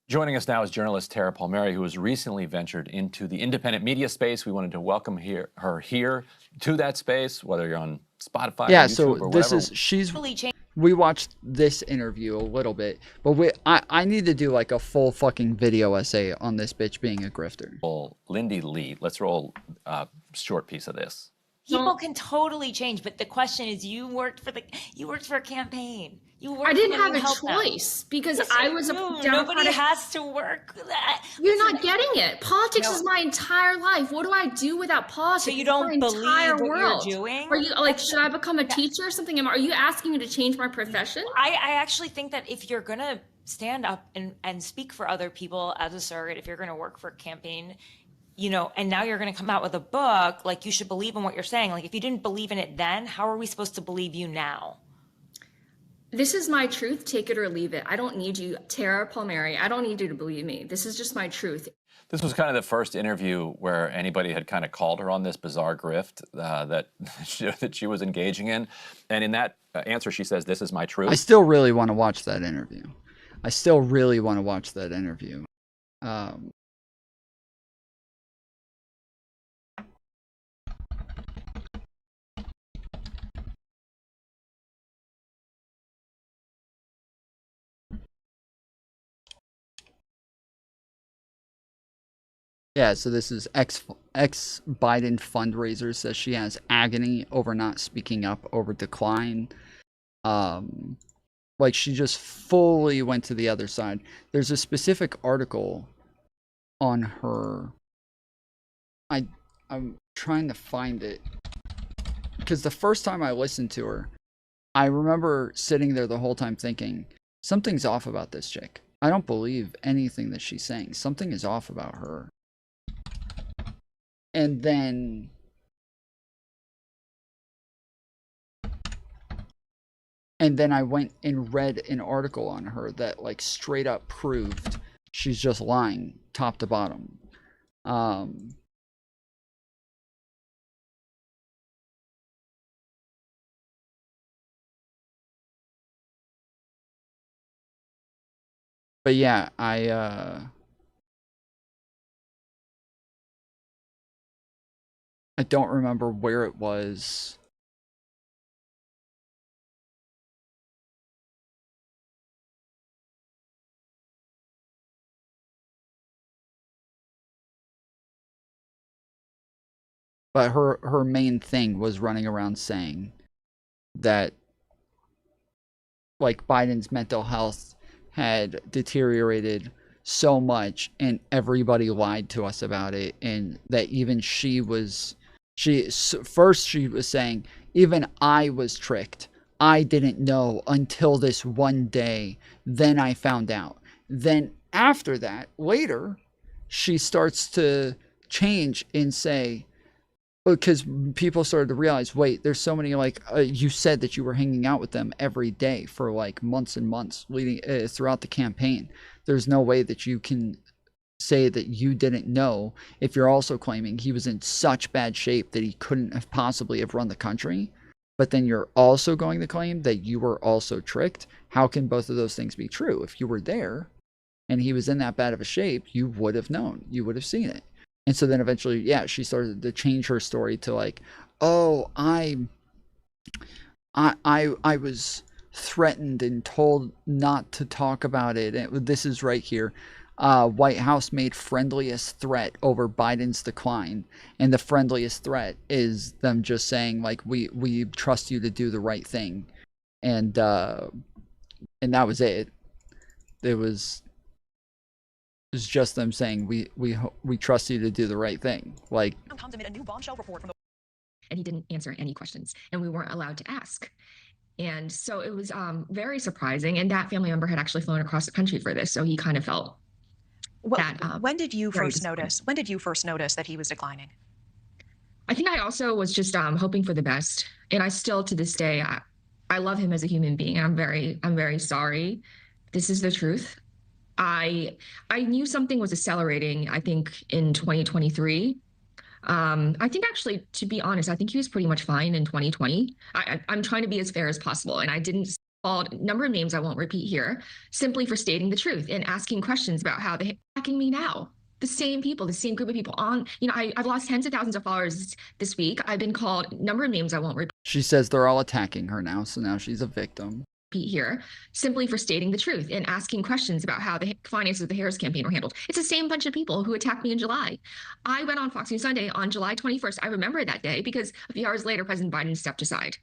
Joining us now is journalist Tara Palmieri, who has recently ventured into the independent media space. We wanted to welcome her here to that space, whether you're on Spotify, Yeah, or YouTube, so or this whatever. is we watched this interview a little bit, but I need to do like a full fucking video essay on this bitch being a grifter. Well, Lindy Lee, let's roll a short piece of this. People can totally change, but the question is, you worked for a campaign. I didn't have a choice because I was a Democratic. Nobody has to work that. You're not getting it. Politics is my entire life. What do I do without politics? So you don't It's my entire believe what world. you're doing? Are you like, should I become a teacher or something? Are you asking me to change my profession? I actually think that if you're gonna stand up and speak for other people as a surrogate, if you're gonna work for a campaign, you know, and now you're going to come out with a book, like, you should believe in what you're saying. Like, if you didn't believe in it then, how are we supposed to believe you now? This is my truth. Take it or leave it. I don't need you, Tara Palmieri. I don't need you to believe me. This is just my truth. This was kind of the first interview where anybody had kind of called her on this bizarre grift that she was engaging in. And in that answer, she says, "This is my truth." I still really want to watch that interview. Yeah, so this is ex-Biden fundraiser says she has agony over not speaking up over decline. Like, she just fully went to the other side. There's a specific article on her. I'm trying to find it. Because the first time I listened to her, I remember sitting there the whole time thinking, something's off about this chick. I don't believe anything that she's saying. Something is off about her. And then I went and read an article on her that, like, straight up proved she's just lying top to bottom. But yeah, I don't remember where it was. But her main thing was running around saying that, like, Biden's mental health had deteriorated so much and everybody lied to us about it, and that even she was saying, even I was tricked. I didn't know until this one day. Then I found out. Then after that, later, she starts to change and say, because people started to realize, wait, there's so many, like, you said that you were hanging out with them every day for like months and months leading throughout the campaign. There's no way that you can say that you didn't know if you're also claiming he was in such bad shape that he couldn't have possibly have run the country. But then you're also going to claim that you were also tricked. How can both of those things be true? If you were there and he was in that bad of a shape, you would have known. You would have seen it. And so then eventually, yeah, she started to change her story to like, oh, I was threatened and told not to talk about it. And this is right here. White House made friendliest threat over Biden's decline. And the friendliest threat is them just saying, like, we trust you to do the right thing. And that was it. It was just them saying, we trust you to do the right thing. Like, and he didn't answer any questions, and we weren't allowed to ask. And so it was very surprising. And that family member had actually flown across the country for this, so he kind of felt that. When did you first notice? When did you first notice that he was declining? I think I also was just hoping for the best, and I still, to this day, I love him as a human being. I'm very sorry. This is the truth. I knew something was accelerating, I think, in 2023. I think, actually, to be honest, I think he was pretty much fine in 2020. I'm trying to be as fair as possible, and I didn't called a number of names I won't repeat here, simply for stating the truth and asking questions about how they're attacking me now. The same people, the same group of people on, I've lost tens of thousands of followers this week. I've been called a number of names I won't repeat. She says they're all attacking her now, so now she's a victim. Here, simply for stating the truth and asking questions about how the finances of the Harris campaign were handled. It's the same bunch of people who attacked me in July. I went on Fox News Sunday on July 21st. I remember that day because a few hours later, President Biden stepped aside.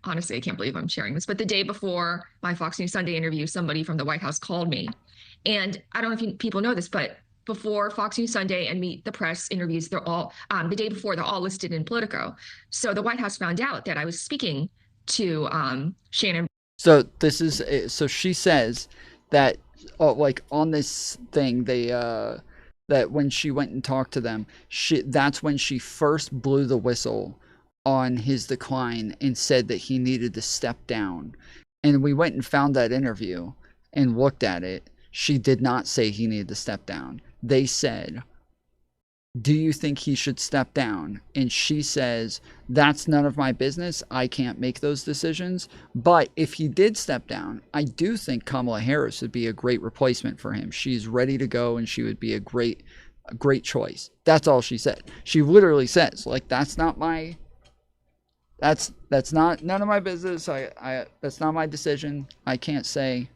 Honestly, I can't believe I'm sharing this, but the day before my Fox News Sunday interview, somebody from the White House called me. And I don't know if people know this, but before Fox News Sunday and Meet the Press interviews, they're all, the day before, they're all listed in Politico. So the White House found out that I was speaking to Shannon. So this is, so she says that, like on this thing, they, that when she went and talked to them, that's when she first blew the whistle on his decline and said that he needed to step down. And we went and found that interview and looked at it. She did not say he needed to step down. They said, do you think he should step down? And she says, that's none of my business. I can't make those decisions. But if he did step down, I do think Kamala Harris would be a great replacement for him. She's ready to go and she would be a great choice. That's all she said. She literally says, like, that's not my... That's not none of my business. That's not my decision. I can't say.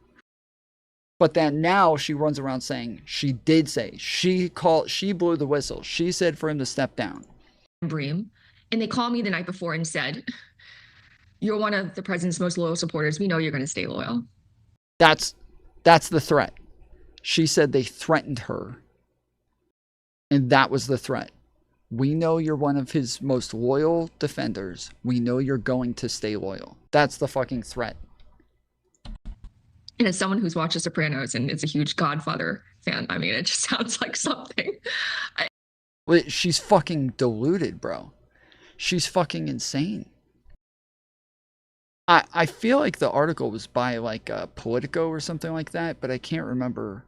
But then now she runs around saying she did say, she blew the whistle. She said for him to step down. Bream, and they called me the night before and said, you're one of the president's most loyal supporters. We know you're going to stay loyal. That's the threat. She said they threatened her. And that was the threat. We know you're one of his most loyal defenders. We know you're going to stay loyal. That's the fucking threat. And as someone who's watched The Sopranos and is a huge Godfather fan, I mean, it just sounds like something. She's fucking deluded, bro. She's fucking insane. I feel like the article was by like Politico or something like that, but I can't remember.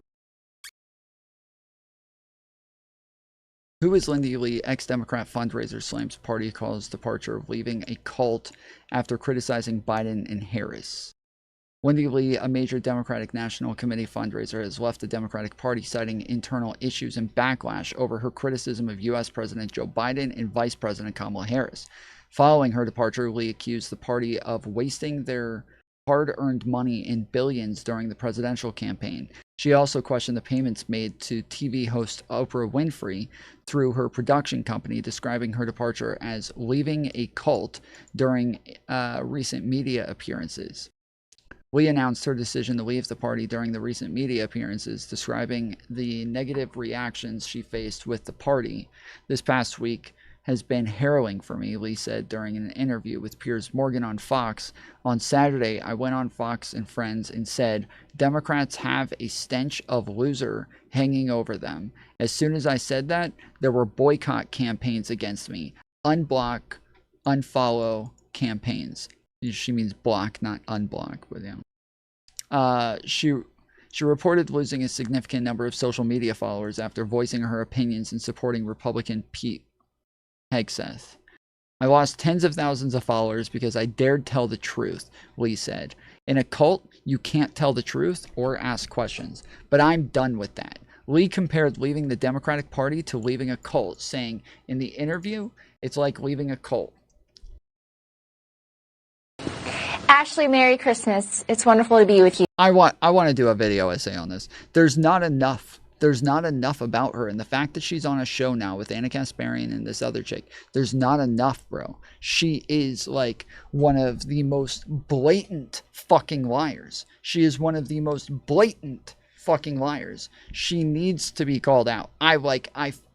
Who is Lindy Lee? Ex-Democrat fundraiser slams party calls departure of leaving a cult after criticizing Biden and Harris. Wendy Lee, a major Democratic National Committee fundraiser, has left the Democratic Party citing internal issues and backlash over her criticism of U.S. President Joe Biden and Vice President Kamala Harris. Following her departure, Lee accused the party of wasting their hard-earned money in billions during the presidential campaign. She also questioned the payments made to TV host Oprah Winfrey through her production company, describing her departure as leaving a cult during recent media appearances. Lee announced her decision to leave the party during the recent media appearances, describing the negative reactions she faced with the party. This past week has been harrowing for me, Lee said during an interview with Piers Morgan on Fox. On Saturday, I went on Fox and Friends and said, Democrats have a stench of loser hanging over them. As soon as I said that, there were boycott campaigns against me. Unblock, unfollow campaigns. She means block, not unblock. But yeah. She reported losing a significant number of social media followers after voicing her opinions and supporting Republican Pete Hegseth. I lost tens of thousands of followers because I dared tell the truth, Lee said. In a cult, you can't tell the truth or ask questions, but I'm done with that. Lee compared leaving the Democratic Party to leaving a cult, saying, in the interview, it's like leaving a cult. Ashley, Merry Christmas. It's wonderful to be with you. I want to do a video essay on this. There's not enough about her, and the fact that she's on a show now with Anna Kasparian and this other chick, there's not enough, bro. She is like one of the most blatant fucking liars. She is one of the most blatant fucking liars. She needs to be called out. I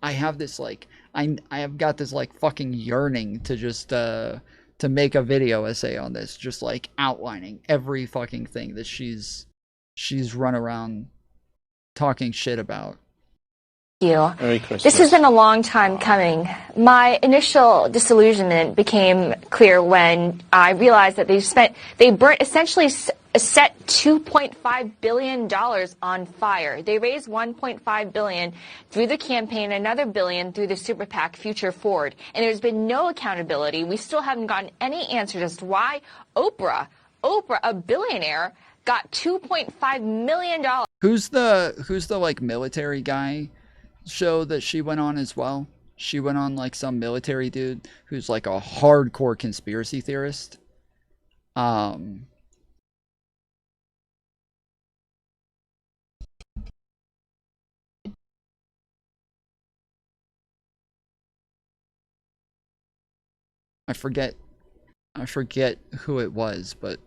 have this like I have got this like fucking yearning to just to make a video essay on this, just like outlining every fucking thing that she's run around talking shit about. Merry Christmas. This has been a long time coming. My initial disillusionment became clear when I realized that they essentially set $2.5 billion on fire. They raised $1.5 billion through the campaign, another billion through the super PAC Future Forward. And there's been no accountability. We still haven't gotten any answers as to why Oprah, a billionaire, got $2.5 million. Who's the like military guy show that she went on as well? She went on like some military dude who's like a hardcore conspiracy theorist. I forget who it was, but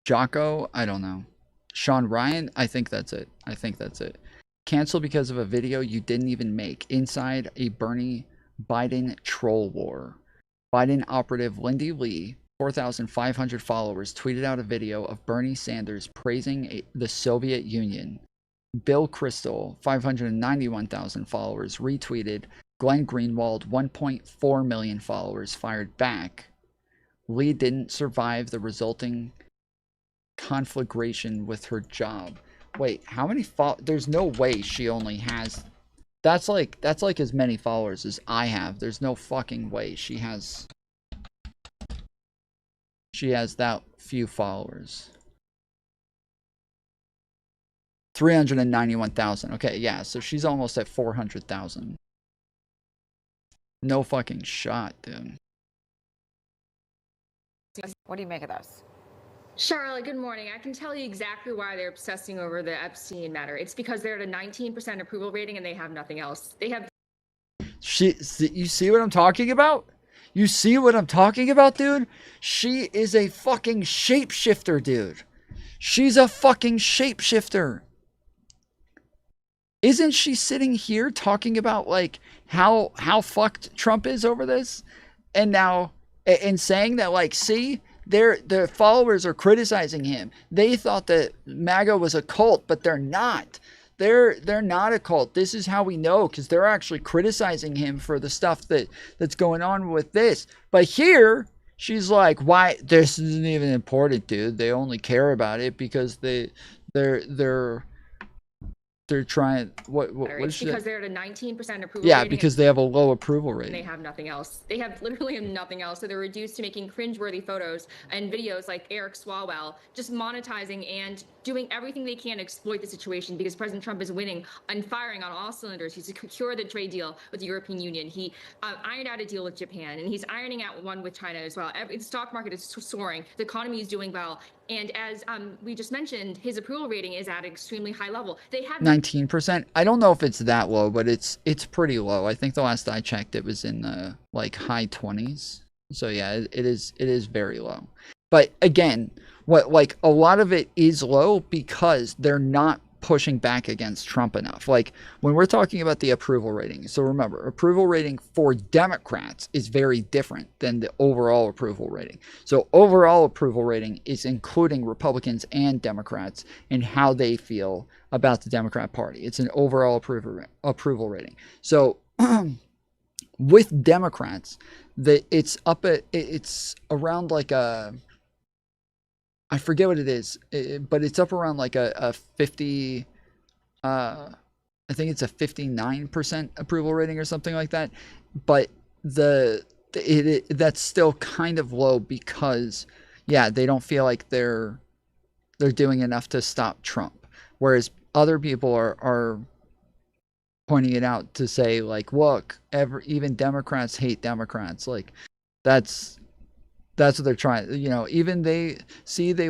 Jocko, I don't know. Sean Ryan, I think that's it. Cancel because of a video you didn't even make. Inside a Bernie Biden troll war. Biden operative Lindy Lee, 4,500 followers, tweeted out a video of Bernie Sanders praising the Soviet Union. Bill Kristol, 591,000 followers, retweeted. Glenn Greenwald, 1.4 million followers, fired back. Lee didn't survive the resulting conflagration with her job. Wait, how many there's no way she only has... That's like as many followers as I have. There's no fucking way she has that few followers. 391,000. Okay, yeah, so she's almost at 400,000. No fucking shot, dude. What do you make of this? Charlotte, good morning. I can tell you exactly why they're obsessing over the Epstein matter. It's because they're at a 19% approval rating and they have nothing else. They have... You see what I'm talking about? You see what I'm talking about, dude? She is a fucking shapeshifter, dude. She's a fucking shapeshifter. Isn't she sitting here talking about like how fucked Trump is over this? And now, and saying that like, see, their followers are criticizing him. They thought that MAGA was a cult, but they're not. They're not a cult. This is how we know, because they're actually criticizing him for the stuff that's going on with this. But here, she's like, why? This isn't even important, dude. They only care about it because they're trying. What it's because they're at a 19% approval yeah, rating. Because they have a low approval rating. And they have nothing else. They have literally nothing else. So they're reduced to making cringeworthy photos and videos like Eric Swalwell, just monetizing and doing everything they can to exploit the situation because President Trump is winning and firing on all cylinders. He's secured the trade deal with the European Union. He ironed out a deal with Japan, and he's ironing out one with China as well. The stock market is soaring. The economy is doing well. And as we just mentioned, his approval rating is at an extremely high level. They have 19%. I don't know if it's that low, but it's pretty low. I think the last I checked, it was in the like high 20s. So yeah, it is very low. But again, like a lot of it is low because they're not pushing back against Trump enough. Like when we're talking about the approval rating, so remember, approval rating for Democrats is very different than the overall approval rating. So overall approval rating is including Republicans and Democrats and how they feel about the Democrat Party. It's an overall approval rating. So with Democrats, it's around like a, I forget what it is, but it's up around like a 50, I think it's a 59% approval rating or something like that. But that's still kind of low because, yeah, they don't feel like they're doing enough to stop Trump. Whereas other people are pointing it out to say like, look, even Democrats hate Democrats. Like that's what they're trying, you know, even they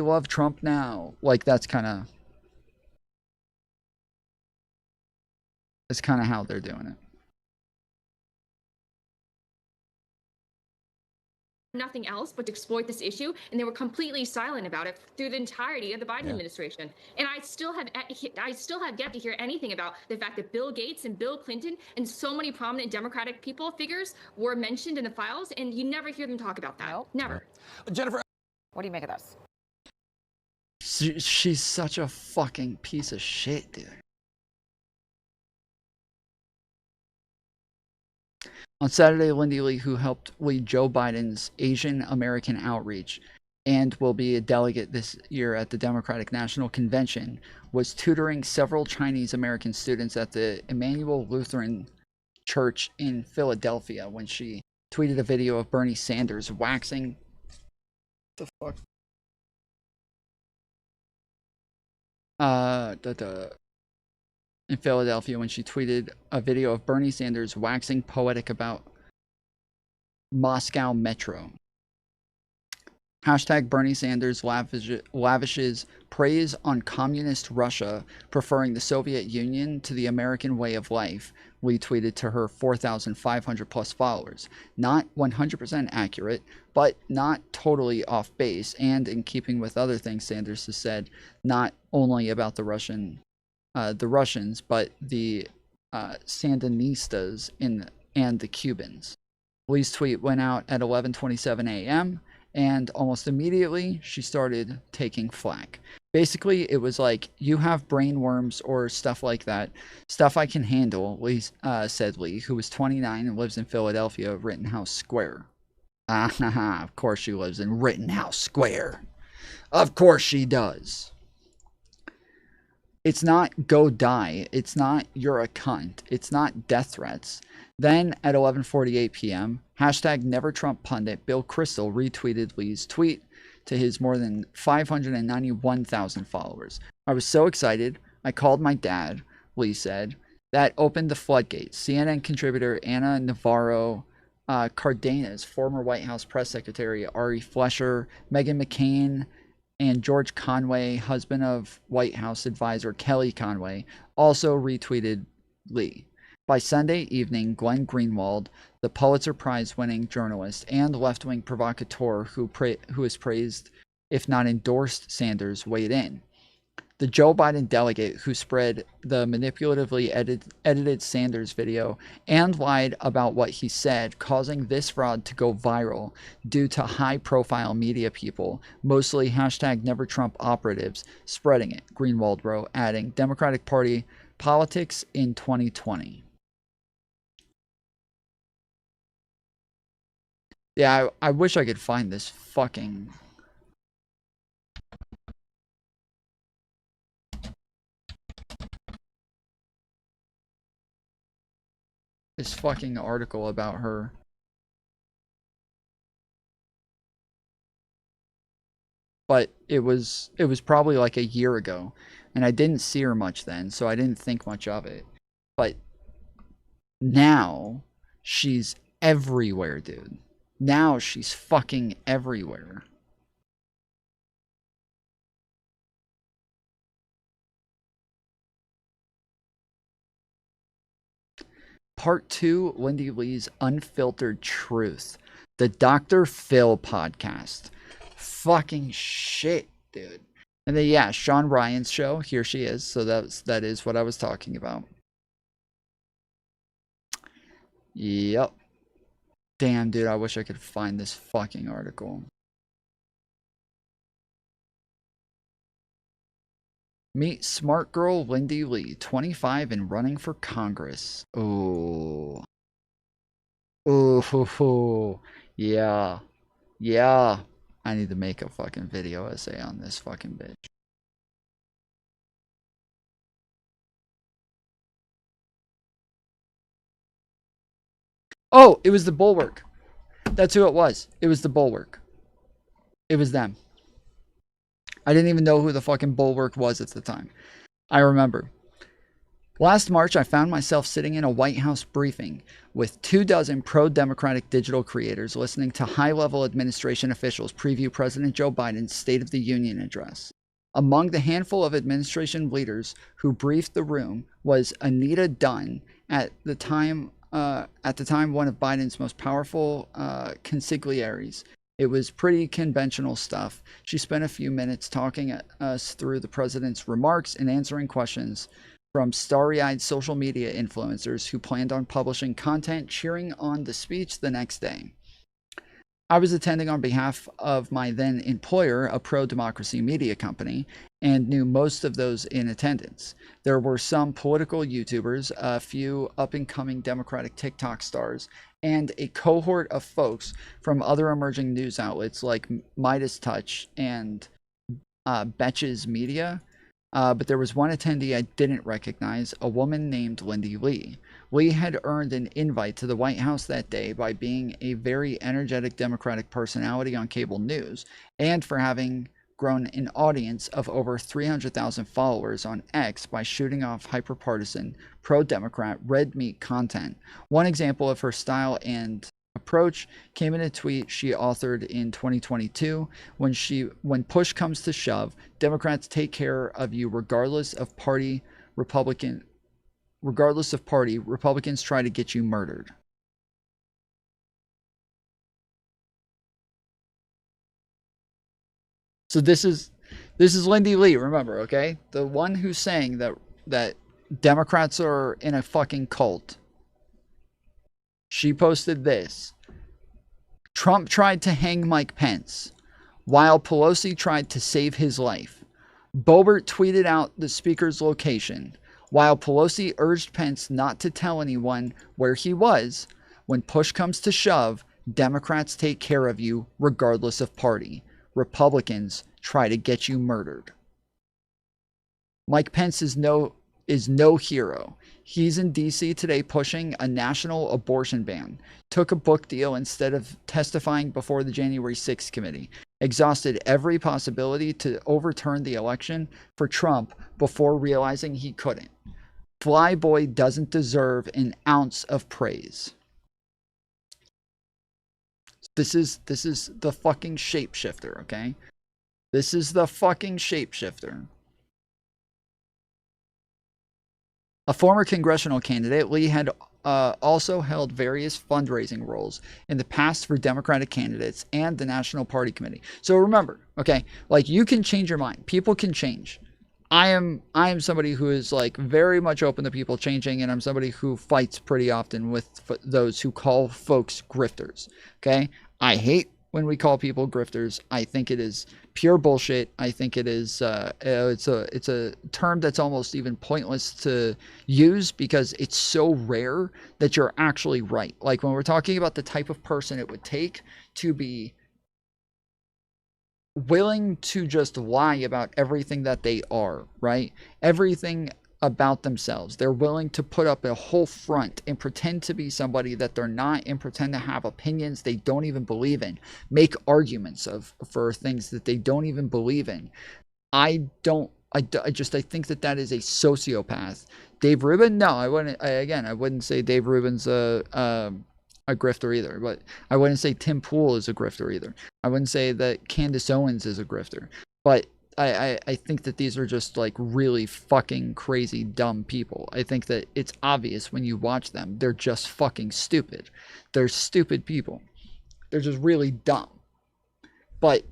love Trump now. Like that's kind of how they're doing it. Nothing else but to exploit this issue, and they were completely silent about it through the entirety of the Biden administration. And I still have yet to hear anything about the fact that Bill Gates and Bill Clinton and so many prominent Democratic figures were mentioned in the files, and you never hear them talk about that. Nope. Never. Jennifer, what do you make of this? She's such a fucking piece of shit, dude. On Saturday, Lindy Lee, who helped lead Joe Biden's Asian American outreach, and will be a delegate this year at the Democratic National Convention, was tutoring several Chinese American students at the Emmanuel Lutheran Church in Philadelphia when she tweeted a video of Bernie Sanders waxing the fuck in Philadelphia when she tweeted a video of Bernie Sanders waxing poetic about Moscow Metro. Hashtag Bernie Sanders lavishes praise on communist Russia, preferring the Soviet Union to the American way of life, Lee tweeted to her 4,500 plus followers. Not 100% accurate, but not totally off base, and in keeping with other things Sanders has said, not only about the Russians, but the Sandinistas and the Cubans. Lee's tweet went out at 11:27 a.m., and almost immediately she started taking flack. Basically, it was like, you have brain worms or stuff like that. Stuff I can handle, said Lee, who was 29 and lives in Philadelphia, Rittenhouse Square. Of course she lives in Rittenhouse Square. Of course she does. It's not go die. It's not you're a cunt. It's not death threats. Then at 11:48 p.m., hashtag Never Trump pundit Bill Kristol retweeted Lee's tweet to his more than 591,000 followers. I was so excited, I called my dad, Lee said. That opened the floodgates. CNN contributor Anna Navarro Cardenas, former White House press secretary Ari Fleischer, Meghan McCain, and George Conway, husband of White House advisor Kelly Conway, also retweeted Lee. By Sunday evening, Glenn Greenwald, the Pulitzer Prize-winning journalist and left-wing provocateur who has praised, if not endorsed, Sanders, weighed in. The Joe Biden delegate who spread the manipulatively edited Sanders video and lied about what he said, causing this fraud to go viral due to high-profile media people, mostly hashtag Never Trump operatives, spreading it, Greenwald wrote, adding, Democratic Party politics in 2020. Yeah, I wish I could find this fucking... this fucking article about her. But it was probably like a year ago, and I didn't see her much then, so I didn't think much of it. But now she's everywhere, dude. Now she's fucking everywhere. Part 2, Wendy Lee's Unfiltered Truth. The Dr. Phil podcast. Fucking shit, dude. And then, yeah, Sean Ryan's show. Here she is. So that is what I was talking about. Yep. Damn, dude, I wish I could find this fucking article. Meet smart girl Wendy Lee, 25 and running for Congress. Oh. Oh, yeah. Yeah. I need to make a fucking video essay on this fucking bitch. Oh, it was the Bulwark. That's who it was. It was the Bulwark. It was them. I didn't even know who the fucking Bulwark was at the time. I remember. Last March, I found myself sitting in a White House briefing with 24 pro-democratic digital creators listening to high-level administration officials preview President Joe Biden's State of the Union address. Among the handful of administration leaders who briefed the room was Anita Dunn, at the time one of Biden's most powerful consigliaries. It was pretty conventional stuff. She spent a few minutes talking us through the president's remarks and answering questions from starry-eyed social media influencers who planned on publishing content cheering on the speech the next day. I was attending on behalf of my then employer, a pro-democracy media company, and knew most of those in attendance. There were some political YouTubers, a few up-and-coming Democratic TikTok stars, and a cohort of folks from other emerging news outlets like Midas Touch and Betches Media. But there was one attendee I didn't recognize, a woman named Lindy Lee. Lee had earned an invite to the White House that day by being a very energetic Democratic personality on cable news, and for having grown an audience of over 300,000 followers on X by shooting off hyper-partisan, pro-Democrat, red meat content. One example of her style and approach came in a tweet she authored in 2022 when push comes to shove, Democrats take care of you regardless of party. Republicans try to get you murdered. So this is Lindy Lee, remember, okay? The one who's saying that Democrats are in a fucking cult. She posted this. Trump tried to hang Mike Pence, while Pelosi tried to save his life. Boebert tweeted out the speaker's location, while Pelosi urged Pence not to tell anyone where he was. When push comes to shove, Democrats take care of you regardless of party. Republicans try to get you murdered. Mike Pence is no hero. He's in D.C. today pushing a national abortion ban, took a book deal instead of testifying before the January 6th committee, exhausted every possibility to overturn the election for Trump before realizing he couldn't. Flyboy doesn't deserve an ounce of praise. This is the fucking shapeshifter, okay? This is the fucking shapeshifter. A former congressional candidate, Lee had also held various fundraising roles in the past for Democratic candidates and the National Party Committee. So remember, okay, like you can change your mind. People can change. I am somebody who is like very much open to people changing, and I'm somebody who fights pretty often with those who call folks grifters. Okay, I hate when we call people grifters. I think it is pure bullshit. I think it is it's a term that's almost even pointless to use because it's so rare that you're actually right. Like when we're talking about the type of person it would take to be willing to just lie about everything that they are, right? Everything about themselves. They're willing to put up a whole front and pretend to be somebody that they're not, and pretend to have opinions they don't even believe in, make arguments for things that they don't even believe in. I think that is a sociopath. Dave Rubin? No, I wouldn't say Dave Rubin's a grifter either, but I wouldn't say Tim Pool is a grifter either. I wouldn't say that Candace Owens is a grifter, but I think that these are just like really fucking crazy dumb people. I think that it's obvious when you watch them. They're just fucking stupid. They're stupid people. They're just really dumb. But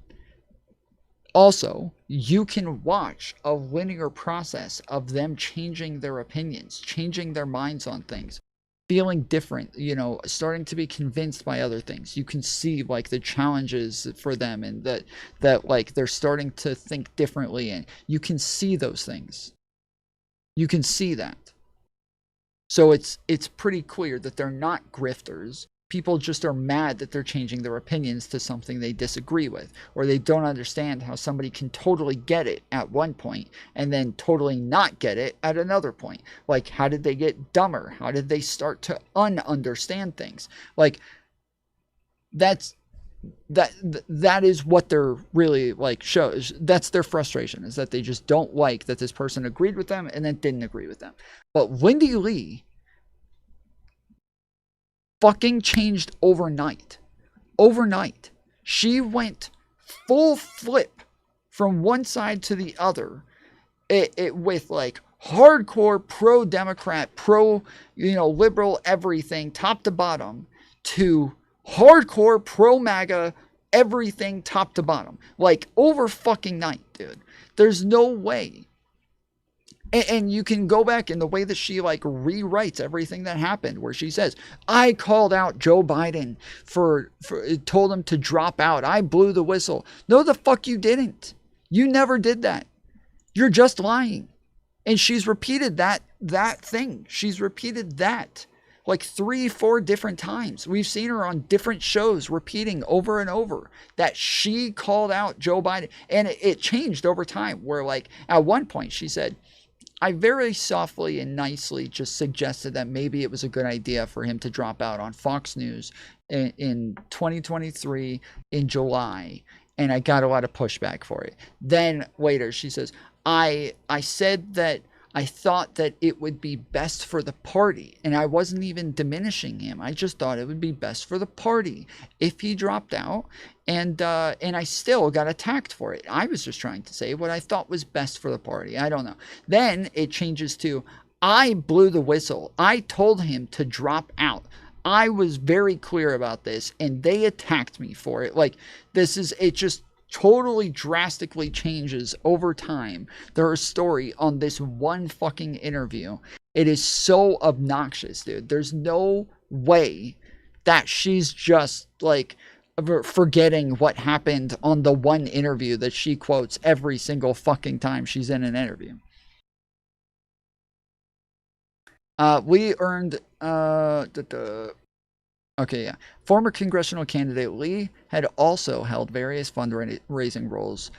also, you can watch a linear process of them changing their opinions, changing their minds on things, feeling different, starting to be convinced by other things. You can see like the challenges for them, and that like they're starting to think differently, and you can see those things. You can see that. So it's pretty clear that they're not grifters. People just are mad that they're changing their opinions to something they disagree with, or they don't understand how somebody can totally get it at one point and then totally not get it at another point. Like, how did they get dumber? How did they start to understand things? Like, that is what they're really like shows. That's their frustration, is that they just don't like that this person agreed with them and then didn't agree with them. But Lindy Lee fucking changed overnight. Overnight. She went full flip from one side to the other. It with like hardcore pro-Democrat, liberal everything, top to bottom, to hardcore pro-MAGA everything, top to bottom. Like over fucking night, dude. There's no way And you can go back in the way that she like rewrites everything that happened, where she says, I called out Joe Biden for told him to drop out. I blew the whistle. No, the fuck you didn't. You never did that. You're just lying. And she's repeated that thing. She's repeated that like 3-4 different times. We've seen her on different shows repeating over and over that she called out Joe Biden. And it changed over time, where like at one point she said, I very softly and nicely just suggested that maybe it was a good idea for him to drop out on Fox News in 2023 in July. And I got a lot of pushback for it. Then later she says, I said that I thought that it would be best for the party, and I wasn't even diminishing him. I just thought it would be best for the party if he dropped out, and I still got attacked for it. I was just trying to say what I thought was best for the party. I don't know. Then it changes to, I blew the whistle. I told him to drop out. I was very clear about this, and they attacked me for it. Like, it just totally drastically changes over time their story on this one fucking interview. It is so obnoxious, dude. There's no way that she's just like forgetting what happened on the one interview that she quotes every single fucking time she's in an interview. We earned okay, yeah. Former congressional candidate Lee had also held various fundraising roles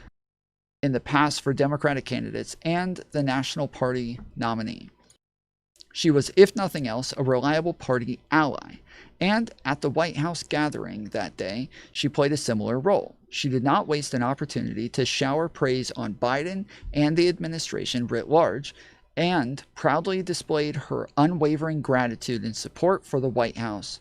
in the past for Democratic candidates and the National Party nominee. She was, if nothing else, a reliable party ally. And at the White House gathering that day, she played a similar role. She did not waste an opportunity to shower praise on Biden and the administration writ large, and proudly displayed her unwavering gratitude and support for the White House.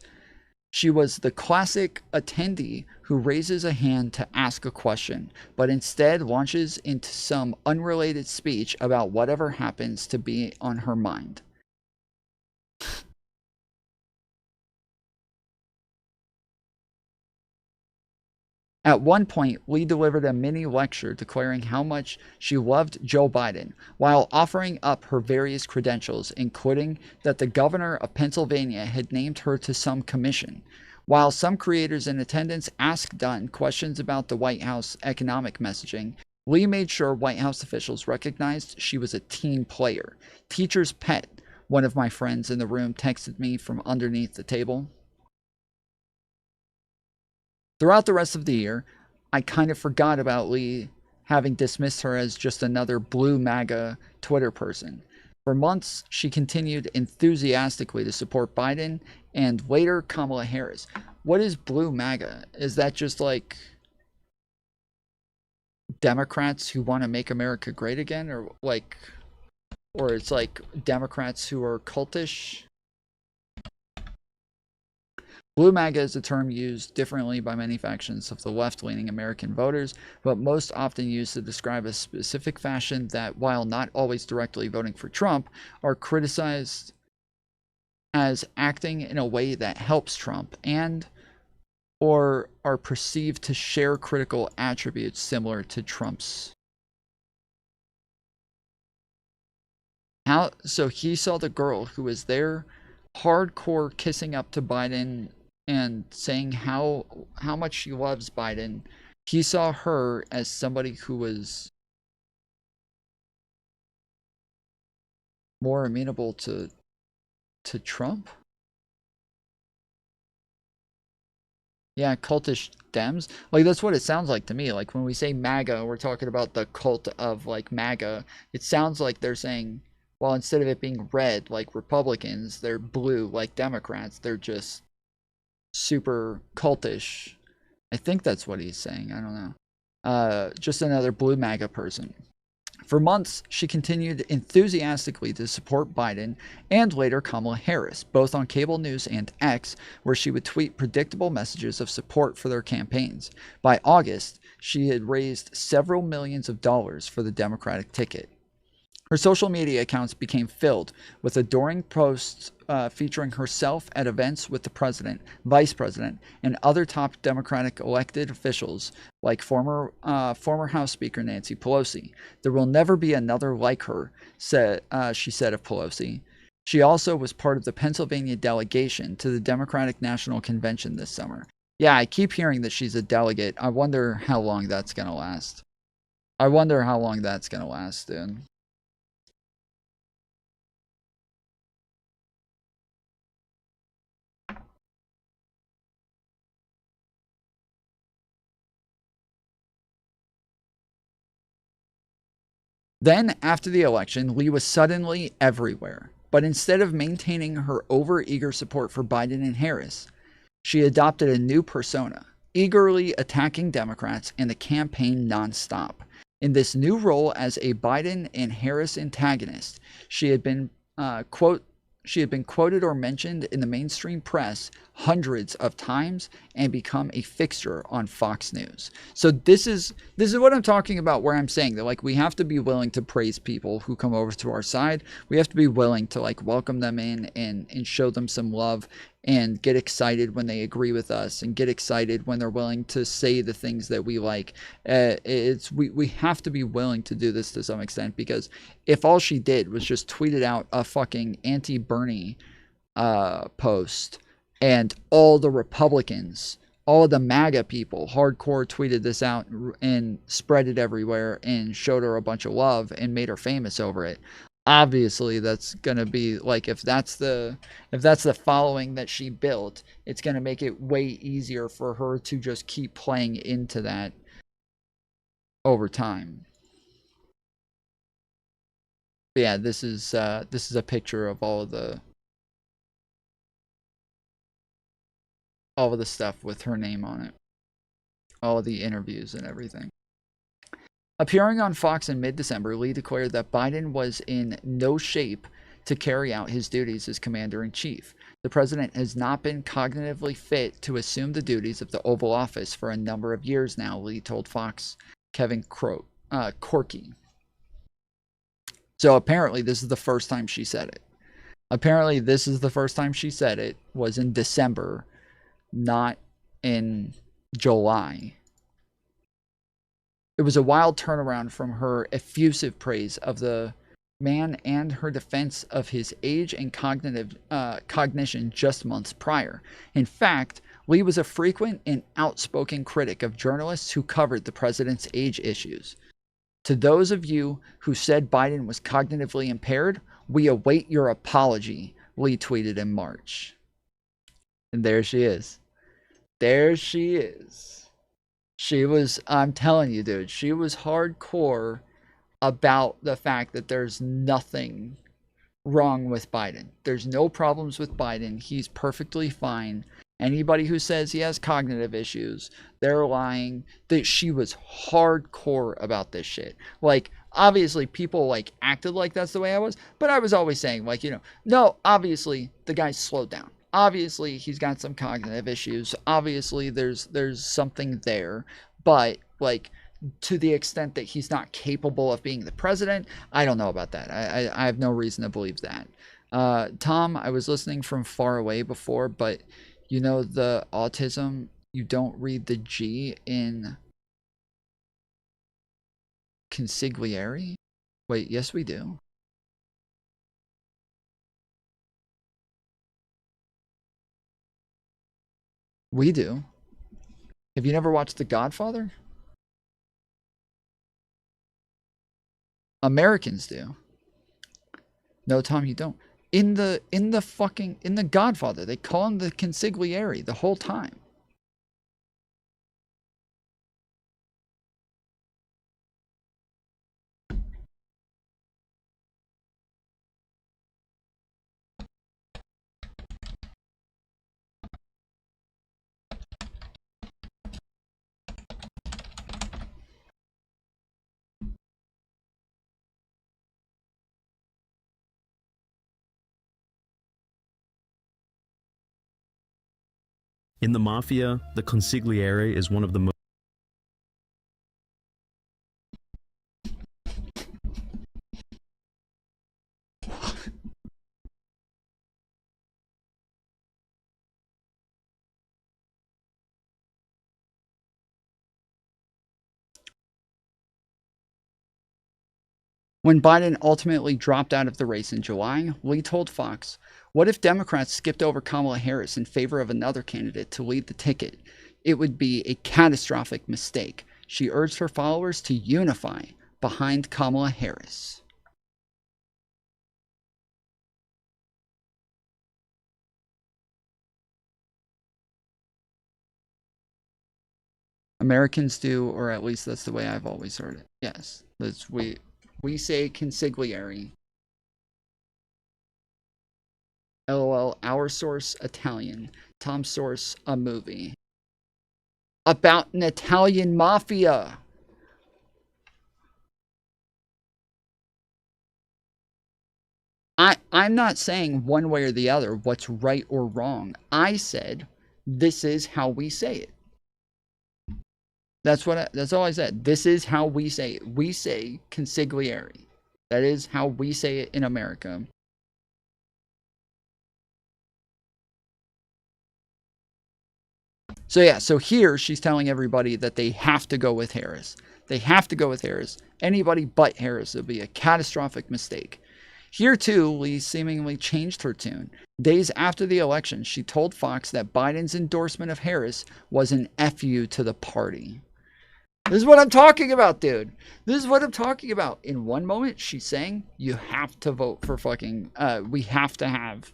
She was the classic attendee who raises a hand to ask a question, but instead launches into some unrelated speech about whatever happens to be on her mind. At one point, Lee delivered a mini lecture declaring how much she loved Joe Biden, while offering up her various credentials, including that the governor of Pennsylvania had named her to some commission. While some creators in attendance asked Dunn questions about the White House economic messaging, Lee made sure White House officials recognized she was a team player. Teacher's pet, one of my friends in the room texted me from underneath the table. Throughout the rest of the year, I kind of forgot about Lee, having dismissed her as just another blue MAGA Twitter person. For months, she continued enthusiastically to support Biden and later Kamala Harris. What is blue MAGA? Is that just like Democrats who want to make America great again? Or it's like Democrats who are cultish? Blue MAGA is a term used differently by many factions of the left-leaning American voters, but most often used to describe a specific faction that, while not always directly voting for Trump, are criticized as acting in a way that helps Trump and or are perceived to share critical attributes similar to Trump's. So he saw the girl who was there hardcore kissing up to Biden and saying how much she loves Biden. He saw her as somebody who was more amenable to Trump. Yeah, cultish Dems. Like, that's what it sounds like to me. Like, when we say MAGA, we're talking about the cult of, like, MAGA. It sounds like they're saying, well, instead of it being red, like Republicans, they're blue, like Democrats. They're just super cultish. I think that's what he's saying. I don't know. Just another blue MAGA person. For months, she continued enthusiastically to support Biden and later Kamala Harris, both on cable news and X, where she would tweet predictable messages of support for their campaigns. By August, she had raised several millions of dollars for the Democratic ticket. Her social media accounts became filled with adoring posts featuring herself at events with the president, vice president, and other top Democratic elected officials like former House Speaker Nancy Pelosi. There will never be another like her, she said of Pelosi. She also was part of the Pennsylvania delegation to the Democratic National Convention this summer. Yeah, I keep hearing that she's a delegate. I wonder how long that's going to last. I wonder how long that's going to last, dude. Then, after the election, Lee was suddenly everywhere. But instead of maintaining her overeager support for Biden and Harris, she adopted a new persona, eagerly attacking Democrats and the campaign nonstop. In this new role as a Biden and Harris antagonist, she had been quoted or mentioned in the mainstream press hundreds of times and become a fixture on Fox News. So this is what I'm talking about, where I'm saying that, like, we have to be willing to praise people who come over to our side. We have to be willing to, like, welcome them in and show them some love and get excited when they agree with us and get excited when they're willing to say the things that we like. We have to be willing to do this to some extent, because if all she did was just tweeted out a fucking anti-Bernie post, and all the Republicans, all the MAGA people hardcore tweeted this out and spread it everywhere and showed her a bunch of love and made her famous over it, obviously that's going to be like, if that's the following that she built, it's going to make it way easier for her to just keep playing into that over time. But yeah, this is a picture of all of the stuff with her name on it, all of the interviews and everything. Appearing on Fox in mid-December, Lee declared that Biden was in no shape to carry out his duties as commander-in-chief. The president has not been cognitively fit to assume the duties of the Oval Office for a number of years now, Lee told Fox Kevin Corky. So apparently this is the first time she said it. Apparently this is the first time she said it was in December, not in July. It was a wild turnaround from her effusive praise of the man and her defense of his age and cognition just months prior. In fact, Lee was a frequent and outspoken critic of journalists who covered the president's age issues. To those of you who said Biden was cognitively impaired, we await your apology, Lee tweeted in March. And there she is. There she is. She was, I'm telling you, dude, she was hardcore about the fact that there's nothing wrong with Biden. There's no problems with Biden. He's perfectly fine. Anybody who says he has cognitive issues, they're lying. That she was hardcore about this shit. Like, obviously people like acted like that's the way I was, but I was always saying, like, you know, no, obviously the guy's slowed down. Obviously he's got some cognitive issues. Obviously there's something there, but like, to the extent that he's not capable of being the president, I don't know about that. I have no reason to believe that. Tom, I was listening from far away before, but you know the autism, you don't read the G in consigliere? Wait, yes we do. We do. Have you never watched The Godfather? Americans do. No, Tom, you don't. In the Godfather, they call him the consigliere the whole time. In the mafia, the consigliere is one of the most When Biden ultimately dropped out of the race in July, Lee told Fox, "What if Democrats skipped over Kamala Harris in favor of another candidate to lead the ticket? It would be a catastrophic mistake." She urged her followers to unify behind Kamala Harris. Americans do, or at least that's the way I've always heard it. Yes, that's we say consigliere. LOL, our source Italian. Tom's source a movie about an Italian mafia. I'm not saying one way or the other what's right or wrong. I said this is how we say it. That's all I said. This is how we say it. We say consigliere. That is how we say it in America. So yeah, so here she's telling everybody that they have to go with Harris. They have to go with Harris. Anybody but Harris would be a catastrophic mistake. Here too, Lee seemingly changed her tune. Days after the election, she told Fox that Biden's endorsement of Harris was an FU to the party. This is what I'm talking about, dude. This is what I'm talking about. In one moment, she's saying, you have to vote for fucking, we have to have.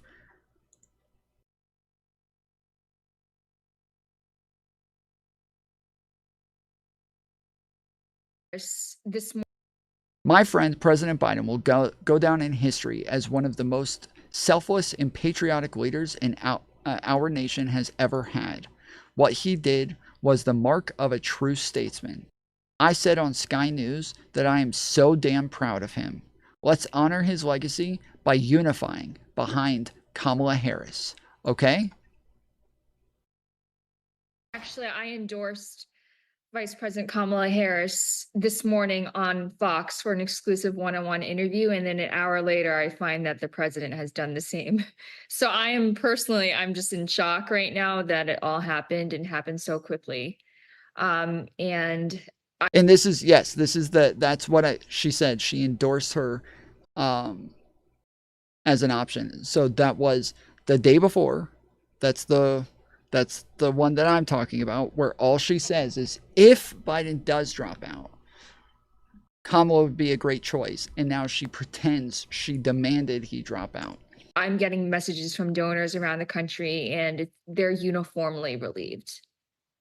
My friend, President Biden, will go down in history as one of the most selfless and patriotic leaders in our nation has ever had. What he did was the mark of a true statesman. I said on Sky News that I am so damn proud of him. Let's honor his legacy by unifying behind Kamala Harris. Okay? Actually, I endorsed Vice President Kamala Harris this morning on Fox for an exclusive one-on-one interview. And then an hour later, I find that the president has done the same. So I'm just in shock right now that it all happened and happened so quickly. And this is, yes, this is that's what she said. She endorsed her as an option. So that was the day before. That's the one that I'm talking about, where all she says is, if Biden does drop out, Kamala would be a great choice. And now she pretends she demanded he drop out. I'm getting messages from donors around the country, and they're uniformly relieved.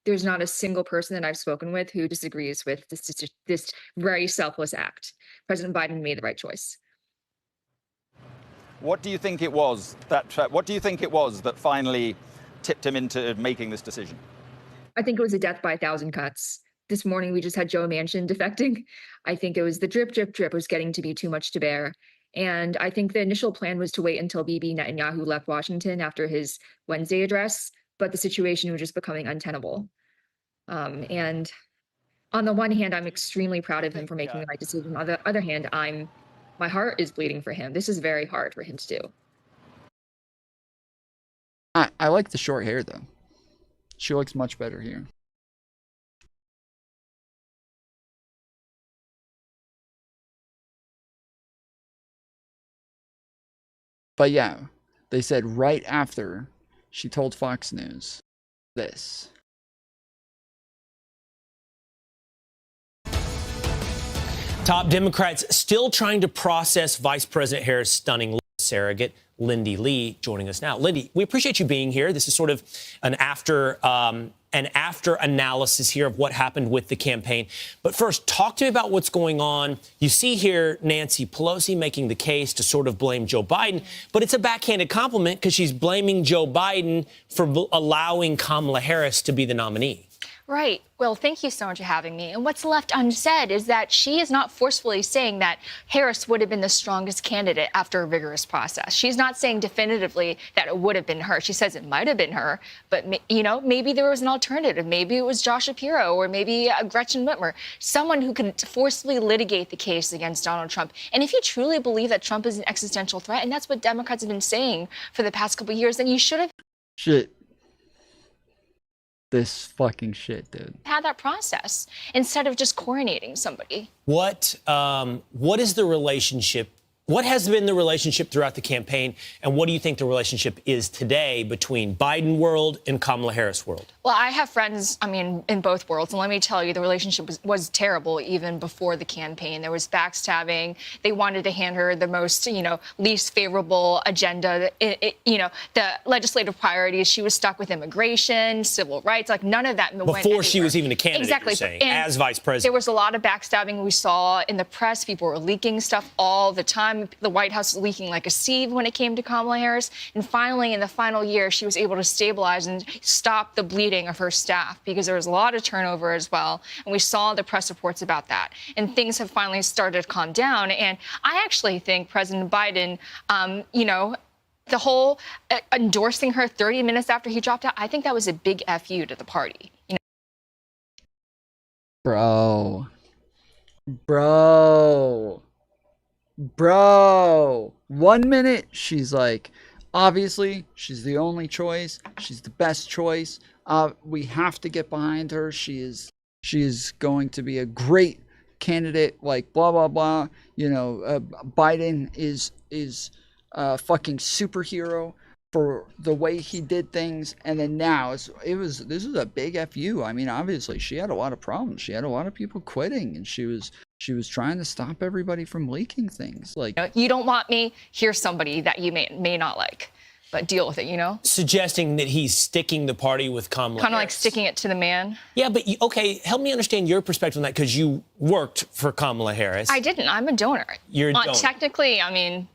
There's not a single person that I've spoken with who disagrees with this very selfless act. President Biden made the right choice. What do you think it was that finally tipped him into making this decision? I think it was a death by 1,000 cuts. This morning, we just had Joe Manchin defecting. I think it was the drip, drip, drip was getting to be too much to bear. And I think the initial plan was to wait until Bibi Netanyahu left Washington after his Wednesday address, but the situation was just becoming untenable. And on the one hand, I'm extremely proud of him for making the right decision. On the other hand, my heart is bleeding for him. This is very hard for him to do. I like the short hair, though. She looks much better here. But yeah, they said right after she told Fox News this. Top Democrats still trying to process Vice President Harris' stunning surrogate. Lindy Lee joining us now. Lindy, we appreciate you being here. This is sort of an after analysis here of what happened with the campaign. But first, talk to me about what's going on. You see here Nancy Pelosi making the case to sort of blame Joe Biden, but it's a backhanded compliment because she's blaming Joe Biden for allowing Kamala Harris to be the nominee. Right. Well, thank you so much for having me. And what's left unsaid is that she is not forcefully saying that Harris would have been the strongest candidate after a rigorous process. She's not saying definitively that it would have been her. She says it might have been her, but, maybe there was an alternative. Maybe it was Josh Shapiro or maybe Gretchen Whitmer, someone who can forcefully litigate the case against Donald Trump. And if you truly believe that Trump is an existential threat, and that's what Democrats have been saying for the past couple of years, then you should have. Shit. this fucking shit, dude. Had that process instead of just coronating somebody. What is the relationship? What has been the relationship throughout the campaign, and what do you think the relationship is today between Biden world and Kamala Harris world? Well, I have friends, I mean, in both worlds. And let me tell you, the relationship was terrible even before the campaign. There was backstabbing. They wanted to hand her the most, least favorable agenda. The legislative priorities. She was stuck with immigration, civil rights. Like, none of that went Before she was even a candidate, exactly. you're saying, as vice president. There was a lot of backstabbing we saw in the press. People were leaking stuff all the time. The White House was leaking like a sieve when it came to Kamala Harris. And finally, in the final year, she was able to stabilize and stop the bleeding of her staff because there was a lot of turnover as well. And we saw the press reports about that. And things have finally started to calm down. And I actually think President Biden, the whole endorsing her 30 minutes after he dropped out, I think that was a big FU to the party. Bro. 1 minute she's like, obviously she's the only choice, she's the best choice, we have to get behind her, she is going to be a great candidate, like blah blah blah, Biden is a fucking superhero for the way he did things. And then now this is a big FU. I mean, obviously she had a lot of problems, she had a lot of people quitting, and she was trying to stop everybody from leaking things. Like, you don't want me, here's somebody that you may not like, but deal with it, Suggesting that he's sticking the party with Kamala Kind of Harris. like sticking it to the man. Yeah, but okay, help me understand your perspective on that, because you worked for Kamala Harris. I didn't. I'm a donor. You're a donor. Technically, I mean,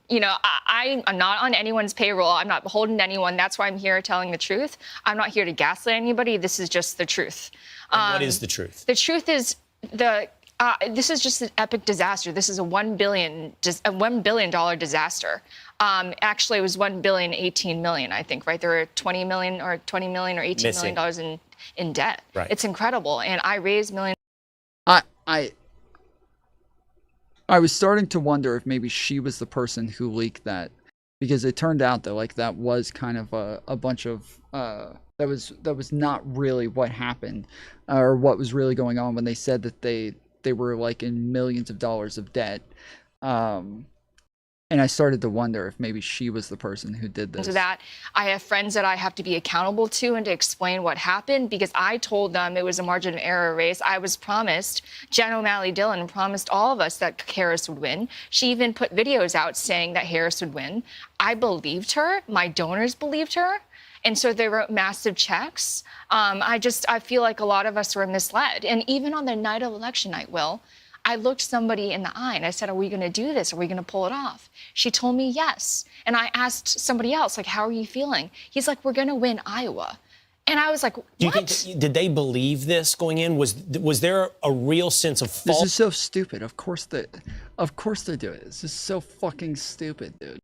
I'm not on anyone's payroll. I'm not beholden to anyone. That's why I'm here telling the truth. I'm not here to gaslight anybody. This is just the truth. And what is the truth? The truth is this is just an epic disaster. This is a $1 billion disaster. Actually, it was $1.018 billion, I think, right? There were $20 million or $18 million in debt. Right. It's incredible. And I raised millions. I was starting to wonder if maybe she was the person who leaked that, because it turned out that that was kind of a bunch of that was not really what happened, or what was really going on when they said that they were like in millions of dollars of debt. And I started to wonder if maybe she was the person who did this. To that, I have friends that I have to be accountable to and to explain what happened, because I told them it was a margin of error race. I was promised, Jen O'Malley Dillon promised all of us that Harris would win. She even put videos out saying that Harris would win. I believed her. My donors believed her. And so they wrote massive checks. I feel like a lot of us were misled. And even on the night of election night, Will, I looked somebody in the eye and I said, are we going to do this? Are we going to pull it off? She told me yes. And I asked somebody else, like, how are you feeling? He's like, we're going to win Iowa. And I was like, what? Do you think did they believe this going in? Was there a real sense of false? This is so stupid. Of course they do it. This is so fucking stupid, dude.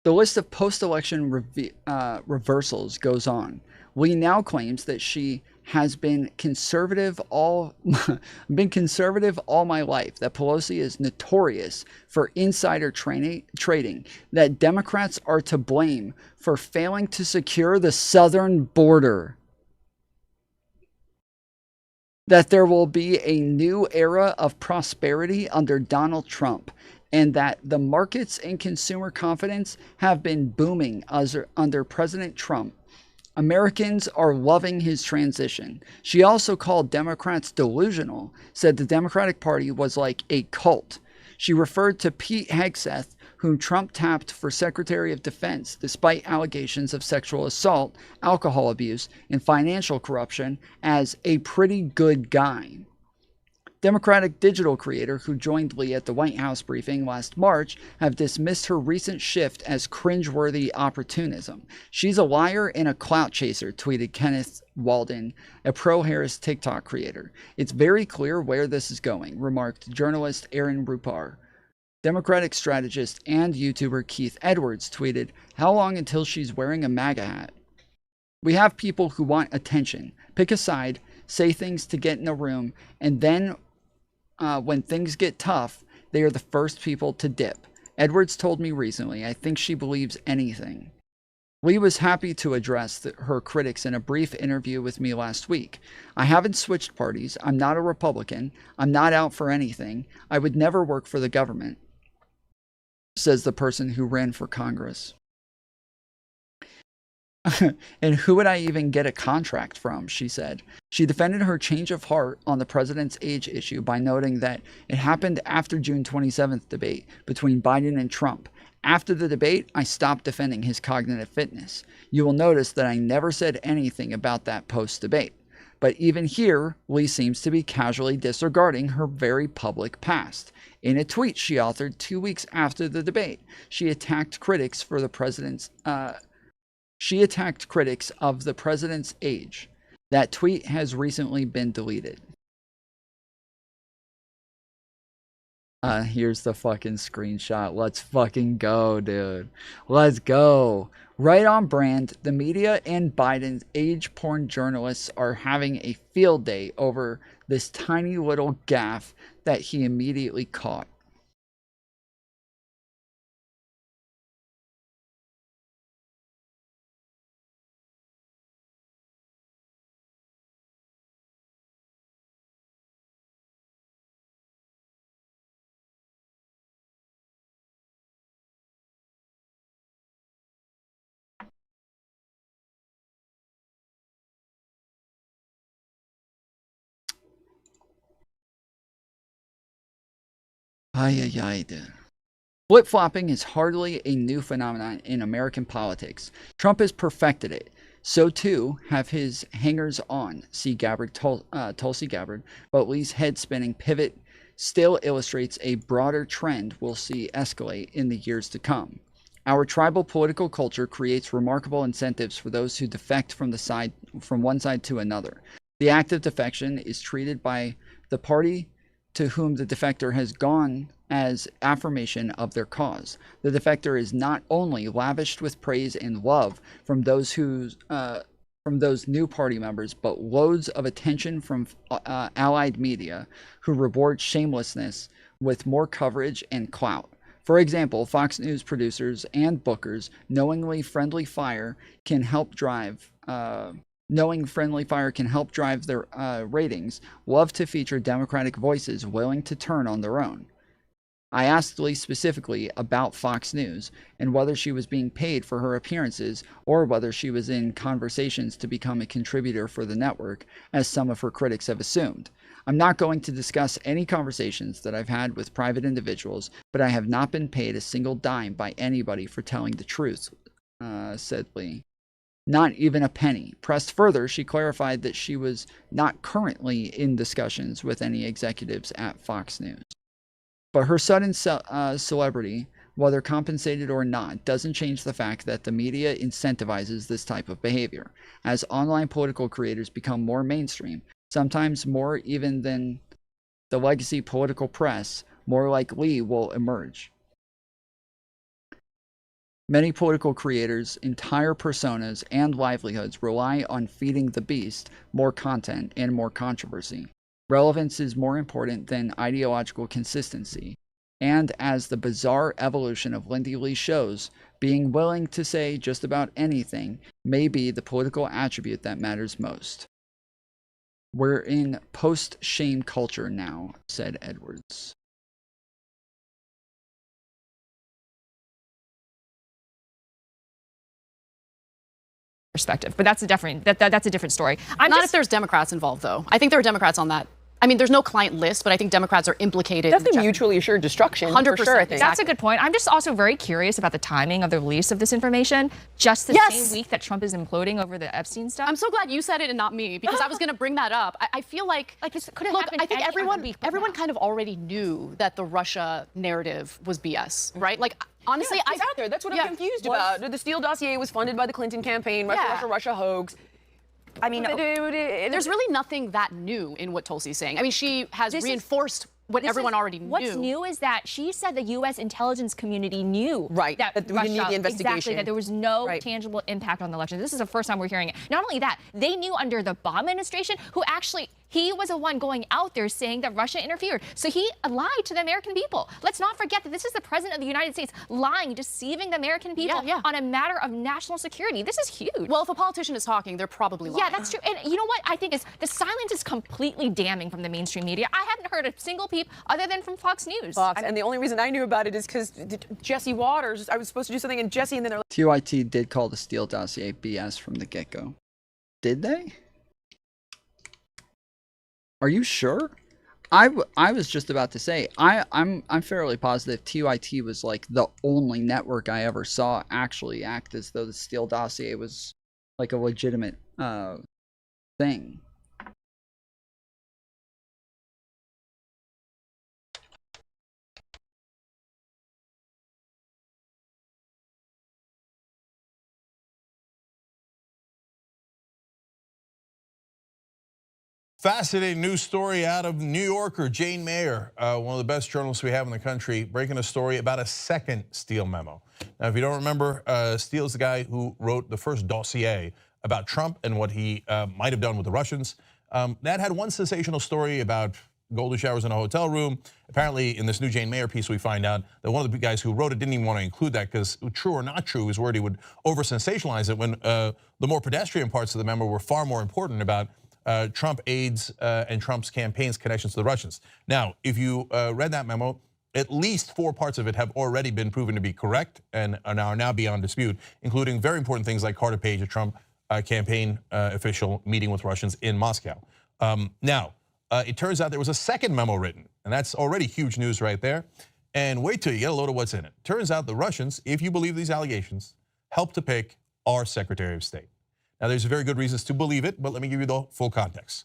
The list of post-election reversals goes on. Lee now claims that she has been conservative all my life, that Pelosi is notorious for insider trading, that Democrats are to blame for failing to secure the southern border, that there will be a new era of prosperity under Donald Trump, and that the markets and consumer confidence have been booming under President Trump. Americans are loving his transition. She also called Democrats delusional, said the Democratic Party was like a cult. She referred to Pete Hegseth, whom Trump tapped for Secretary of Defense despite allegations of sexual assault, alcohol abuse, and financial corruption, as a pretty good guy. Democratic digital creator who joined Lee at the White House briefing last March have dismissed her recent shift as cringeworthy opportunism. She's a liar and a clout chaser, tweeted Kenneth Walden, a pro-Harris TikTok creator. It's very clear where this is going, remarked journalist Aaron Rupar. Democratic strategist and YouTuber Keith Edwards tweeted, "How long until she's wearing a MAGA hat? We have people who want attention, pick a side, say things to get in a room, and then when things get tough, they are the first people to dip. Edwards told me recently, I think she believes anything." Lee was happy to address her critics in a brief interview with me last week. I haven't switched parties. I'm not a Republican. I'm not out for anything. I would never work for the government, says the person who ran for Congress. And who would I even get a contract from, she said. She defended her change of heart on the president's age issue by noting that it happened after June 27th debate between Biden and Trump. After the debate, I stopped defending his cognitive fitness. You will notice that I never said anything about that post-debate. But even here, Lee seems to be casually disregarding her very public past. In a tweet she authored 2 weeks after the debate, she attacked critics for the president's of the president's age. That tweet has recently been deleted. Here's the fucking screenshot. Let's fucking go, dude. Let's go. Right on brand, the media and Biden's age porn journalists are having a field day over this tiny little gaffe that he immediately caught. Flip-flopping is hardly a new phenomenon in American politics. Trump has perfected it. So too have his hangers-on, see Tulsi Gabbard, but Lee's head-spinning pivot still illustrates a broader trend we'll see escalate in the years to come. Our tribal political culture creates remarkable incentives for those who defect from one side to another. The act of defection is treated by the party to whom the defector has gone as affirmation of their cause. The defector is not only lavished with praise and love from those new party members, but loads of attention from allied media who reward shamelessness with more coverage and clout. For example, Fox News producers and bookers knowing friendly fire can help drive their ratings, love to feature Democratic voices willing to turn on their own. I asked Lee specifically about Fox News and whether she was being paid for her appearances or whether she was in conversations to become a contributor for the network, as some of her critics have assumed. I'm not going to discuss any conversations that I've had with private individuals, but I have not been paid a single dime by anybody for telling the truth, said Lee. Not even a penny. Pressed further, she clarified that she was not currently in discussions with any executives at Fox News. But her sudden celebrity, whether compensated or not, doesn't change the fact that the media incentivizes this type of behavior. As online political creators become more mainstream, sometimes more even than the legacy political press, more like Lee will emerge. Many political creators' entire personas and livelihoods rely on feeding the beast more content and more controversy. Relevance is more important than ideological consistency, and as the bizarre evolution of Lindy Lee shows, being willing to say just about anything may be the political attribute that matters most. We're in post-shame culture now, said Edwards. Perspective, but that's a different story. Not if there's Democrats involved, though. I think there are Democrats on that. I mean, there's no client list, but I think Democrats are implicated. Definitely mutually assured destruction. 100%. For sure, I think. That's a good point. I'm just also very curious about the timing of the release of this information. Just the same week that Trump is imploding over the Epstein stuff. I'm so glad you said it and not me, because I was going to bring that up. I feel like this could have happened. I think everyone kind of already knew that the Russia narrative was BS, right? Like, honestly, it's out there. That's what I'm confused about. The Steele dossier was funded by the Clinton campaign. Russia hoax. I mean, there's really nothing that new in what Tulsi's saying. I mean, she has reinforced what everyone already knew. What's new is that she said the U.S. intelligence community knew that we didn't need the investigation. Exactly, that there was no tangible impact on the election. This is the first time we're hearing it. Not only that, they knew under the Obama administration, who actually He was the one going out there saying that Russia interfered. So he lied to the American people. Let's not forget that this is the president of the United States lying, deceiving the American people on a matter of national security. This is huge. Well, if a politician is talking, they're probably lying. Yeah, that's true. And you know what I think is the silence is completely damning from the mainstream media. I haven't heard a single peep other than from Fox News. And the only reason I knew about it is because Jesse Waters, I was supposed to do something, and Jesse, and then they're like, TYT did call the Steele dossier BS from the get-go. Did they? Are you sure? I was just about to say, I'm fairly positive TYT was like the only network I ever saw actually act as though the Steele dossier was like a legitimate thing. Fascinating news story out of New Yorker. Jane Mayer, one of the best journalists we have in the country, breaking a story about a second Steele memo. Now, if you don't remember, Steele's the guy who wrote the first dossier about Trump and what he might have done with the Russians. That had one sensational story about golden showers in a hotel room. Apparently, in this new Jane Mayer piece, we find out that one of the guys who wrote it didn't even want to include that because, true or not true, his word, he would over-sensationalize it when the more pedestrian parts of the memo were far more important about Trump aides and Trump's campaign's connections to the Russians. Now, if you read that memo, at least 4 parts of it have already been proven to be correct and are now beyond dispute, including very important things like Carter Page, a Trump campaign official, meeting with Russians in Moscow. Now, it turns out there was a second memo written, and that's already huge news right there. And wait till you get a load of what's in it. Turns out the Russians, if you believe these allegations, helped to pick our Secretary of State. Now, there's very good reasons to believe it, but let me give you the full context.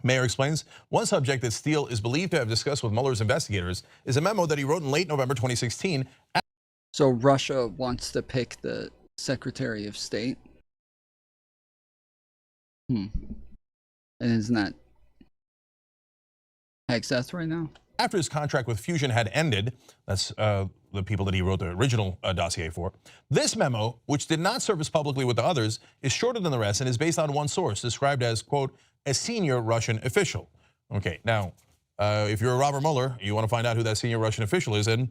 Mayer explains, one subject that Steele is believed to have discussed with Mueller's investigators is a memo that he wrote in late November 2016. So Russia wants to pick the Secretary of State? And isn't that Hexeth right now? After his contract with Fusion had ended, that's the people that he wrote the original dossier for. This memo, which did not surface publicly with the others, is shorter than the rest and is based on one source, described as, quote, a senior Russian official. Okay, now, if you're a Robert Mueller, you want to find out who that senior Russian official is, and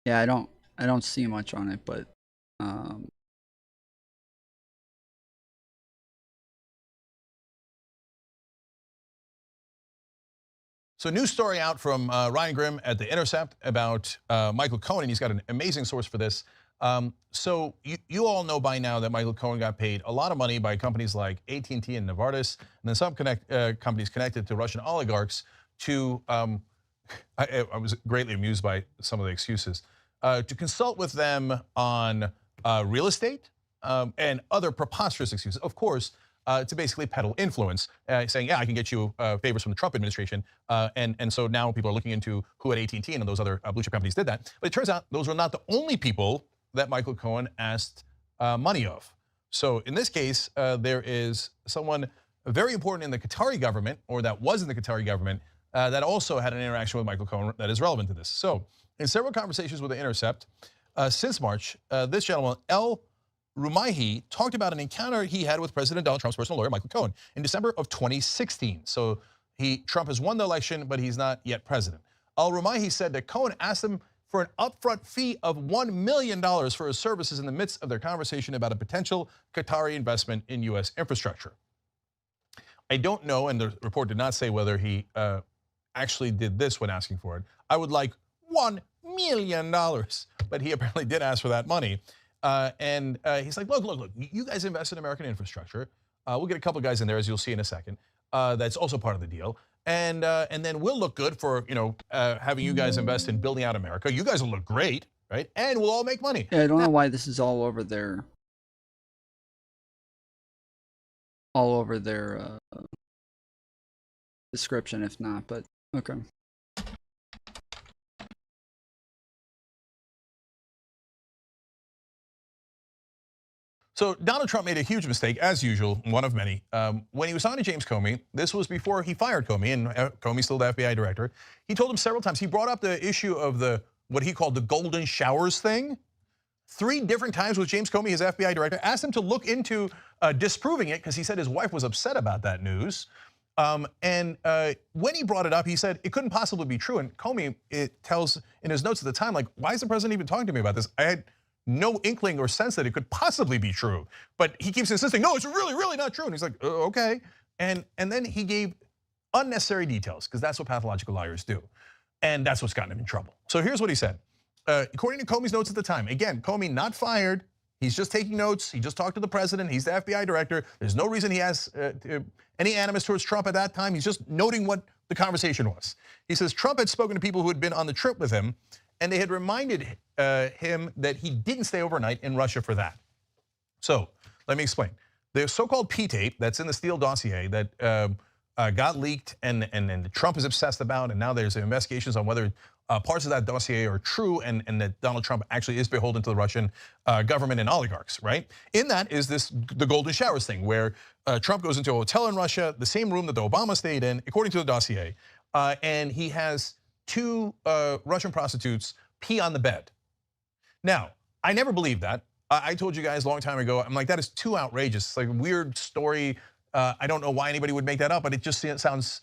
Yeah, I don't see much on it, but So news story out from Ryan Grimm at The Intercept about Michael Cohen, and he's got an amazing source for this. So you all know by now that Michael Cohen got paid a lot of money by companies like AT&T and Novartis, and then some companies connected to Russian oligarchs to, I was greatly amused by some of the excuses, to consult with them on real estate and other preposterous excuses. Of course, to basically peddle influence, saying, yeah, I can get you favors from the Trump administration. And so now people are looking into who at AT&T and those other blue chip companies did that. But it turns out those were not the only people that Michael Cohen asked money of. So in this case, there is someone very important in the Qatari government, or that was in the Qatari government, that also had an interaction with Michael Cohen that is relevant to this. So in several conversations with The Intercept since March, this gentleman, Rumaihi, talked about an encounter he had with President Donald Trump's personal lawyer, Michael Cohen, in December of 2016. So Trump has won the election, but he's not yet president. Rumaihi said that Cohen asked him for an upfront fee of $1 million for his services in the midst of their conversation about a potential Qatari investment in U.S. infrastructure. I don't know, and the report did not say whether he actually did this when asking for it. I would like $1 million, but he apparently did ask for that money. And he's like, look, you guys invest in American infrastructure. We'll get a couple guys in there, as you'll see in a second. That's also part of the deal. And then we'll look good for, having you guys invest in building out America. You guys will look great, right? And we'll all make money. Yeah, I don't know why this is all over their description, if not, but okay. So Donald Trump made a huge mistake, as usual, one of many. When he was talking to James Comey, this was before he fired Comey, and Comey's still the FBI director. He told him several times, he brought up the issue of what he called the golden showers thing. 3 different times with James Comey, his FBI director, asked him to look into disproving it because he said his wife was upset about that news. And when he brought it up, he said it couldn't possibly be true. And Comey, it tells in his notes at the time, like, why is the president even talking to me about this? I had no inkling or sense that it could possibly be true. But he keeps insisting, no, it's really, really not true. And he's like, okay. And then he gave unnecessary details because that's what pathological liars do. And that's what's gotten him in trouble. So here's what he said. According to Comey's notes at the time, again, Comey not fired. He's just taking notes. He just talked to the president. He's the FBI director. There's no reason he has any animus towards Trump at that time. He's just noting what the conversation was. He says Trump had spoken to people who had been on the trip with him, and they had reminded him that he didn't stay overnight in Russia for that. So let me explain. The so-called P-tape that's in the Steele dossier that got leaked and Trump is obsessed about, and now there's investigations on whether parts of that dossier are true and that Donald Trump actually is beholden to the Russian government and oligarchs, right? In that is the golden showers thing where Trump goes into a hotel in Russia, the same room that the Obama stayed in, according to the dossier, and he has 2 Russian prostitutes pee on the bed. Now, I never believed that. I told you guys a long time ago, I'm like, that is too outrageous. It's like a weird story. I don't know why anybody would make that up, but it just sounds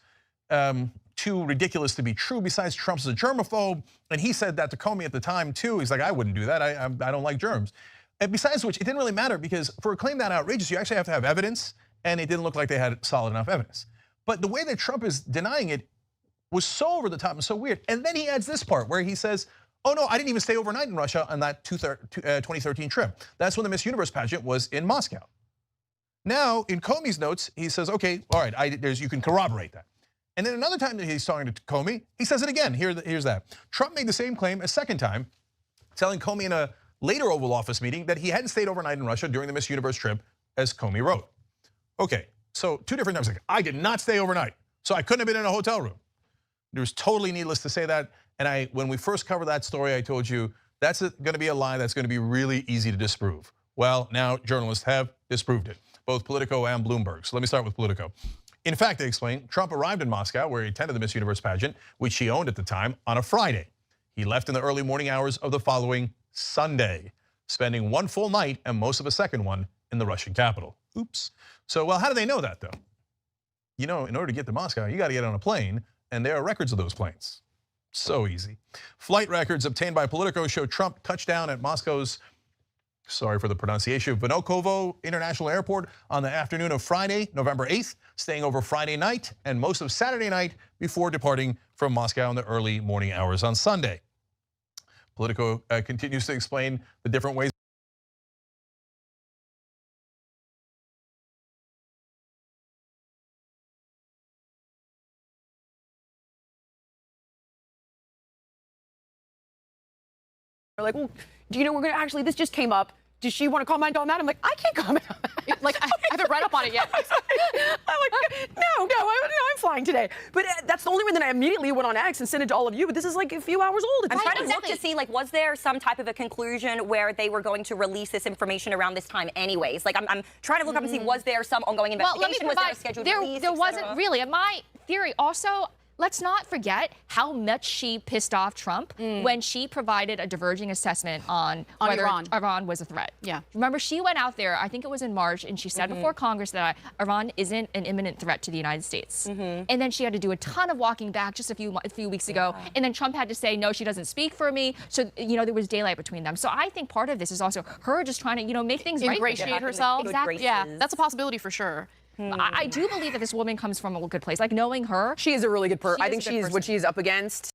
too ridiculous to be true. Besides, Trump's a germaphobe, and he said that to Comey at the time too. He's like, I wouldn't do that. I don't like germs. And besides which, it didn't really matter because for a claim that outrageous, you actually have to have evidence, and it didn't look like they had solid enough evidence. But the way that Trump is denying it was so over the top and so weird. And then he adds this part where he says, oh no, I didn't even stay overnight in Russia on that 2013 trip. That's when the Miss Universe pageant was in Moscow. Now, in Comey's notes, he says, okay, all right, you can corroborate that. And then another time that he's talking to Comey, he says it again. Here's that. Trump made the same claim a second time, telling Comey in a later Oval Office meeting that he hadn't stayed overnight in Russia during the Miss Universe trip, as Comey wrote. Okay, so 2 different times, like, I did not stay overnight, so I couldn't have been in a hotel room. It was totally needless to say that. And when we first covered that story, I told you that's going to be a lie that's going to be really easy to disprove. Well, now journalists have disproved it, both Politico and Bloomberg. So let me start with Politico. In fact, they explain, Trump arrived in Moscow where he attended the Miss Universe pageant, which he owned at the time, on a Friday. He left in the early morning hours of the following Sunday, spending 1 full night and most of a second one in the Russian capital. Oops. So, well, how do they know that though? You know, in order to get to Moscow, you got to get on a plane, and there are records of those planes. So easy. Flight records obtained by Politico show Trump touched down at Moscow's, sorry for the pronunciation, Vnukovo International Airport on the afternoon of Friday, November 8th, staying over Friday night and most of Saturday night before departing from Moscow in the early morning hours on Sunday. Politico continues to explain the different ways like, well, do you know we're gonna actually, this just came up. Does she want to comment on that? I'm like, I can't comment on that. Like, I haven't read up on it yet. I'm like, no, I'm flying today. But that's the only reason I immediately went on X and sent it to all of you. But this is like a few hours old. I'm trying to look to see, like, was there some type of a conclusion where they were going to release this information around this time anyways? Like, I'm trying to look up and see, was there some ongoing investigation? Was there a scheduled release? There wasn't really. And my theory also, let's not forget how much she pissed off Trump when she provided a diverging assessment on whether Iran was a threat. Yeah. Remember, she went out there, I think it was in March, and she said before Congress that Iran isn't an imminent threat to the United States. And then she had to do a ton of walking back just a few weeks ago. And then Trump had to say, no, she doesn't speak for me. So, you know, there was daylight between them. So I think part of this is also her just trying to, you know, make things right. Ingratiate herself. Exactly. Yeah, that's a possibility for sure. I do believe that this woman comes from a good place. Like, knowing her. She is a really good person. I think she's what she's up against.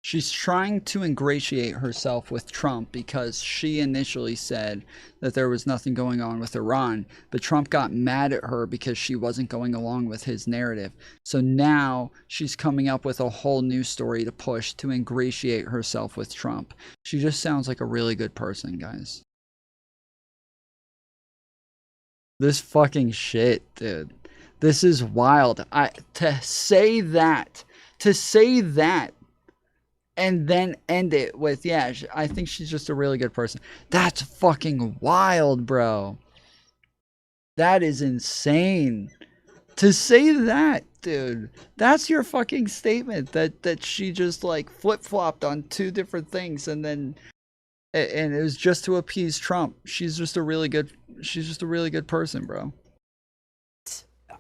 She's trying to ingratiate herself with Trump because she initially said that there was nothing going on with Iran, but Trump got mad at her because she wasn't going along with his narrative. So now she's coming up with a whole new story to push to ingratiate herself with Trump. She just sounds like a really good person, guys. This fucking shit, dude. This is wild. To say that and then end it with, yeah, I think she's just a really good person. That's fucking wild, bro. That is insane. To say that, dude. That's your fucking statement. That she just like flip-flopped on two different things and it was just to appease Trump. She's just a really good person, bro.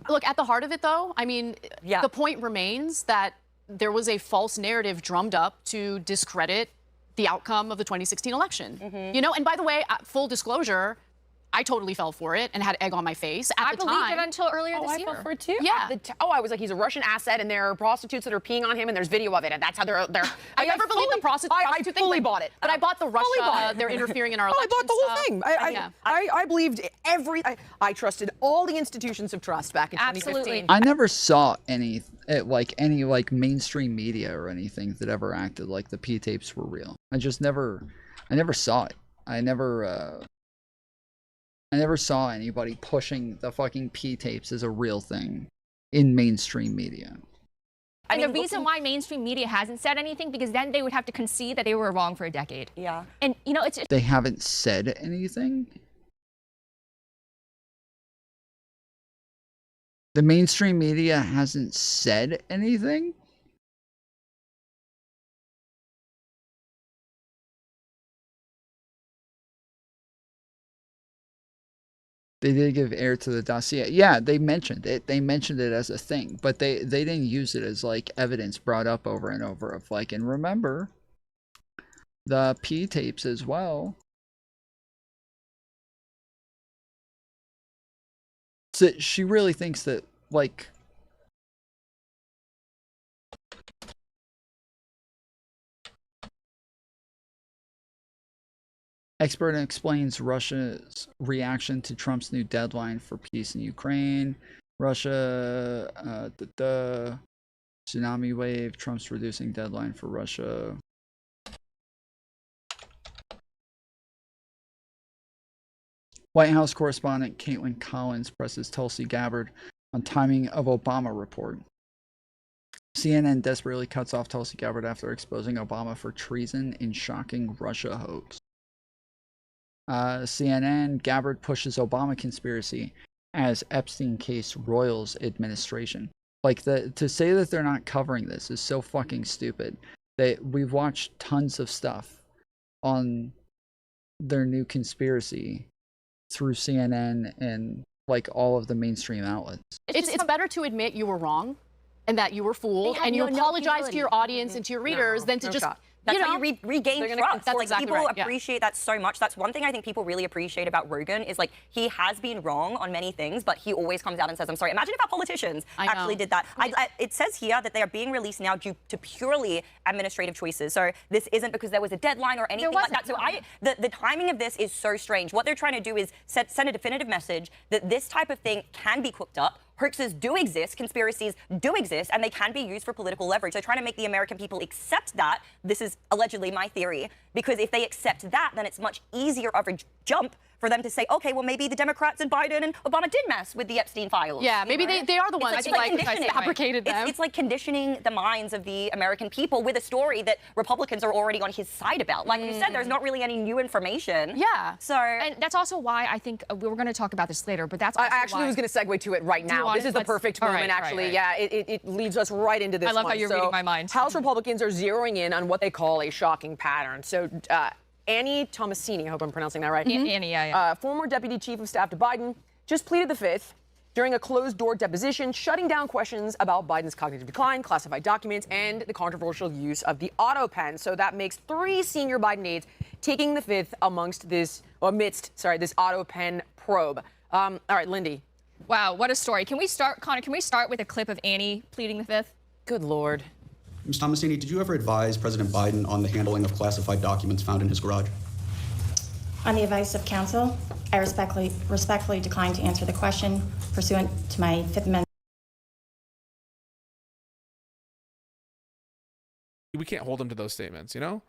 Look, at the heart of it, though, I mean, the point remains that there was a false narrative drummed up to discredit the outcome of the 2016 election. You know, and by the way, full disclosure, I totally fell for it and had egg on my face at the time. I believed it until earlier this year. I fell for it too. Yeah. I was like, he's a Russian asset, and there are prostitutes that are peeing on him, and there's video of it, and that's how they're. I never believed the prostitute I fully bought it. But I bought the Russia, they're interfering in our election. I bought the whole thing. I believed I trusted all the institutions of trust back in 2015. I never saw any mainstream media or anything that ever acted like the P tapes were real. I never saw it. I never saw anybody pushing the fucking P tapes as a real thing in mainstream media. And the reason why mainstream media hasn't said anything, because then they would have to concede that they were wrong for a decade. Yeah. And, you know, They haven't said anything? The mainstream media hasn't said anything? They did give air to the dossier. Yeah, they mentioned it. They mentioned it as a thing, but they didn't use it as like evidence brought up over and over of like, and remember the P tapes as well. So she really thinks that like expert explains Russia's reaction to Trump's new deadline for peace in Ukraine. Russia, tsunami wave. Trump's reducing deadline for Russia. White House correspondent Caitlin Collins presses Tulsi Gabbard on timing of Obama report. CNN desperately cuts off Tulsi Gabbard after exposing Obama for treason in shocking Russia hoax. CNN, Gabbard pushes Obama conspiracy as Epstein case roils administration. Like, to say that they're not covering this is so fucking stupid. We've watched tons of stuff on their new conspiracy through CNN and like all of the mainstream outlets. It's better to admit you were wrong and that you were fooled and you apologize to your audience and to your readers than to just That's how you regain trust. That's like, exactly people right. appreciate that so much. That's one thing I think people really appreciate about Rogan is like he has been wrong on many things, but he always comes out and says, I'm sorry. Imagine if our politicians actually did that. It says here that they are being released now due to purely administrative choices. So this isn't because there was a deadline or anything like that. So the timing of this is so strange. What they're trying to do is send a definitive message that this type of thing can be cooked up. Hoaxes do exist, conspiracies do exist, and they can be used for political leverage. They're trying to make the American people accept that. This is allegedly my theory, because if they accept that, then it's much easier of a jump for them to say, okay, well, maybe the Democrats and Biden and Obama did mess with the Epstein files. Yeah, maybe they are the ones who fabricated them. It's like conditioning the minds of the American people with a story that Republicans are already on his side about. Like you said, there's not really any new information. Yeah. So, and that's also why I think we were going to talk about this later, but that's also I actually was going to segue to it right now. This is the perfect moment, actually. Yeah, it leads us right into this. I love how you're reading my mind. House Republicans are zeroing in on what they call a shocking pattern. So, Annie Tomasini, I hope I'm pronouncing that right. Annie, yeah. Former Deputy Chief of Staff to Biden, just pleaded the Fifth during a closed-door deposition, shutting down questions about Biden's cognitive decline, classified documents, and the controversial use of the auto pen. So that makes 3 senior Biden aides taking the Fifth amidst this auto pen probe. All right, Lindy. Wow, what a story. Can we start, Connor, can we start with a clip of Annie pleading the Fifth? Good Lord. Ms. Tomasini, did you ever advise President Biden on the handling of classified documents found in his garage? On the advice of counsel, I respectfully decline to answer the question pursuant to my Fifth Amendment. We can't hold him to those statements, you know?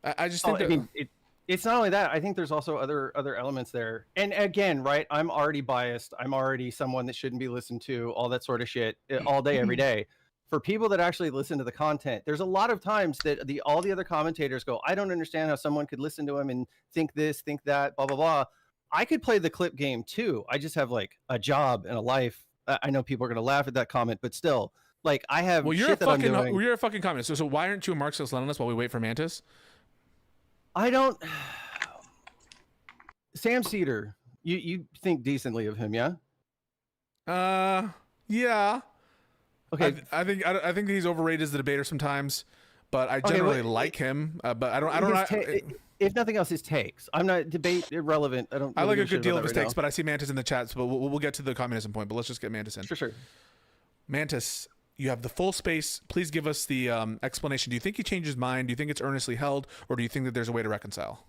I just Oh, think I that... mean, it's not only that. I think there's also other elements there. And again, right, I'm already biased. I'm already someone that shouldn't be listened to, all that sort of shit, all day, every day. For people that actually listen to the content, there's a lot of times that all the other commentators go, I don't understand how someone could listen to him and think this, think that, blah, blah, blah. I could play the clip game too. I just have like a job and a life. I know people are going to laugh at that comment, but still, like I have shit that I'm doing. You're a fucking communist. So why aren't you a Marxist-Leninist while we wait for Mantis? I don't... Sam Cedar, you think decently of him, yeah? Yeah. Okay. I think he's overrated as a debater sometimes, but I generally like him. But I don't. If nothing else, his takes. I'm not debate irrelevant. I don't. I really like a give good deal shit of his about that takes, right but I see Mantis in the chat, so we'll get to the communism point. But let's just get Mantis in. Sure. Mantis, you have the full space. Please give us the explanation. Do you think he changed his mind? Do you think it's earnestly held, or do you think that there's a way to reconcile?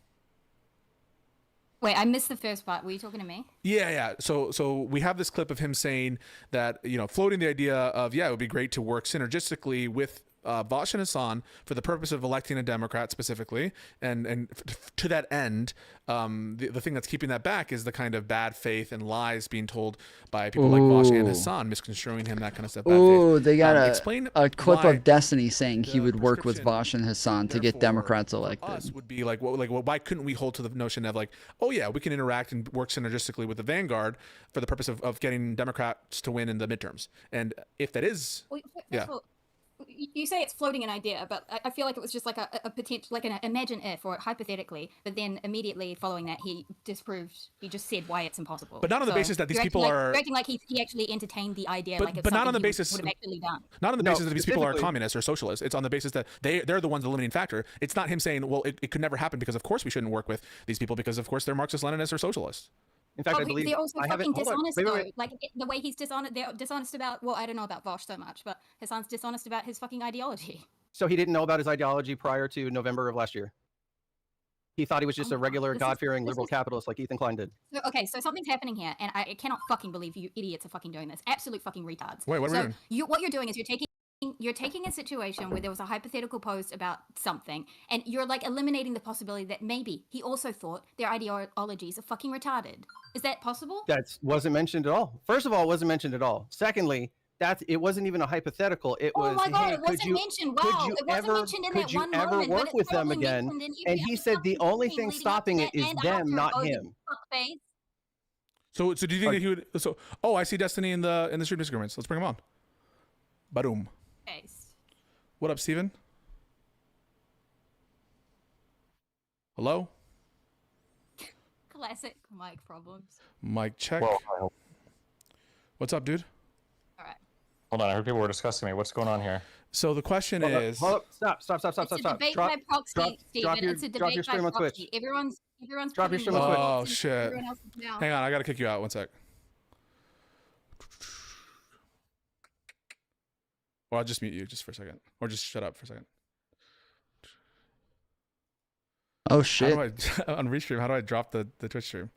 Wait, I missed the first part. Were you talking to me? Yeah. So we have this clip of him saying that, floating the idea of, it would be great to work synergistically with Vosh and Hassan for the purpose of electing a Democrat specifically. And to that end, the thing that's keeping that back is the kind of bad faith and lies being told by people like Vosh and Hassan, misconstruing him, that kind of stuff. Ooh, they got a clip why of Destiny saying he would work with Vosh and Hassan to get Democrats elected. Us would be like, why couldn't we hold to the notion of like, oh yeah, we can interact and work synergistically with the vanguard for the purpose of getting Democrats to win in the midterms. And if that is, You say it's floating an idea, but I feel like it was just like a potential, like an imagine if, or hypothetically, but then immediately following that, he just said why it's impossible. But not on the basis that these people are... You're acting like he actually entertained the idea, but, like it's but not on the something basis... he would have actually done. Not on the basis that these people are communists or socialists. It's on the basis that they're the ones, the limiting factor. It's not him saying, well, it could never happen because of course we shouldn't work with these people because of course they're Marxist-Leninists or socialists. In fact, I believe they're also fucking dishonest, wait, though. Like the way he's dishonest, they're dishonest about. Well, I don't know about Vosh so much, but Hassan's dishonest about his fucking ideology. So he didn't know about his ideology prior to November of last year. He thought he was just a regular God-fearing liberal capitalist like Ethan Klein did. So, okay, so something's happening here, and I cannot fucking believe you idiots are fucking doing this. Absolute fucking retards. Wait, what are we doing? What you're doing is you're taking a situation where there was a hypothetical post about something, and you're like eliminating the possibility that maybe he also thought their ideologies are fucking retarded. Is that possible? That wasn't mentioned at all. First of all, it wasn't mentioned at all. Secondly, it wasn't even a hypothetical. It was, oh my God, hey, it wasn't mentioned. Wow, it wasn't mentioned in that one moment. Could you ever work with them again? And he said the only thing stopping it is them, not him. So do you think that he would? So I see Destiny in the stream disagreements. Let's bring him on. Badoom. Okay. What up, Steven? Hello? Classic mic problems. Mic check. Well, what's up, dude? All right. Hold on, I heard people were discussing me. What's going on here? So the question is... Stop. It's a debate by proxy, Steven. It's a debate by proxy. Everyone's drop your stream on Twitch. Oh, shit. Hang on, I gotta kick you out. One sec. Or I'll just mute you just for a second. Or just shut up for a second. Oh, shit. On Restream, how do I drop the Twitch stream?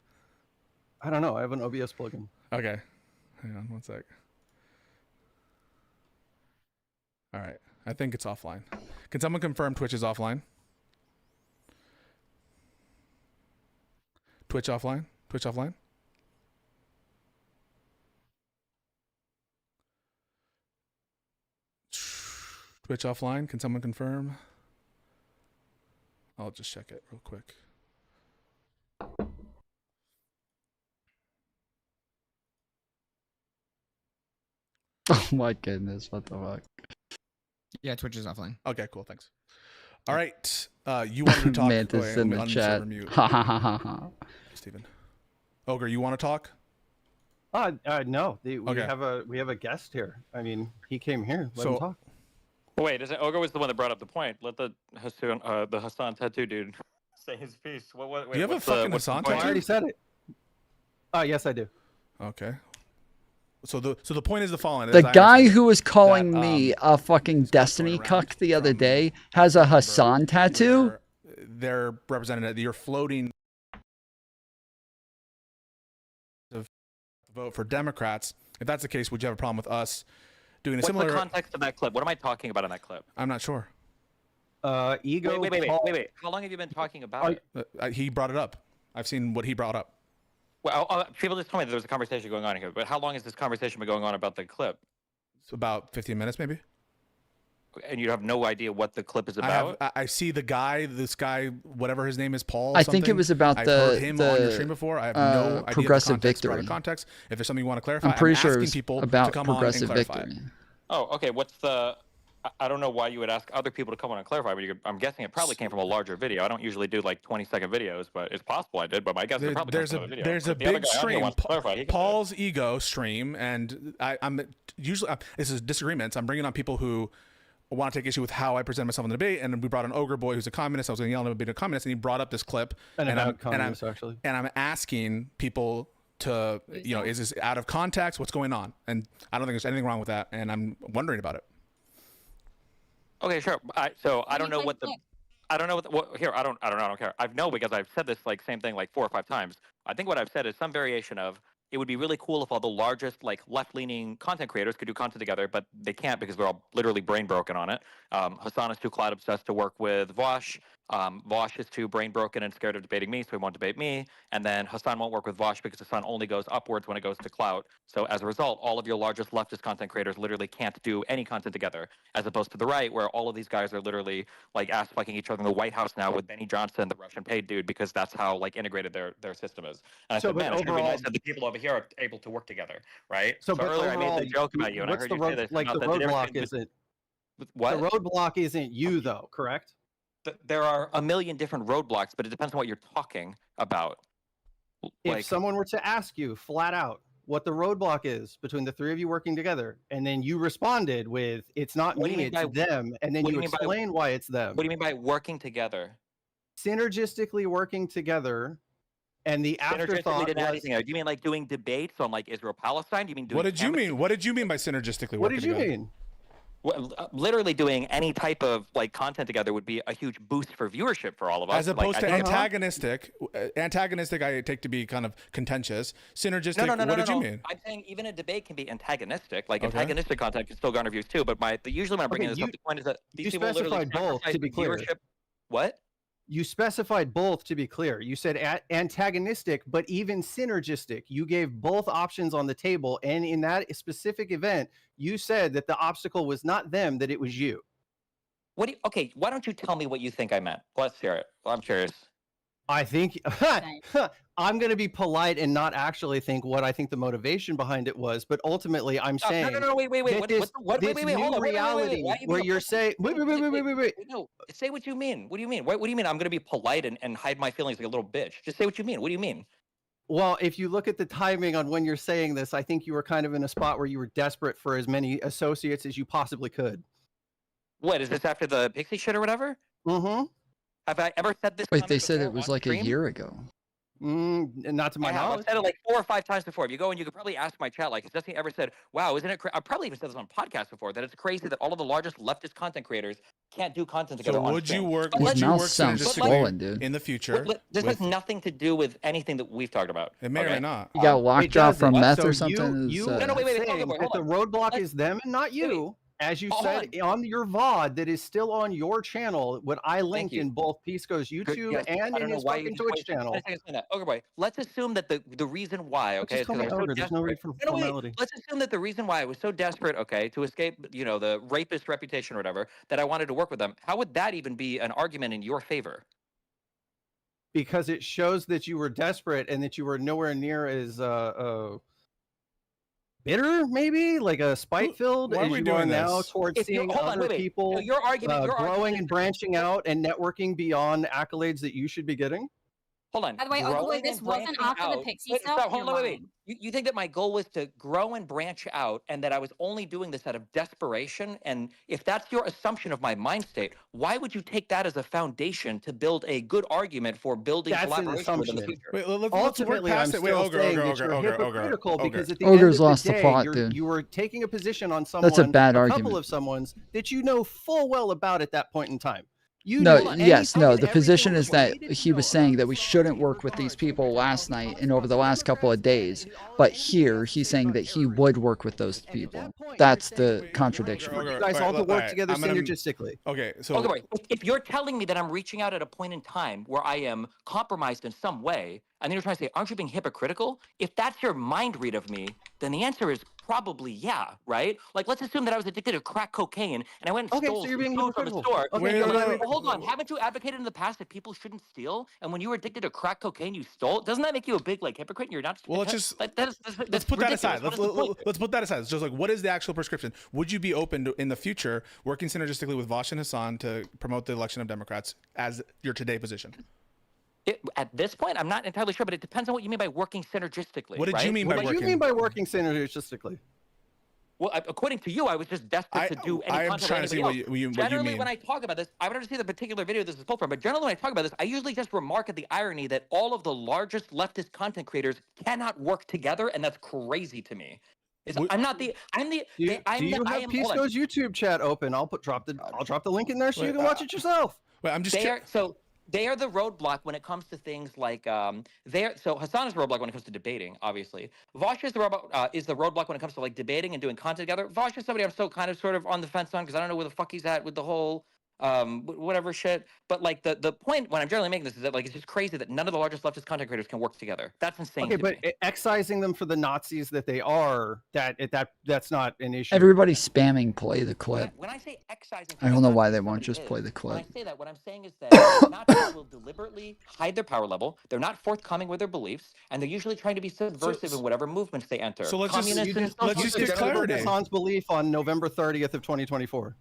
I don't know. I have an OBS plugin. Okay. Hang on one sec. All right. I think it's offline. Can someone confirm Twitch is offline? Twitch offline. Twitch offline. Twitch offline. Can someone confirm? I'll just check it real quick. Oh my goodness, what the fuck? Yeah, Twitch is offline. Okay, cool, thanks. All right, you wanted to talk. Mantis in the chat. Ha ha ha ha ha. Stephen. Ogre, you want to talk? No. We have a guest here. I mean, he came here. Let him talk. Wait, isn't Ogre was the one that brought up the point? Let the Hassan tattoo dude say his piece. Wait, do you have a fucking Hassan tattoo? I already said it. Yes, I do. Okay. So the point is the following. The guy who was calling me a fucking Destiny cuck the other day has a Hassan tattoo. They're represented. You're floating the vote for Democrats. If that's the case, would you have a problem with us doing a similar? What's the context of that clip? What am I talking about in that clip? I'm not sure. Ego. Wait. How long have you been talking about it? He brought it up. I've seen what he brought up. Well, people just told me that there was a conversation going on here, but how long has this conversation been going on about the clip? It's about 15 minutes, maybe. And you have no idea what the clip is about? I see the guy, this guy, whatever his name is, Paul. I think it was about I've heard him on your stream before. I have no idea progressive the context, victory. Context. If there's something you want to clarify, I'm pretty sure it was people about to come progressive on and clarify victory. It. Oh, okay. What's the... I don't know why you would ask other people to come on and clarify, but I'm guessing it probably came from a larger video. I don't usually do like 20-second videos, but it's possible I did. But my guess is probably there's from a video. There's a the other big guy stream, clarify, Paul's ego stream, and I'm usually this is disagreements. I'm bringing on people who want to take issue with how I present myself in the debate, and we brought an Ogre Boy who's a communist. I was going to yell at him about being a communist, and he brought up this clip, and I'm asking people to, is this out of context? What's going on? And I don't think there's anything wrong with that, and I'm wondering about it. Okay, sure. So I don't know what the, I don't know what here. I don't care. I know because I've said this like same thing like 4 or 5 times. I think what I've said is some variation of it would be really cool if all the largest like left-leaning content creators could do content together, but they can't because they're all literally brain broken on it. Hassan is too cloud obsessed to work with Vosh. Vosh is too brain broken and scared of debating me, so he won't debate me. And then Hassan won't work with Vosh because Hassan only goes upwards when it goes to clout. So as a result, all of your largest leftist content creators literally can't do any content together, as opposed to the right, where all of these guys are literally like ass fucking each other in the White House now with Benny Johnson, the Russian paid dude, because that's how like integrated their system is. And I said, man, it's gonna be nice that the people over here are able to work together, right? So earlier I made the joke about you, and I heard you say this. Like the roadblock isn't. What? The roadblock isn't you, though, correct? There are a million different roadblocks, but it depends on what you're talking about. If someone were to ask you flat out what the roadblock is between the three of you working together, and then you responded with, it's not me, it's them, and then you explain why it's them. What do you mean by working together? Synergistically working together, and the afterthought was... Do you mean like doing debates on like Israel-Palestine? Do you mean doing... What did you mean? What did you mean by synergistically working What did you together? mean? Well, literally doing any type of like content together would be a huge boost for viewership for all of us. As opposed to antagonistic. Antagonistic, I take to be kind of contentious. Synergistic. No. What did you mean? I'm saying even a debate can be antagonistic. Like antagonistic content can still garner views too. But usually when I bring in this up, the point is that these people literally both to be clear. Viewership. What? You specified both to be clear. You said antagonistic, but even synergistic. You gave both options on the table. And in that specific event, you said that the obstacle was not them, that it was you. Okay, why don't you tell me what you think I meant? Let's hear it. I'm curious. I think I'm going to be polite and not actually think what I think the motivation behind it was, but ultimately I'm saying no, wait, wait, hold on, reality where you're saying wait. No, say what you mean. What do you mean? What do you mean? I'm going to be polite and hide my feelings like a little bitch. Just say what you mean. What do you mean? Well, if you look at the timing on when you're saying this, I think you were kind of in a spot where you were desperate for as many associates as you possibly could. What is this after the Pixie shit or whatever? Mm-hmm. Have I ever said this? Wait, they said it was like a year ago. Not to my knowledge. I've said it like 4 or 5 times before. If you go and you could probably ask my chat, like, has Destiny ever said, wow, isn't it crazy? I've probably even said this on podcasts before, that it's crazy that all of the largest leftist content creators can't do content together. So would you work sounds swollen, dude. In the future? This has nothing to do with anything that we've talked about. It may or may not. You got locked out from meth or something? You the roadblock is them and not you. as you said on your VOD that is still on your channel, what I linked you. in both Pisco's YouTube Yes, and I in don't know his why fucking you Twitch channel. Okay, boy. Let's assume that the reason why, okay, Just call me because I was so Ogre. There's no desperate. need for No, wait. formality. Let's assume that the reason why I was so desperate, okay, to escape, you know, the rapist reputation or whatever, that I wanted to work with them. How would that even be an argument in your favor? Because it shows that you were desperate and that you were nowhere near as bitter, maybe like a spite-filled Why are as we you doing are now this? towards seeing other people Your argument growing is and branching out and networking beyond accolades that you should be getting. Hold on. By the way, Growing this and wasn't branching after the out. Pixie Wait, stuff. stop, hold You're on, wait. lying. You think that my goal was to grow and branch out and that I was only doing this out of desperation? And if that's your assumption of my mind state, why would you take that as a foundation to build a good argument for building That's an collaboration within the assumption. future? Wait, Ultimately, I'm still saying that you're hypocritical because at the Ogre's end of lost the the day, plot, dude. you were taking a position on someone, That's a bad couple argument. of someone's that you know full well about at that point in time. You No, knew yes, anything no. and The position everything is that he was saying that we shouldn't work with these people last night and over the last couple of days. But here, he's saying that he would work with those people. That's the contradiction. You guys all to work together synergistically. Okay, so Okay, wait. If you're telling me that I'm reaching out at a point in time where I am compromised in some way, and then you're trying to say, aren't you being hypocritical? If that's your mind read of me, then the answer is probably yeah, right? Like, let's assume that I was addicted to crack cocaine and I went and stole some food from a store. Okay, Well, hold on. Haven't you advocated in the past that people shouldn't steal? And when you were addicted to crack cocaine, you stole? Doesn't that make you a big, like, hypocrite? You're not. Well, let's just that's let's put that ridiculous. aside. What is the point? Let's put that aside. It's just like, what is the actual prescription? Would you be open to, in the future, working synergistically with Vosh and Hassan to promote the election of Democrats as your today position? At this point, I'm not entirely sure, but it depends on what you mean by working synergistically. What did you mean by working? What do you mean by working synergistically? Well, according to you, I was just desperate to do any I am content trying with to see anybody what you else. Generally, mean. when I talk about this, I would understand the particular video this is pulled from, but generally when I talk about this, I usually just remark at the irony that all of the largest leftist content creators cannot work together, and that's crazy to me. I'm not the. I'm the. Do you have Pisco's YouTube chat open? I'll drop the link in there so you can watch it yourself. Wait, I'm just They are the roadblock when it comes to things like so Hassan is the roadblock when it comes to debating, obviously. Vosh is the roadblock when it comes to like debating and doing content together. Vosh is somebody I'm still kind of sort of on the fence on because I don't know where the fuck he's at with the whole whatever shit. But like the point when I'm generally making this is that like it's just crazy that none of the largest leftist content creators can work together. That's insane. Okay, to but me. excising them for the Nazis that they are, that's not an issue. Everybody's spamming play the clip. When I say excising, I don't know why they won't just play the when I clip. say that, what I'm saying is that not people will deliberately hide their power level. They're not forthcoming with their beliefs, and they're usually trying to be subversive in whatever movements they enter. So let's Communists and just get clarity. Hassan's belief on November 30th of 2024.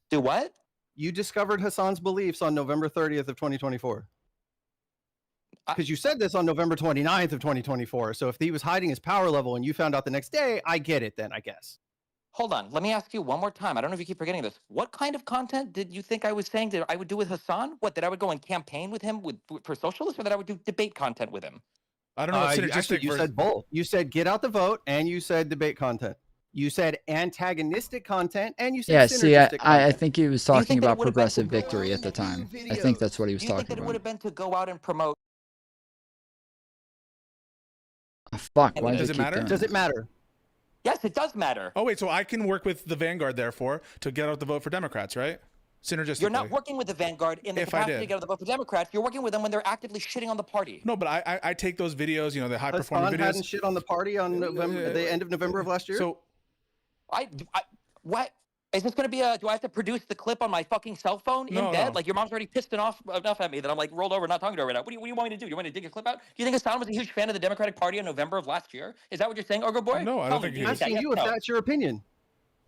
Do what? You discovered Hassan's beliefs on November 30th of 2024. Because you said this on November 29th of 2024. So if he was hiding his power level and you found out the next day, I get it then, I guess. Hold on. Let me ask you one more time. I don't know if you keep forgetting this. What kind of content did you think I was saying that I would do with Hassan? What, that I would go and campaign with him for socialists, or that I would do debate content with him? I don't know. Actually, you said both. You said get out the vote and you said debate content. You said antagonistic content and you said Yeah, see, synergistic I think he was talking about progressive victory at the time. I think that's what he was Do you think talking that it would about. have been to go out and promote? Oh, fuck, why Does it matter? Does it matter? Yes, it does matter. Oh wait, so I can work with the Vanguard therefore to get out the vote for Democrats, right? Synergistically. You're not working with the Vanguard in the If I capacity to did. get out the vote for Democrats. You're working with them when they're actively shitting on the party. No, but I take those videos, you know, the high performing Hassan videos. hadn't shit on the party on the end of November of last year? So what? Is this going to be do I have to produce the clip on my fucking cell phone in bed? No. Like, your mom's already pissed enough at me that I'm like rolled over, not talking to her right now. What do you want me to do? You want me to dig a clip out? Do you think Hassan was a huge fan of the Democratic Party in November of last year? Is that what you're saying, Ogre Boy? No, I don't think he is. I'm asking you if that's your opinion.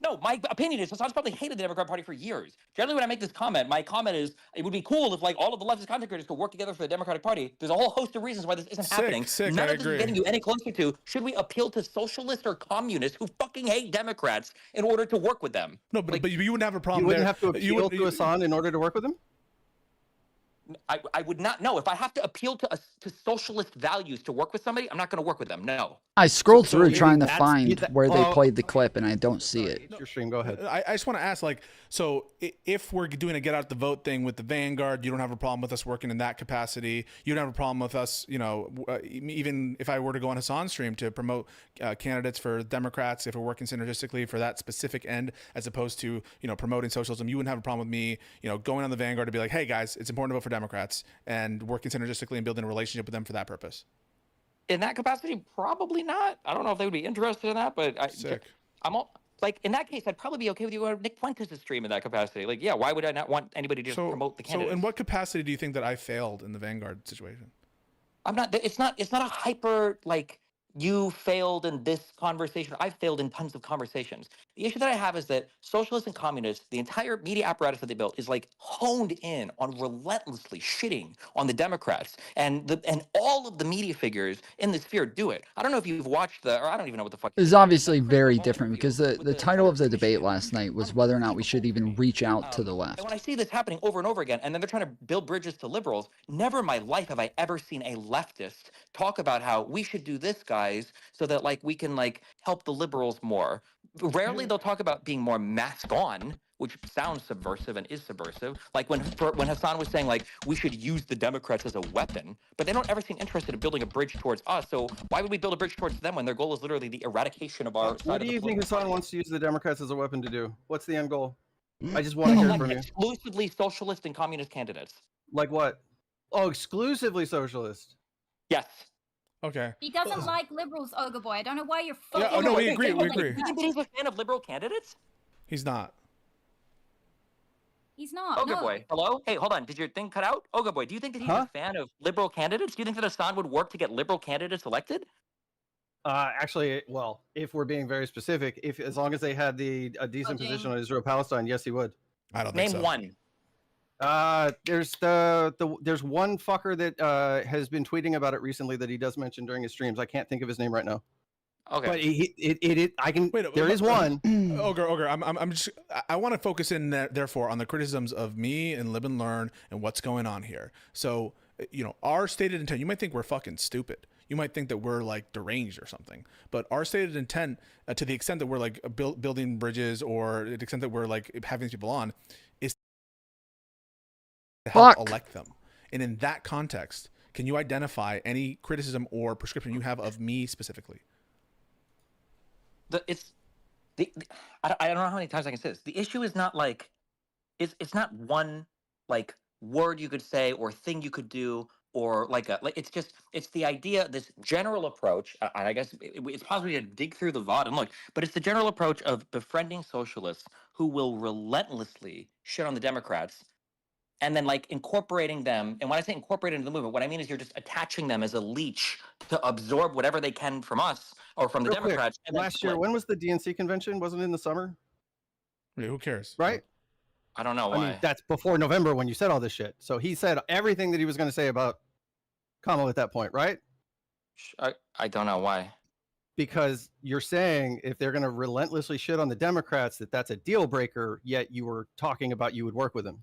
No, my opinion is Hassan's probably hated the Democratic Party for years. Generally, when I make this comment, my comment is it would be cool if like all of the leftist content creators could work together for the Democratic Party. There's a whole host of reasons why this isn't happening. None of this is getting you any closer to should we appeal to socialists or communists who fucking hate Democrats in order to work with them? No, but you wouldn't have a problem. You wouldn't there. have to appeal to Hassan in order to work with him? I would not know. If I have to appeal to socialist values to work with somebody, I'm not going to work with them. No. I scrolled through trying to that's- find where they oh, played the clip, and I don't see it. It's your stream. Go ahead. I just want to ask, like, so if we're doing a get out the vote thing with the Vanguard, you don't have a problem with us working in that capacity. You don't have a problem with us, you know, even if I were to go on Hassan's stream to promote candidates for Democrats, if we're working synergistically for that specific end, as opposed to, you know, promoting socialism, you wouldn't have a problem with me, you know, going on the Vanguard to be like, hey guys, it's important to vote for Democrats, and working synergistically and building a relationship with them for that purpose. In that capacity, probably not. I don't know if they would be interested in that, but I'm all, like, in that case, I'd probably be okay with you going to Nick Fuentes' stream in that capacity. Like, yeah, why would I not want anybody to just promote the candidates? So in what capacity do you think that I failed in the Vanguard situation? I'm not. It's not a hyper like you failed in this conversation. I've failed in tons of conversations. The issue that I have is that socialists and communists, the entire media apparatus that they built, is like honed in on relentlessly shitting on the Democrats, and all of the media figures in the sphere do it. I don't know if you've watched or I don't even know what the fuck. It's obviously very different because the title of the debate last night was whether or not we should even reach out to the left. And when I see this happening over and over again, and then they're trying to build bridges to liberals, never in my life have I ever seen a leftist talk about how we should do this, guys, so that like we can like help the liberals more. Rarely they'll talk about being more mask on, which sounds subversive and is subversive. Like when Hassan was saying like we should use the Democrats as a weapon, but they don't ever seem interested in building a bridge towards us. So why would we build a bridge towards them when their goal is literally the eradication of our? What do you think Hassan wants to use the Democrats as a weapon to do? What's the end goal? I just want to hear from you. Exclusively socialist and communist candidates. Like what? Oh, exclusively socialist. Yes. Okay. He doesn't like liberals, Ogre Boy. I don't know why you're fucking. Yeah, oh no, we agree. We agree. You think that he's a fan of liberal candidates? He's not. He's not. Ogre No. Boy, hello? Hey, hold on. Did your thing cut out? Ogre Boy, do you think that he's a fan of liberal candidates? Do you think that Hassan would work to get liberal candidates elected? Actually, well, if we're being very specific, as long as they had a decent position on Israel-Palestine, yes, he would. I don't think so. Name one. There's one fucker that has been tweeting about it recently that he does mention during his streams. I can't think of his name right now. Okay. But I can. There is one. Ogre. I want to focus in therefore on the criticisms of me and Live and Learn and what's going on here. So, you know, our stated intent. You might think we're fucking stupid. You might think that we're like deranged or something. But our stated intent, to the extent that we're like building bridges, or to the extent that we're like having these people on, is to help elect them. And in that context, can you identify any criticism or prescription you have of me specifically? I don't know how many times I can say this. The issue is not like it's not one like word you could say or thing you could do or it's the idea, this general approach. I guess it's possible to dig through the VOD and look, but it's the general approach of befriending socialists who will relentlessly shit on the Democrats and then like incorporating them. And when I say incorporate into the movement, what I mean is you're just attaching them as a leech to absorb whatever they can from us or from the Democrats. And last year, when was the DNC convention? Wasn't it in the summer? Yeah, who cares? Right? I don't know why. I mean, that's before November when you said all this shit. So he said everything that he was going to say about Kamala at that point, right? I don't know why. Because you're saying if they're going to relentlessly shit on the Democrats, that's a deal breaker, yet you were talking about you would work with them.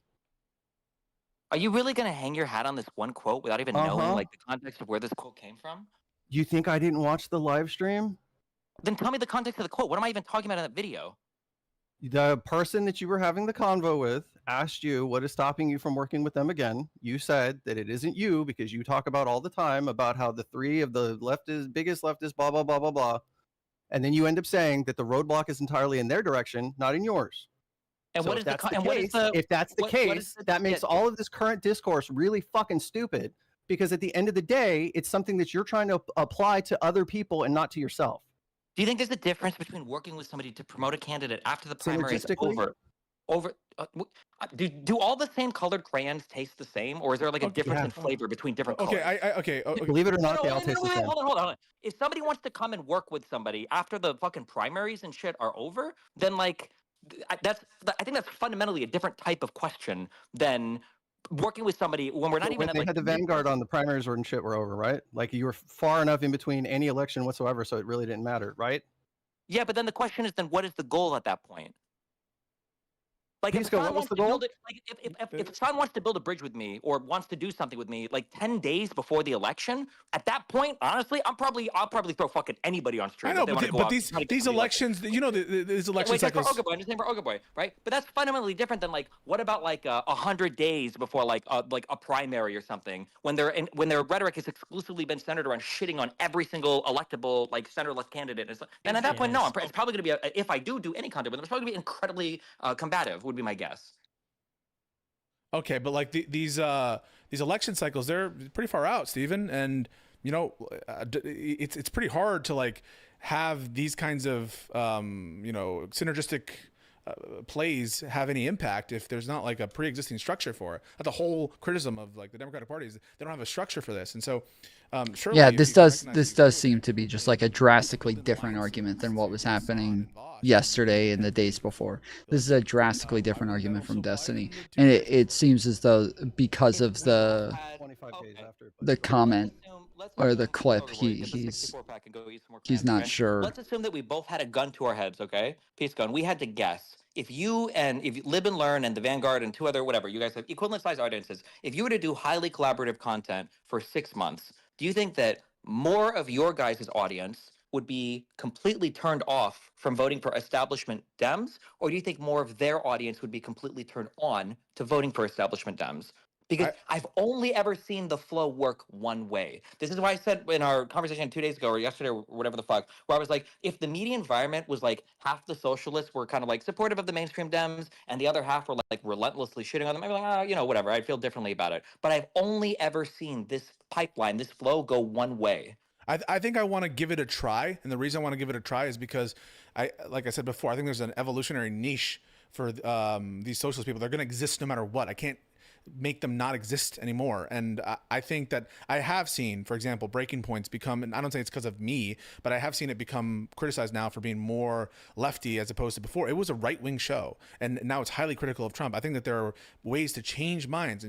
Are you really going to hang your hat on this one quote without even knowing like the context of where this quote came from? You think I didn't watch the live stream? Then tell me the context of the quote. What am I even talking about in that video? The person that you were having the convo with asked you what is stopping you from working with them again. You said that it isn't you because you talk about all the time about how the three of the biggest leftists, blah, blah, blah, blah, blah. And then you end up saying that the roadblock is entirely in their direction, not in yours. And so what is if that's the case, that makes all of this current discourse really fucking stupid, because at the end of the day, it's something that you're trying to apply to other people and not to yourself. Do you think there's a difference between working with somebody to promote a candidate after the primary is over? Do all the same colored crayons taste the same, or is there like a difference in flavor between different colors? Okay. Believe it or not, they all taste the same. Hold on. If somebody wants to come and work with somebody after the fucking primaries and shit are over, then like I think that's fundamentally a different type of question than working with somebody when we're not even. They had the Vanguard on, the primaries and shit were over, right? Like you were far enough in between any election whatsoever, so it really didn't matter, right? Yeah, but then the question is, then what is the goal at that point? Like, if Pisco, Sean what was wants the to goal? build it, like if Sean wants to build a bridge with me or wants to do something with me, like 10 days before the election, at that point, honestly, I'll probably throw fucking anybody on stream. I know, if they wanna go out these and try to get somebody elected. elections, you know, these election Wait, just for cycles. Ogre Boy, I'm just saying for Ogre Boy, right? But that's fundamentally different than like, what about like 100 days before like a primary or something, when their rhetoric has exclusively been centered around shitting on every single electable like center-left candidate. And at that point, no, it's probably going to be if I do any content with them, it's probably going to be incredibly combative. Would be my guess. Okay, but like these election cycles, they're pretty far out, Stephen, and you know, it's pretty hard to like have these kinds of you know, synergistic plays have any impact if there's not like a pre-existing structure for it. That's the whole criticism of like the Democratic Party is they don't have a structure for this, and so surely yeah, this does seem to be just like a drastically different argument than what was happening yesterday and the days before. This is a drastically different argument from Destiny, and it seems as though because of the comment or the clip, he's not sure. Let's assume that we both had a gun to our heads, okay? Peace gun. We had to guess. If you Live and Learn and the Vanguard and two other whatever, you guys have equivalent size audiences. If you were to do highly collaborative content for 6 months, do you think that more of your guys' audience would be completely turned off from voting for establishment Dems, or do you think more of their audience would be completely turned on to voting for establishment Dems? Because I've only ever seen the flow work one way. This is why I said in our conversation 2 days ago or yesterday or whatever the fuck, where I was like, if the media environment was like half the socialists were kind of like supportive of the mainstream Dems and the other half were like relentlessly shitting on them, I'd be like, you know, whatever, I'd feel differently about it. But I've only ever seen this pipeline, this flow go one way. I think I want to give it a try, and the reason I want to give it a try is because like I said before, I think there's an evolutionary niche for these socialist people. They're going to exist no matter what. I can't make them not exist anymore. And I think that I have seen, for example, Breaking Points become, and I don't say it's because of me, but I have seen it become criticized now for being more lefty as opposed to before. It was a right-wing show, and now it's highly critical of Trump. I think that there are ways to change minds,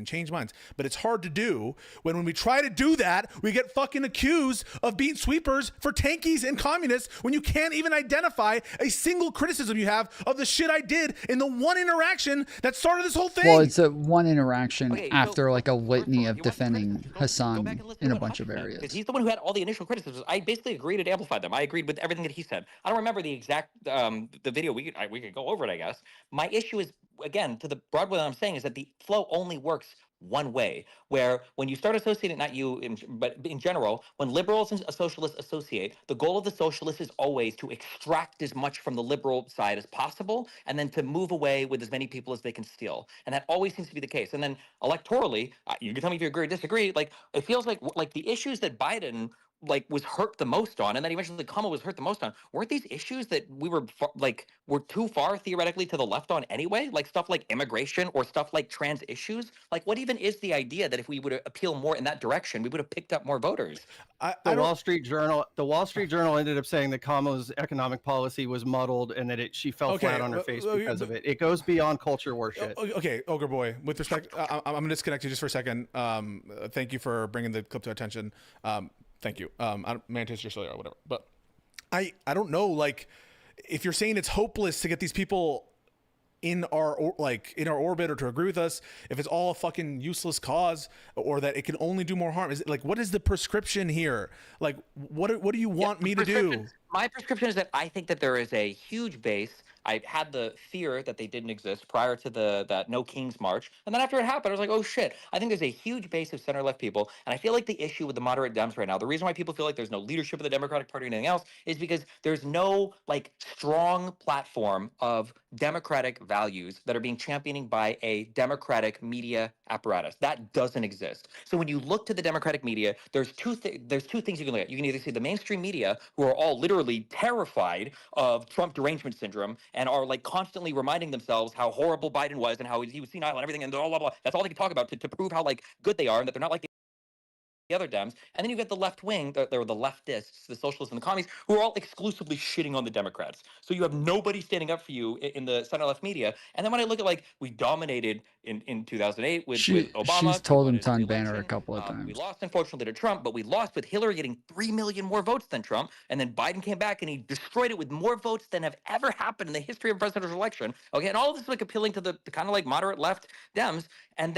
but it's hard to do when we try to do that, we get fucking accused of being sweepers for tankies and communists when you can't even identify a single criticism you have of the shit I did in the one interaction that started this whole thing. Well, it's a one interaction after like a litany of defending Hassan in a bunch of areas. Because he's the one who had all the initial criticisms. I basically agreed and amplified them. I agreed with everything that he said. I don't remember the exact the video. We could go over it, I guess. My issue is, again, to the broad way that I'm saying, is that the flow only works one way, where when you start associating, not you, but in general, when liberals and socialists associate, the goal of the socialists is always to extract as much from the liberal side as possible, and then to move away with as many people as they can steal. And that always seems to be the case. And then electorally, you can tell me if you agree or disagree, like it feels like the issues that Biden was hurt the most on, and then eventually Kamala was hurt the most on, weren't these issues that we were were too far theoretically to the left on anyway? Like stuff like immigration or stuff like trans issues. Like, what even is the idea that if we would appeal more in that direction, we would have picked up more voters? The Wall Street Journal ended up saying that Kamala's economic policy was muddled and that she fell flat on her face because of it. It goes beyond culture war shit. Okay, Ogre Boy, with respect, I'm going to disconnect you just for a second. Thank you for bringing the clip to attention. Thank you. Mantis, you're still there or whatever. But I don't know, like, if you're saying it's hopeless to get these people in our orbit or to agree with us, if it's all a fucking useless cause, or that it can only do more harm, is it like, what is the prescription here? Like, what do you want me to do? My prescription is that I think that there is a huge base. I had the fear that they didn't exist prior to that No Kings March. And then after it happened, I was like, oh shit. I think there's a huge base of center-left people. And I feel like the issue with the moderate Dems right now, the reason why people feel like there's no leadership of the Democratic Party or anything else, is because there's no strong platform of democratic values that are being championed by a democratic media apparatus. That doesn't exist. So when you look to the democratic media, there's two things you can look at. You can either see the mainstream media, who are all literally terrified of Trump derangement syndrome and are constantly reminding themselves how horrible Biden was and how he was senile and everything and blah, blah, blah. That's all they can talk about to prove how good they are and that they're not like the other Dems, and then you get the left wing, they're the leftists, the socialists and the commies, who are all exclusively shitting on the Democrats. So you have nobody standing up for you in the center-left media. And then when I look at, like, we dominated in 2008 with Obama. She's told him to unban her a couple of times. We lost, unfortunately, to Trump, but we lost with Hillary getting 3 million more votes than Trump. And then Biden came back and he destroyed it with more votes than have ever happened in the history of a presidential election. Okay, and all of this is like appealing to the kind of like moderate left Dems. And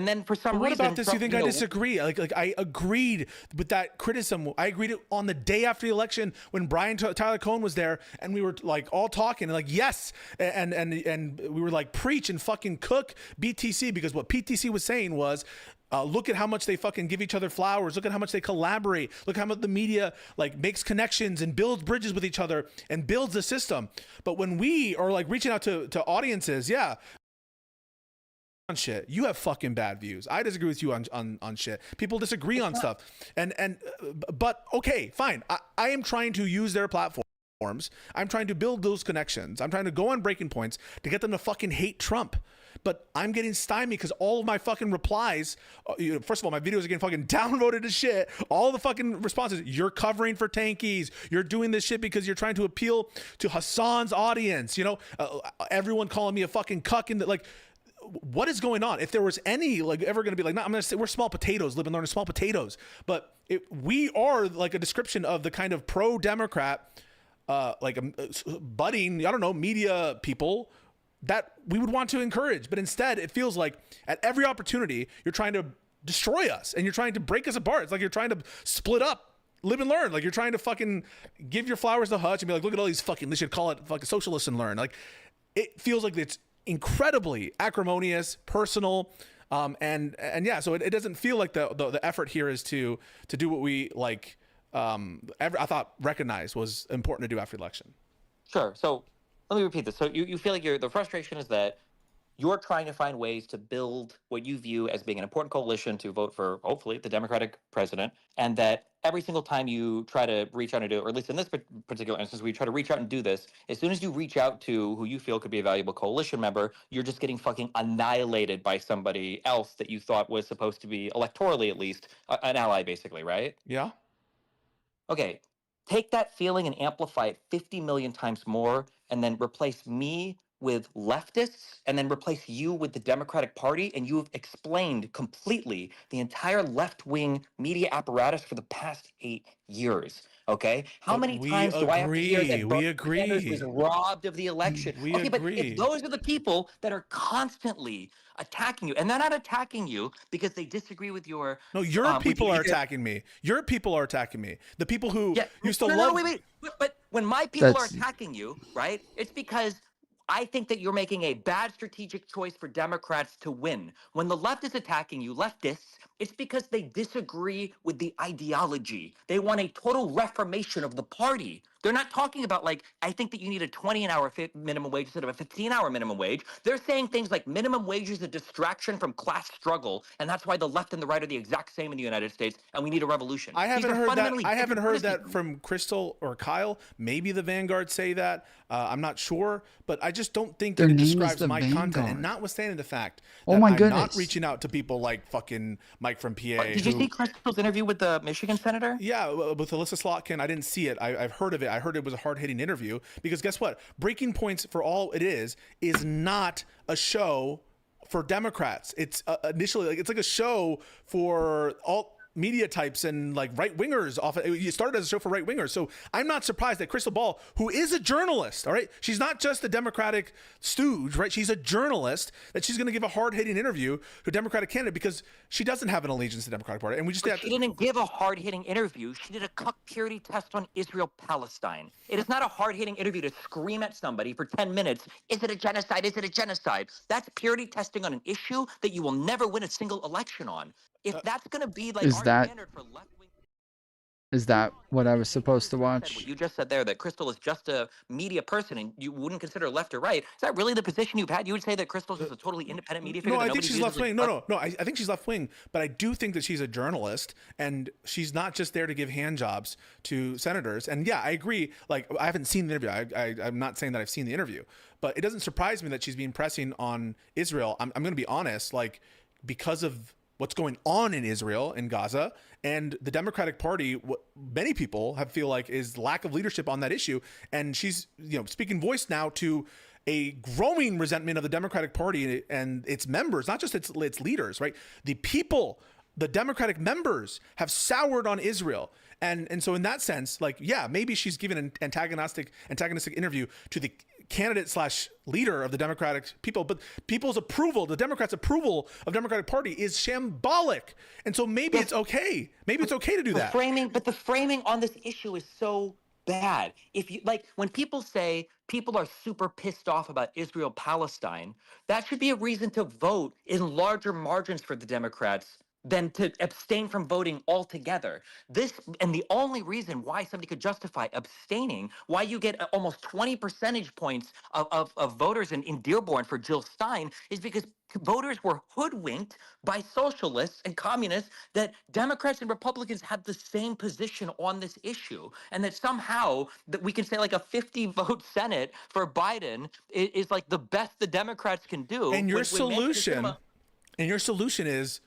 then for some reason, what about this? Trump, you think I disagree? Like I agreed with that criticism. I agreed it on the day after the election when Tyler Cohen was there, and we were like all talking, like yes, and we were like preach and fucking cook BTC, because what PTC was saying was, look at how much they fucking give each other flowers. Look at how much they collaborate. Look how much the media like makes connections and builds bridges with each other and builds the system. But when we are like reaching out to audiences, yeah. On shit, you have fucking bad views. I disagree with you on shit. People disagree on stuff, but okay, fine. I am trying to use their platforms. I'm trying to build those connections. I'm trying to go on breaking points to get them to fucking hate Trump. But I'm getting stymied because all of my fucking replies, first of all, my videos are getting fucking downvoted to shit. All the fucking responses, you're covering for tankies. You're doing this shit because you're trying to appeal to Hassan's audience. You know, everyone calling me a fucking cuck and like. What is going on? If there was any like ever going to be like, no, I'm going to say we're small potatoes, live and learn small potatoes, but we are like a description of the kind of pro-Democrat, budding, I don't know, media people that we would want to encourage. But instead, it feels like at every opportunity, you're trying to destroy us and you're trying to break us apart. It's like you're trying to split up, live and learn. Like you're trying to fucking give your flowers to Hutch and be like, look at all these fucking, they should call it fucking socialists and learn. Like it feels like it's incredibly acrimonious, personal, and yeah. So it doesn't feel like the effort here is to do what we like. I thought recognize was important to do after the election. Sure. So let me repeat this. So you feel like the frustration is that you're trying to find ways to build what you view as being an important coalition to vote for, hopefully, the Democratic president, and that every single time you try to reach out and do it, or at least in this particular instance, we try to reach out and do this, as soon as you reach out to who you feel could be a valuable coalition member, you're just getting fucking annihilated by somebody else that you thought was supposed to be, electorally at least, an ally, basically, right? Yeah. Okay. Take that feeling and amplify it 50 million times more, and then replace me with leftists, and then replace you with the Democratic Party, and you've explained completely the entire left-wing media apparatus for the past 8 years. Okay, how many times do I have to hear that Bernie Sanders was robbed of the election? Okay, but if those are the people that are constantly attacking you, and they're not attacking you because they disagree with your your people are attacking me. Your people are attacking me. The people who used to love. Wait. But when my people are attacking you, right? It's because I think that you're making a bad strategic choice for Democrats to win. When the left is attacking you, leftists, it's because they disagree with the ideology. They want a total reformation of the party. They're not talking about, like, I think that you need a 20-an-hour minimum wage instead of a 15-hour minimum wage. They're saying things like minimum wage is a distraction from class struggle, and that's why the left and the right are the exact same in the United States, and we need a revolution. I haven't heard that from Crystal or Kyle. Maybe the Vanguard say that. I'm not sure, but I just don't think that it describes my content. And notwithstanding the fact that I'm not reaching out to people like fucking Mike from PA. Did you see Crystal's interview with the Michigan senator? Yeah, with Alyssa Slotkin. I didn't see it. I've heard of it. I heard it was a hard-hitting interview because guess what? Breaking Points, for all it is not a show for Democrats. It's initially it's like a show for all media types and like right-wingers. You started as a show for right-wingers. So I'm not surprised that Crystal Ball, who is a journalist, all right? She's not just a Democratic stooge, right? She's a journalist, that she's going to give a hard-hitting interview to a Democratic candidate because she doesn't have an allegiance to the Democratic Party. And we just she didn't give a hard-hitting interview. She did a cuck purity test on Israel-Palestine. It is not a hard-hitting interview to scream at somebody for 10 minutes. Is it a genocide? Is it a genocide? That's purity testing on an issue that you will never win a single election on. If that's going to be like standard for left-wing. Is that what I was supposed to watch? What you just said there, that Crystal is just a media person and you wouldn't consider left or right. Is that really the position you've had? You would say that Crystal's just a totally independent media figure? No, I think she's left-wing. No, I think she's left-wing, but I do think that she's a journalist and she's not just there to give hand jobs to senators. And yeah, I agree. Like, I haven't seen the interview. I'm not saying that I've seen the interview, but it doesn't surprise me that she's been pressing on Israel. I'm going to be honest, like, because of what's going on in Israel, in Gaza, and the Democratic Party, what many people feel like is lack of leadership on that issue. And she's, speaking voice now to a growing resentment of the Democratic Party and its members, not just its leaders, right? The people, the Democratic members have soured on Israel. And so in that sense, maybe she's given an antagonistic interview to the candidate / leader of the Democratic people, but people's approval, the Democrats' approval of Democratic Party is shambolic. And so maybe it's okay. Maybe it's okay to do that. The framing on this issue is so bad. If you when people say people are super pissed off about Israel Palestine, that should be a reason to vote in larger margins for the Democrats than to abstain from voting altogether. And the only reason why somebody could justify abstaining, why you get almost 20 percentage points of voters in Dearborn for Jill Stein, is because voters were hoodwinked by socialists and communists that Democrats and Republicans had the same position on this issue, and that somehow that we can say a 50-vote Senate for Biden is the best the Democrats can do. And your solution is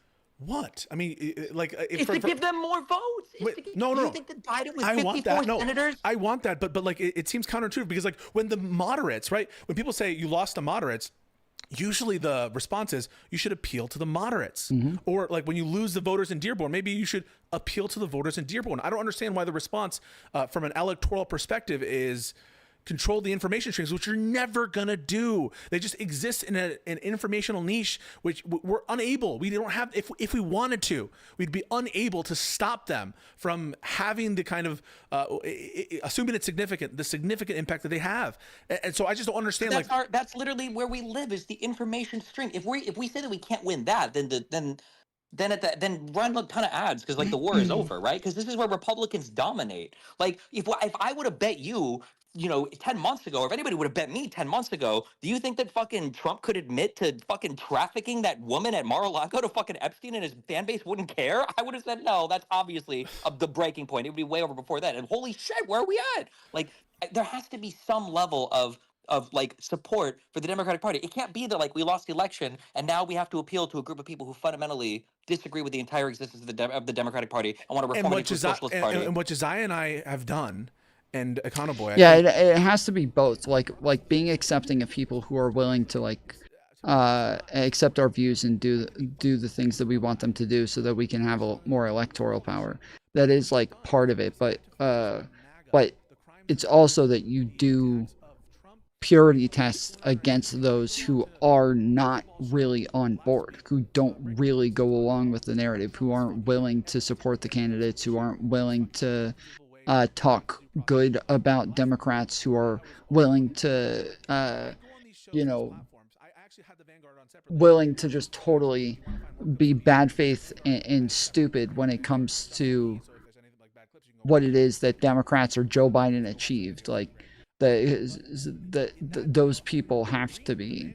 what? I mean, it's to give them more votes. No. Do you think that Biden with 54 senators? I want that, but it seems counterintuitive because when the moderates, right? When people say you lost the moderates, usually the response is you should appeal to the moderates. Or when you lose the voters in Dearborn, maybe you should appeal to the voters in Dearborn. I don't understand why the response from an electoral perspective is control the information streams, which you're never gonna do. They just exist in an informational niche, which we're unable. We don't have. If we wanted to, we'd be unable to stop them from having the kind of assuming it's significant, the significant impact that they have. And so I just don't understand. That's literally where we live, is the information stream. If we say that we can't win that, then run a ton of ads because the war is over, right? Because this is where Republicans dominate. If I would have bet you, 10 months ago, or if anybody would have bet me 10 months ago, do you think that fucking Trump could admit to fucking trafficking that woman at Mar-a-Lago to fucking Epstein and his fan base wouldn't care? I would have said, no, that's obviously the breaking point. It would be way over before that. And holy shit, where are we at? There has to be some level of support for the Democratic Party. It can't be that we lost the election and now we have to appeal to a group of people who fundamentally disagree with the entire existence of the Democratic Party and want to reform it into a socialist party. And what Josiah and I have done, and Accountable. It has to be both. Like being accepting of people who are willing to accept our views and do the things that we want them to do, so that we can have more electoral power. That is part of it, but it's also that you do purity tests against those who are not really on board, who don't really go along with the narrative, who aren't willing to support the candidates, who aren't willing to talk good about Democrats, who are willing to, willing to just totally be bad faith and stupid when it comes to what it is that Democrats or Joe Biden achieved. Those people have to be,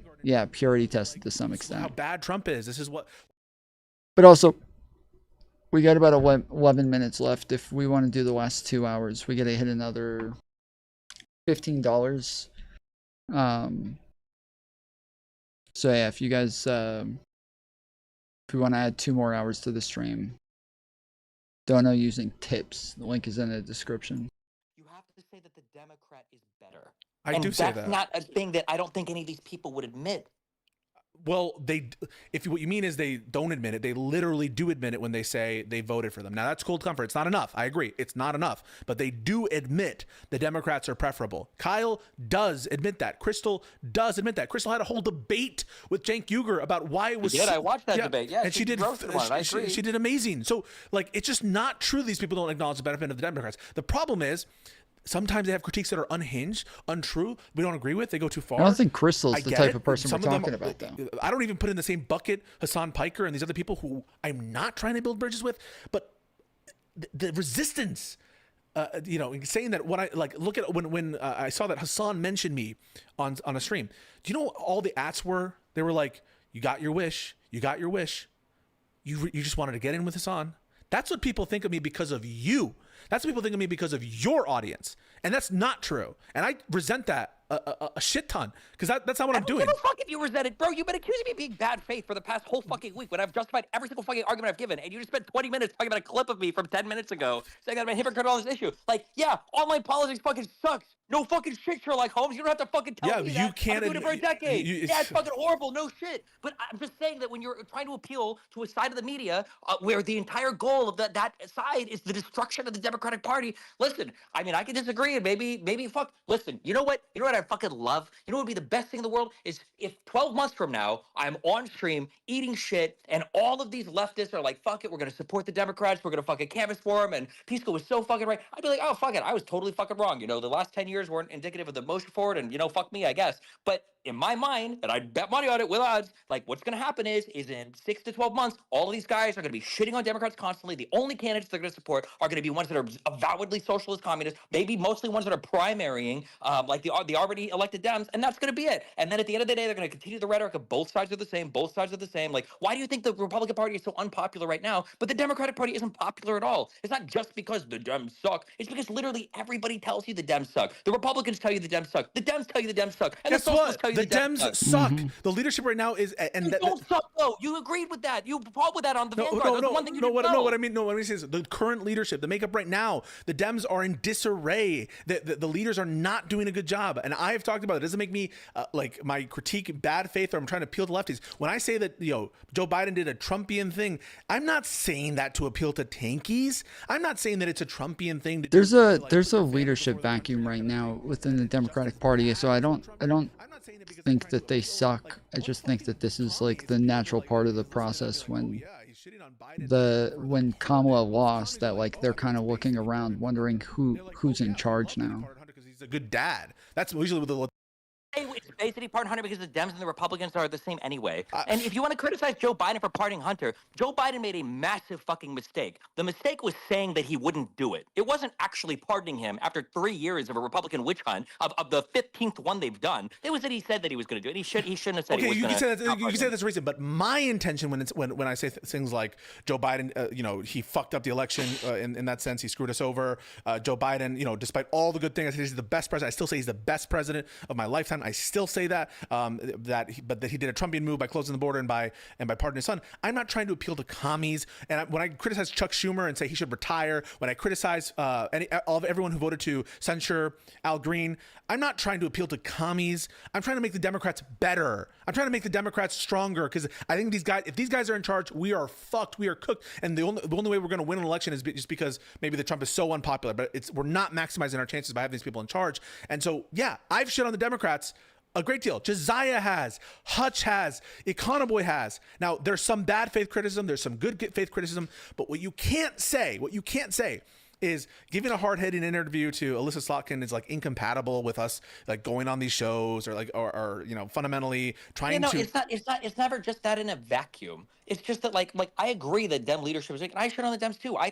purity tested to some extent. How bad Trump is. This is what. But also, we got about 11 minutes left. If we want to do the last 2 hours, we got to hit another $15. So yeah, if you guys, if we want to add 2 more hours to the stream, Dono using tips. The link is in the description. You have to say that the Democrat is better. I do say that. That's not a thing that I don't think any of these people would admit. Well, what you mean is they don't admit it. They literally do admit it when they say they voted for them. Now, that's cold comfort. It's not enough. I agree. It's not enough. But they do admit the Democrats are preferable. Kyle does admit that. Crystal does admit that. Crystal had a whole debate with Cenk Uygur about why it was. She did. I watched that debate. Yeah, and she did. She did amazing. So, it's just not true. These people don't acknowledge the benefit of the Democrats. The problem is, sometimes they have critiques that are unhinged, untrue, we don't agree with, they go too far. I don't think Crystal's the type of person we're talking about, though. I don't even put in the same bucket Hassan Piker and these other people who I'm not trying to build bridges with, but the resistance, saying that when I look at when I saw that Hassan mentioned me on a stream, do you know what all the ats were? They were like, you got your wish, you got your wish. You just wanted to get in with Hassan. That's what people think of me because of you. That's what people think of me because of your audience. And that's not true. And I resent that a shit ton, because that's not what I'm doing. Give a fuck if you resent it, bro. You've been accusing me of being bad faith for the past whole fucking week when I've justified every single fucking argument I've given, and you just spent 20 minutes talking about a clip of me from 10 minutes ago saying that I'm a hypocrite on this issue. Like, yeah, online politics fucking sucks. No fucking shit, Sherlock Holmes. You don't have to fucking tell me that. You can't. I've been doing it for a decade. Yeah, it's fucking horrible. No shit. But I'm just saying that when you're trying to appeal to a side of the media where the entire goal of that side is the destruction of the Democratic Party, listen, I mean, I can disagree and maybe fuck. Listen, you know what? You know what I fucking love? You know what would be the best thing in the world is if 12 months from now I'm on stream eating shit and all of these leftists are like, fuck it, we're gonna support the Democrats, we're gonna fucking canvass for them, and Pisco was so fucking right. I'd be like, oh fuck it, I was totally fucking wrong. You know, the last 10 years weren't indicative of the motion forward, and you know, fuck me, I guess. But in my mind, and I'd bet money on it with odds, like what's gonna happen is in 6 to 12 months, all of these guys are gonna be shitting on Democrats constantly. The only candidates they're gonna support are gonna be ones that are avowedly socialist communists, maybe mostly ones that are primarying, like the already elected Dems, and that's gonna be it. And then at the end of the day, they're gonna continue the rhetoric of both sides are the same, both sides are the same. Like, why do you think the Republican Party is so unpopular right now, but the Democratic Party isn't popular at all? It's not just because the Dems suck. It's because literally everybody tells you the Dems suck. The Republicans tell you the Dems suck. The Dems tell you the Dems suck. And Guess the socialists what? tell you The the Dems suck. The leadership right now is, and they don't suck though. You agreed with that. You fought with that on the Vanguard. What I mean is the current leadership, the makeup right now, the Dems are in disarray. The leaders are not doing a good job, and I have talked about it. It doesn't make me like my critique bad faith or I'm trying to appeal to lefties. When I say that Joe Biden did a Trumpian thing, I'm not saying that to appeal to tankies. I'm not saying that it's a Trumpian thing. There's a leadership vacuum right now within the Democratic Party, so I don't think that they suck. I just think that this is like the natural part of the process when Kamala lost, that like they're kind of looking around wondering who's in charge now. He's a good dad. That's usually what the It's basically pardon Hunter because the Dems and the Republicans are the same anyway. And if you want to criticize Joe Biden for pardoning Hunter, Joe Biden made a massive fucking mistake. The mistake was saying that he wouldn't do it. It wasn't actually pardoning him after 3 years of a Republican witch hunt, of the 15th one they've done. It was that he said that he was going to do it. He shouldn't have said he was going to. Okay, you can say that's a reason, but my intention when I say things like Joe Biden, he fucked up the election in that sense, he screwed us over. Joe Biden, despite all the good things, I say he's the best president. I still say he's the best president of my lifetime. I still say that, but that he did a Trumpian move by closing the border and by pardoning his son. I'm not trying to appeal to commies. And when I criticize Chuck Schumer and say he should retire, when I criticize everyone who voted to censure Al Green, I'm not trying to appeal to commies. I'm trying to make the Democrats better. I'm trying to make the Democrats stronger, because I think if these guys are in charge, we are fucked. We are cooked. And the only way we're going to win an election is just because maybe the Trump is so unpopular. But we're not maximizing our chances by having these people in charge. And so, yeah, I've shit on the Democrats a great deal. Josiah has, Hutch has, Econoboy has. Now, there's some bad faith criticism, there's some good faith criticism, but what you can't say is giving a hard-hitting interview to Alyssa Slotkin is like incompatible with us like going on these shows, or fundamentally trying to. It's never just that in a vacuum. It's just that like I agree that Dem leadership is weak, and I shit on the Dems too. I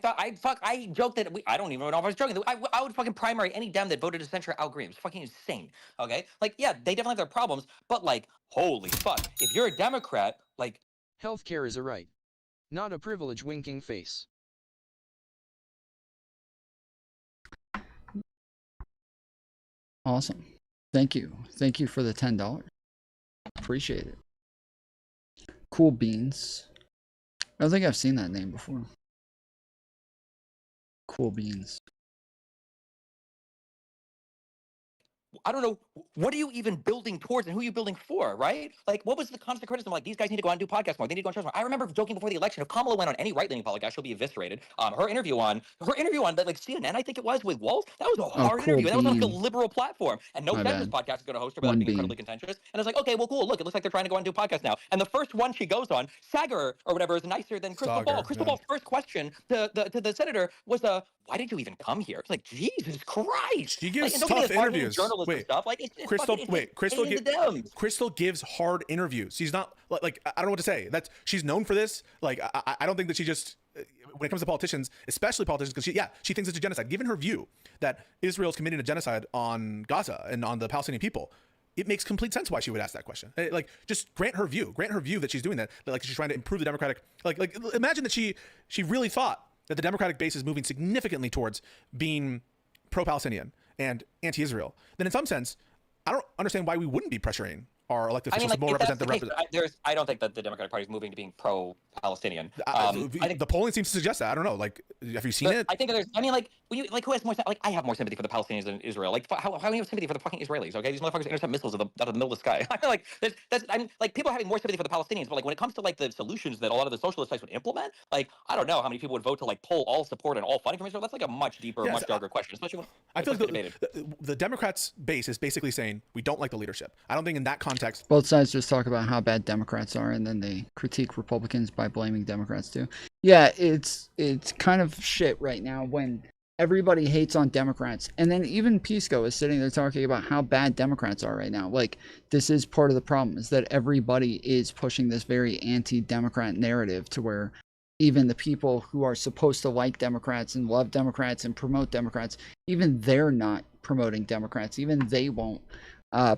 joked that I don't even know if I was joking. I would fucking primary any Dem that voted to censure Al Green. It's fucking insane. Okay, like yeah, they definitely have their problems, but like holy fuck, if you're a Democrat, like healthcare is a right, not a privilege. Winking face. Awesome. Thank you for the $10. Appreciate it. Cool Beans. I don't think I've seen that name before. Cool Beans. I don't know, what are you even building towards and who are you building for, right? Like, what was the constant criticism? Like, these guys need to go out and do podcasts more. They need to go on shows more. I remember joking before the election, if Kamala went on any right-leaning podcast, she'll be eviscerated. Her interview on like CNN, I think it was, with Walz, that was a hard interview. That was on like a liberal platform. And no Centrist podcast is going to host her without being incredibly contentious. And it's like, okay, well, cool. Look, it looks like they're trying to go on and do podcasts now. And the first one she goes on, Sagar or whatever, is nicer than Crystal Ball. Crystal Ball's first question to the senator was, why did you even come here? It's like, Jesus Christ. She gives like, tough interviews. Journalism stuff. Like, Crystal gives hard interviews. She's not like I don't know what to say. She's known for this. Like I don't think that she just, when it comes to politicians, especially politicians, because she thinks it's a genocide. Given her view that Israel's committing a genocide on Gaza and on the Palestinian people, it makes complete sense why she would ask that question. Like, just grant her view that she's doing that. Like, she's trying to improve the Democratic. Like imagine that she really thought that the Democratic base is moving significantly towards being pro-Palestinian, and anti-Israel, then in some sense, I don't understand why we wouldn't be pressuring our elected I mean, officials like, to more if that's represent the case, I don't think that the Democratic Party is moving to being pro-Palestinian. I think the polling seems to suggest that. I don't know. Like, have you seen it? I think there's. I mean, like, when you like, who has more? Like, I have more sympathy for the Palestinians than Israel. Like, how do you have sympathy for the fucking Israelis? Okay, these motherfuckers intercept missiles out of the middle of the sky. I feel like I'm like, people are having more sympathy for the Palestinians, but like when it comes to like the solutions that a lot of the socialist types would implement, like, I don't know how many people would vote to like pull all support and all funding from Israel. That's like a much deeper, much darker question, especially when I feel like the Democrats' base is basically saying we don't like the leadership. I don't think in that context. Both sides just talk about how bad Democrats are, and then they critique Republicans by blaming Democrats too. Yeah, it's kind of shit right now when everybody hates on Democrats, and then even Pisco is sitting there talking about how bad Democrats are right now. Like, this is part of the problem, is that everybody is pushing this very anti-Democrat narrative to where even the people who are supposed to like Democrats and love Democrats and promote Democrats, even they're not promoting Democrats. Even they won't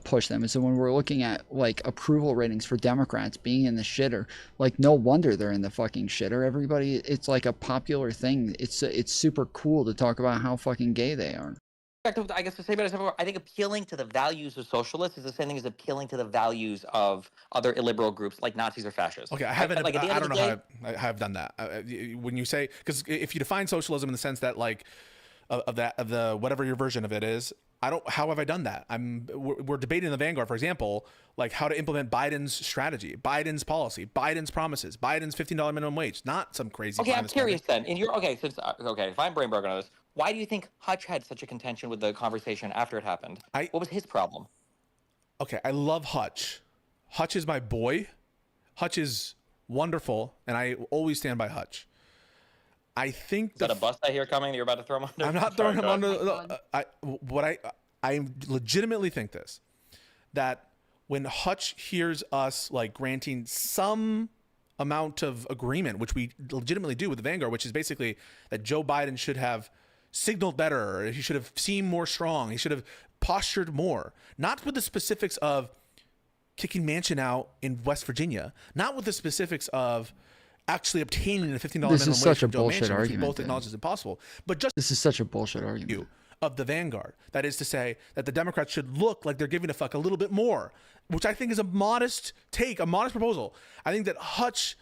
push them. And so when we're looking at like approval ratings for Democrats being in the shitter, like, no wonder they're in the fucking shitter. Everybody, it's like a popular thing. It's super cool to talk about how fucking gay they are. I guess to say about it, I think appealing to the values of socialists is the same thing as appealing to the values of other illiberal groups like Nazis or fascists. Okay, I don't know how I've done that. When you say, because if you define socialism in the sense that like of the whatever your version of it is, how have I done that? We're debating in the Vanguard, for example, like how to implement Biden's strategy, Biden's policy, Biden's promises, Biden's $15 minimum wage, not some crazy. Okay, I'm curious then. If I'm brain broken on this, why do you think Hutch had such a contention with the conversation after it happened? What was his problem? Okay, I love Hutch. Hutch is my boy. Hutch is wonderful, and I always stand by Hutch. I think is that a bust I hear coming that you're about to throw him under? I'm not throwing him under. I legitimately think this, that when Hutch hears us like granting some amount of agreement, which we legitimately do with the Vanguard, which is basically that Joe Biden should have signaled better, or he should have seemed more strong, he should have postured more, not with the specifics of kicking Manchin out in West Virginia, not with the specifics of actually obtaining a $15 minimum wage. This is such a bullshit argument. Both acknowledge is impossible, but just this is such a bullshit argument of the Vanguard. That is to say that the Democrats should look like they're giving a fuck a little bit more, which I think is a modest take, a modest proposal. I think that Hutch,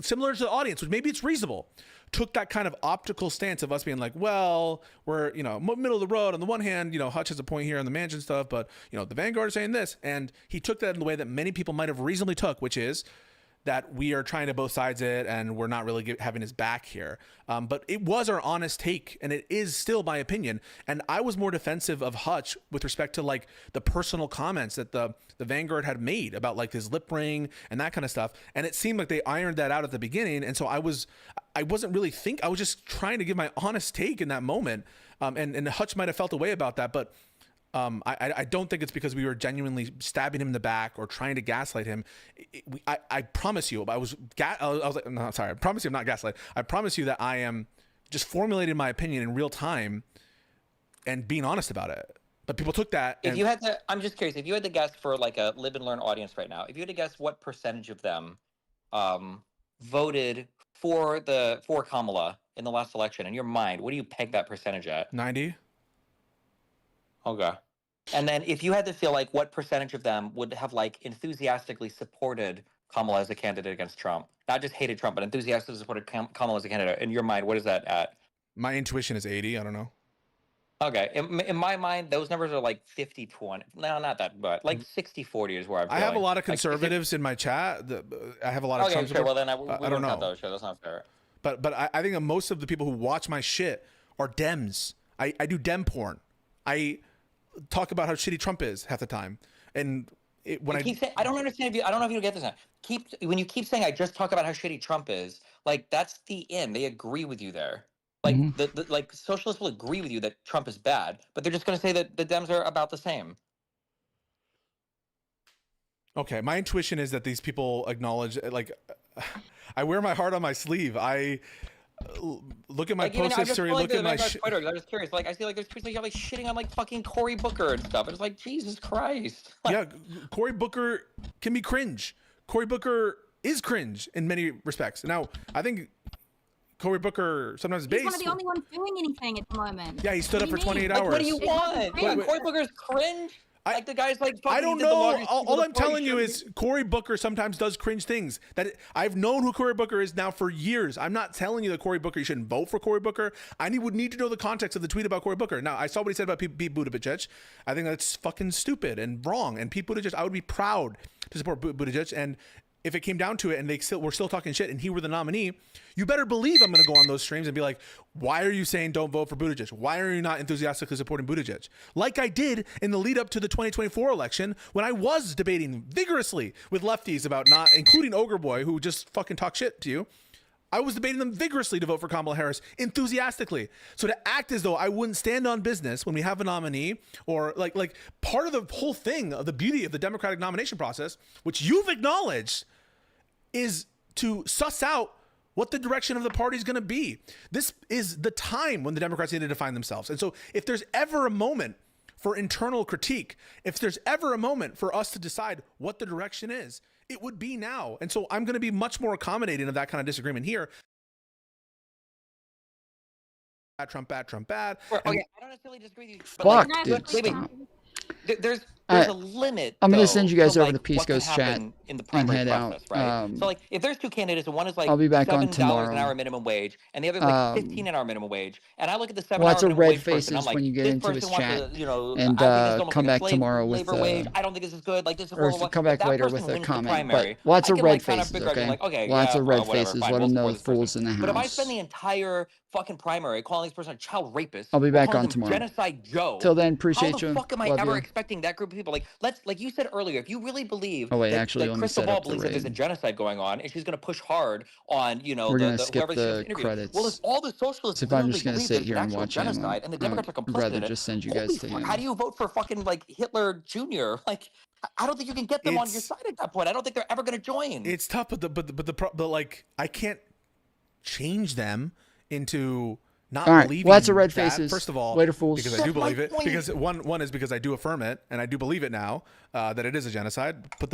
similar to the audience, which maybe it's reasonable, took that kind of optical stance of us being like, well, we're, middle of the road. On the one hand, Hutch has a point here on the Manchin stuff, but, the Vanguard is saying this. And he took that in the way that many people might have reasonably took, which is that we are trying to both sides it and we're not really having his back here. But it was our honest take, and it is still my opinion. And I was more defensive of Hutch with respect to like the personal comments that the Vanguard had made about like his lip ring and that kind of stuff. And it seemed like they ironed that out at the beginning. And so I wasn't really I was just trying to give my honest take in that moment. And Hutch might have felt a way about that, but I don't think it's because we were genuinely stabbing him in the back or trying to gaslight him. I promise you, I was like, no, sorry. I promise you I'm not gaslight. I promise you that I am just formulating my opinion in real time and being honest about it. But people took that. If you had to, I'm just curious, if you had to guess for like a live and learn audience right now, if you had to guess what percentage of them voted for Kamala in the last election, in your mind, what do you peg that percentage at? 90. Okay. And then if you had to feel like what percentage of them would have like enthusiastically supported Kamala as a candidate against Trump, not just hated Trump, but enthusiastically supported Kamala as a candidate, in your mind, what is that at? My intuition is 80. I don't know. Okay. In my mind, those numbers are like 50-20. No, not that, but like 60-40 is where I'm feeling. I have a lot of conservatives in my chat. I have a lot of Trump sure. Well, then I don't know. Those. Sure, that's not fair. But I think that most of the people who watch my shit are Dems. I do Dem porn. I talk about how shitty Trump is half the time, and I don't understand I don't know if you get this now. When you keep saying I just talk about how shitty Trump is, like that's the end. They agree with you there. Like like socialists will agree with you that Trump is bad, but they're just going to say that the Dems are about the same. Okay, my intuition is that these people acknowledge, like, I wear my heart on my sleeve. I look at my post history, look at my Twitter. I'm just curious. Like, I see like there's people like shitting on like fucking Cory Booker and stuff. And it's like, Jesus Christ. Yeah, Cory Booker can be cringe. Cory Booker is cringe in many respects. Now, I think Cory Booker sometimes is based. He's one of the only ones doing anything at the moment. Yeah, he stood up for 28 Like, hours. what do you want? Cory Booker's cringe. Like the guy's like. I don't know. All I'm telling you is Cory Booker sometimes does cringe things. I've known who Cory Booker is now for years. I'm not telling you that Cory Booker, you shouldn't vote for Cory Booker. Would need to know the context of the tweet about Cory Booker. Now, I saw what he said about Pete Buttigieg. I think that's fucking stupid and wrong. And Pete Buttigieg, I would be proud to support Buttigieg. And if it came down to it and we're still talking shit and he were the nominee, you better believe I'm going to go on those streams and be like, why are you saying don't vote for Buttigieg? Why are you not enthusiastically supporting Buttigieg? Like I did in the lead up to the 2024 election when I was debating vigorously with lefties about not, including Ogre Boy, who just fucking talk shit to you. I was debating them vigorously to vote for Kamala Harris enthusiastically. So to act as though I wouldn't stand on business when we have a nominee, or like part of the whole thing of the beauty of the Democratic nomination process, which you've acknowledged, is to suss out what the direction of the party is going to be. This is the time when the Democrats need to define themselves. And so if there's ever a moment for internal critique, if there's ever a moment for us to decide what the direction is, it would be now. And so I'm going to be much more accommodating of that kind of disagreement here. Trump bad, Trump bad. Okay, I don't necessarily disagree with you. Fuck, but dude. There's a limit. I'm going to though, send you guys to, over like, to Peace what can Ghost chat happen in the and primary head process, out. right? So like, if there's two candidates and one is like I'll be back on $7 tomorrow. an hour minimum wage, and the other is like 15 an hour minimum wage, and I look at the 7 Lots hour of minimum red wage person, I'm faces like, when you get this into his person wants chat, to, you know, and I think this is come almost like back a slave tomorrow with labor wage. I don't think this is good. Like this is or horrible. come back If that later person with a wins the comment. primary, But lots I of can, red like, kind of faces, figure out, okay? like, okay, Lots yeah, of red whatever, faces. fine, Let we'll them know support the this person. fools in the But if I house. spend the entire fucking primary calling this person a child rapist, I'll be back calling on them tomorrow. Genocide Joe. Till then, appreciate how the you. fuck am I Love ever you. expecting that group of people? Like you said earlier, if you really believe Oh, wait, that, actually, that let me Crystal set Ball up the believes that there's a raid. genocide going on, and she's going to push hard on, you know, We're gonna the skip whoever she goes the to interview. credits. Well, if all the socialists So if I'm literally just gonna believe sit there's here an and actual watch him, genocide, and the Democrats are I'd complicit rather in it, just send you holy guys to fuck, him. how do you vote for fucking like Hitler Jr.? Like, I don't think you can get them on your side at that point. I don't think they're ever going to join. It's tough, but like I can't change them into not All right, believing lots of red that, faces. First of all, Later, fools. because I do believe it. Because one is because I do affirm it, and I do believe it now that it is a genocide. Put that